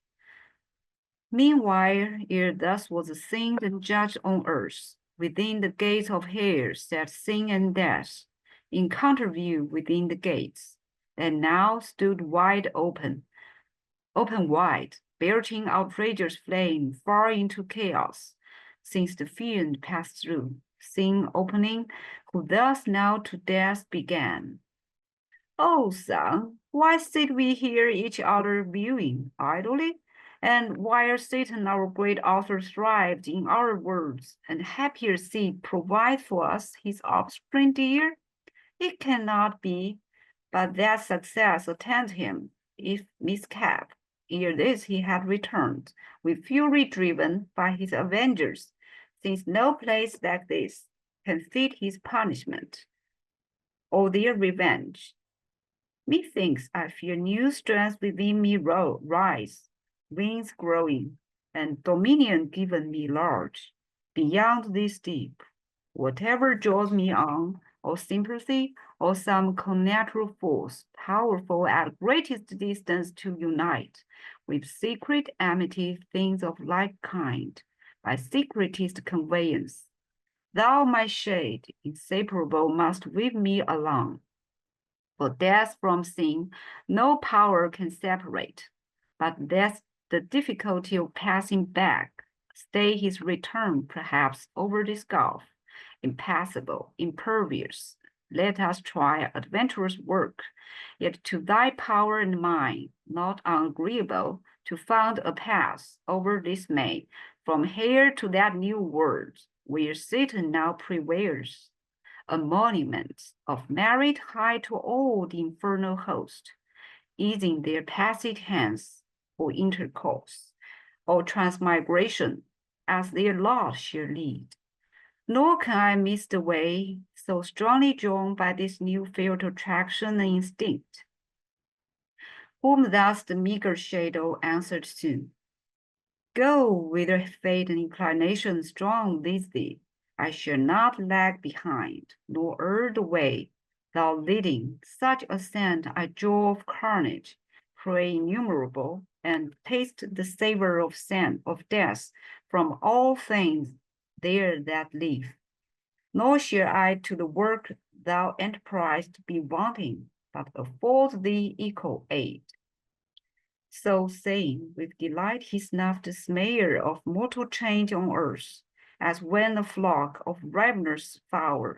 Meanwhile, ere thus was seen and judged on earth, within the gates of hell sat sin and death, in counterview within the gates, and now stood wide open wide, belching outrageous flame far into chaos, since the fiend passed through, sin opening, who thus now to death began. O son, why sit we here each other viewing idly? And while Satan, our great author, thrived in our words, and happier seed provide for us his offspring dear, it cannot be, but that success attend him, if miscap. Ere this he had returned, with fury driven by his avengers, since no place like this can fit his punishment or their revenge. Methinks I feel new strength within me rise, wings growing, and dominion given me large, beyond this deep. Whatever draws me on, or sympathy, or some connatural force, powerful at greatest distance to unite, with secret amity things of like kind, by secretest conveyance. Thou, my shade, inseparable, must with me along. For death from sin, no power can separate, but that's the difficulty of passing back. Stay his return, perhaps, over this gulf, impassable, impervious. Let us try adventurous work, yet to thy power and mine, not unagreeable, to found a path over this May, from here to that new world, where Satan now prevails, a monument of merit high to all the infernal host, easing their passage hence, or intercourse, or transmigration, as their lot shall lead. Nor can I miss the way, so strongly drawn by this new field attraction and instinct. Whom thus the meager shadow answered soon. Go whither fate and inclination strong leads thee. I shall not lag behind, nor err the way, thou leading. Such ascent I jaw of carnage, prey innumerable, and taste the savor of death from all things there that live. Nor shall I to the work thou enterprised be wanting, but afford thee equal aid. So saying, with delight he snuffed the smear of mortal change on earth, as when a flock of ravenous fowl,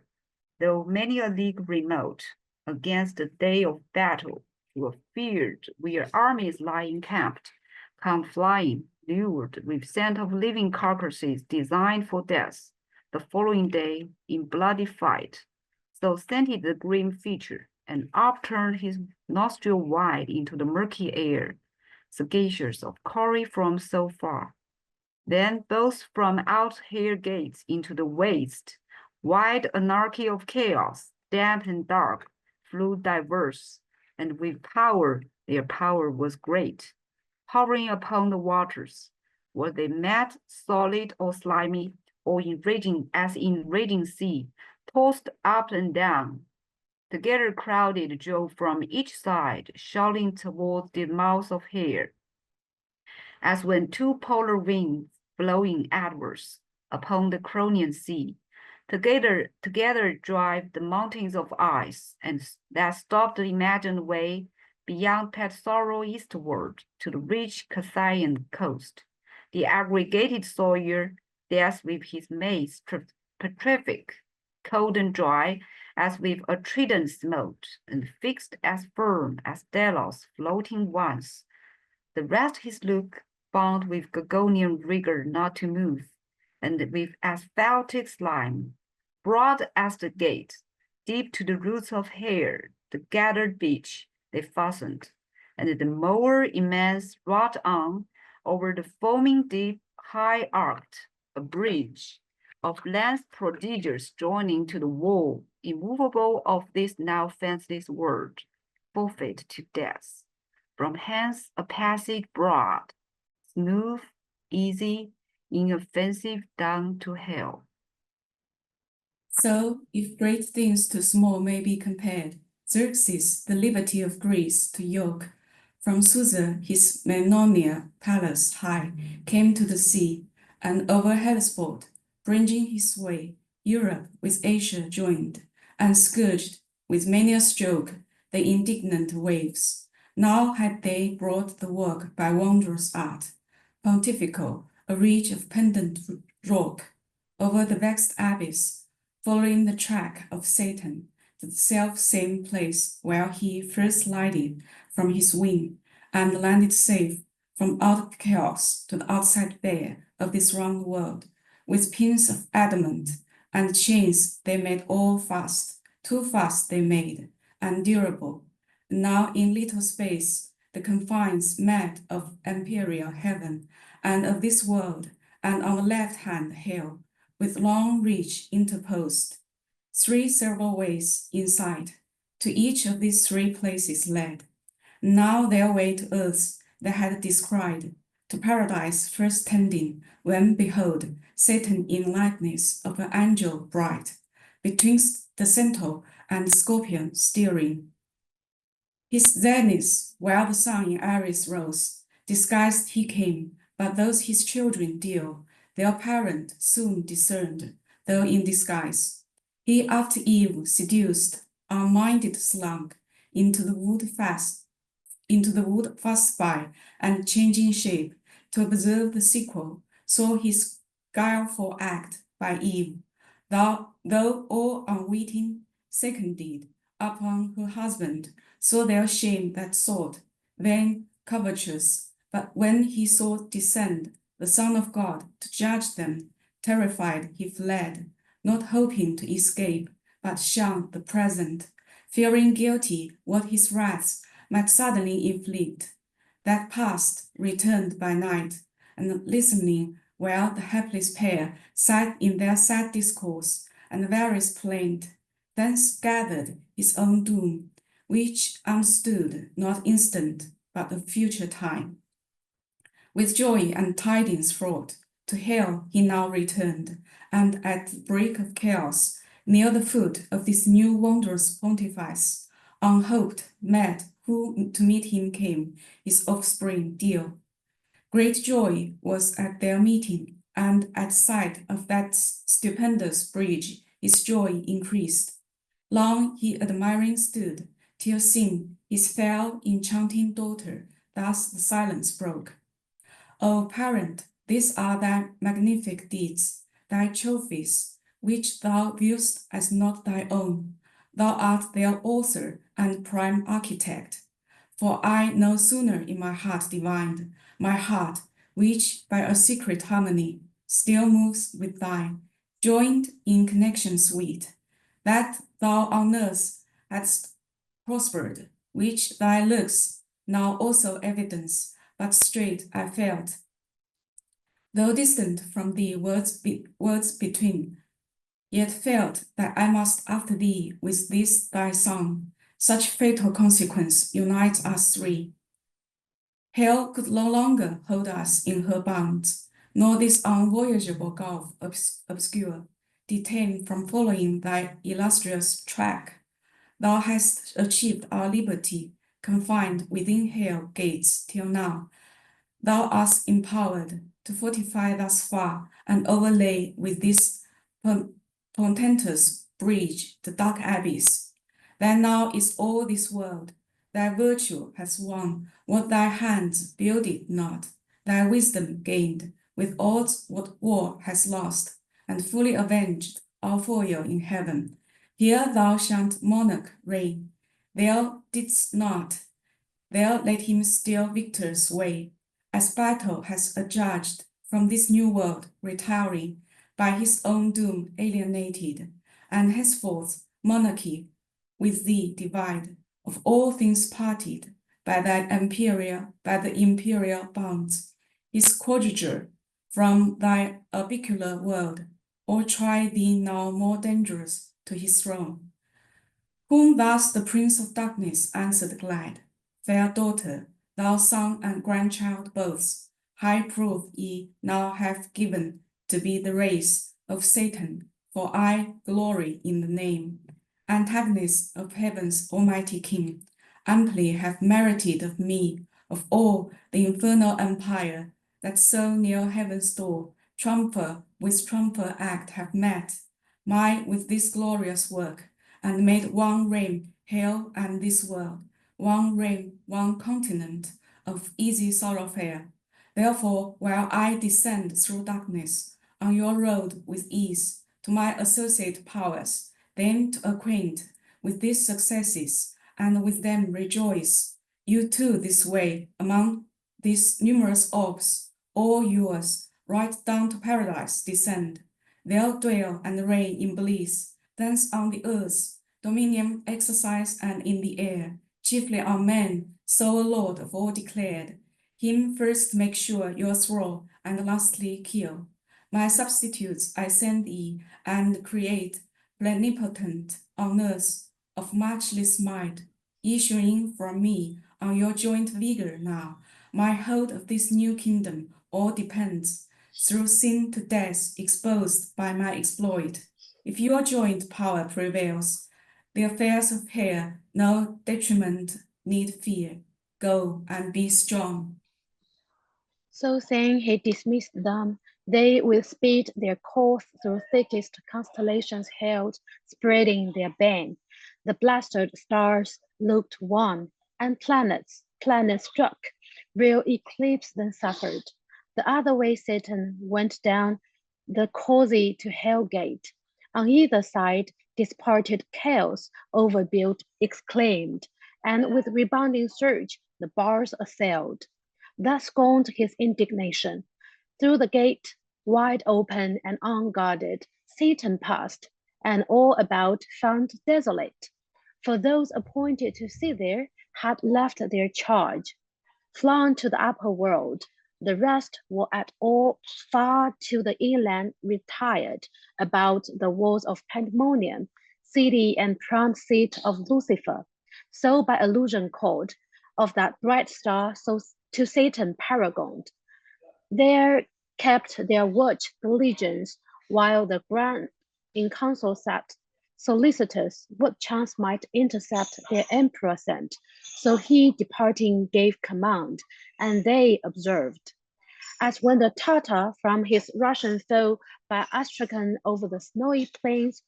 though many a league remote, against the day of battle, to a field where armies lie encamped, come flying, lured with scent of living carcasses designed for death, the following day in bloody fight. So scented the grim feature, and upturned his nostril wide into the murky air, sagacious of quarry from so far. Then both from out here gates into the waste, wide anarchy of chaos, damp and dark, flew diverse, and with power their power was great, hovering upon the waters. Were they met, solid or slimy, or in raging sea, tossed up and down, together crowded drove from each side, shouting towards the mouth of hell, as when two polar winds blowing adverse upon the Cronian sea, together drive the mountains of ice, and that stop the imagined way beyond Petsoro eastward to the rich Cathayan coast. The aggregated soil, death with his maze, petrific, cold and dry, as with a trident smote, and fixed as firm as Delos floating once. The rest his look, bound with Gorgonian rigor not to move, and with asphaltic slime, broad as the gate, deep to the roots of hair, the gathered beach they fastened, and the moor immense wrought on, over the foaming deep, high arced, a bridge of length prodigious joining to the wall, immovable of this now fenceless world, forfeit to death. From hence a passage broad, smooth, easy, inoffensive down to hell. So, if great things to small may be compared, Xerxes, the liberty of Greece, to yoke, from Susa his Memnonia palace high, came to the sea, and over Hellespont, bridging his way, Europe with Asia joined, and scourged with many a stroke the indignant waves. Now had they brought the work by wondrous art, pontifical, a ridge of pendant rock, over the vexed abyss, following the track of Satan, the self-same place where he first lighted from his wing, and landed safe from out chaos to the outside bare of this round world, with pins of adamant and chains they made all fast, too fast they made, and durable. Now in little space, the confines met of imperial heaven, and of this world, and on the left hand hell, with long reach interposed. 3 several ways in sight, to each of these 3 places led. Now their way to earth they had descried, to paradise first tending, when behold, Satan in likeness of an angel bright, betwixt the centaur and the scorpion steering. His zenith, while the sun in Aries rose, disguised he came, but those his children dear, their parent soon discerned, though in disguise. He after Eve seduced, unminded slunk, into the wood fast by, and changing shape, to observe the sequel, saw his guileful act by Eve, though all unwitting, seconded upon her husband, saw their shame that sought, vain, covetous, but when he saw descend the Son of God to judge them, terrified he fled, not hoping to escape, but shunned the present, fearing guilty what his wrath might suddenly inflict. That past returned by night, and listening while the hapless pair sat in their sad discourse and various plaint, thence gathered his own doom, which understood not instant, but the future time. With joy and tidings fraught, to hell he now returned, and at the break of chaos, near the foot of this new wondrous pontifice, unhoped met who to meet him came, his offspring dear. Great joy was at their meeting, and at sight of that stupendous bridge his joy increased. Long he admiring stood, till seen his fair enchanting daughter, thus the silence broke. O parent, these are thy magnific deeds, thy trophies, which thou viewest as not thy own. Thou art their author and prime architect. For I no sooner in my heart divined, my heart, which by a secret harmony still moves with thine, joined in connection sweet, that thou on earth hadst prospered, which thy looks now also evidence, but straight I felt, though distant from thee words between, yet felt that I must after thee with this thy son, such fatal consequence unites us 3. Hell could no longer hold us in her bounds, nor this unvoyageable gulf obscure, detain from following thy illustrious track. Thou hast achieved our liberty, confined within hell gates till now. Thou art empowered to fortify thus far and overlay with this portentous bridge the dark abyss. Then now is all this world. Thy virtue has won what thy hands builded not, thy wisdom gained with odds what war has lost, and fully avenged our foil in heaven. Here thou shalt monarch reign. There didst not, there let him still victor sway, as battle has adjudged from this new world retiring, by his own doom alienated, and henceforth monarchy with thee divide, of all things parted by the imperial bonds, his quadriger from thy orbicular world, or try thee now more dangerous to his throne. Whom thus the Prince of Darkness answered glad, fair daughter, thou son and grandchild both, high proof ye now have given to be the race of Satan, for I glory in the name. Antagonist of heaven's almighty King, amply have merited of me, of all the infernal empire, that so near heaven's door, trumper with trumper act have met, my with this glorious work, and made one reign hell and this world, one reign, one continent of easy thoroughfare. Therefore, while I descend through darkness, on your road with ease, to my associate powers, then to acquaint with these successes, and with them rejoice. You too this way, among These numerous orbs, all yours, right down to paradise descend. There dwell and reign in bliss, thence on the earth, dominion exercise and in the air, chiefly on man, sole Lord of all declared. Him first make sure your thrall, and lastly kill. My substitutes I send thee, and create, plenipotent on earth, of matchless might, issuing from me on your joint vigor now. My hold of this new kingdom all depends, through sin to death exposed by my exploit. If your joint power prevails, the affairs of hell no detriment need fear. Go and be strong. So saying, he dismissed them. They will speed their course through thickest constellations held, spreading their bane. The blasted stars looked wan, and planets struck. Real eclipse then suffered. The other way Satan went down the causey to hell gate. On either side, disparted chaos overbuilt exclaimed, and with rebounding surge, the bars assailed. Thus scorned his indignation. Through the gate, wide open and unguarded, Satan passed, and all about found desolate. For those appointed to sit there had left their charge, flown to the upper world. The rest were at all far to the inland retired, about the walls of Pandemonium, city and prime seat of Lucifer, so by illusion called, of that bright star so to Satan paragoned. There kept their watch the legions, while the grand in council sat, solicitous what chance might intercept their emperor sent. So he departing gave command, and they observed. As when the Tartar from his Russian foe by Astrakhan over the snowy plains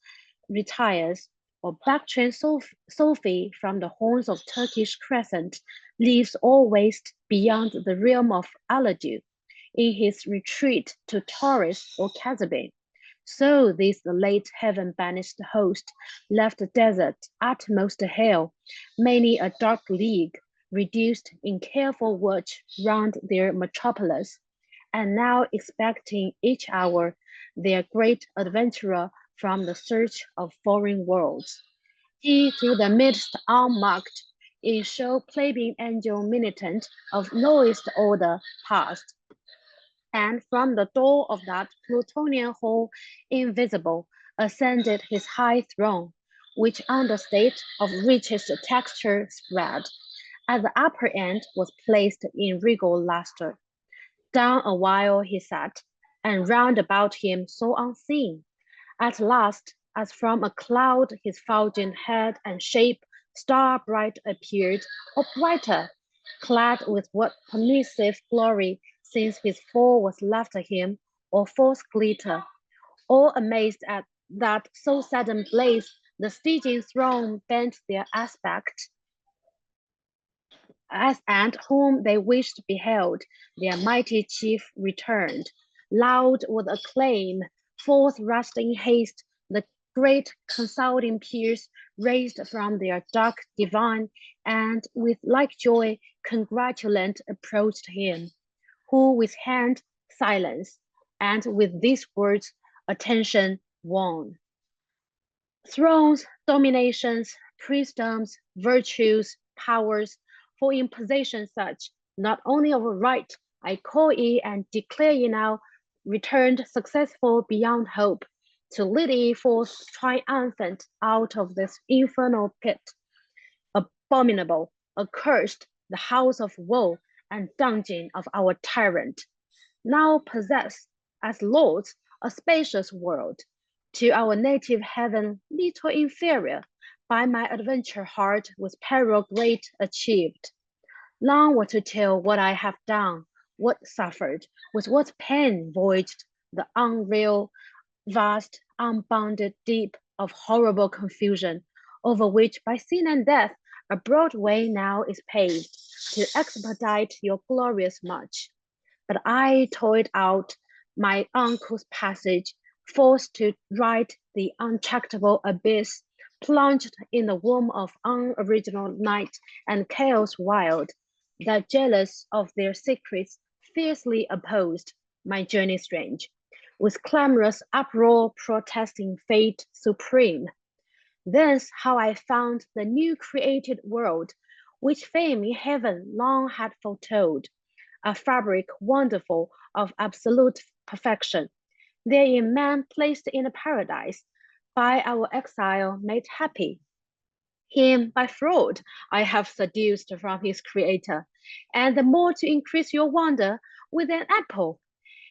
retires, or Bactrian Sophie from the horns of Turkish crescent leaves all waste beyond the realm of Aladdin in his retreat to Taurus or Kazabin. So this the late heaven-banished host left desert, utmost hell, many a dark league, reduced in careful watch round their metropolis, and now expecting each hour their great adventurer from the search of foreign worlds. He through the midst unmarked, in show plebeian angel militant of lowest order passed, and from the door of that Plutonian hall invisible ascended his high throne, which on the state of richest texture spread. At the upper end was placed in regal lustre. Down a while he sat, and round about him so unseen. At last, as from a cloud his fulgent head and shape star bright appeared, or brighter, clad with what permissive glory since his fall was left him, or false glitter. All amazed at that so sudden blaze, the Stygian throng bent their aspect, as and whom they wished beheld, their mighty chief returned. Loud with acclaim, forth rushed in haste, the great consulting peers raised from their dark divan, and with like joy congratulant approached him, who with hand silence, and with these words attention won. Thrones, dominations, priestdoms, virtues, powers, for in possession such, not only of right, I call ye and declare ye now, returned successful beyond hope, to lead ye forth triumphant out of this infernal pit, abominable, accursed, the house of woe and dungeon of our tyrant, now possess as lords a spacious world, to our native heaven little inferior, by my adventure hard with peril great achieved. Long were to tell what I have done, what suffered, with what pain voyaged the unreal, vast, unbounded deep of horrible confusion, over which by sin and death a broad way now is paved, to expedite your glorious march. But I toiled out my uncouth passage, forced to ride the untractable abyss, plunged in the womb of unoriginal night and chaos wild. that jealous of their secrets fiercely opposed my journey strange, with clamorous uproar protesting fate supreme. Thence how I found the new created world, which fame in heaven long had foretold, a fabric wonderful of absolute perfection, therein man placed in a paradise, by our exile made happy. Him by fraud I have seduced from his creator, and the more to increase your wonder, with an apple.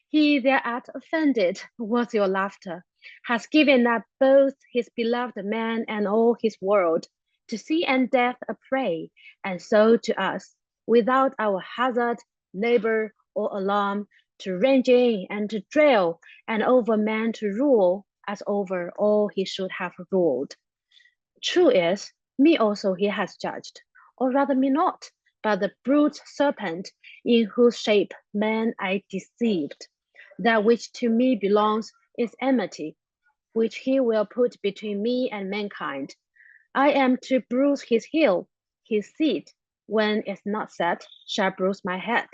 He thereat offended was your laughter, has given up both his beloved man and all his world, to sea and death a prey, and so to us, without our hazard, labor, or alarm, to range in and to drill, and over man to rule, as over all he should have ruled. True is, me also he has judged, or rather me not, but the brute serpent, in whose shape man I deceived. That which to me belongs is enmity, which he will put between me and mankind. I am to bruise his heel, his seed, when it's not set, shall bruise my head.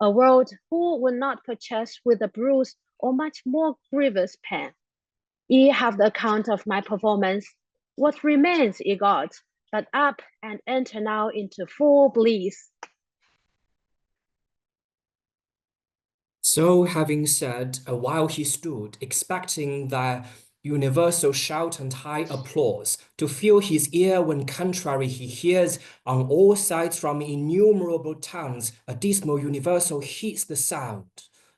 A world who would not purchase with a bruise or much more grievous pain. Ye have the account of my performance. What remains, ye gods, but up and enter now into full bliss. So having said, while he stood, expecting the universal shout and high applause, to fill his ear when contrary he hears on all sides from innumerable tongues, a dismal universal heeds the sound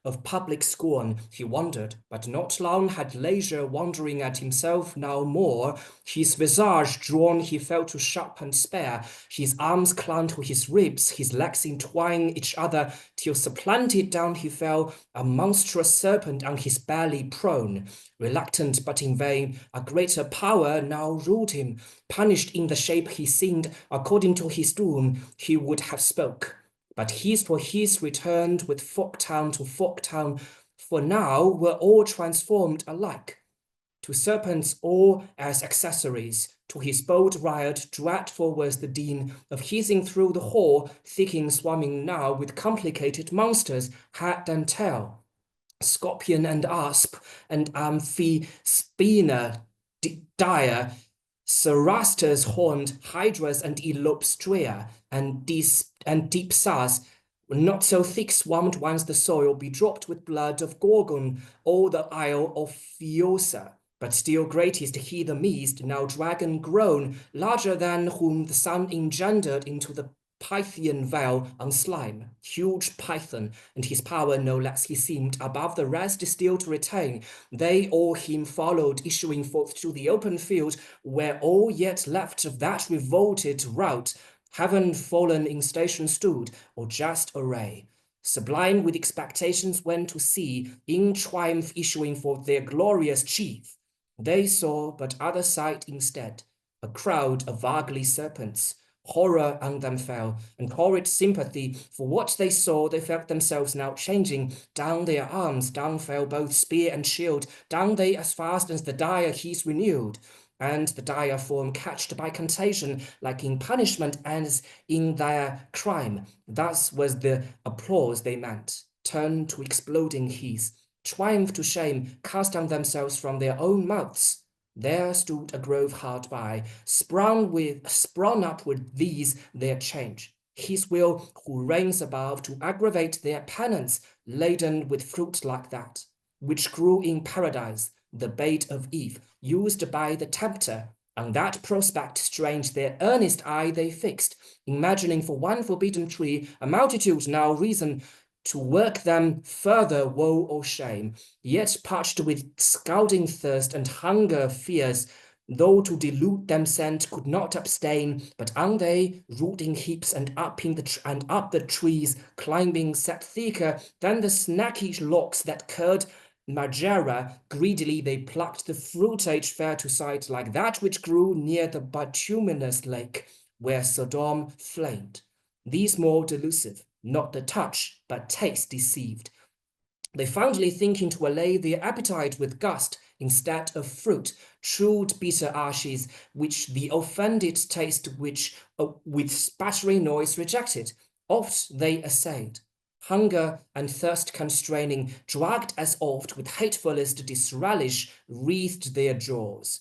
of public scorn, he wondered, but not long had leisure wondering at himself now more. His visage drawn he fell to sharp and spare, his arms clung to his ribs, his legs entwined each other, till supplanted down he fell, a monstrous serpent on his belly prone. Reluctant but in vain, a greater power now ruled him. Punished in the shape he seemed, according to his doom, he would have spoke. But his for his returned with folk town to folk town, for now were all transformed alike. To serpents all as accessories, to his bold riot dreadful was the din of hissing through the hall, thickening swarming now with complicated monsters, head and tail, scorpion and asp, and amphispina dire, cerasters horned, hydras and elopstria, and deep sars, not so thick swarmed once the soil bedropped with blood of Gorgon, all the isle of Phiosa. But still greatest he the meest, now dragon grown, larger than whom the sun engendered into the Pythian veil on slime, huge Python, and his power no less he seemed above the rest still to retain. They all him followed, issuing forth to the open field, where all yet left of that revolted rout, heaven fallen in station stood, or just array. Sublime with expectations went to see, in triumph issuing forth their glorious chief. They saw but other sight instead, a crowd of ugly serpents. Horror on them fell, and horrid sympathy for what they saw. They felt themselves now changing. Down their arms, down fell both spear and shield. Down they as fast as the dire heat renewed, and the dire form catched by contagion, like in punishment as in their crime. Thus was the applause they meant, turned to exploding heath. Triumph to shame, cast on themselves from their own mouths. There stood a grove hard by, sprung up with these their change. His will, who reigns above, to aggravate their penance, laden with fruit like that, which grew in paradise, the bait of Eve, used by the tempter. On that prospect strange their earnest eye they fixed, imagining for one forbidden tree a multitude now reason to work them further woe or shame, yet parched with scalding thirst and hunger fierce, though to delude them sent could not abstain, but on they, rooting heaps and up the trees, climbing set thicker than the snackish locks that curd Margera, greedily they plucked the fruitage fair to sight, like that which grew near the bituminous lake, where Sodom flamed. These more delusive, not the touch, but taste deceived. They fondly thinking to allay their appetite with gust, instead of fruit, chewed bitter ashes, which the offended taste which with spattering noise rejected. Oft they essayed, hunger and thirst constraining, dragged as oft with hatefullest disrelish wreathed their jaws.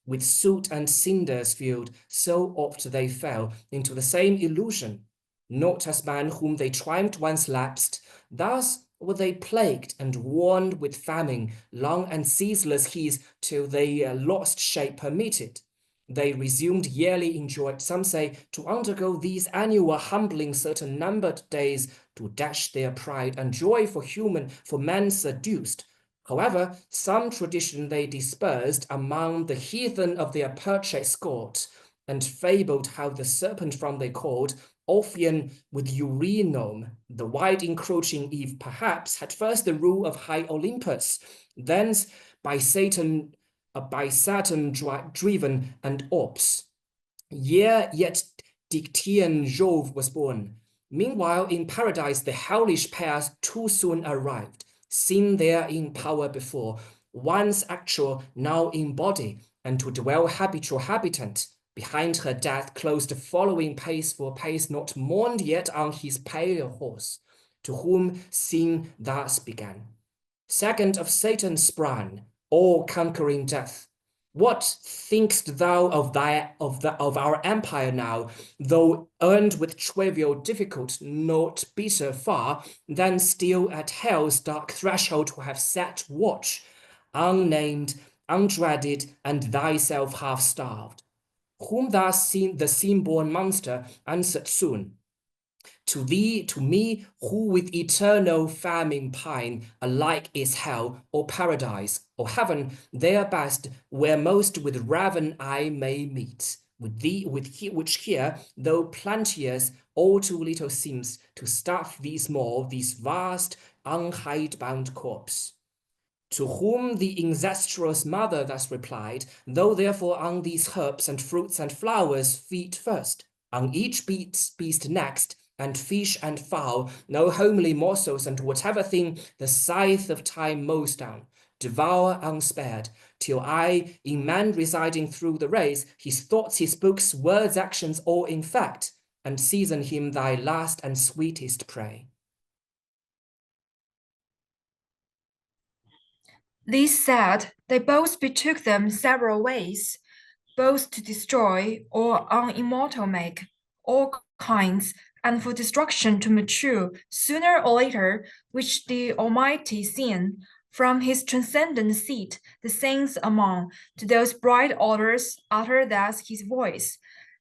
With soot and cinders filled, so oft they fell into the same illusion. Not as man whom they triumphed once lapsed, thus were they plagued and warned with famine, long and ceaseless his, till they lost shape permitted. They resumed yearly enjoyed, some say, to undergo these annual humbling certain numbered days, to dash their pride and joy for man seduced. However, some tradition they dispersed among the heathen of their purchased gods, and fabled how the serpent from they called Orphean with Eurynom, the wide encroaching Eve, perhaps had first the rule of high Olympus, thence by Saturn driven and ops. Yet Dictean Jove was born. Meanwhile, in paradise, the hellish pairs too soon arrived, seen there in power before, once actual, now in body, and to dwell habitual habitant. Behind her death closed following pace for pace, not mourned yet on his pale horse, to whom sin thus began. Second of Satan sprang, all-conquering death. What thinkst thou of our empire now, though earned with trivial difficult, not bitter far, than still at hell's dark threshold to have set watch, unnamed, undreaded, and thyself half-starved? Whom thus the sin-born monster answered soon, to thee, to me, who with eternal famine pine, alike is hell, or paradise, or heaven, their best, where most with raven I may meet. Which here, though plenteous, all too little seems to stuff these vast, unhide-bound corpse. To whom the incestuous mother thus replied, though therefore on these herbs and fruits and flowers feed first, on each beast next, and fish and fowl, no homely morsels, and whatever thing the scythe of time mows down, devour unspared, till I, in man residing through the race, his thoughts, his books, words, actions, all in fact, and season him thy last and sweetest prey. This said, they both betook them several ways, both to destroy or unimmortal make, all kinds, and for destruction to mature sooner or later, which the Almighty seen, from his transcendent seat, the saints among, to those bright orders utter thus his voice.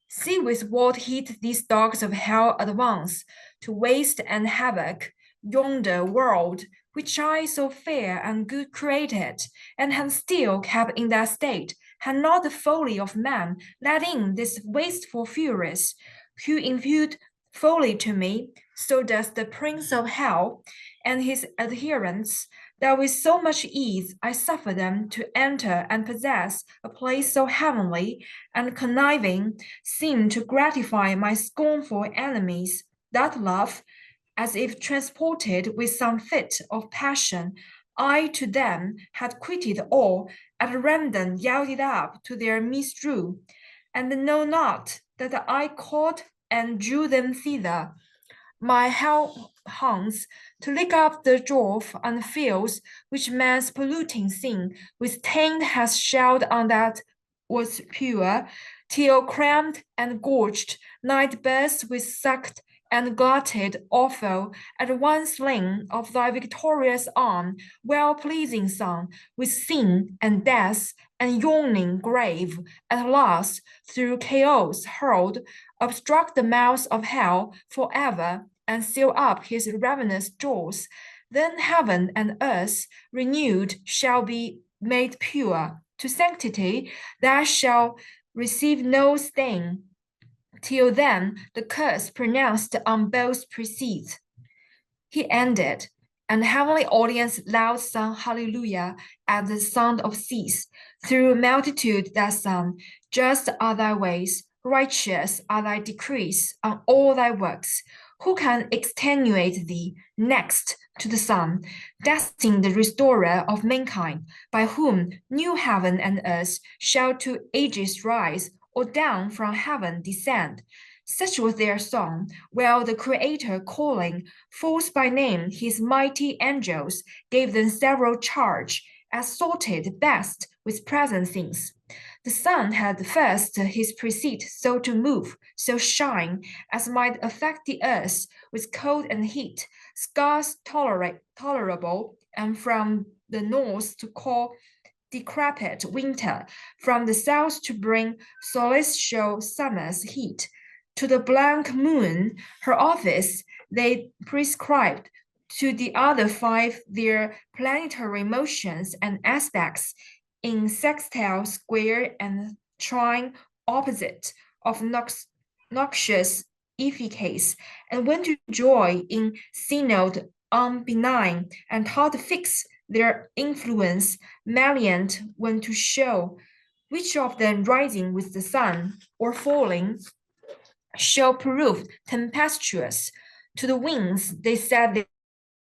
See with what heat these dogs of hell advance, to waste and havoc yonder world, which I so fair and good created, and had still kept in that state, had not the folly of man let in these wasteful furies, who impute folly to me, so does the prince of hell and his adherents, that with so much ease I suffer them to enter and possess a place so heavenly, and conniving seem to gratify my scornful enemies, that love, as if transported with some fit of passion, I to them had quitted all, at random yielded up to their misrule, and know not that I caught and drew them thither, my hell hounds, to lick up the drought and fields which man's polluting sin with taint has shelled on that was pure, till crammed and gorged, night burst with sucked and glutted offal at one sling of thy victorious arm, well-pleasing Son, with sin and death and yawning grave, at last, through chaos hurled, obstruct the mouths of hell forever, and seal up his ravenous jaws. Then heaven and earth renewed shall be made pure, to sanctity that shall receive no stain. Till then, the curse pronounced on both precedes. He ended, and heavenly audience loud sung hallelujah at the sound of cease. Through multitude that sung, just are thy ways, righteous are thy decrees on all thy works. Who can extenuate thee next to the Son, destined the restorer of mankind, by whom new heaven and earth shall to ages rise, or down from heaven descend? Such was their song, while the Creator, calling forth by name his mighty angels, gave them several charge, as sorted best with present things. The sun had first his precede so to move, so shine, as might affect the earth with cold and heat, scarce tolerable, and from the north to call decrepit winter, from the south to bring celestial summer's heat. To the blank moon, her office, they prescribed, to the other five their planetary motions and aspects in sextile, square, and trine opposite of noxious efficace, and when to joy in synod unbenign, and how to fix their influence malignant when to show which of them rising with the sun or falling shall prove tempestuous. To the winds they set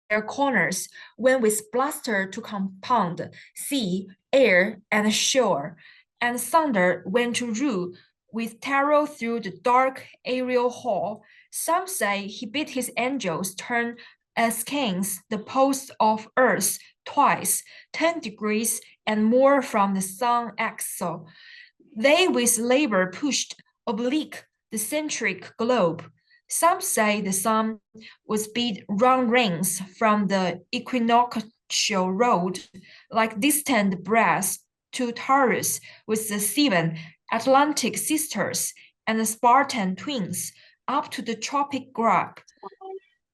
their corners, when with bluster to compound sea, air, and shore, and thunder when to rule with terror through the dark aerial hall. Some say he bid his angels turn askance the post of earth twice, 10 degrees and more from the sun axle. They with labor pushed oblique the centric globe. Some say the sun was bid run rings from the equinoctial road, like distant breaths to Taurus with the 7 Atlantic sisters and the Spartan twins up to the tropic grub.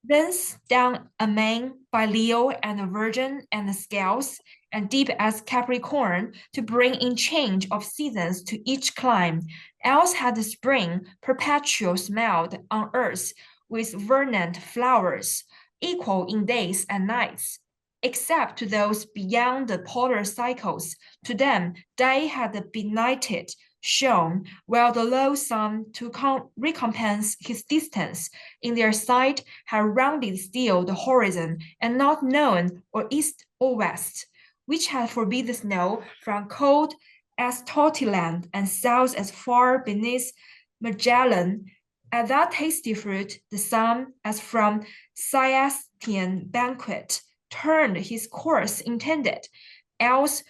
Thence down Amain by Leo and the Virgin and the Scales, and deep as Capricorn, to bring in change of seasons to each clime. Else had the spring perpetual smiled on earth with verdant flowers, equal in days and nights. Except to those beyond the polar cycles, to them day had benighted, shone, while the low sun, to recompense his distance, in their sight had rounded still the horizon, and not known or east or west, which had forbid the snow from cold as Tortiland, and south as far beneath Magellan. At that hasty fruit, the sun, as from Siastian banquet, turned his course intended. Else,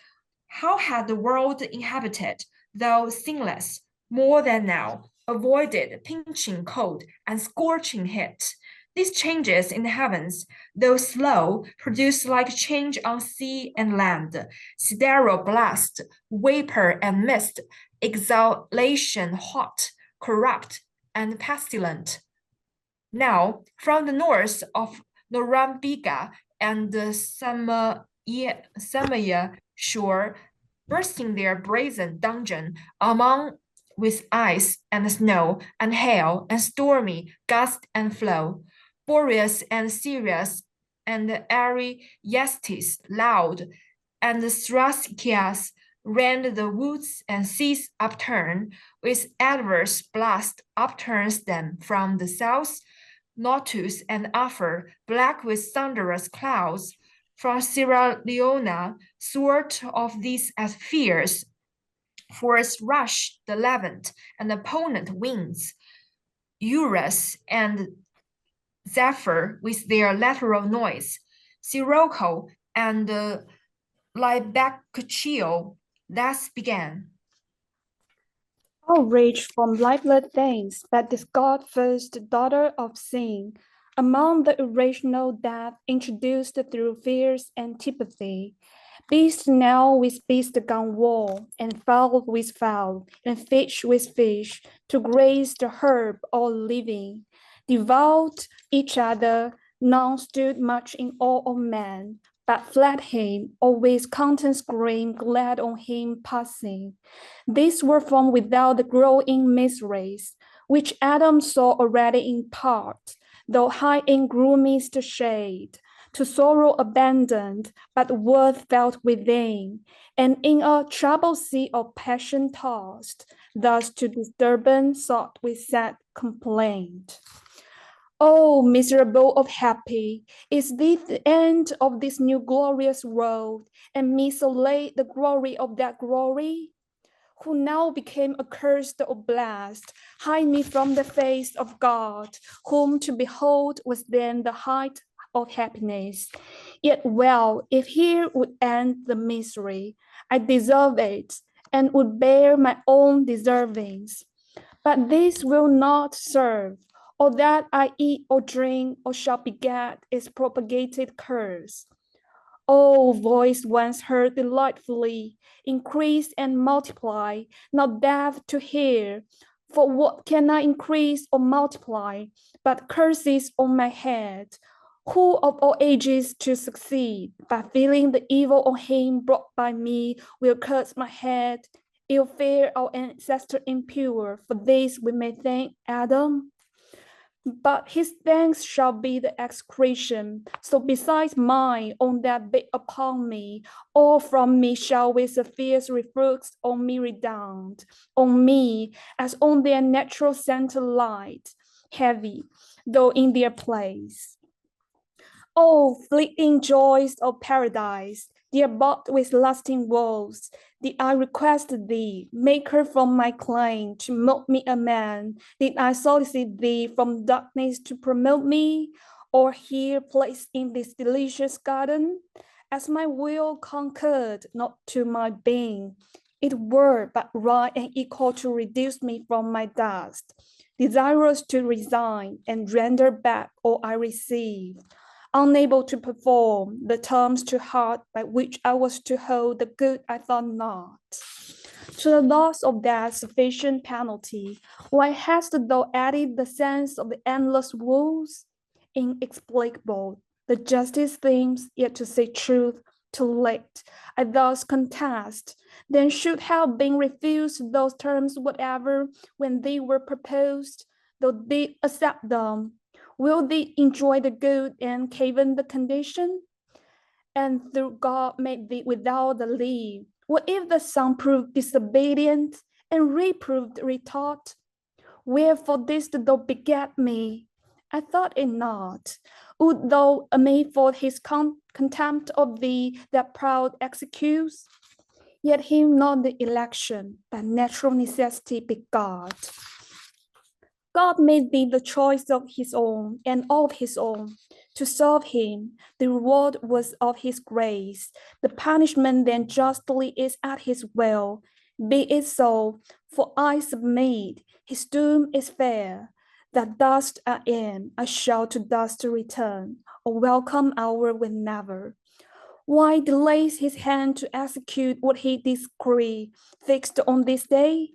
how had the world inhabited, though sinless, more than now, avoided pinching cold and scorching heat? These changes in the heavens, though slow, produce like change on sea and land, sidereal blast, vapor and mist, exhalation hot, corrupt, and pestilent. Now, from the north of Norambiga and the Samaya shore, bursting their brazen dungeon among with ice and snow and hail and stormy gust and flow, Boreas and Sirius and the Ariestes loud, and the Thracias rend the woods and seas upturn, with adverse blast upturns them from the south. Notus and Afer, black with thunderous clouds, from Sierra Leone, sort of these as fierce, forest rush the Levant and opponent winds. Eurus and Zephyr with their lateral noise, Sirocco and Libaccio thus began. Outraged from lifeless things, but this God-first daughter of sin, among the irrational death introduced through fear's antipathy, beast now with beast gone war, and fowl with fowl, and fish with fish, to graze the herb all living, devoured each other. None stood much in awe of man, but fled him, always content scream glad on him passing. These were from without the growing miseries, which Adam saw already in part, though high in gloomiest shade, to sorrow abandoned, but worth felt within, and in a troubled sea of passion tossed, thus to disturbance sought with sad complaint. Oh, miserable of happy, is this the end of this new glorious world, and me so late the glory of that glory? who now became accursed or blessed, hide me from the face of God, whom to behold was then the height of happiness. Yet well, if here would end the misery, I deserve it, and would bear my own deservings. But this will not serve. Or that I eat or drink or shall beget is propagated curse. Oh, voice once heard delightfully, increase and multiply, not deaf to hear. For what can I increase or multiply, but curses on my head? Who of all ages to succeed, by feeling the evil on him brought by me, will curse my head? Ill fare our ancestor impure, for this we may thank Adam. But his thanks shall be the execration. So besides mine on that bit upon me, all from me shall with a fierce reflux on me redound, on me as on their natural center light, heavy, though in their place. Oh, fleeting joys of paradise, dear bought with lasting woes, did I request thee, maker from my clay, to mold me a man? Did I solicit thee from darkness to promote me, or here placed in this delicious garden? As my will conquered, not to my being, it were but right and equal to reduce me from my dust, desirous to resign and render back all I received, unable to perform the terms to heart by which I was to hold the good I thought not. To the loss of that sufficient penalty, why hast thou added the sense of the endless woes? Inexplicable, the justice seems, yet to say truth, too late. I thus contest, then should have been refused those terms whatever when they were proposed, though they accept them. Will they enjoy the good and given the condition? And through God made thee without the leave. What if the son proved disobedient and reproved retort? Wherefore didst thou beget me? I thought it not. Would thou make for his contempt of thee that proud executes? Yet him not the election, but natural necessity begot. God made thee the choice of his own and of his own. To serve him, the reward was of his grace. The punishment then justly is at his will. Be it so, for I submit. His doom is fair. That dust I am, I shall to dust return. A welcome hour will never. Why delays his hand to execute what he decree fixed on this day?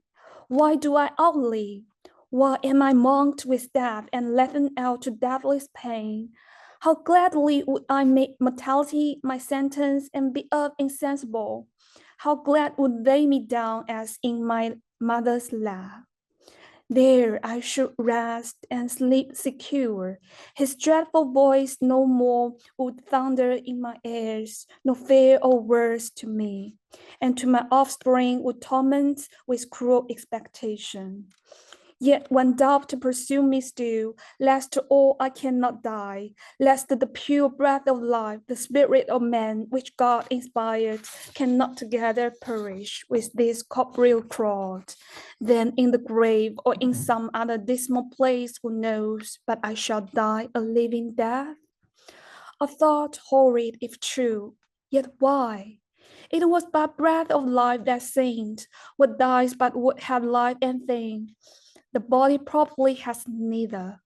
Why do I outlive? Why am I marked with death and lengthened out to deathless pain? How gladly would I make mortality my sentence and be up insensible? How glad would lay me down as in my mother's lap? There I should rest and sleep secure. His dreadful voice no more would thunder in my ears, no fear or worse to me, and to my offspring would torment with cruel expectation. Yet one doubt to pursue me still, lest to all I cannot die, lest the pure breath of life, the spirit of man, which God inspired, cannot together perish with this corporeal clod. Then in the grave or in some other dismal place, who knows, but I shall die a living death? A thought horrid if true, yet why? It was but breath of life that sinned, what dies but would have life and thing. The body properly has neither.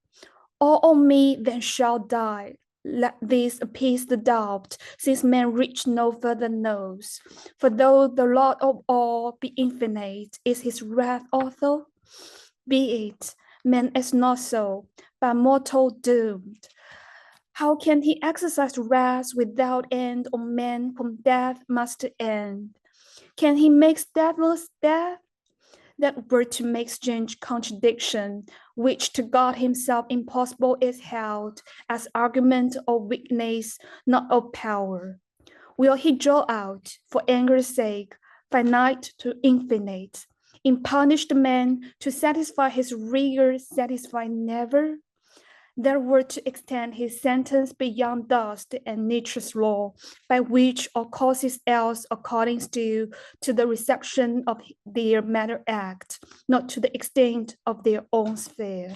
All on me then shall die. Let this appease the doubt, since man reach no further knows. For though the Lord of all be infinite, is his wrath author? Be it, man is not so, but mortal doomed. How can he exercise wrath without end on men whom death must end? Can he make deathless death? That were to make strange contradiction, which to God himself impossible is held as argument of weakness, not of power. Will he draw out, for anger's sake, finite to infinite, in punished man to satisfy his rigor, satisfy never? that were to extend his sentence beyond dust and nature's law, by which all causes else according to the reception of their matter act, not to the extent of their own sphere.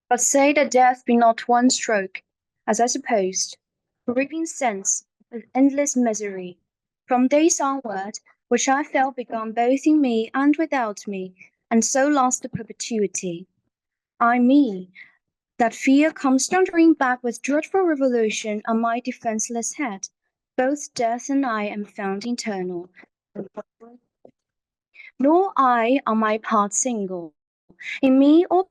But say that death be not one stroke, as I supposed, reaping sense with endless misery, from days onward, which I felt begun both in me and without me, and so lost to perpetuity. I me, that fear comes thundering back with dreadful revolution on my defenceless head. Both death and I am found eternal, nor I on my part single. In me all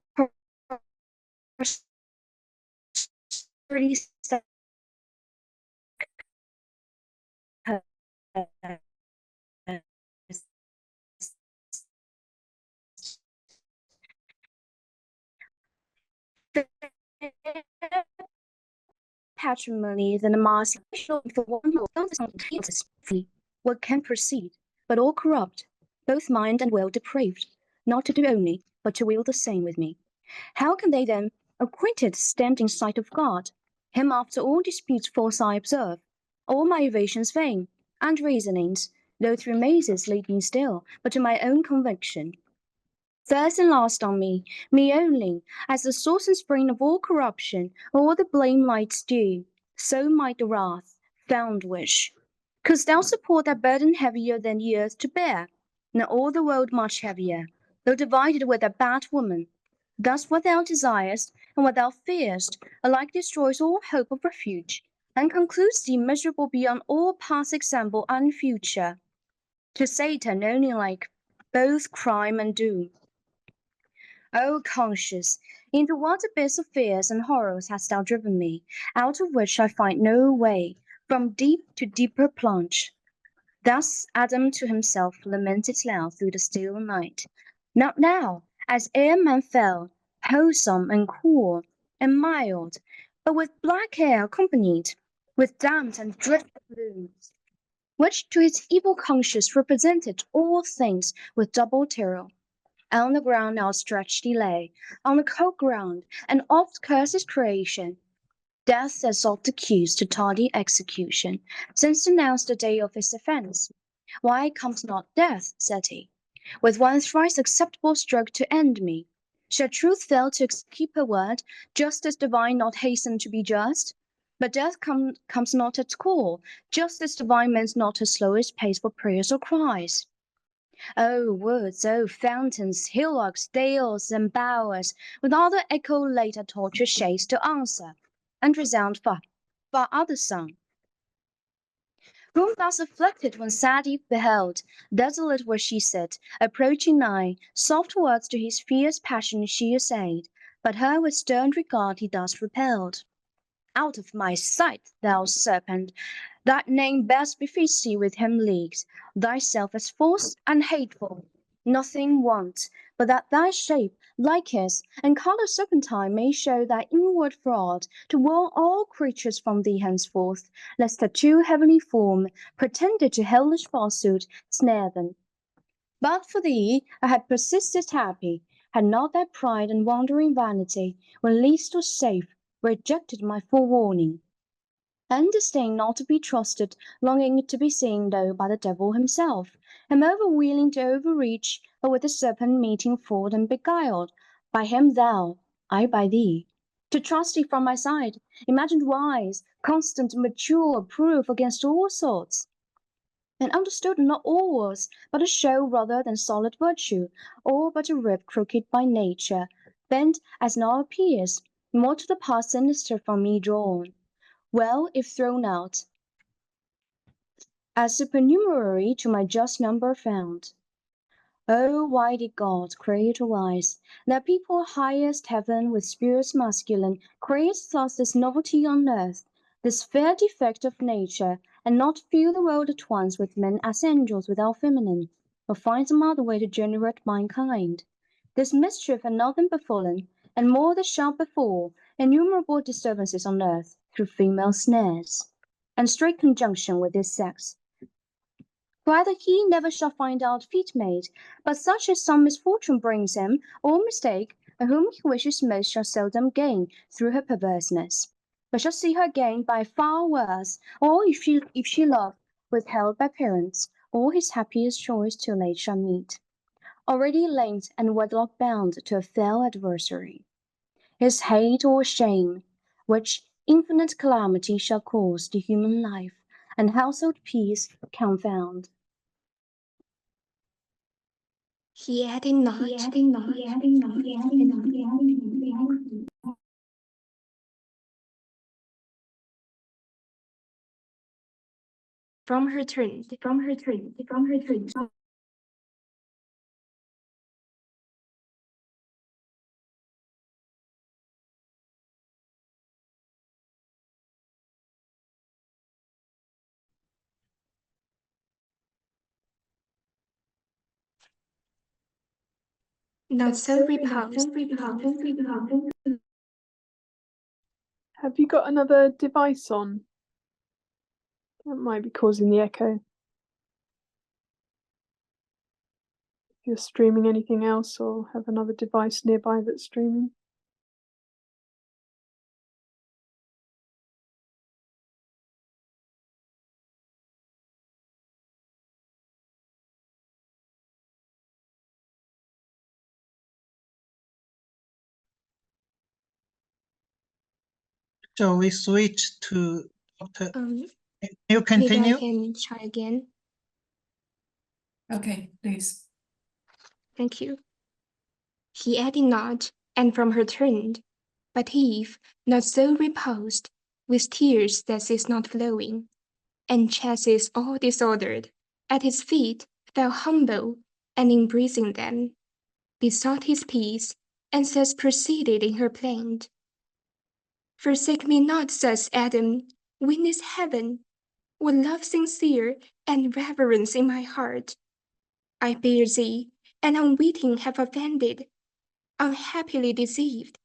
patrimony than a mass for one who what can proceed, but all corrupt, both mind and will depraved, not to do only, but to will the same with me. How can they then, acquainted, stand in sight of God? Him after all disputes false I observe, all my evasions vain, and reasonings, though through mazes lead me still, but to my own conviction. First and last on me only, as the source and spring of all corruption, all the blame lights do, so might the wrath, found wish. Couldst thou support that burden heavier than the earth to bear, and all the world much heavier, though divided with a bad woman? Thus what thou desirest, and what thou fearest, alike destroys all hope of refuge, and concludes thee miserable beyond all past example and future. To Satan only like both crime and doom. O conscience, into what abyss of fears and horrors hast thou driven me, out of which I find no way, from deep to deeper plunge? Thus Adam to himself lamented loud through the still night. Not now, as ere man fell, wholesome and cool and mild, but with black hair accompanied, with damp and dreadful blooms, which to his evil conscience represented all things with double terror. On the ground outstretched he lay, on the cold ground, and oft cursed his creation. Death has sought the accused to tardy execution, since announced the day of his offence. Why comes not death, said he, with one thrice acceptable stroke to end me? Shall truth fail to keep her word, justice divine not hasten to be just? But death comes not at call, justice divine mends not her slowest pace for prayers or cries. O woods, O fountains, hillocks, dales, and bowers, with all the echo late at torture shades to answer, and resound far other song. Whom thus afflicted when sad Eve beheld, desolate where she sat, approaching nigh, soft words to his fierce passion she essayed, but her with stern regard he thus repelled. Out of my sight, thou serpent! That name best befits thee with him leagued, thyself as false and hateful. Nothing want, but that thy shape, like his, and colour serpentine may show thy inward fraud, to warn all creatures from thee henceforth, lest the too heavenly form, pretended to hellish falsehood, snare them. But for thee I had persisted happy, had not that pride and wandering vanity, when least was safe, rejected my forewarning, and disdained not to be trusted, longing to be seen though by the devil himself, am overwheeling to overreach, but with the serpent meeting fraud and beguiled, by him thou, I by thee. To trust thee from my side, imagined wise, constant, mature, proof against all sorts, and understood not all was but a show rather than solid virtue, all but a rib crooked by nature, bent as now appears, more to the past sinister from me drawn. Well, if thrown out, as supernumerary to my just number found. Oh, why did God, Creator wise, that people highest heaven with spirits masculine, create thus this novelty on earth, this fair defect of nature, and not fill the world at once with men as angels without feminine, but find some other way to generate mankind. This mischief had not been befallen, and more that shall befall, innumerable disturbances on earth through female snares, and straight conjunction with this sex. For either he never shall find out fit mate, but such as some misfortune brings him, or mistake, and whom he wishes most shall seldom gain through her perverseness, but shall see her gain by far worse, or if she love, withheld by parents, all his happiest choice too late shall meet, already linked and wedlock bound to a fell adversary. His hate or shame, which infinite calamity shall cause to human life, and household peace confound. He added not. From her turn. Not so reposed. Have you got another device on? That might be causing the echo. If you're streaming anything else or have another device nearby that's streaming. Shall we switch to Dr. You Maybe continue? I can try again. Okay, please. Thank you. He added not, and from her turned, but Eve, not so reposed, with tears that ceased not flowing, and chassis all disordered, at his feet fell humble, and embracing them, besought his peace, and thus proceeded in her plaint. Forsake me not thus, Adam, witness heaven, with love sincere and reverence in my heart. I bear thee, and unwitting have offended, unhappily deceived.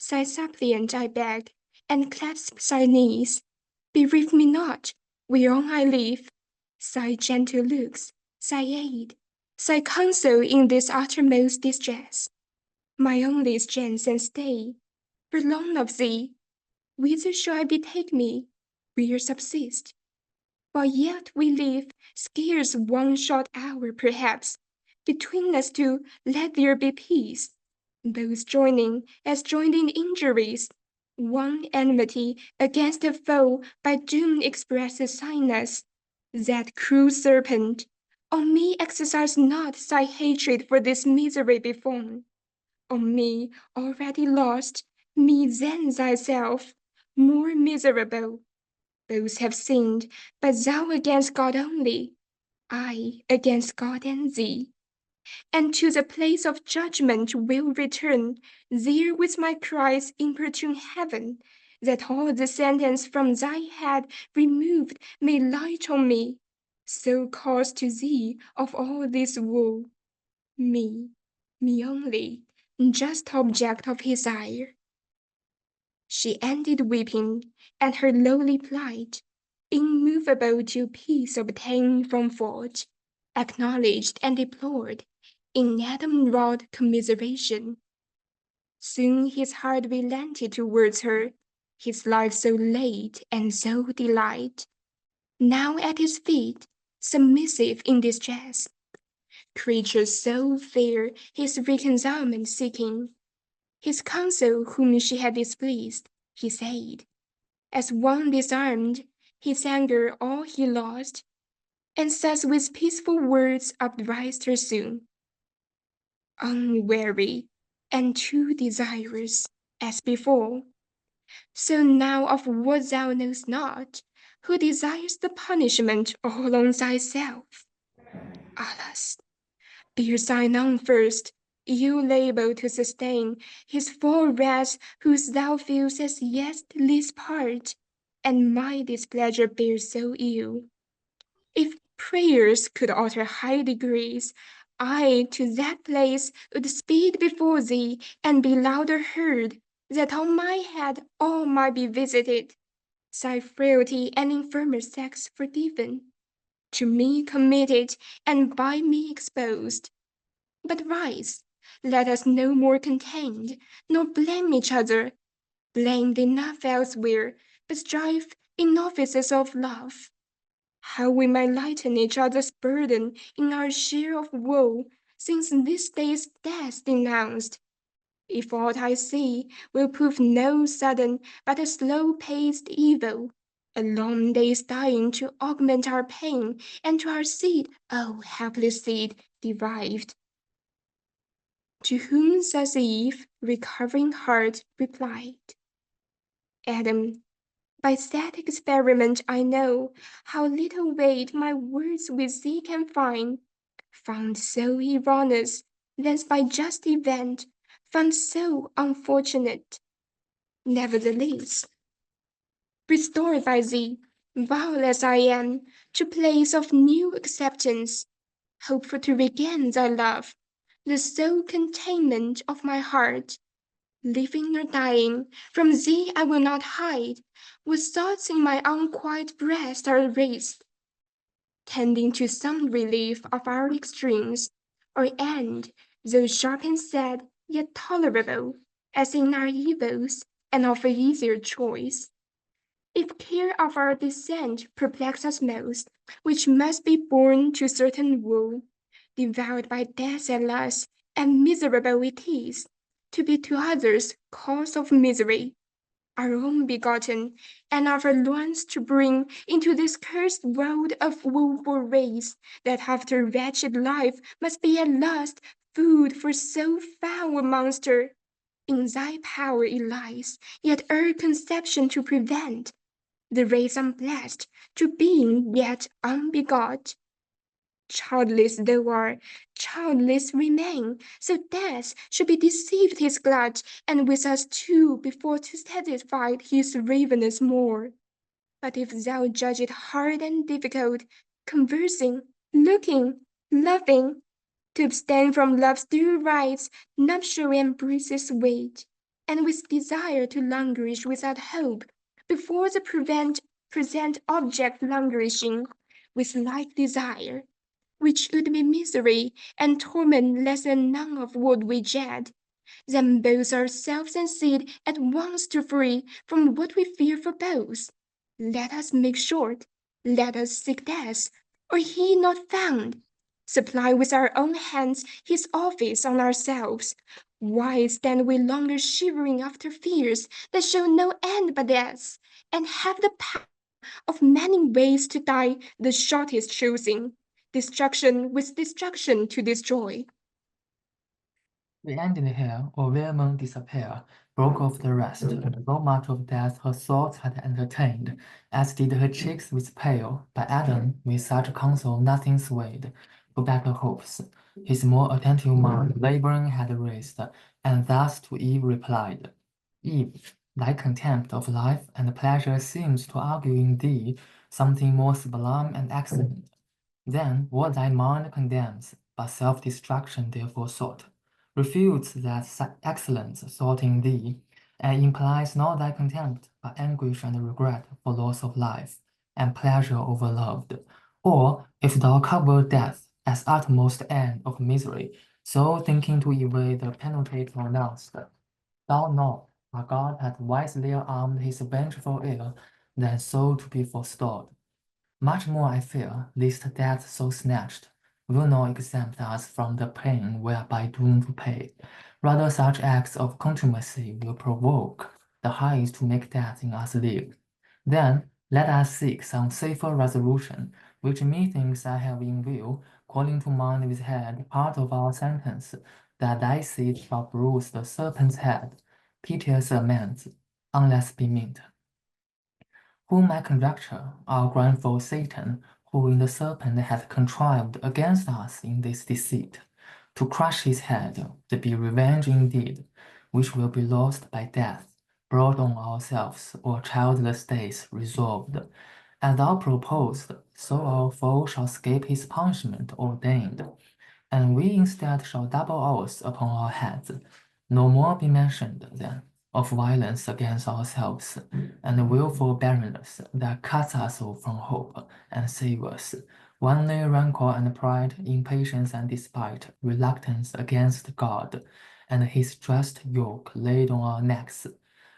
Thy suppliant I beg, and clasp thy knees. Bereave me not, whereon I live. Thy gentle looks, thy aid, thy counsel in this uttermost distress. My only strength and stay, for long of thee, whither shall I betake me, where subsist? While yet we live, scarce one short hour perhaps, between us two let there be peace, both joining as joined in injuries, one enmity against a foe by doom express assign us. That cruel serpent, on me exercise not thy hatred for this misery befallen. On me already lost, me then thyself, more miserable. Both have sinned, but thou against God only, I against God and thee. And to the place of judgment will return, there with my cries importune heaven, that all the sentence from thy head removed may light on me, so cause to thee of all this woe. Me only, just object of his ire. She ended weeping, and her lowly plight, immovable till peace obtained from fault, acknowledged and deplored, in Adam wrought commiseration. Soon his heart relented towards her, his life so late and so delight. Now at his feet, submissive in distress, creature so fair, his reconcilement seeking, his counsel whom she had displeased, his aid. As one disarmed, his anger all he lost, and thus with peaceful words uprised her soon. Unwary, and too desirous, as before. So now of what thou knowest not, who desires the punishment all on thyself. Alas, bear thine own first, you labor to sustain his full wrath whose thou feelst as yet least part, and my displeasure bears so ill. If prayers could alter high degrees, I to that place would speed before thee, and be louder heard, that on my head all might be visited, thy frailty and infirmer sex forgiven, to me committed, and by me exposed. But rise, let us no more contend, nor blame each other, blamed enough elsewhere, but strive in offices of love. How we might lighten each other's burden in our share of woe, since this day's death denounced. If aught I see will prove no sudden, but a slow-paced evil, a long day's dying to augment our pain, and to our seed, oh helpless seed, derived. To whom thus Eve, recovering heart, replied, Adam, by that experiment I know how little weight my words with thee can find, found so erroneous, thence by just event, found so unfortunate. Nevertheless, restored by thee, vile as I am, to place of new acceptance, hopeful to regain thy love, the sole containment of my heart. Living or dying, from thee I will not hide, what thoughts in my unquiet breast are raised, tending to some relief of our extremes, or end, though sharp and sad, yet tolerable, as in our evils, and of easier choice. If care of our descent perplex us most, which must be borne to certain woe, devoured by death at last, and miserable it is, to be to others cause of misery, our own begotten, and our loins to bring into this cursed world of woeful race, that after wretched life must be at last food for so foul a monster. In thy power it lies, yet ere conception to prevent, the race unblessed, to being yet unbegot. Childless thou art, childless remain, so death should be deceived his glut, and with us too before to satisfy his ravenous maw. But if thou judge it hard and difficult, conversing, looking, loving, to abstain from love's due rites, nuptial embraces wait, and with desire to languish without hope, before the present object languishing, with like desire, which would be misery and torment less than none of what we dread, then both ourselves and seed at once to free from what we fear for both. Let us make short, let us seek death, or he not found, supply with our own hands his office on ourselves. Why stand we longer shivering after fears that show no end but death, and have the power of many ways to die, the shortest choosing, destruction with destruction to destroy. We ended here, or Wilmon disappeared, broke off the rest, and so much of death her thoughts had entertained, as did her cheeks with pale, by Adam, with such counsel nothing swayed, to better hopes. His more attentive mind laboring had raised, and thus to Eve replied, Eve, thy contempt of life and pleasure seems to argue in thee something more sublime and excellent. Then what thy mind condemns, but self-destruction therefore sought, refutes that excellence sought in thee, and implies not thy contempt, but anguish and regret for loss of life, and pleasure overloved. Or, if thou cover death as utmost end of misery, so thinking to evade the penalty pronounced, thou know, but God hath wisely armed his vengeful ear, than so to be forestalled. Much more I fear, lest death so snatched will not exempt us from the pain we are by doomed to pay. Rather, such acts of contumacy will provoke the highest to make death in us live. Then let us seek some safer resolution, which methinks I have in view, calling to mind with head part of our sentence, that thy seed shall bruise the serpent's head. Piteous amends, unless be meant. Whom I conjecture our grandfoe Satan, who in the serpent hath contrived against us in this deceit, to crush his head, to be revenge indeed, which will be lost by death, brought on ourselves, or childless days resolved. As thou proposed, so our foe shall escape his punishment ordained, and we instead shall double ours upon our heads. No more be mentioned, then, of violence against ourselves, and wilful barrenness that cuts us off from hope and save us. Only rancor and pride, impatience and despite, reluctance against God, and his just yoke laid on our necks.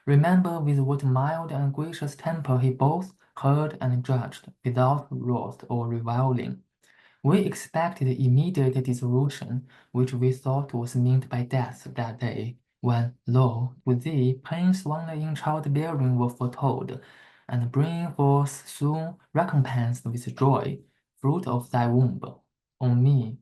Remember with what mild and gracious temper he both heard and judged, without wrath or reviling. We expected immediate dissolution, which we thought was meant by death that day, when, lo, to thee pains only in childbearing were foretold, and bringing forth soon recompensed with joy, fruit of thy womb. On me,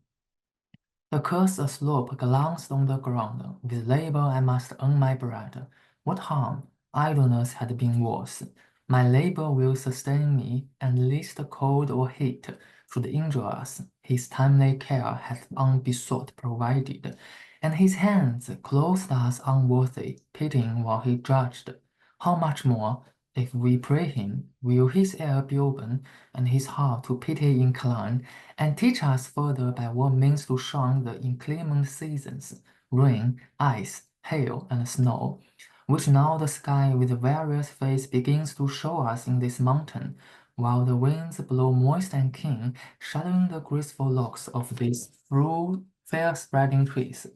the cursed slope glanced on the ground. With labor I must earn my bread. What harm? Idleness had been worse. My labor will sustain me, and least cold or heat should injure us. His timely care hath unbesought provided, and his hands clothed us unworthy, pitying while he judged. How much more, if we pray him, will his ear be open, and his heart to pity incline, and teach us further by what means to shun the inclement seasons, rain, ice, hail, and snow, which now the sky with various face begins to show us in this mountain, while the winds blow moist and keen, shadowing the graceful locks of these through fair-spreading trees,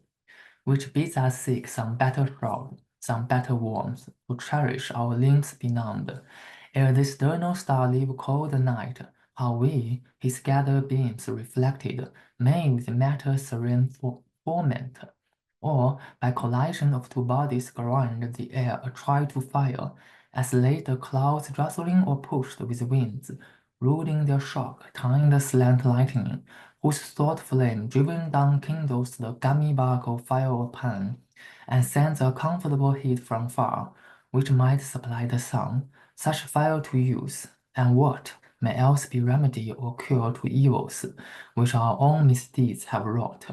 which bids us seek some better shroud, some better warmth, to cherish our limbs benumbed. Ere this diurnal star leave cold the night, how we, his gathered beams reflected, may with matter serene foment, or by collision of two bodies grind the air a try to fire, as late the clouds jostling or pushed with winds, ruling their shock, tying the slant lightning, whose thought flame driven down kindles the gummy bark of fire or pan, and sends a comfortable heat from far, which might supply the sun, such fire to use, and what may else be remedy or cure to evils, which our own misdeeds have wrought.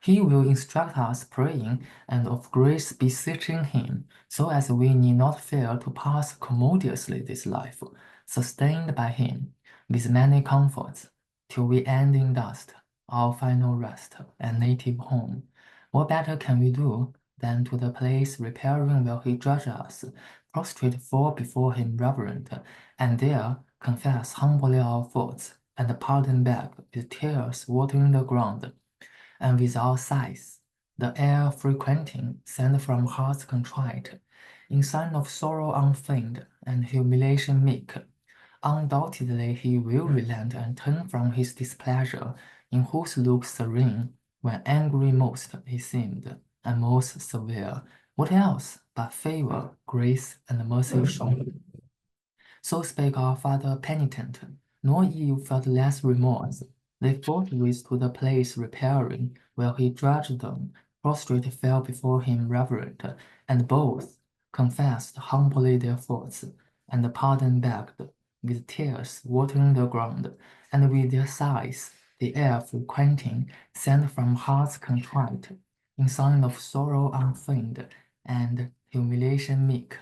He will instruct us praying, and of grace beseeching him, so as we need not fail to pass commodiously this life, sustained by him, with many comforts, till we end in dust, our final rest and native home. What better can we do than to the place repairing where he judged us, prostrate fall before him reverent, and there confess humbly our faults, and pardon beg with tears watering the ground, and with our sighs, the air frequenting, send from hearts contrite, in sign of sorrow unfeigned and humiliation meek. Undoubtedly he will relent and turn from his displeasure, in whose look serene, when angry most he seemed, and most severe. What else but favor, grace, and mercy shown? So spake our father penitent, nor Eve felt less remorse. They forthwith to the place repairing, where he judged them, prostrate fell before him reverent, and both confessed humbly their faults, and pardon begged, with tears watering the ground, and with their sighs, the air frequenting, sent from hearts contrite, in sign of sorrow unfeigned, and humiliation meek.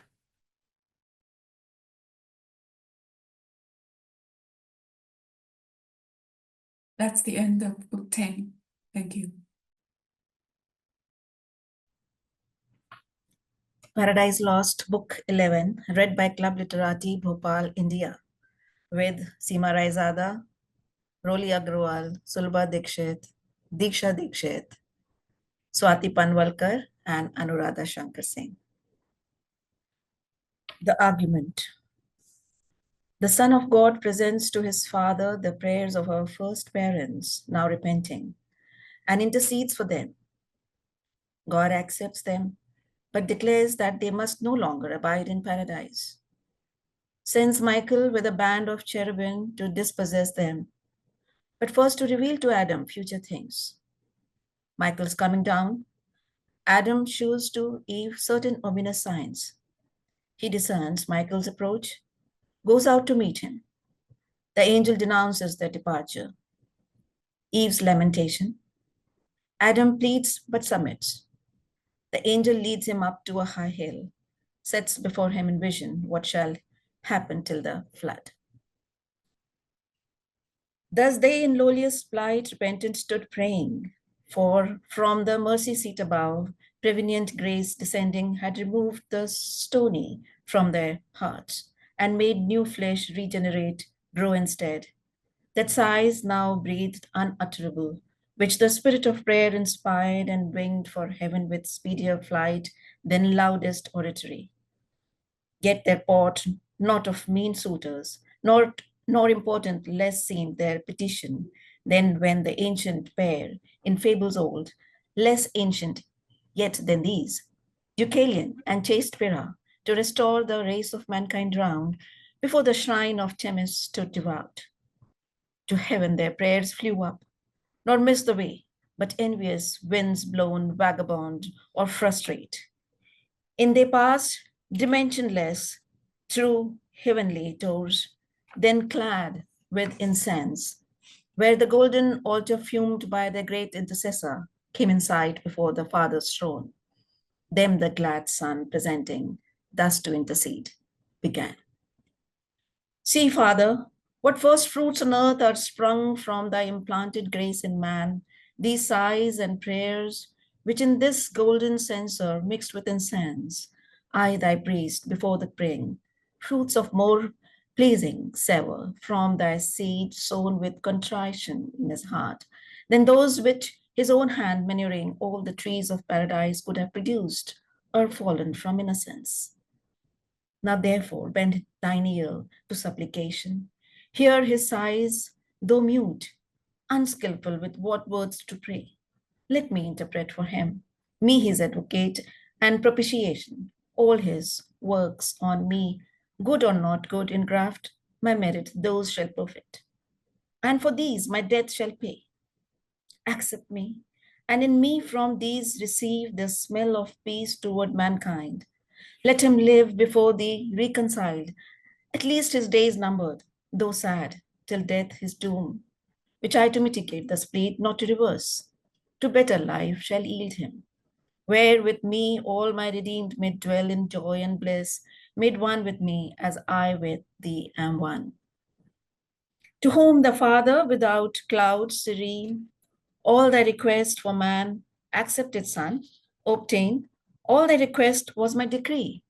That's the end of Book 10. Thank you. Paradise Lost, Book 11, read by Club Literati, Bhopal, India, with Seema Raizada, Roli Agrawal, Sulba Dikshit, Diksha Dikshit, Swati Panwalkar, and Anuradha Shankar Singh. The argument. The Son of God presents to his Father the prayers of our first parents, now repenting, and intercedes for them. God accepts them, but declares that they must no longer abide in paradise. Sends Michael with a band of cherubim to dispossess them, but first to reveal to Adam future things. Michael's coming down, Adam shows to Eve certain ominous signs. He discerns Michael's approach, goes out to meet him. The angel denounces their departure. Eve's lamentation. Adam pleads but submits. The angel leads him up to a high hill, sets before him in vision what shall happen till the flood. Thus they in lowliest plight repentant stood praying, for from the mercy seat above, prevenient grace descending had removed the stony from their hearts, and made new flesh regenerate, grow instead. That sighs now breathed unutterable, which the spirit of prayer inspired and winged for heaven with speedier flight than loudest oratory. Yet their port not of mean suitors, nor important less seemed their petition than when the ancient pair, in fables old, less ancient yet than these, Deucalion and chaste Pyrrha, to restore the race of mankind round, before the shrine of Themis stood devout. To heaven their prayers flew up, nor missed the way, but envious winds blown vagabond or frustrate. In they passed, dimensionless, through heavenly doors, then clad with incense, where the golden altar fumed by the great intercessor came in sight before the Father's throne. Them the glad Son presenting, thus to intercede, began. See, Father, what first fruits on earth are sprung from thy implanted grace in man, these sighs and prayers, which in this golden censer mixed with incense, I, thy priest, before the praying, fruits of more pleasing sever from thy seed sown with contrition in his heart, than those which his own hand manuring all the trees of paradise could have produced, or fallen from innocence. Now therefore bend thine ear to supplication. Hear his sighs, though mute, unskillful with what words to pray. Let me interpret for him, me his advocate and propitiation, all his works on me, good or not good in graft, my merit those shall profit. And for these my death shall pay. Accept me, and in me from these receive the smell of peace toward mankind. Let him live before thee reconciled, at least his days numbered, though sad, till death his doom, which I to mitigate thus plead, not to reverse, to better life shall yield him, where with me all my redeemed may dwell in joy and bliss, made one with me as I with thee am one. To whom the Father without cloud serene, all thy request for man, accepted Son, obtained, all thy request was my decree.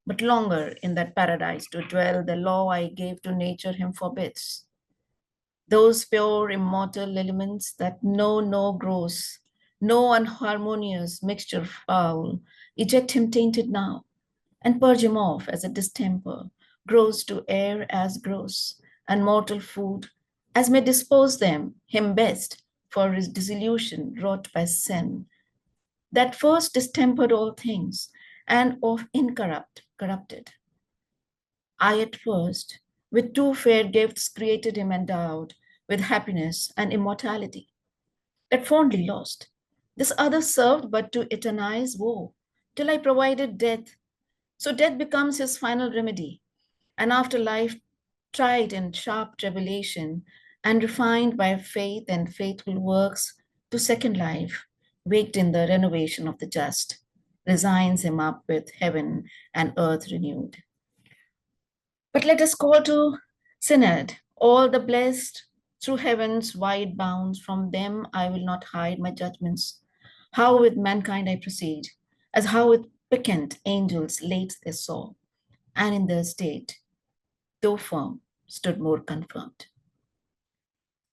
But longer in that paradise to dwell, the law I gave to nature him forbids. Those pure immortal elements that know no gross, no unharmonious mixture foul, eject him tainted now, and purge him off as a distemper, grows to air as gross, and mortal food, as may dispose them him best for his dissolution wrought by sin, that first distempered all things, and of corrupted. I at first, with two fair gifts created him endowed with happiness and immortality, that fondly lost. This other served but to eternize woe, till I provided death. So death becomes his final remedy, and after life tried in sharp tribulation and refined by faith and faithful works to second life, waked in the renovation of the just, resigns him up with heaven and earth renewed. But let us call to synod all the blessed through heaven's wide bounds. From them I will not hide my judgments, how with mankind I proceed, as how with peccant angels late they saw, and in their state, though firm, stood more confirmed.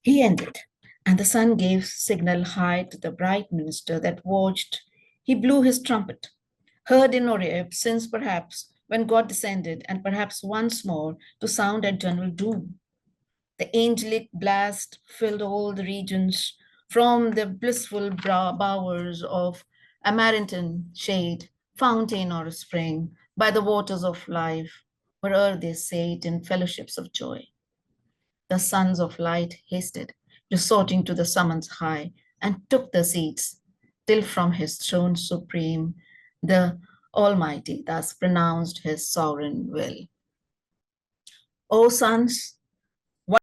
He ended, and the sun gave signal high to the bright minister that watched. He blew his trumpet, heard in Oreb, since perhaps when God descended, and perhaps once more to sound at general doom. The angelic blast filled all the regions, from the blissful bowers of amaranthine shade, fountain or spring, by the waters of life, where'er they sate in fellowships of joy. The sons of light hasted, resorting to the summons high, and took the seats, till from his throne supreme, the Almighty thus pronounced his sovereign will. O sons,